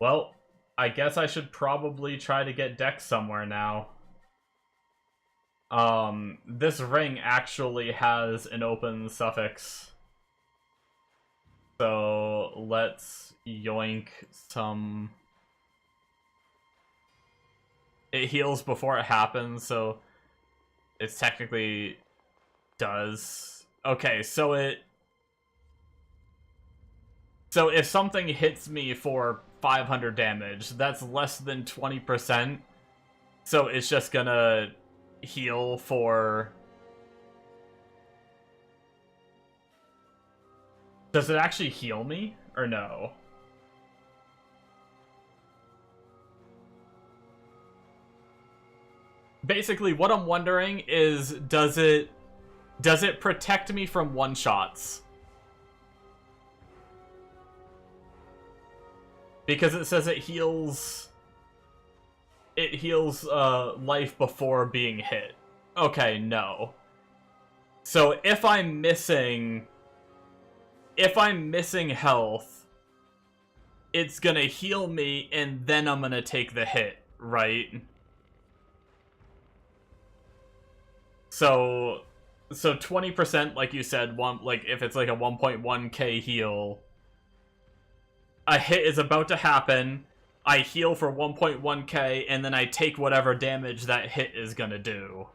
Well, I guess I should probably try to get Dex somewhere now. This ring actually has an open suffix. So, let's yoink some... It heals before it happens, so... it technically does. Okay, so it... so if something hits me for 500 damage, that's less than 20%. So it's just gonna heal for... does it actually heal me? Or no? Basically, what I'm wondering is, does it protect me from one-shots? Because it says it heals life before being hit. Okay, no. So if I'm missing health, it's gonna heal me and then I'm gonna take the hit, right? So 20%, like you said, like if it's like a 1.1k heal, a hit is about to happen, I heal for 1.1k, and then I take whatever damage that hit is gonna do.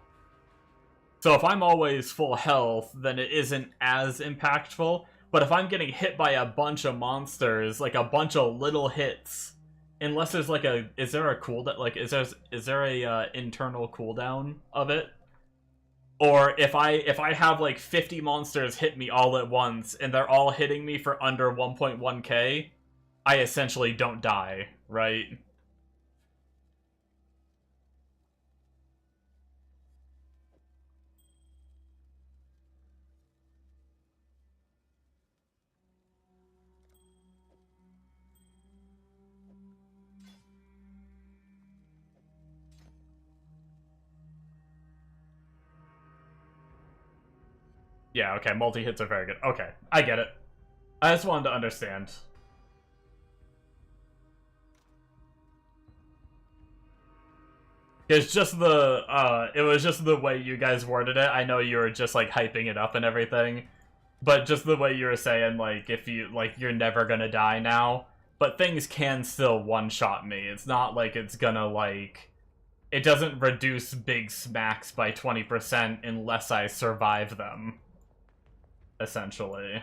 So if I'm always full health, then it isn't as impactful, but if I'm getting hit by a bunch of monsters, like a bunch of little hits, unless there's like a... is there a cooldown? Like, is there a internal cooldown of it? Or if I have like 50 monsters hit me all at once, and they're all hitting me for under 1.1k, I essentially don't die, right? Yeah, okay, multi-hits are very good. Okay, I get it. I just wanted to understand. It's just the, it was just the way you guys worded it. I know you were just, like, hyping it up and everything. But just the way you were saying, like, if you, like, you're never gonna die now. But things can still one-shot me. It's not like it's gonna, like... it doesn't reduce big smacks by 20% unless I survive them. Essentially.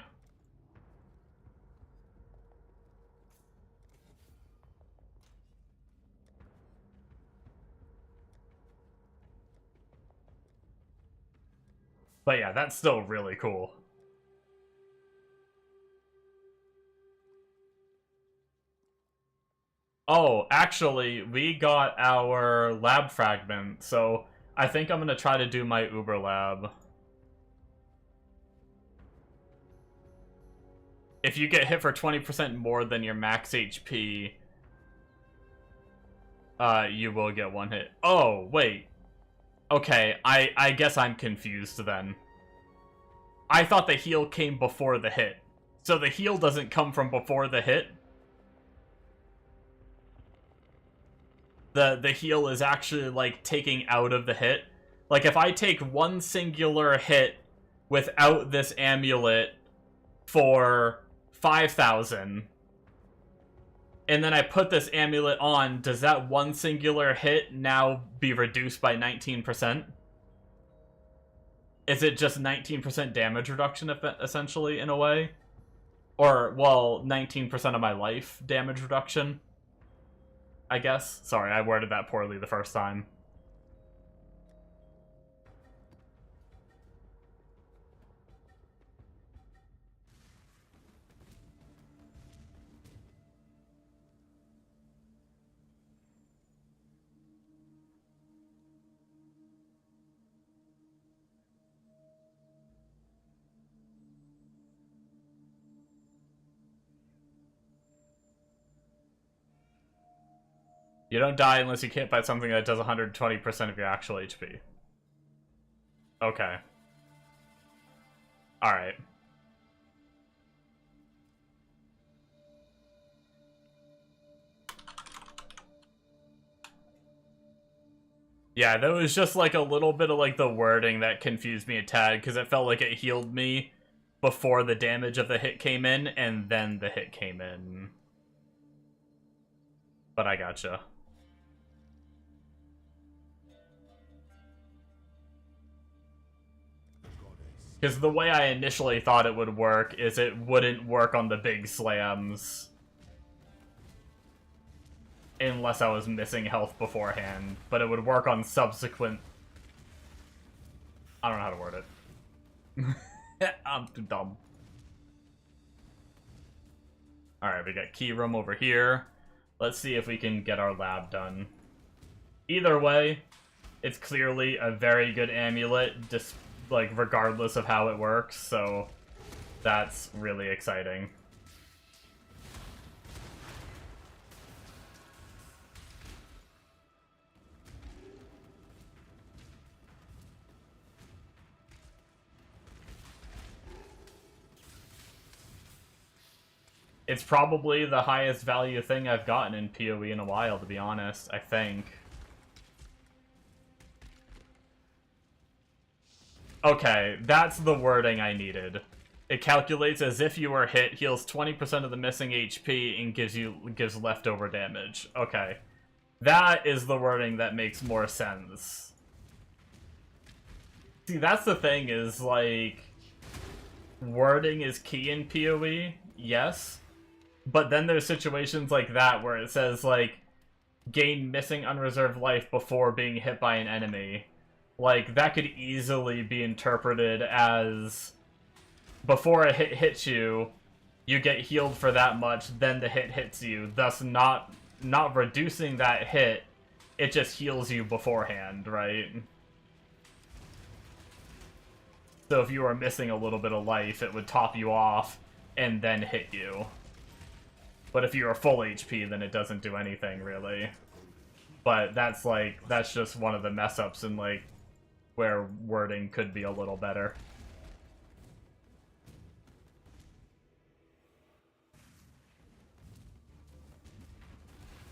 But yeah, that's still really cool. Oh, actually, we got our lab fragment, so I think I'm gonna try to do my Uber lab. If you get hit for 20% more than your max HP, you will get one hit. Oh, wait. Okay, I guess I'm confused then. I thought the heal came before the hit. So the heal doesn't come from before the hit? The heal is actually, like, taking out of the hit? Like, if I take one singular hit without this amulet for 5,000, and then I put this amulet on, does that one singular hit now be reduced by 19%? Is it just 19% damage reduction, essentially, in a way? Or, well, 19% of my life damage reduction, I guess? Sorry, I worded that poorly the first time. You don't die unless you get hit by something that does 120% of your actual HP. Okay. Alright. Yeah, there was just like a little bit of like the wording that confused me a tad, because it felt like it healed me before the damage of the hit came in, and then the hit came in. But I gotcha. Because the way I initially thought it would work is it wouldn't work on the big slams. Unless I was missing health beforehand. But it would work on subsequent... I don't know how to word it. I'm too dumb. Alright, we got key room over here. Let's see if we can get our lab done. Either way, it's clearly a very good amulet, just like regardless of how it works, so that's really exciting. It's probably the highest value thing I've gotten in PoE in a while, to be honest, I think. Okay, that's the wording I needed. It calculates as if you were hit, heals 20% of the missing HP, and gives leftover damage. Okay. That is the wording that makes more sense. See, that's the thing, is, like... wording is key in PoE, yes. But then there's situations like that where it says, like, gain missing unreserved life before being hit by an enemy. Like, that could easily be interpreted as before a hit hits you, you get healed for that much, then the hit hits you, thus not reducing that hit, it just heals you beforehand, right? So if you were missing a little bit of life, it would top you off and then hit you. But if you're full HP, then it doesn't do anything, really. But that's, like, that's just one of the mess-ups in, like, where wording could be a little better.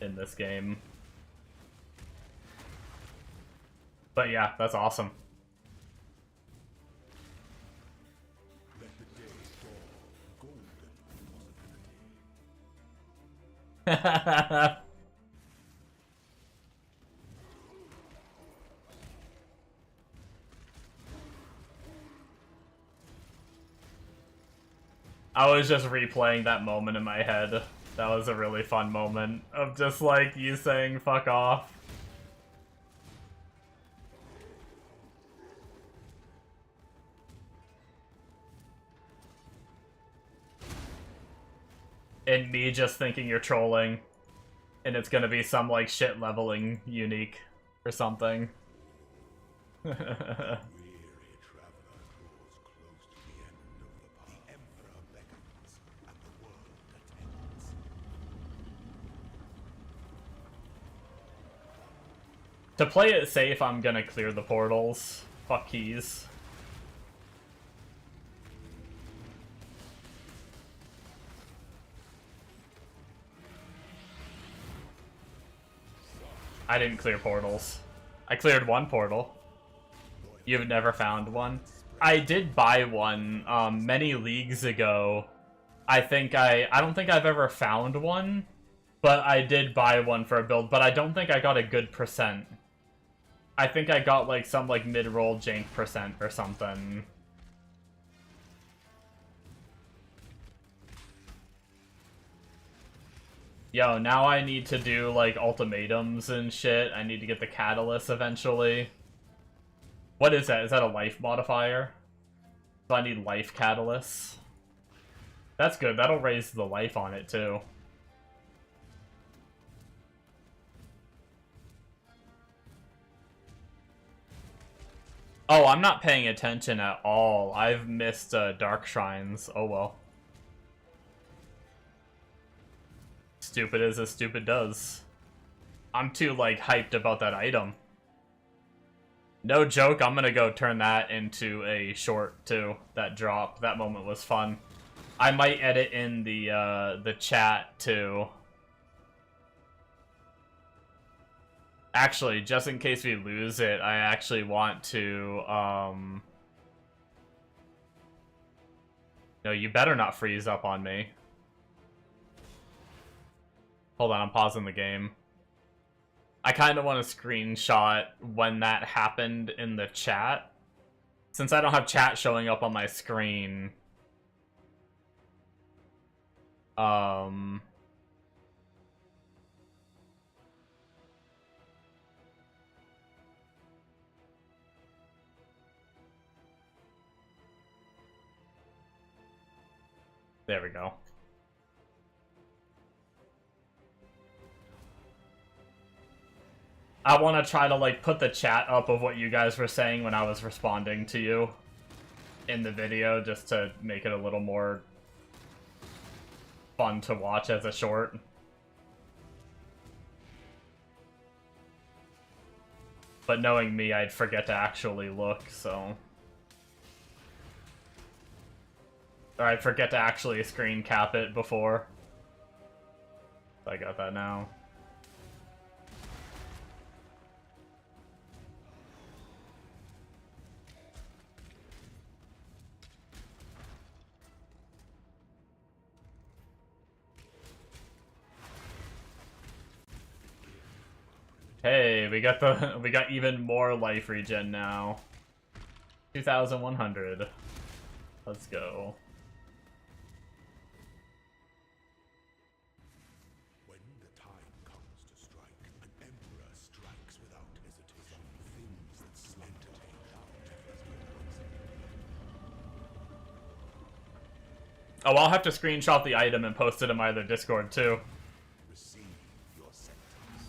In this game. But yeah, that's awesome. Let the day fall golden possibility. I was just replaying that moment in my head. That was a really fun moment of just, like, you saying fuck off. And me just thinking you're trolling. And it's gonna be some, like, shit leveling unique or something. Weary traveler draws close to the end of the path. The Emperor beckons, and the world attends. To play it safe, I'm gonna clear the portals. Fuck keys. I didn't clear portals. I cleared one portal. You've never found one? I did buy one many leagues ago. I don't think I've ever found one, but I did buy one for a build, but I don't think I got a good percent. I think I got like some like mid-roll jank percent or something. Yo, now I need to do, like, ultimatums and shit. I need to get the catalyst eventually. What is that? Is that a life modifier? So I need life catalysts. That's good. That'll raise the life on it, too. Oh, I'm not paying attention at all. I've missed Dark Shrines. Oh, well. Stupid as stupid does. I'm too, like, hyped about that item. No joke, I'm gonna go turn that into a short, too. That drop. That moment was fun. I might edit in the chat, too. Actually, just in case we lose it, I actually want to, No, you better not freeze up on me. Hold on, I'm pausing the game. I kind of want to screenshot when that happened in the chat. Since I don't have chat showing up on my screen. There we go. I want to try to, like, put the chat up of what you guys were saying when I was responding to you in the video, just to make it a little more fun to watch as a short. But knowing me, I'd forget to actually look, so... Or I'd forget to actually screen cap it before. I got that now. Hey, we got even more life regen now. 2,100. Let's go. When the time comes to strike, an emperor strikes without hesitation. Things that entertain our Oh, I'll have to screenshot the item and post it in my other Discord too. receive your sentence.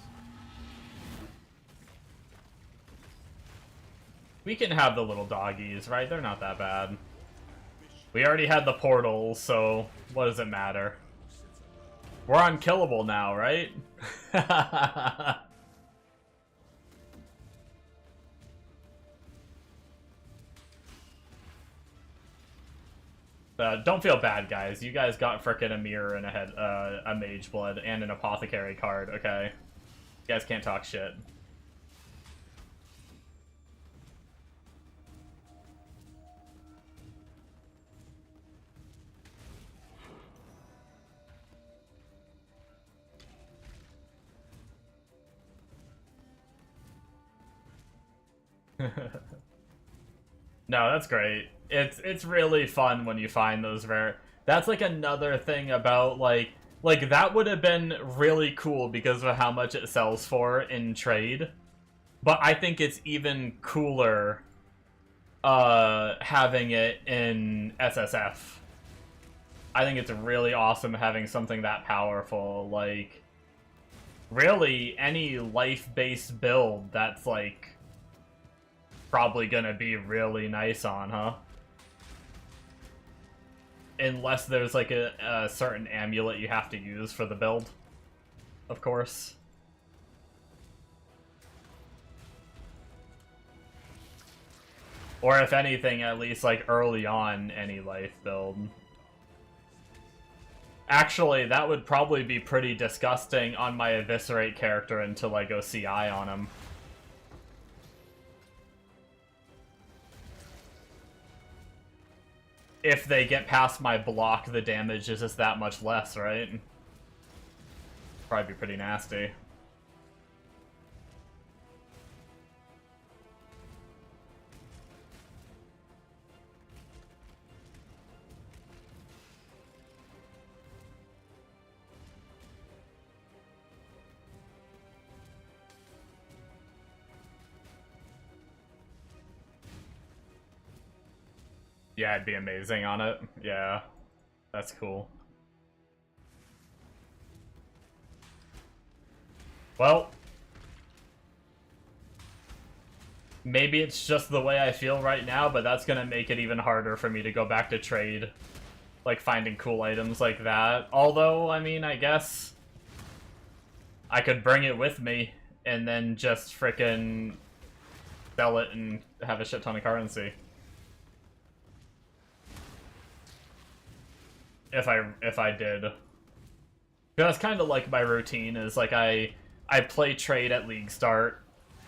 We can have the little doggies, right? They're not that bad. We already had the portals, so what does it matter? We're unkillable now, right? Don't feel bad, guys. You guys got frickin' a mirror and a mage blood and an apothecary card, okay? You guys can't talk shit. No, that's great. It's really fun when you find those rare. That's like another thing about like that would have been really cool because of how much it sells for in trade. But I think it's even cooler having it in SSF. I think it's really awesome having something that powerful. Like, really, any life-based build that's, like, probably gonna be really nice on, huh? Unless there's, like, a certain amulet you have to use for the build, of course. Or if anything, at least, like, early on, any life build. Actually, that would probably be pretty disgusting on my Eviscerate character until I go CI on him. If they get past my block, the damage is just that much less, right? Probably be pretty nasty. Yeah, it'd be amazing on it. Yeah, that's cool. Well, maybe it's just the way I feel right now, but that's gonna make it even harder for me to go back to trade. Like, finding cool items like that. Although, I mean, I guess I could bring it with me and then just frickin' sell it and have a shit ton of currency. If I did. That's kind of like my routine, is like I play trade at league start,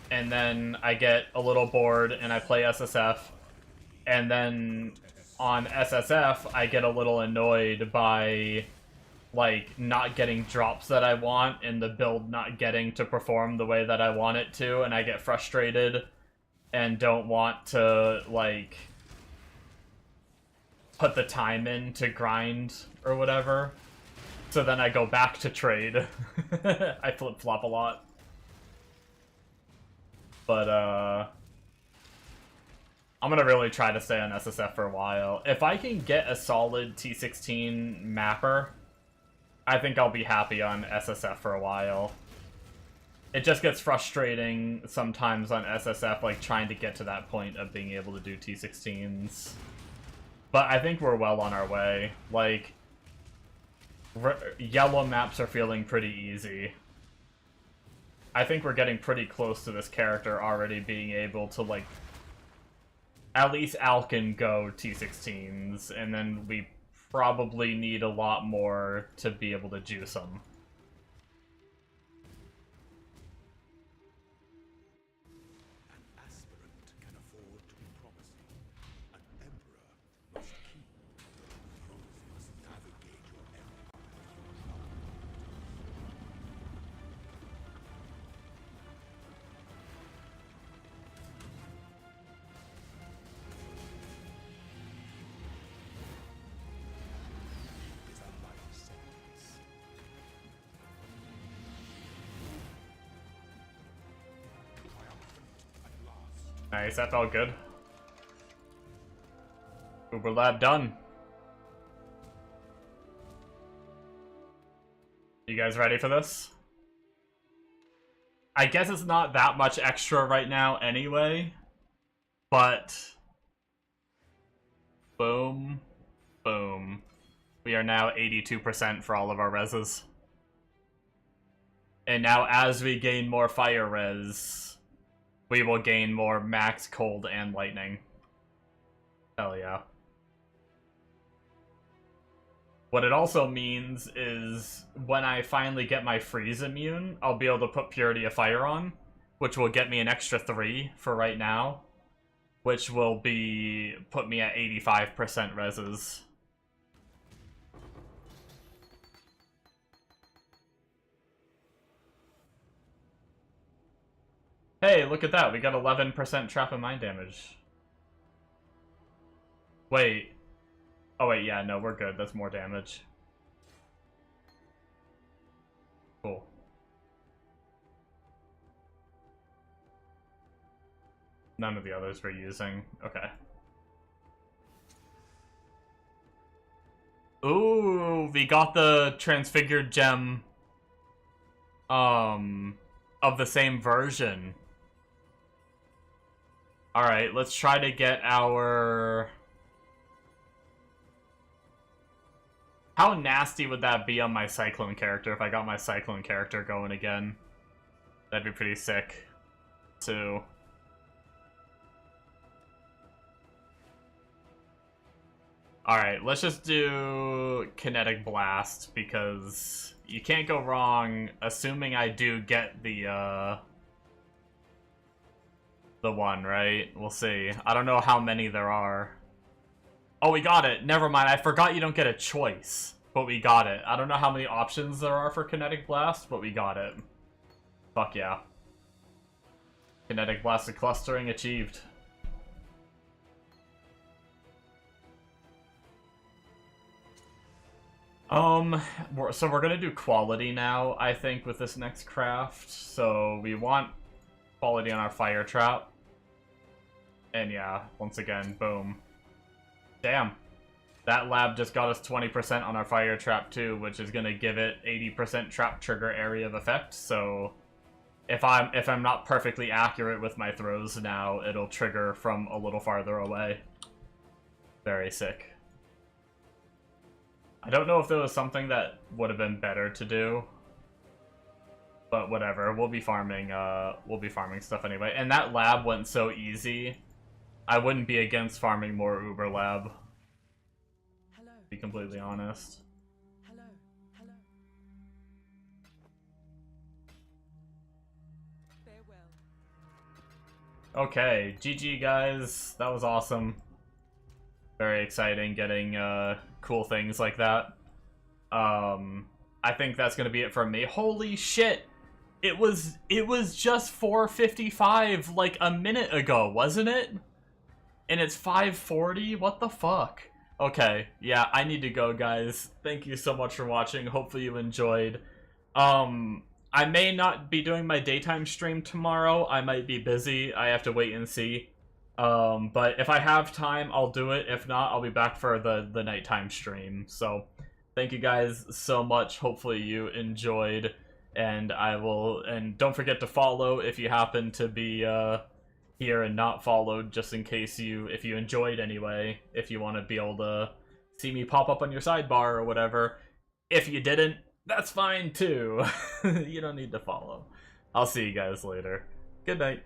and then I get a little bored and I play SSF, and then on SSF I get a little annoyed by like not getting drops that I want and the build not getting to perform the way that I want it to, and I get frustrated and don't want to like put the time in to grind or whatever. So then I go back to trade. I flip-flop a lot. But, I'm gonna really try to stay on SSF for a while. If I can get a solid T16 mapper, I think I'll be happy on SSF for a while. It just gets frustrating sometimes on SSF, like, trying to get to that point of being able to do T16s. But I think we're well on our way. Like, yellow maps are feeling pretty easy. I think we're getting pretty close to this character already being able to, like, at least Al can go T16s, and then we probably need a lot more to be able to juice them. An aspirant can afford to be promising. An emperor must keep. You must navigate your empire. Is a life sentence. Triumphant at last. Nice, that felt good. Uber Lab done. You guys ready for this? I guess it's not that much extra right now anyway, but boom, boom. We are now 82% for all of our reses. And now as we gain more fire res, we will gain more max cold and lightning. Hell yeah. What it also means is when I finally get my freeze immune, I'll be able to put Purity of Fire on, which will get me an extra 3 for right now, which will be put me at 85% reses. Hey, look at that, we got 11% trap and mine damage. Wait. Oh wait, yeah, no, we're good. That's more damage. Cool. None of the others we're using. Okay. Ooh, we got the transfigured gem of the same version. Alright, let's try to get our... How nasty would that be on my Cyclone character if I got my Cyclone character going again? That'd be pretty sick, too. Alright, let's just do Kinetic Blast, because you can't go wrong, assuming I do get the one, right? We'll see. I don't know how many there are. Oh, we got it. Never mind. I forgot you don't get a choice. But we got it. I don't know how many options there are for Kinetic Blast, but we got it. Fuck yeah. Kinetic Blast of Clustering achieved. So we're gonna do quality now, I think, with this next craft. So we want quality on our fire trap. And yeah, once again, boom. Damn. That lab just got us 20% on our fire trap too, which is gonna give it 80% trap trigger area of effect, so if I'm not perfectly accurate with my throws now, it'll trigger from a little farther away. Very sick. I don't know if there was something that would have been better to do, but whatever. We'll be farming stuff anyway. And that lab went so easy. I wouldn't be against farming more Uber Lab. Hello. To be completely honest. Hello. Hello. Farewell. Okay, GG guys. That was awesome. Very exciting getting cool things like that. I think that's gonna be it from me. Holy shit! It was just 4:55 like a minute ago, wasn't it? And it's 5:40? What the fuck? Okay, yeah, I need to go, guys. Thank you so much for watching. Hopefully you enjoyed. I may not be doing my daytime stream tomorrow. I might be busy. I have to wait and see. But if I have time, I'll do it. If not, I'll be back for the nighttime stream. So, thank you guys so much. Hopefully you enjoyed. And and don't forget to follow if you happen to be, here and not followed, just in case if you enjoyed anyway, if you want to be able to see me pop up on your sidebar or whatever. If you didn't, that's fine too. You don't need to follow. I'll see you guys later. Good night.